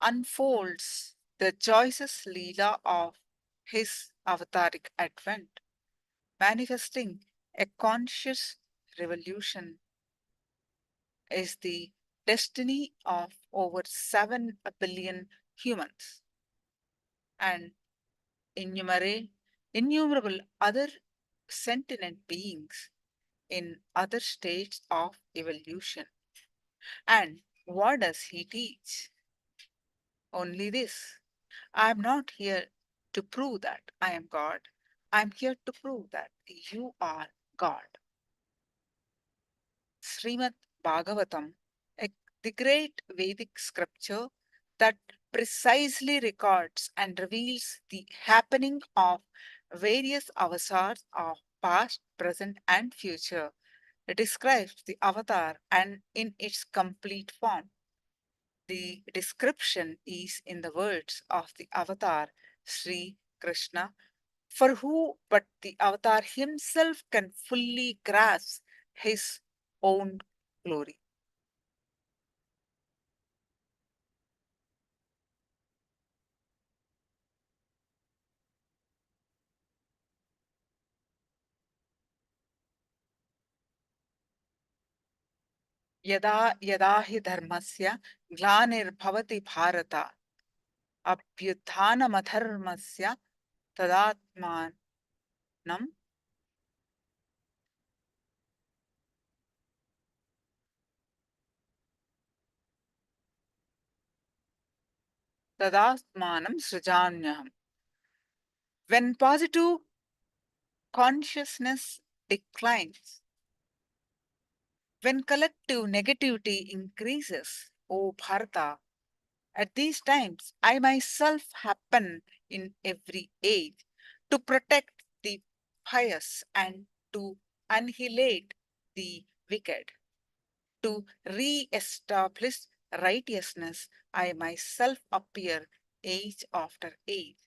Unfolds the choicest Leela of his avataric advent, manifesting a conscious revolution, is the destiny of over 7 billion humans and innumerable other sentient beings in other states of evolution. And what does he teach? Only this: I am not here to prove that I am God. I am here to prove that you are God. Srimad Bhagavatam, the great Vedic scripture that precisely records and reveals the happening of various avatars of past, present, and future. It describes the avatar and in its complete form. The description is in the words of the avatar, Sri Krishna, for who but the avatar himself can fully grasp his own glory. Yada yada hi dharmasya glanirбhavati bharata abhyuthanamadharmasya tadatmanam tadatmanam srijanyaham. When positive consciousness declines, when collective negativity increases, O Bharata, at these times I myself happen in every age to protect the pious and to annihilate the wicked. To re-establish righteousness, I myself appear age after age.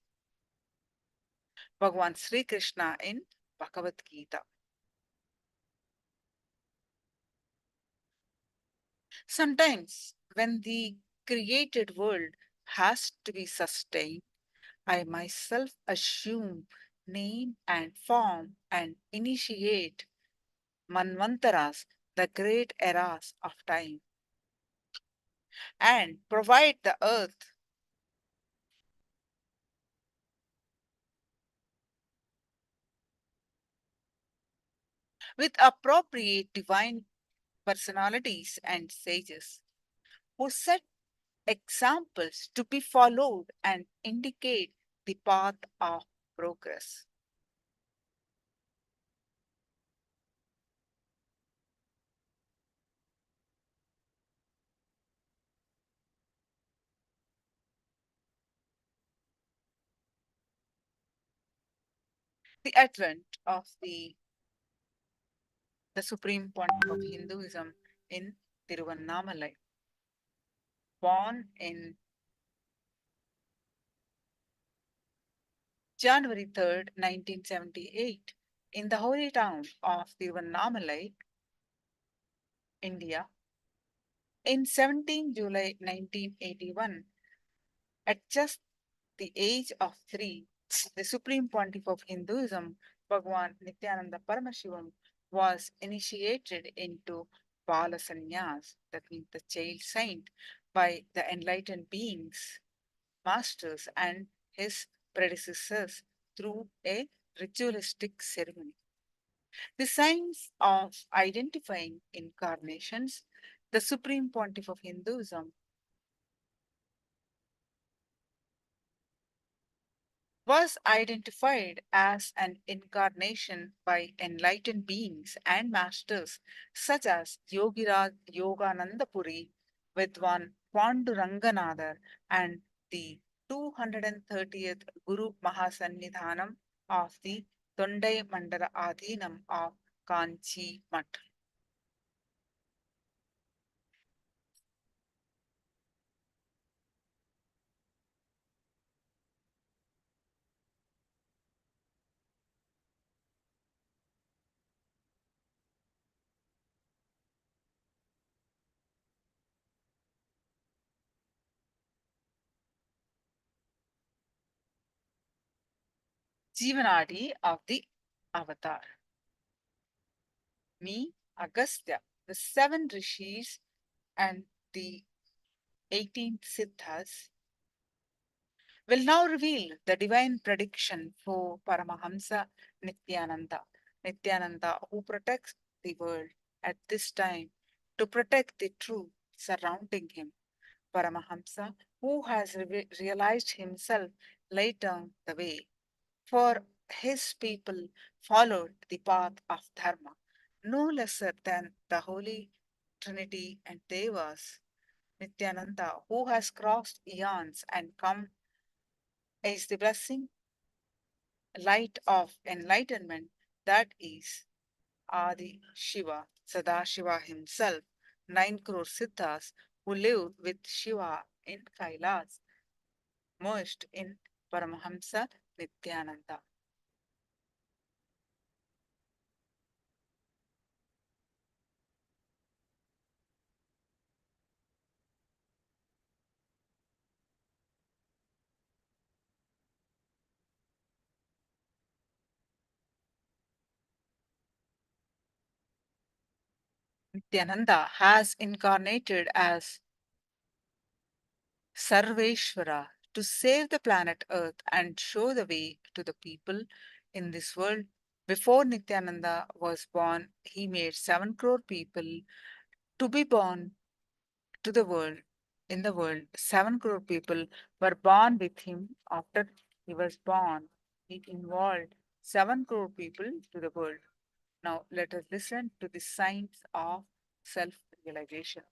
Bhagavan Sri Krishna in Bhagavad Gita. Sometimes, when the created world has to be sustained, I myself assume name and form and initiate manvantaras, the great eras of time, and provide the earth with appropriate divine personalities and sages who set examples to be followed and indicate the path of progress. The advent of the Supreme Pontiff of Hinduism in Tiruvannamalai, born in January 3rd, 1978, in the holy town of Tiruvannamalai, India. In 17 July 1981, at just the age of 3, the Supreme Pontiff of Hinduism, Bhagwan Nithyananda Paramashivoham, was initiated into Bala Sannyas, that means the child saint, by the enlightened beings, masters, and his predecessors through a ritualistic ceremony. The science of identifying incarnations, the Supreme Pontiff of Hinduism was identified as an incarnation by enlightened beings and masters such as Yogiraj Yoganandapuri, Vidwan Panduranganadar, and the 230th Guru Mahasannidhanam of the Tondai Mandala Adhinam of Kanchi Mat. Jivanadi of the Avatar. Me, Agastya, the 7 rishis and the 18 siddhas will now reveal the divine prediction for Paramahamsa Nithyananda. Nithyananda, who protects the world at this time to protect the truth surrounding him. Paramahamsa, who has realized himself laid down the way. For his people followed the path of Dharma, no lesser than the Holy Trinity and Devas. Nithyananda, who has crossed eons and come, is the blessing light of enlightenment, that is Adi Shiva, Sadashiva himself, 9 crore siddhas who live with Shiva in KAILASA, merged in Paramahamsa Nithyananda. Nithyananda has incarnated as Sarveshwara to save the planet Earth and show the way to the people in this world. Before Nithyananda was born, he made 7 crore people to be born to the world. In the world, 7 crore people were born with him. After he was born, he involved 7 crore people to the world. Now let us listen to the science of self-realization.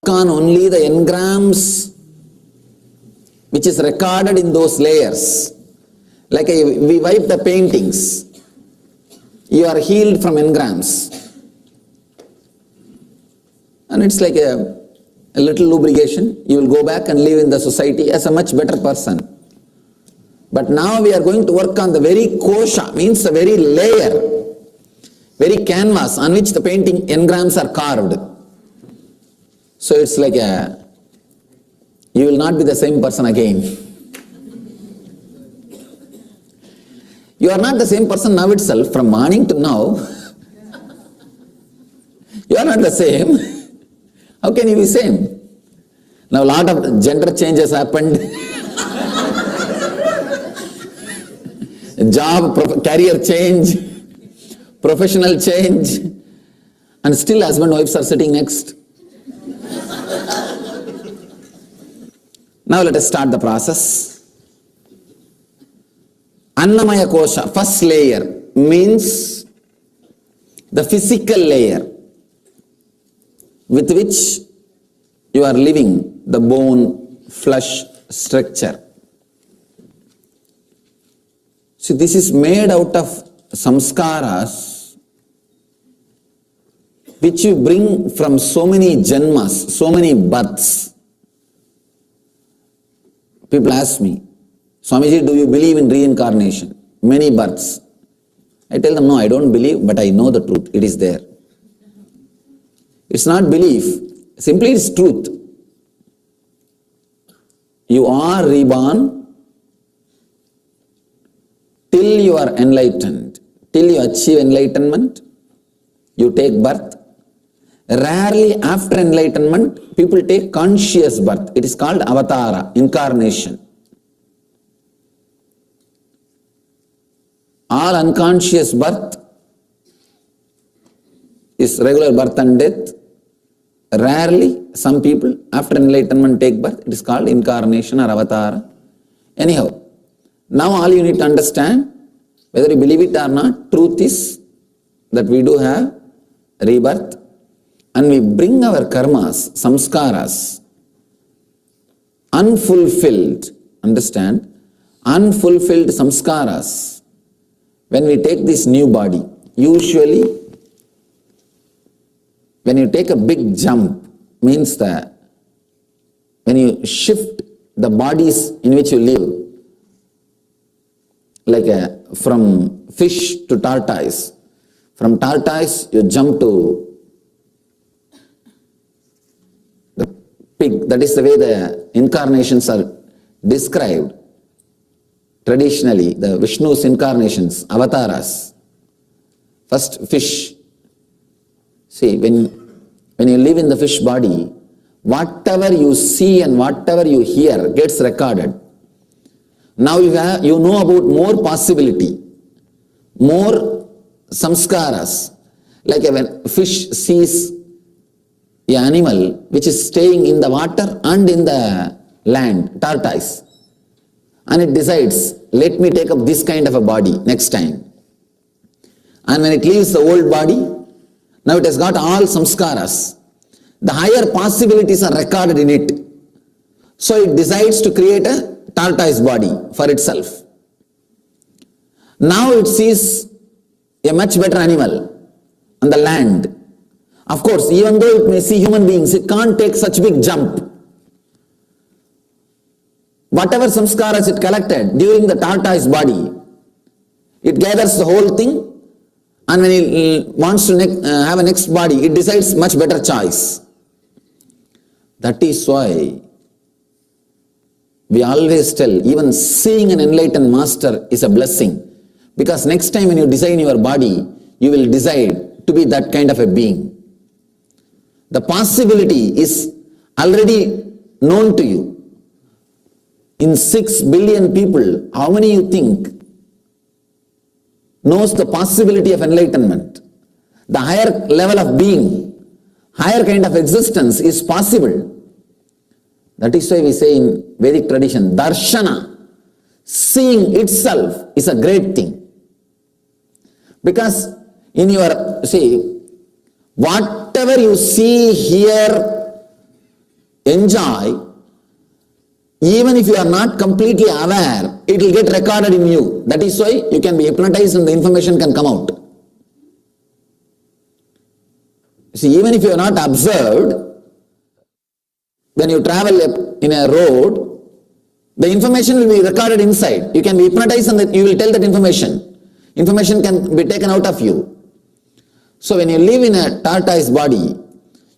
On only the engrams which is recorded in those layers. Like we wipe the paintings, you are healed from engrams. And it's like a little lubrication. You will go back and live in the society as a much better person. But now we are going to work on the very kosha, means the very layer, very canvas on which the painting engrams are carved. So it's like you will not be the same person again. You are not the same person now itself, from morning to now. You are not the same. How can you be same? Now a lot of gender changes happened. Job, career change, professional change, and still husband and wives are sitting next. Now let us start the process. Annamaya kosha, first layer, means the physical layer with which you are living, the bone, flesh structure. See, this is made out of samskaras which you bring from so many janmas, so many births. People ask me, Swamiji, do you believe in reincarnation? Many births. I tell them, no, I don't believe, but I know the truth. It is there. It's not belief, simply it's truth. You are reborn till you are enlightened. Till you achieve enlightenment, you take birth. Rarely after enlightenment, people take conscious birth. It is called avatara, incarnation. All unconscious birth is regular birth and death. Rarely, some people after enlightenment take birth. It is called incarnation or avatara. Anyhow, now all you need to understand, whether you believe it or not, truth is that we do have rebirth and we bring our karmas, samskaras, unfulfilled, understand, unfulfilled samskaras. When we take this new body, usually when you take a big jump, means that when you shift the bodies in which you live, like from fish to tortoise, from tortoise you jump to the pig. That is the way the incarnations are described. Traditionally, the Vishnu's incarnations, avatars. First, fish. See, when you live in the fish body, whatever you see and whatever you hear gets recorded. Now you know about more possibility, more samskaras. Like when fish sees an animal which is staying in the water and in the land, tortoise, and it decides, let me take up this kind of a body next time. And when it leaves the old body, now it has got all samskaras. The higher possibilities are recorded in it. So it decides to create a tortoise body for itself. Now it sees a much better animal on the land. Of course, even though it may see human beings, it can't take such big jump. Whatever samskaras it collected during the tortoise body, it gathers the whole thing, and when it wants to have a next body, it decides much better choice. That is why we always tell, even seeing an enlightened master is a blessing. Because next time when you design your body, you will decide to be that kind of a being. The possibility is already known to you. In 6 billion people, how many you think knows the possibility of enlightenment? The higher level of being, higher kind of existence is possible. That is why we say in Vedic tradition, darshana, seeing itself is a great thing. Because in your, whatever you see, hear, enjoy, even if you are not completely aware, it will get recorded in you. That is why you can be hypnotized and the information can come out. See, even if you are not observed, when you travel in a road, the information will be recorded inside. You can be hypnotized and you will tell that information. Information can be taken out of you. So when you live in a tortoise body,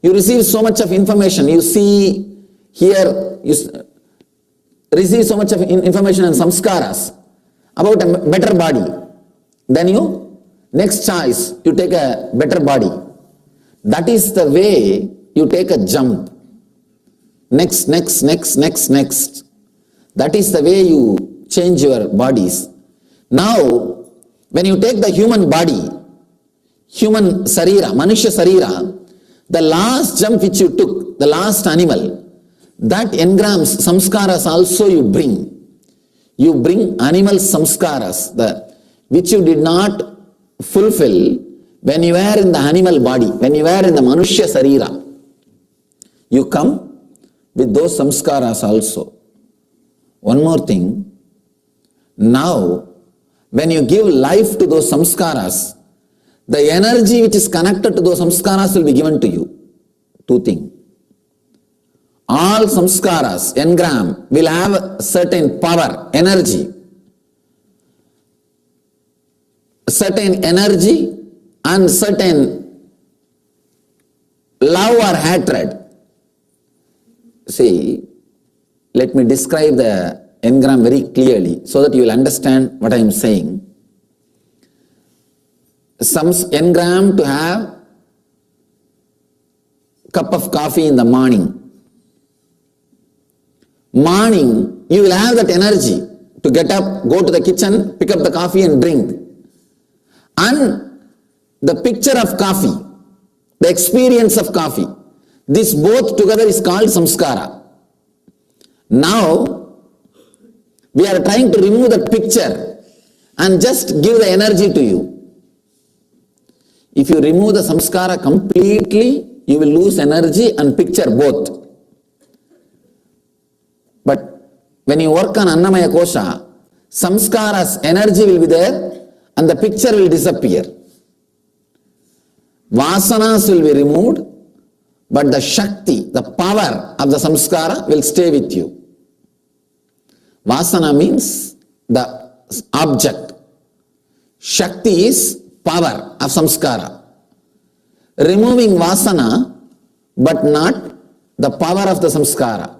you receive so much of information. You see, hear, you receive so much of information and samskaras about a better body. then next choice, you take a better body. That is the way you take a jump. Next. That is the way you change your bodies. Now, when you take the human body, human sarira, manusya sarira, the last jump which you took, the last animal, that engrams samskaras also you bring. You bring animal samskaras, which you did not fulfill when you were in the animal body, when you were in the manusya sarira. You come with those samskaras also. One more thing, now when you give life to those samskaras, the energy which is connected to those samskaras will be given to you. Two things. All samskaras, engram, will have a certain power, energy. Certain energy and certain love or hatred. See, let me describe the engram very clearly so that you will understand what I am saying. Some engram to have cup of coffee in the morning. Morning, you will have that energy to get up, go to the kitchen, pick up the coffee and drink. And the picture of coffee, the experience of coffee, this both together is called samskara. Now, we are trying to remove that picture and just give the energy to you. If you remove the samskara completely, you will lose energy and picture both. But when you work on Annamaya Kosha, samskara's energy will be there and the picture will disappear. Vasanas will be removed, but the Shakti, the power of the samskara will stay with you. Vasana means the object. Shakti is power of samskara. Removing vasana, but not the power of the samskara.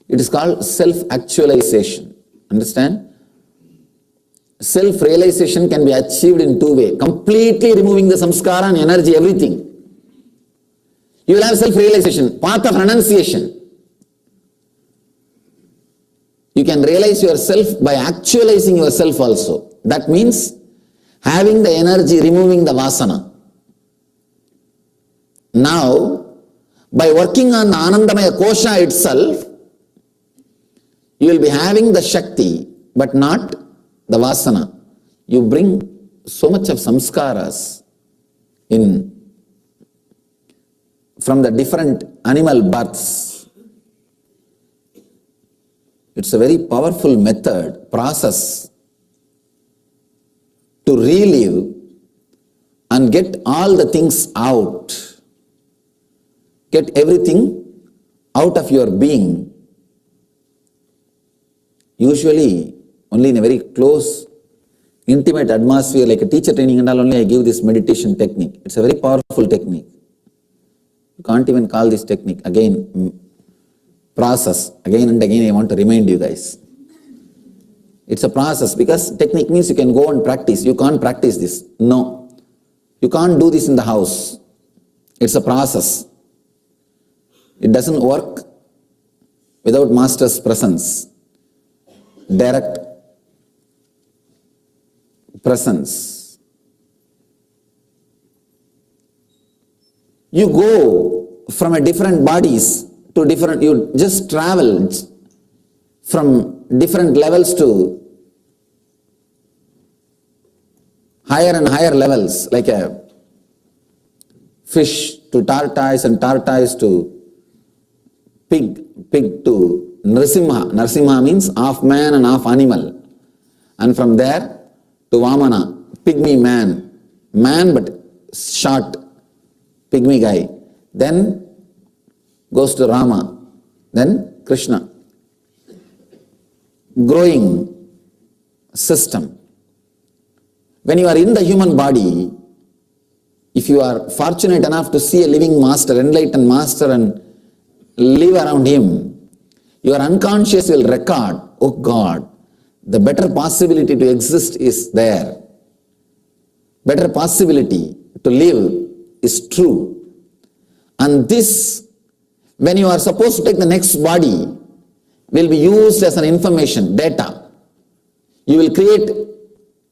It is called self-actualization. Understand? Self-realization can be achieved in two ways. Completely removing the samskara and energy, everything. You will have self-realization, path of renunciation. You can realize yourself by actualizing yourself also. That means having the energy, removing the vasana. Now, by working on the Anandamaya Kosha itself, you will be having the Shakti, but not the Vasana. You bring so much of samskaras from the different animal births. It's a very powerful method, process to relive and get all the things out. Get everything out of your being. Usually, only in a very close, intimate atmosphere, like a teacher training and all, only I give this meditation technique. It's a very powerful technique. You can't even call this technique. Again, process. Again and again I want to remind you guys. It's a process, because technique means you can go and practice. You can't practice this. No. You can't do this in the house. It's a process. It doesn't work without master's presence. Direct presence. You go from a different bodies to different, you just travel from different levels to higher and higher levels, like a fish to tortoise and tortoise to pig to Nrsimha. Nrsimha means half man and half animal. And from there to Vamana, pygmy man. Man but short, pygmy guy. Then goes to Rama. Then Krishna. Growing system. When you are in the human body, if you are fortunate enough to see a living master, enlightened master, and live around him, your unconscious will record, oh God, the better possibility to exist is there. better possibility to live is true. And this, when you are supposed to take the next body, will be used as an information, data. You will create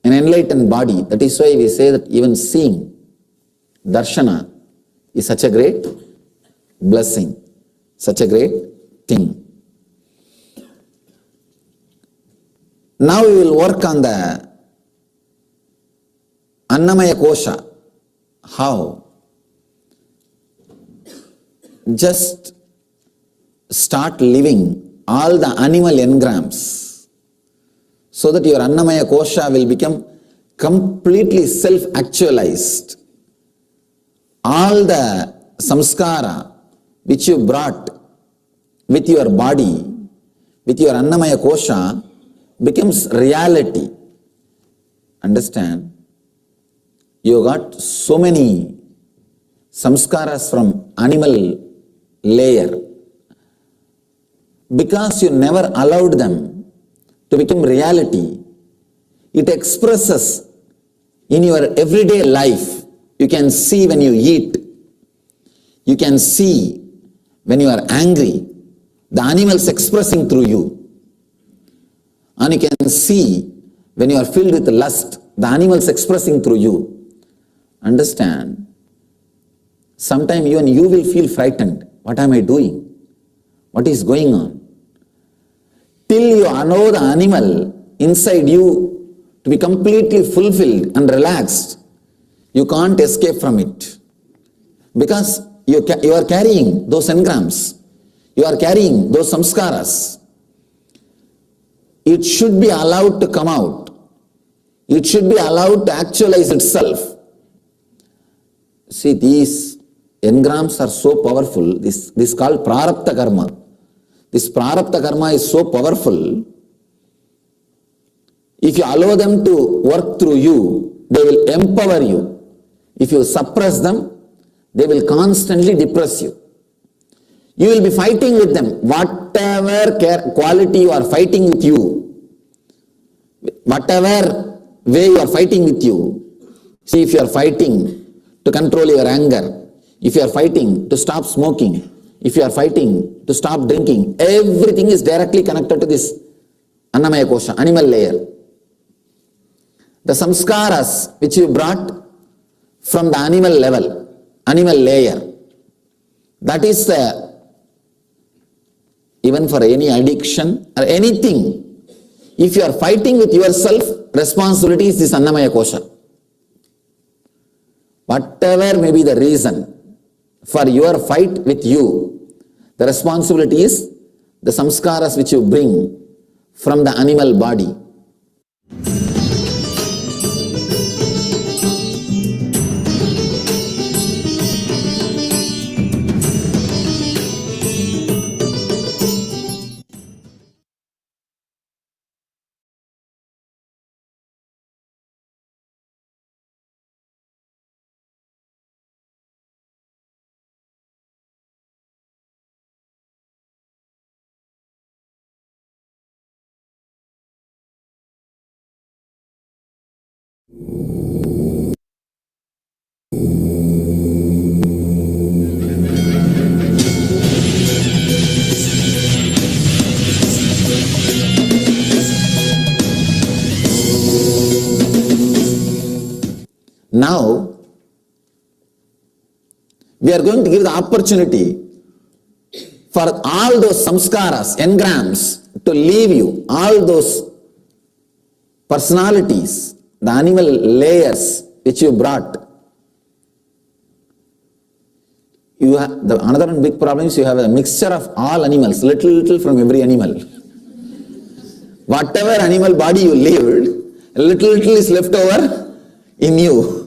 an enlightened body. That is why we say that even seeing, darshana, is such a great blessing, such a great thing. Now we will work on the Annamaya Kosha. How? Just start living all the animal engrams so that your Annamaya Kosha will become completely self-actualized. All the samskara which you brought with your body, with your Annamaya Kosha, becomes reality. Understand? You got so many samskaras from animal layer. Because you never allowed them to become reality, it expresses in your everyday life. You can see when you eat. You can see when you are angry, the animals expressing through you. And you can see when you are filled with lust, the animals expressing through you. Understand? Sometimes even you will feel frightened. What am I doing? What is going on? Till you allow the animal inside you to be completely fulfilled and relaxed, you can't escape from it. Because you are carrying those engrams. You are carrying those samskaras. It should be allowed to come out. It should be allowed to actualize itself. See, these engrams are so powerful. This is called prarabdha karma. This prarabdha karma is so powerful. If you allow them to work through you, they will empower you. If you suppress them, they will constantly depress you. You will be fighting with them. Whatever quality you are fighting with you, whatever way you are fighting with you, see, if you are fighting to control your anger, if you are fighting to stop smoking, if you are fighting to stop drinking, everything is directly connected to this Annamaya Kosha, animal layer. The samskaras which you brought from the animal level, animal layer, that is even for any addiction or anything, if you are fighting with yourself, responsibility is this Annamaya Kosha. Whatever may be the reason for your fight with you, the responsibility is the samskaras which you bring from the animal body. Now, we are going to give the opportunity for all those samskaras, engrams, to leave you, all those personalities, the animal layers which you brought. You have, another one big problem is you have a mixture of all animals, little from every animal. Whatever animal body you lived, little is left over in you.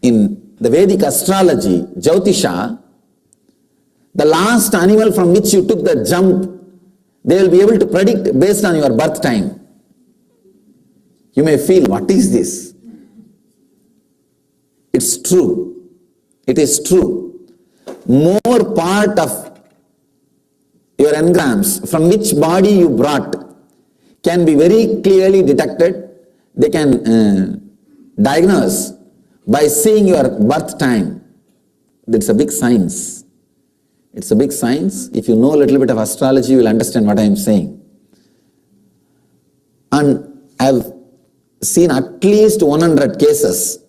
In the Vedic astrology, Jyotisha, the last animal from which you took the jump, they will be able to predict based on your birth time. You may feel, what is this? It's true. It is true. More part of your engrams from which body you brought can be very clearly detected they can diagnose by seeing your birth time. That's a big science. It's a big science. If you know a little bit of astrology, you will understand what I am saying. And I have seen at least 100 cases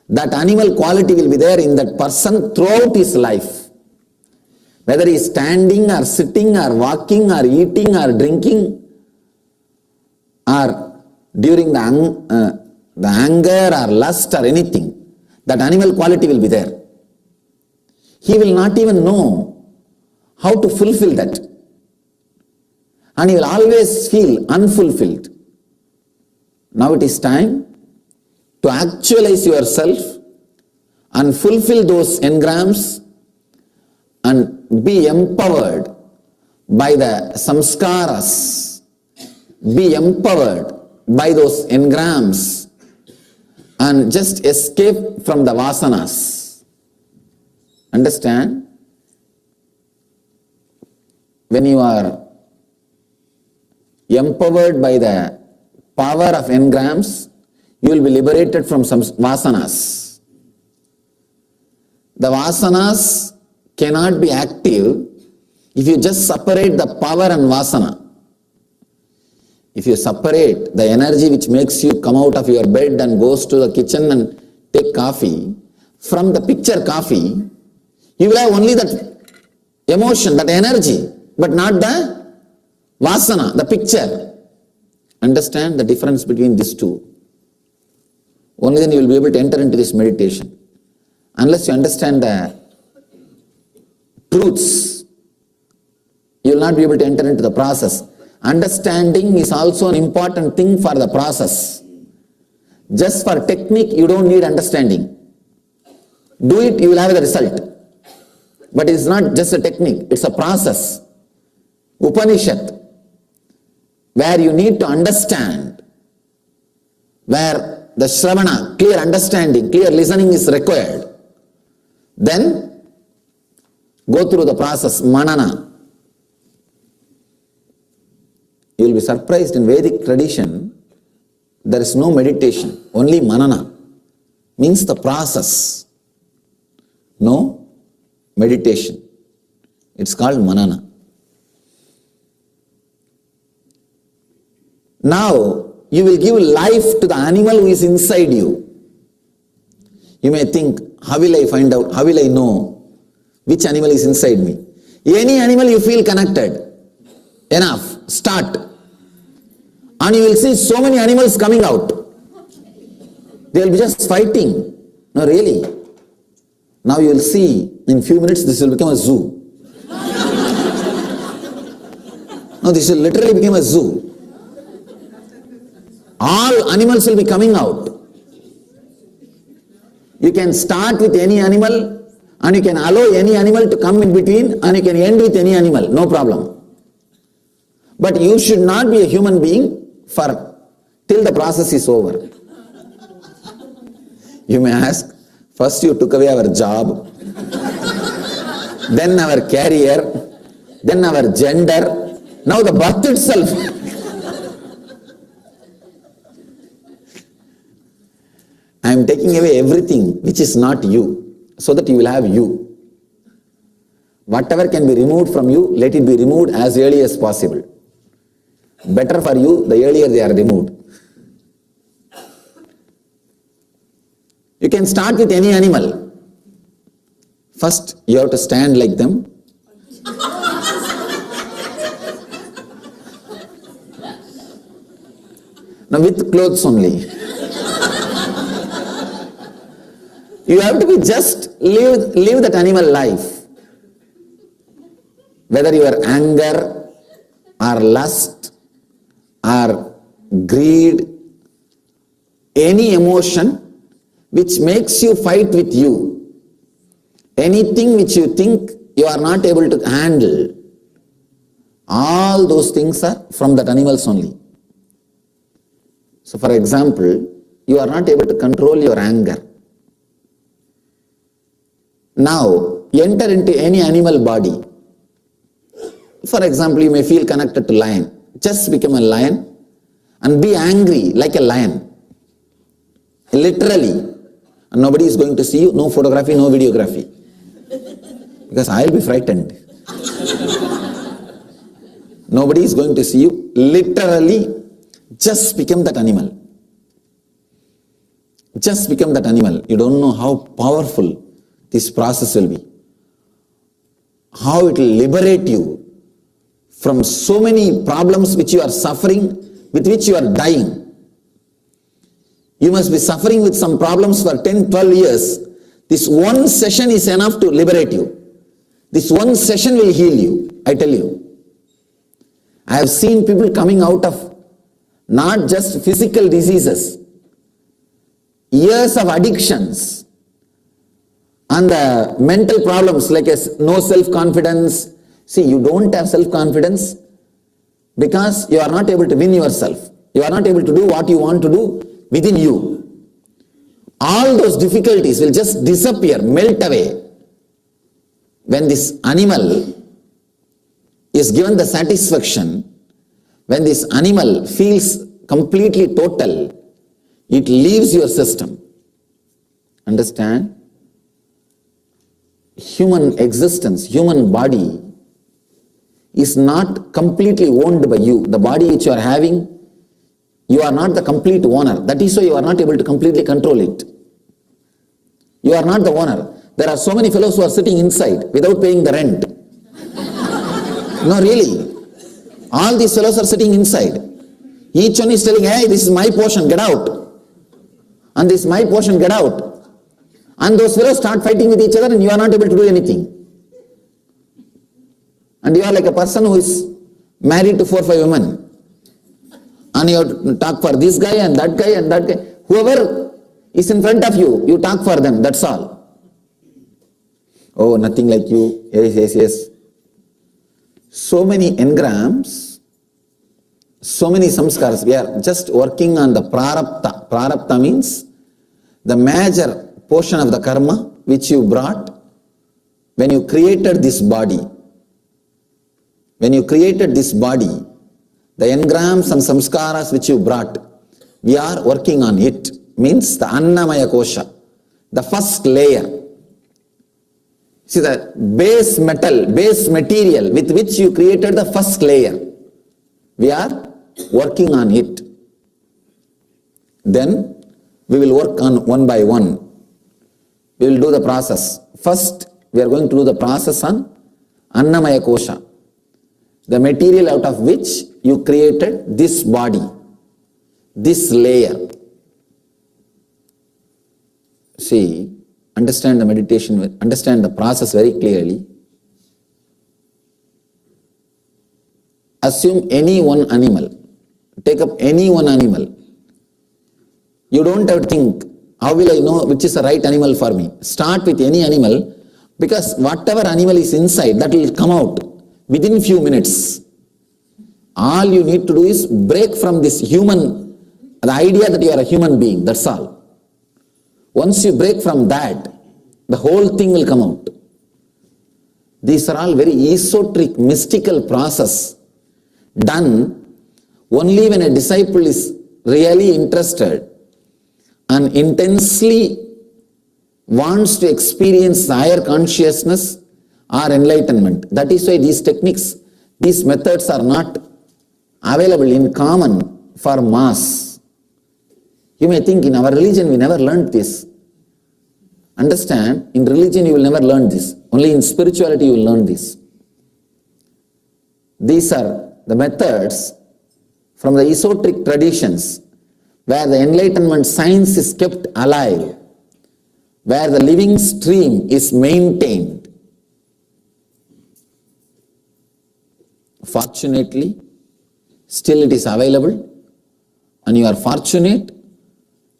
that animal quality will be there in that person throughout his life. Whether he is standing or sitting or walking or eating or drinking or during the anger or lust or anything, that animal quality will be there. He will not even know how to fulfill that. And he will always feel unfulfilled. Now it is time to actualize yourself and fulfill those engrams and be empowered by the samskaras, be empowered by those engrams and just escape from the vasanas. Understand? When you are empowered by the power of engrams, you will be liberated from some vasanas. The vasanas cannot be active if you just separate the power and vasana. If you separate the energy which makes you come out of your bed and goes to the kitchen and take coffee from the picture coffee, you will have only that emotion, that energy, but not the vasana, the picture. Understand the difference between these two. Only then you will be able to enter into this meditation. Unless you understand the truths, you will not be able to enter into the process. Understanding is also an important thing for the process. Just for technique, you don't need understanding. Do it, you will have the result. But it is not just a technique, it's a process. Upanishad, where you need to understand, where the Shravana, clear understanding, clear listening is required. Then go through the process, manana. You will be surprised, in Vedic tradition, there is no meditation, only manana. Means the process. No meditation. It's called manana. Now, you will give life to the animal who is inside you. You may think, how will I find out, how will I know which animal is inside me? Any animal you feel connected, enough, start. And you will see so many animals coming out. They will be just fighting. No, really. Now you will see, in few minutes this will become a zoo. No, this will literally become a zoo. All animals will be coming out. You can start with any animal and you can allow any animal to come in between and you can end with any animal, no problem. But you should not be a human being till the process is over. You may ask, first you took away our job, then our career, then our gender, now the birth itself. I am taking away everything which is not you, so that you will have you. Whatever can be removed from you, let it be removed as early as possible. Better for you, the earlier they are removed. You can start with any animal. First, you have to stand like them. Now with clothes only. You have to be just live that animal life. Whether your anger or lust or greed, any emotion which makes you fight with you, anything which you think you are not able to handle, all those things are from that animals only. So for example, you are not able to control your anger. Now, enter into any animal body. For example, you may feel connected to lion. Just become a lion and be angry like a lion. Literally. And nobody is going to see you, no photography, no videography. Because I will be frightened. Nobody is going to see you. Literally, just become that animal. Just become that animal. You don't know how powerful this process will be. How it will liberate you from so many problems which you are suffering, with which you are dying. You must be suffering with some problems for 10, 12 years. This one session is enough to liberate you. This one session will heal you, I tell you. I have seen people coming out of not just physical diseases, years of addictions, and the mental problems like no self-confidence. See, you don't have self-confidence because you are not able to win yourself. You are not able to do what you want to do within you. All those difficulties will just disappear, melt away. When this animal is given the satisfaction, when this animal feels completely total, it leaves your system. Understand? Human existence, human body is not completely owned by you. The body which you are having, you are not the complete owner. That is why you are not able to completely control it. You are not the owner. There are so many fellows who are sitting inside without paying the rent. No, really. All these fellows are sitting inside. Each one is telling, hey, this is my portion, get out. And this is my portion, get out. And those fellows start fighting with each other and you are not able to do anything. And you are like a person who is married to 4 or 5 women. And you have to talk for this guy and that guy and that guy. Whoever is in front of you, you talk for them, that's all. Oh, nothing like you. Yes, yes, yes. So many engrams, so many samskaras. We are just working on the prarabdha. Prarabdha means the major portion of the karma which you brought when you created this body. When you created this body, the engrams and samskaras which you brought, we are working on it. Means the Annamaya Kosha, the first layer. See, the base metal, base material with which you created the first layer. We are working on it. Then we will work on one by one. We will do the process. First, we are going to do the process on Annamaya Kosha, the material out of which you created this body, this layer. See, understand the meditation, understand the process very clearly. Assume any one animal. Take up any one animal. You don't have to think, how will I know which is the right animal for me? Start with any animal, because whatever animal is inside, that will come out within few minutes. All you need to do is break from this human, the idea that you are a human being, that's all. Once you break from that, the whole thing will come out. These are all very esoteric, mystical process done only when a disciple is really interested and intensely wants to experience higher consciousness or enlightenment. That is why these techniques, these methods are not available in common for mass. You may think in our religion we never learned this. Understand, in religion you will never learn this. Only in spirituality you will learn this. These are the methods from the esoteric traditions where the enlightenment science is kept alive, where the living stream is maintained. Fortunately, still it is available, and you are fortunate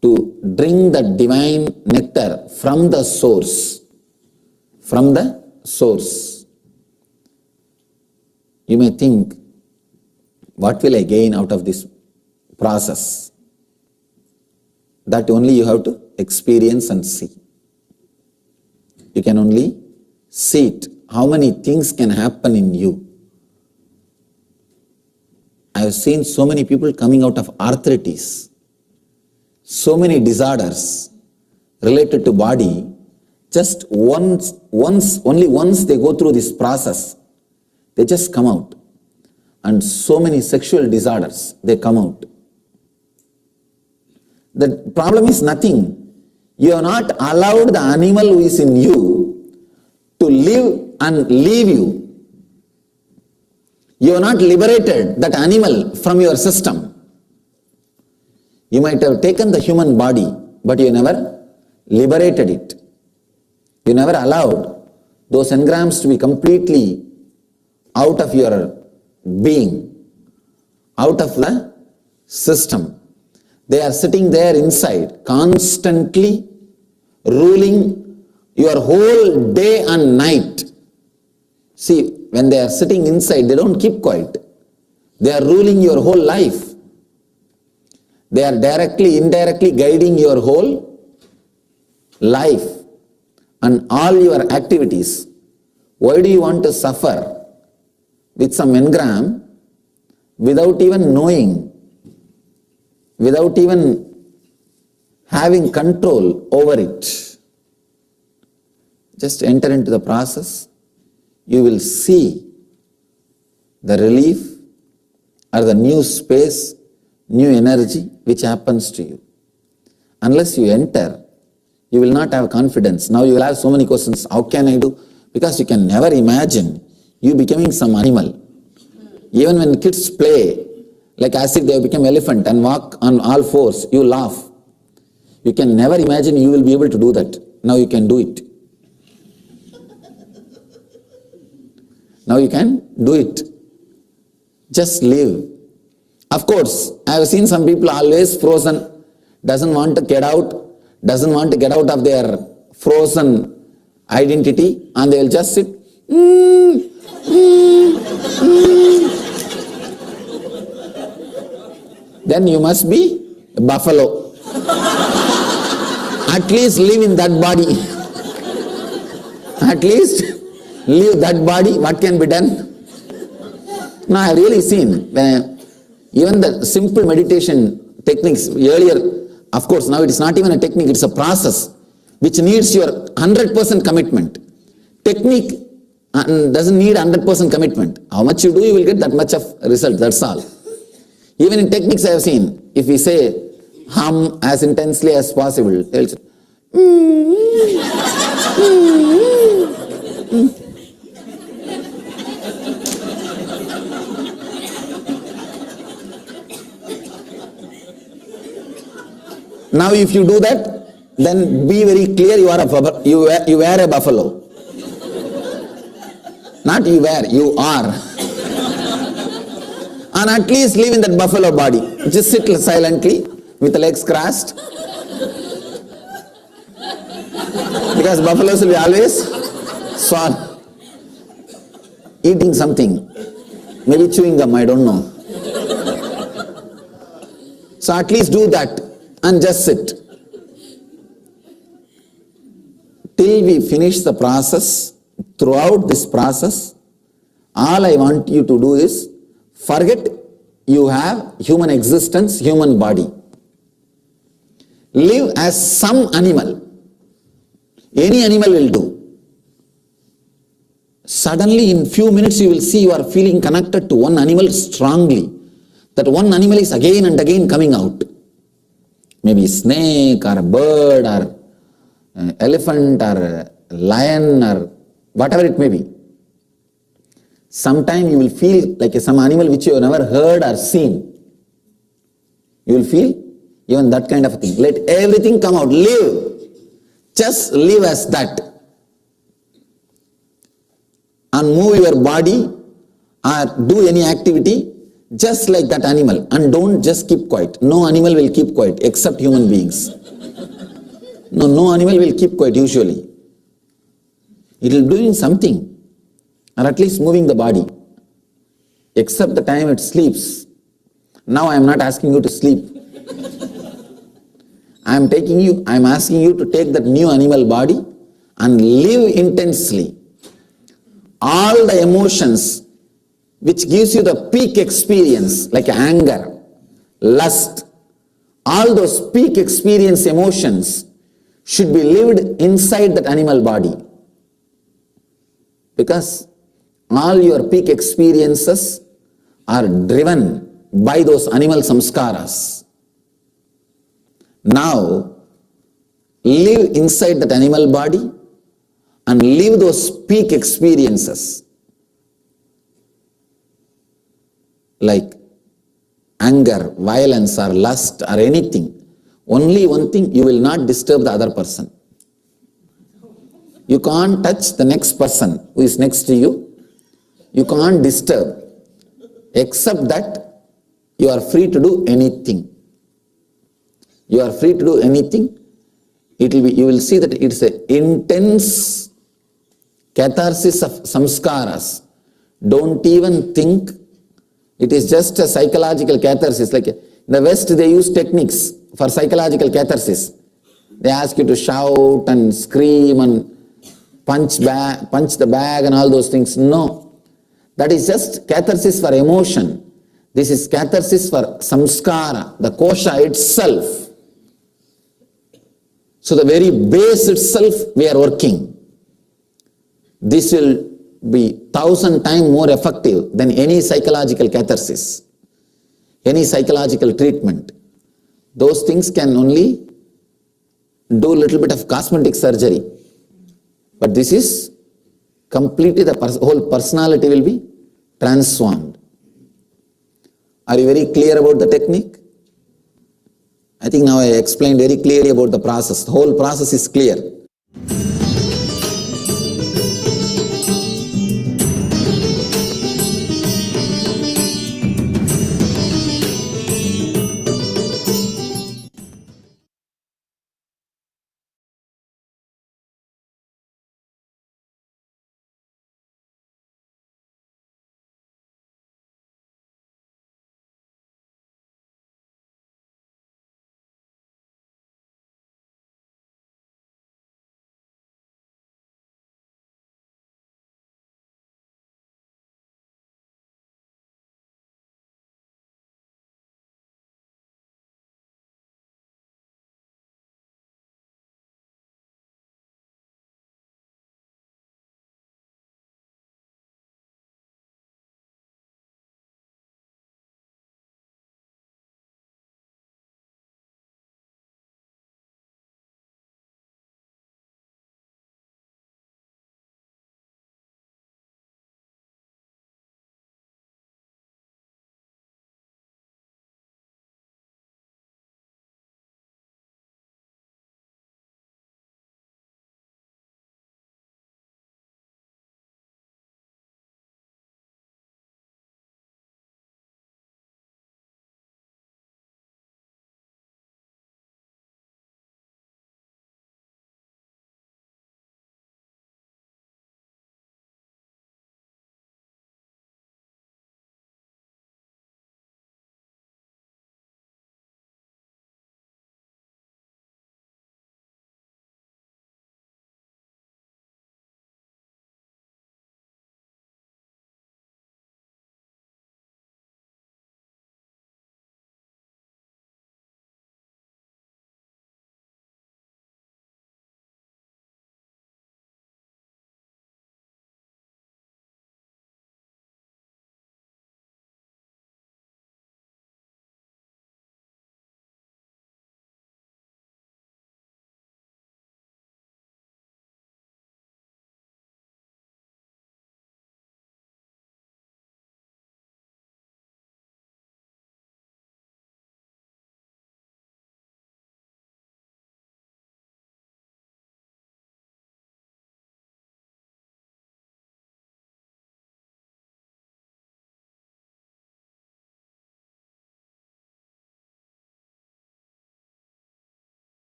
to drink the divine nectar from the source. From the source. You may think, what will I gain out of this process? That only you have to experience and see. You can only see it. How many things can happen in you? I have seen so many people coming out of arthritis. so many disorders related to body, just only once they go through this process, they just come out. And so many sexual disorders, they come out. The problem is nothing. You have not allowed the animal who is in you to live and leave you. You have not liberated that animal from your system. You might have taken the human body, but you never liberated it. You never allowed those engrams to be completely out of your being, out of the system. They are sitting there inside, constantly ruling your whole day and night. See, when they are sitting inside, they don't keep quiet. They are ruling your whole life. They are directly, indirectly guiding your whole life and all your activities. Why do you want to suffer with some engram without even knowing, without even having control over it? Just enter into the process. You will see the relief or the new space, new energy which happens to you. Unless you enter, you will not have confidence. Now you will have so many questions. How can I do? Because you can never imagine you becoming some animal. Even when kids play, like as if they have become elephant and walk on all fours, you laugh. You can never imagine you will be able to do that. Now you can do it. Now you can do it. Just live. Of course, I have seen some people always frozen, doesn't want to get out of their frozen identity, and they will just sit. Then you must be a buffalo. At least live in that body. At least leave that body. What can be done? Now I have really seen even the simple meditation techniques earlier, of course now it is not even a technique, it's a process which needs your 100% commitment. Technique doesn't need 100% commitment. How much you do, you will get that much of result, that's all. Even in techniques I have seen, if we say hum as intensely as possible, they will say, Now if you do that, then be very clear, you were a buffalo. Not you were, you are. And at least live in that buffalo body. Just sit silently with the legs crossed. Because buffaloes will be always swan, eating something. Maybe chewing gum, I don't know. So at least do that and just sit. Till we finish the process, throughout this process, all I want you to do is forget you have human existence, human body. Live as some animal. Any animal will do. Suddenly in few minutes you will see you are feeling connected to one animal strongly. That one animal is again and again coming out. Maybe a snake or a bird or an elephant or a lion or whatever it may be. Sometime you will feel like some animal which you have never heard or seen. You will feel even that kind of a thing. Let everything come out. Live. Just live as that. And move your body or do any activity just like that animal. And don't just keep quiet. No animal will keep quiet except human beings. No animal will keep quiet usually. It will be doing something. Or at least moving the body. Except the time it sleeps. Now I am not asking you to sleep. I am asking you to take that new animal body and live intensely. All the emotions which gives you the peak experience, like anger, lust, all those peak experience emotions should be lived inside that animal body. Because all your peak experiences are driven by those animal samskaras. Now, live inside that animal body and live those peak experiences. Like anger, violence or lust or anything. Only one thing, you will not disturb the other person. You can't touch the next person who is next to you. You can't disturb. Except that you are free to do anything. You are free to do anything. You will see that it's an intense catharsis of samskaras. Don't even think it is just a psychological catharsis. Like in the West, they use techniques for psychological catharsis. They ask you to shout and scream and punch the bag and all those things. No. That is just catharsis for emotion. This is catharsis for samskara, the kosha itself. So the very base itself we are working. This will be 1,000 times more effective than any psychological catharsis, any psychological treatment. Those things can only do a little bit of cosmetic surgery. But this is completely the whole personality will be transformed. Are you very clear about the technique? I think now I explained very clearly about the process. The whole process is clear.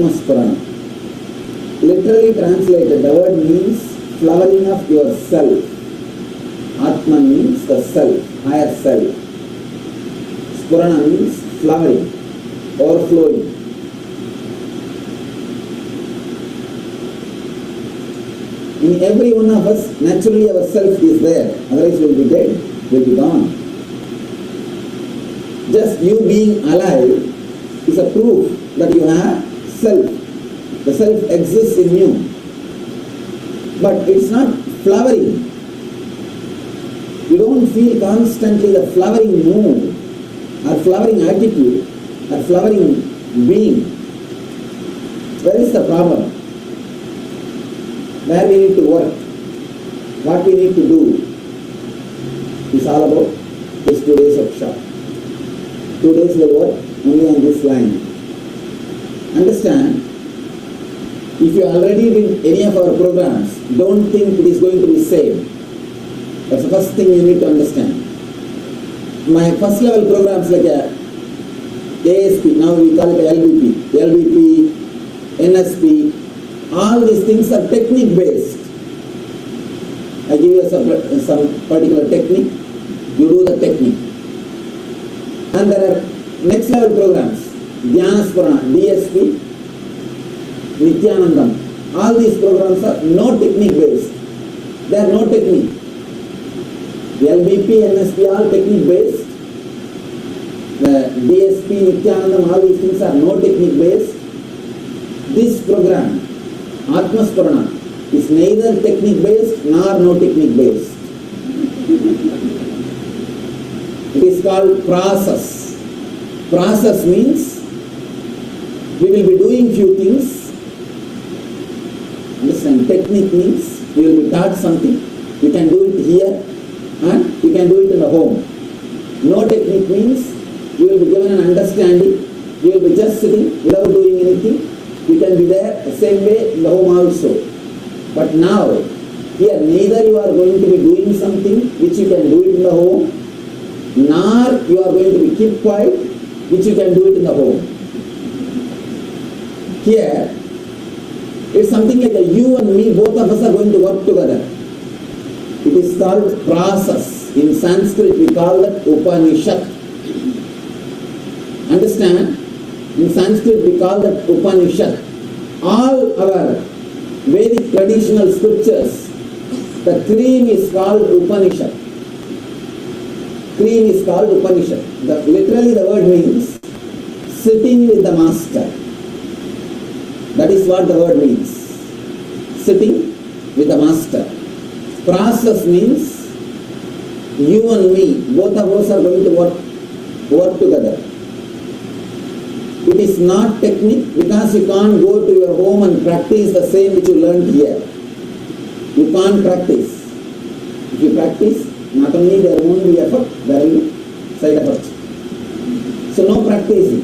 Atmaspurana. Literally translated, the word means flowering of yourself. Atman means the self, higher self. Spurana means flowering, overflowing. In every one of us, naturally our self is there, otherwise we will be dead, we will be gone. Just you being alive is a proof that you have self. The self exists in you. But it's not flowering. You don't feel constantly the flowering mood, or flowering attitude, or flowering being. Where is the problem? Where we need to work, what we need to do is all about this 2 days workshop. 2 days will work only on this line. Understand, if you already did any of our programs, don't think it is going to be same. That's the first thing you need to understand. My first level programs like ASP, now we call it LVP, NSP, all these things are technique based. I give you some particular technique, you do the technique. And there are next level programs, Dhyanaspurana, DSP, Nithyananda. All these programs are no technique based. They are no technique. The LBP, NSP, all technique based. The DSP, Nithyananda, all these things are no technique based. This program, Atmaspurana, is neither technique based nor no technique based. It is called process. Process means we will be doing few things. Understand? Technique means we will be taught something. You can do it here and you can do it in the home. No technique means you will be given an understanding. You will be just sitting without doing anything. You can be there the same way in the home also. But now, here neither you are going to be doing something which you can do it in the home, nor you are going to be keep quiet, which you can do it in the home. Here, it's something like you and me, both of us are going to work together. It is called process. In Sanskrit, we call that Upanishad. Understand? In Sanskrit, we call that Upanishad. All our Vedic traditional scriptures, the cream is called Upanishad. Cream is called Upanishad. Literally the word means sitting with the master. That is what the word means. Sitting with the master. Process means you and me, both of us are going to work together. It is not technique because you can't go to your home and practice the same which you learned here. You can't practice. If you practice, not only there won't be effort, there will be side effect. So no practicing.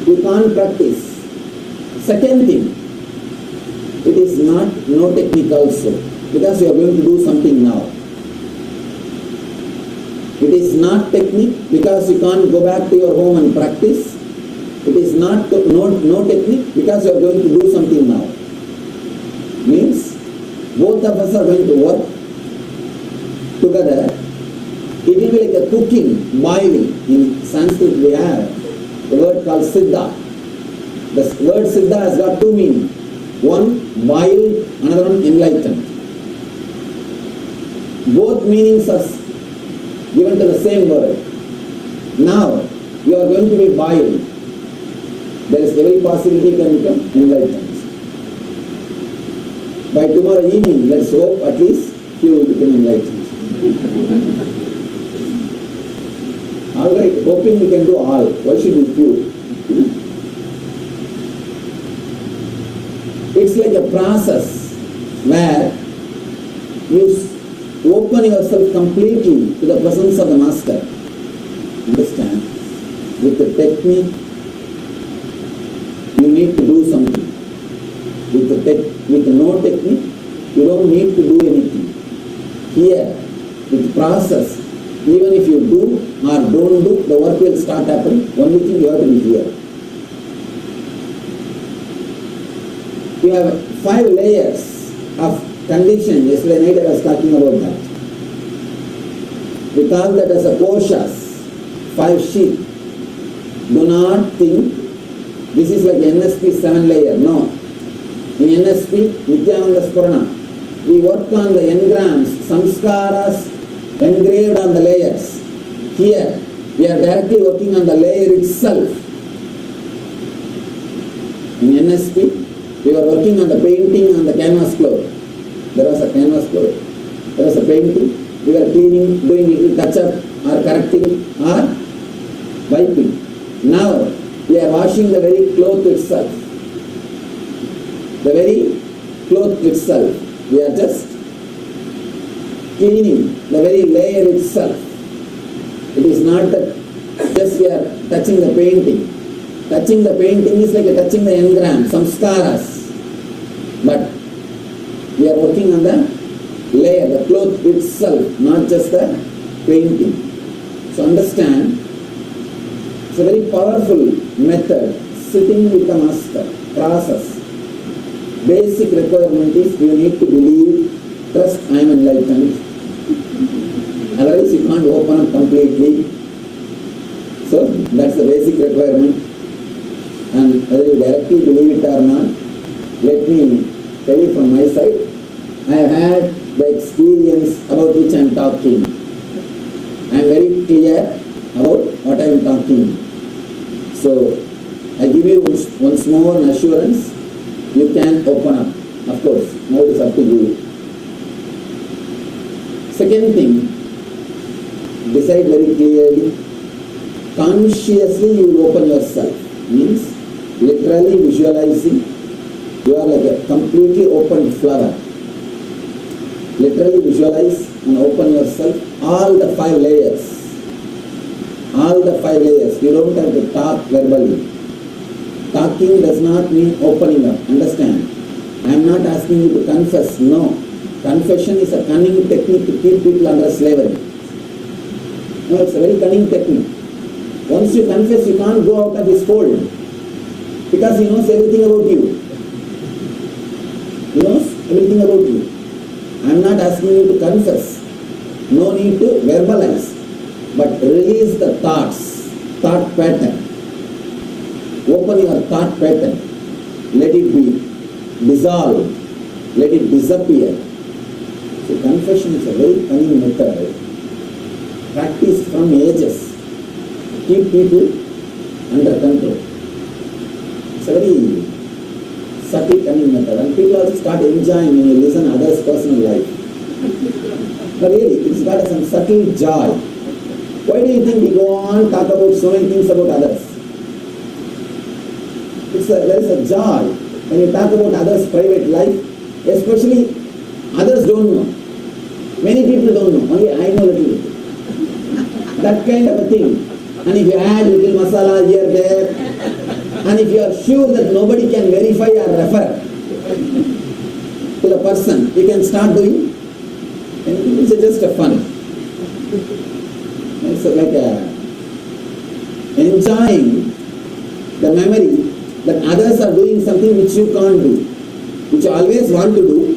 You can't practice. Second thing, it is not no technique also because you are going to do something now. It is not technique because you can't go back to your home and practice. It is not no technique because you are going to do something now. Means both of us are going to work together. It will be like a cooking, boiling. In Sanskrit we have the word called Siddha. The word Siddha has got two meanings. One, boiled, another one, enlightened. Both meanings are given to the same word. Now, you are going to be boiled. There is every possibility you can become enlightened. By tomorrow evening, let's hope at least you will become enlightened. Alright, hoping we can do all. Why should we few? It's like a process where you open yourself completely to the presence of the Master. Understand? With the technique, you need to do something. With no technique, you don't need to do anything. Here, with process, even if you do or don't do, the work will start happening. Only thing you have to be here. You have 5 layers of condition. Yesterday night I was talking about that. We call that as a koshas, 5 sheep. Do not think this is like NSP 7 layer. No. In NSP, Nithyananda Spurana, we work on the engrams, samskaras engraved on the layers. Here, we are directly working on the layer itself. In NSP, we were working on the painting on the canvas floor. There was a canvas floor. There was a painting. We were cleaning, doing little touch-up or correcting or wiping. Now, we are washing the very cloth itself. The very cloth itself. We are just cleaning the very layer itself. It is not that just we are touching the painting. Touching the painting is like touching the engram, samskaras. But we are working on the layer, the cloth itself, not just the painting. So understand, it's a very powerful method, sitting with the master, process. Basic requirement is you need to believe, trust I am enlightened. Otherwise you can't open up completely. So that's the basic requirement. And whether you directly believe it or not, let me tell you from my side, I have had the experience about which I am talking. I am very clear about what I am talking. So I give you once more an assurance, you can open up. Of course, now it is up to you. Second thing, decide very clearly, consciously you will open yourself. Means literally visualizing, you are like a completely open flower. Literally visualize and open yourself, all the 5 layers. All the 5 layers. You don't have to talk verbally. Talking does not mean opening up. Understand? I am not asking you to confess. No. Confession is a cunning technique to keep people under slavery. No, it's a very cunning technique. Once you confess, you can't go out of his fold. Because he knows everything about you. He knows everything about you. I am not asking you to confess. No need to verbalize. But release the thoughts, thought pattern. Open your thought pattern. Let it be dissolved. Let it disappear. So confession is a very cunning method. Practiced from ages. Keep people under control. It's a very subtle cunning method. And people also start enjoying when you listen to others' personal life. But really, it's got some subtle joy. Why do you think we go on talk about so many things about others? There is a joy when you talk about others' private life, especially others don't know. Many people don't know, only I know little bit. That kind of a thing. And if you add little masala here, there, and if you are sure that nobody can verify or refer to the person, you can start doing anything. It's just a fun. It's like enjoying the memory that others are doing something which you can't do, which you always want to do,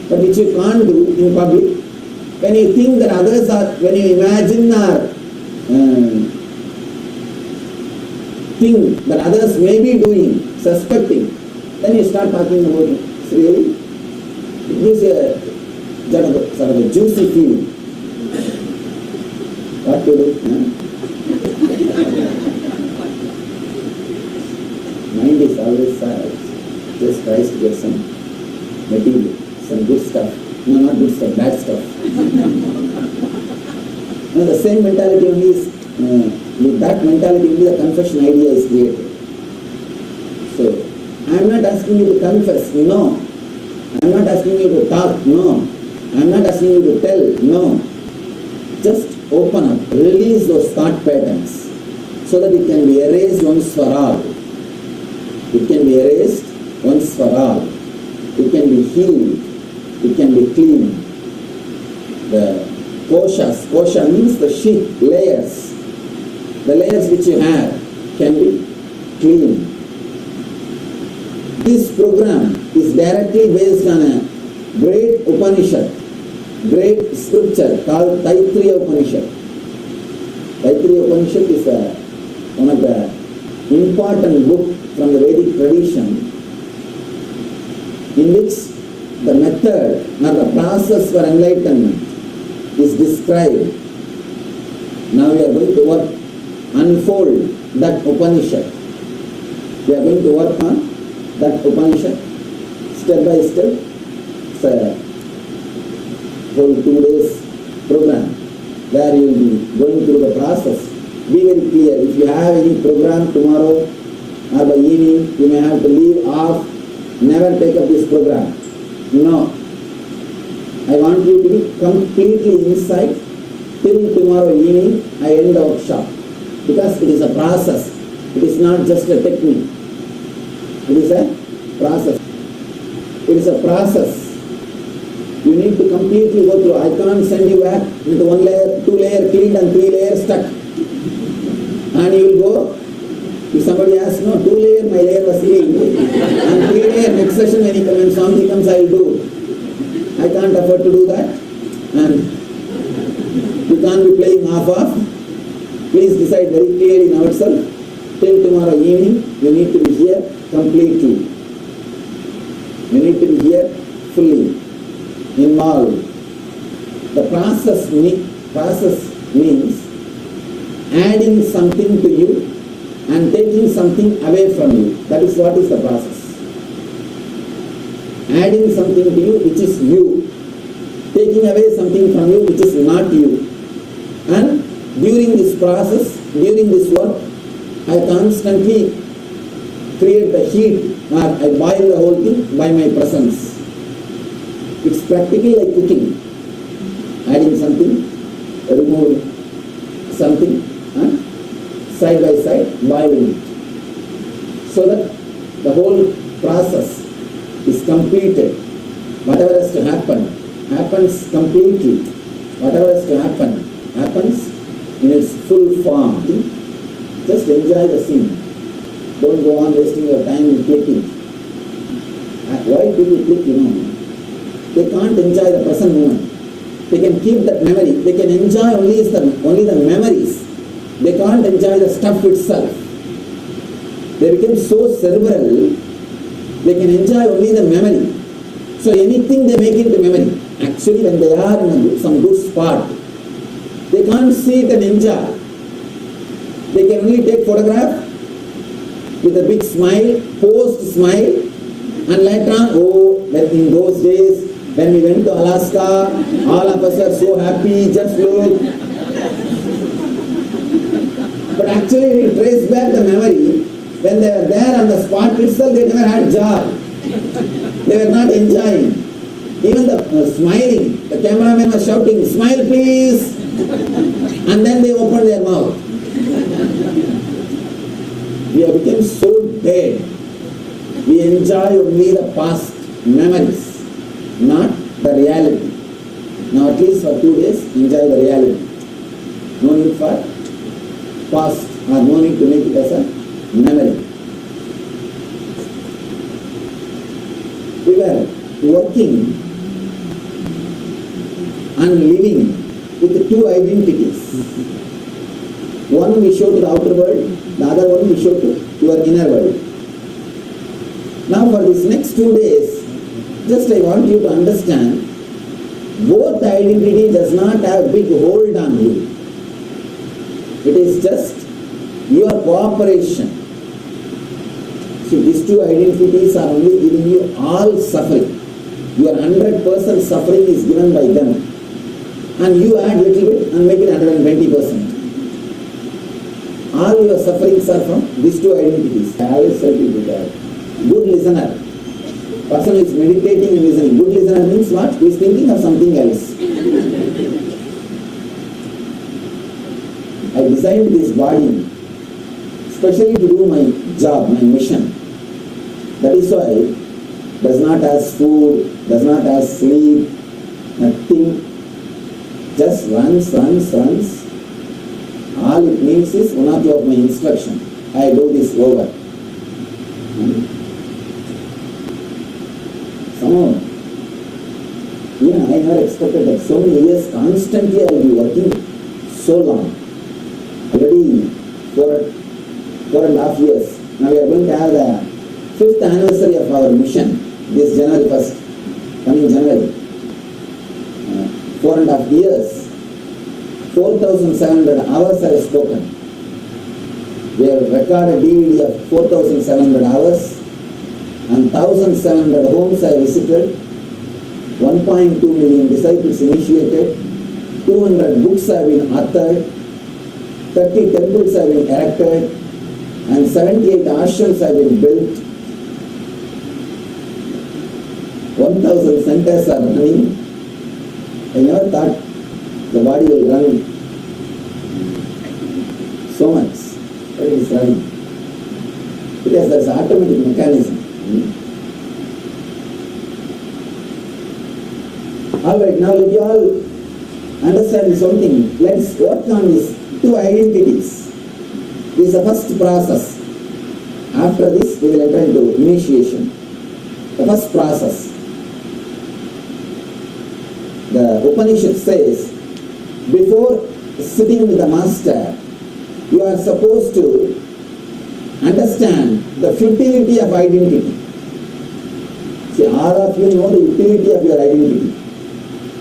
but which you can't do in public. When you think that others are, when you imagine or think that others may be doing, suspecting, then you start talking about it. So really, it gives a sort of a juicy feeling. What to do? Mind is always sad. Just tries to get some material, some good stuff. No, not good stuff, bad stuff. No, the same mentality only is, with that mentality only the confession idea is created. So, I am not asking you to confess, no. I am not asking you to talk, no. I am not asking you to tell, no. Just open up, release those thought patterns so that it can be erased once for all. It can be erased once for all. It can be healed. It can be cleaned. The koshas, kosha means the sheet, layers. The layers which you have can be cleaned. This program is directly based on a great Upanishad, great scripture called Taittiriya Upanishad. Taittiriya Upanishad is one of the important book from the Vedic tradition, in which the method or the process for enlightenment is described. Now we are going to unfold that Upanishad. We are going to work on that Upanishad step by step. It's a whole 2 days program where you will be going through the process. Be very clear. If you have any program tomorrow or by evening, you may have to leave off. Never take up this program. No. I want you to be completely inside till tomorrow evening. I end the workshop. Because it is a process. It is not just a technique. It is a process. It is a process. You need to completely go through. I can't send you back with 1 layer, 2 layer cleaned and 3 layers stuck. And you will go. If somebody asks, no, 2 layer, my layer was cleaned. And 3 layer, next session when Swami comes, I will do. I can't afford to do that. And you can't be playing half-half. Please decide very clearly in ourselves. Till tomorrow evening, you need to be here completely. You need to be here fully involved. The process means adding something to you and taking something away from you. That is what is the process. Adding something to you which is you. Taking away something from you which is not you. And during this process, during this work, I constantly create the heat, or I boil the whole thing by my presence. It's practically like cooking. Adding something, removing something, side by side, boiling it. So that the whole process is completed. Whatever has to happen, happens completely. Whatever has to happen, happens in its full form. Just enjoy the scene. Don't go on wasting your time in clicking. Why people click, They can't enjoy the present moment. They can keep that memory. They can enjoy only the memories. They can't enjoy the stuff itself. They become so cerebral, they can enjoy only the memory. So anything they make into memory. Actually, when they are in some good spot, they can't see it and enjoy. They can only take photograph with a big smile, post smile, and later on, in those days, when we went to Alaska, all of us are so happy, just look. But actually, we trace back the memory. When they were there on the spot itself, they never had joy. They were not enjoying. Even the smiling, the cameraman was shouting, smile please. And then they opened their mouth. We have become so dead. We enjoy only the past memories, not the reality. Now at least for 2 days, enjoy the reality. No need for past, or no need to make it as a memory. We were working and living with 2 identities. One we show to the outer world, the other one we show to your inner world. Now for these next 2 days, just I want you to understand, both identity does not have a big hold on you. It is just your cooperation. See, these 2 identities are only giving you all suffering. Your 100% suffering is given by them. And you add little bit and make it 120%. All your sufferings are from these 2 identities. I always said to that. Good listener. Person who is meditating and listening. Good listener means what? He is thinking of something else. I designed this body especially to do my job, my mission. That is why does not ask food, does not ask sleep, nothing. Just runs. All it means is one or two of my instruction. I do this over. Come on. Even I never expected that so many years constantly I will be working so long. Already 4.5 years. Now we are going to have the 5th anniversary of our mission this January 1st, coming January. 4.5 years, 4,700 hours I have spoken. We have recorded DVD of 4,700 hours and 1,700 homes I visited, 1.2 million disciples initiated, 200 books have been authored, 30 temples have been erected, and 78 ashrams have been built. 1,000 centers are running. I never thought the body will run so much. But it is running. Because there is an automatic mechanism. Alright, now let you all understand this one thing. Let's work on these 2 identities. This is the first process. After this, we will enter into initiation. The first process. The Upanishad says, before sitting with the master, you are supposed to understand the futility of identity. See, all of you know the utility of your identity.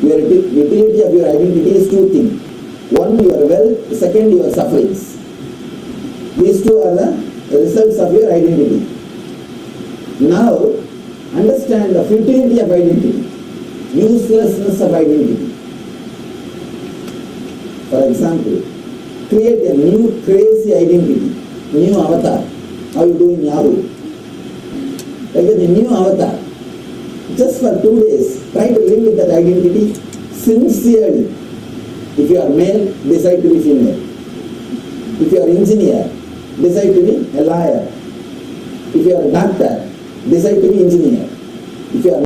Your utility of your identity is 2 things. One, your wealth, second, your sufferings. These 2 are the results of your identity. Now, understand the futility of identity, uselessness of identity. For example, create a new crazy identity, new avatar. How you do in Yahoo? Like a new avatar. Just for 2 days, try to live with that identity sincerely. If you are male, decide to be female. If you are engineer, decide to be a lawyer. If you are a doctor, decide to be engineer. If you are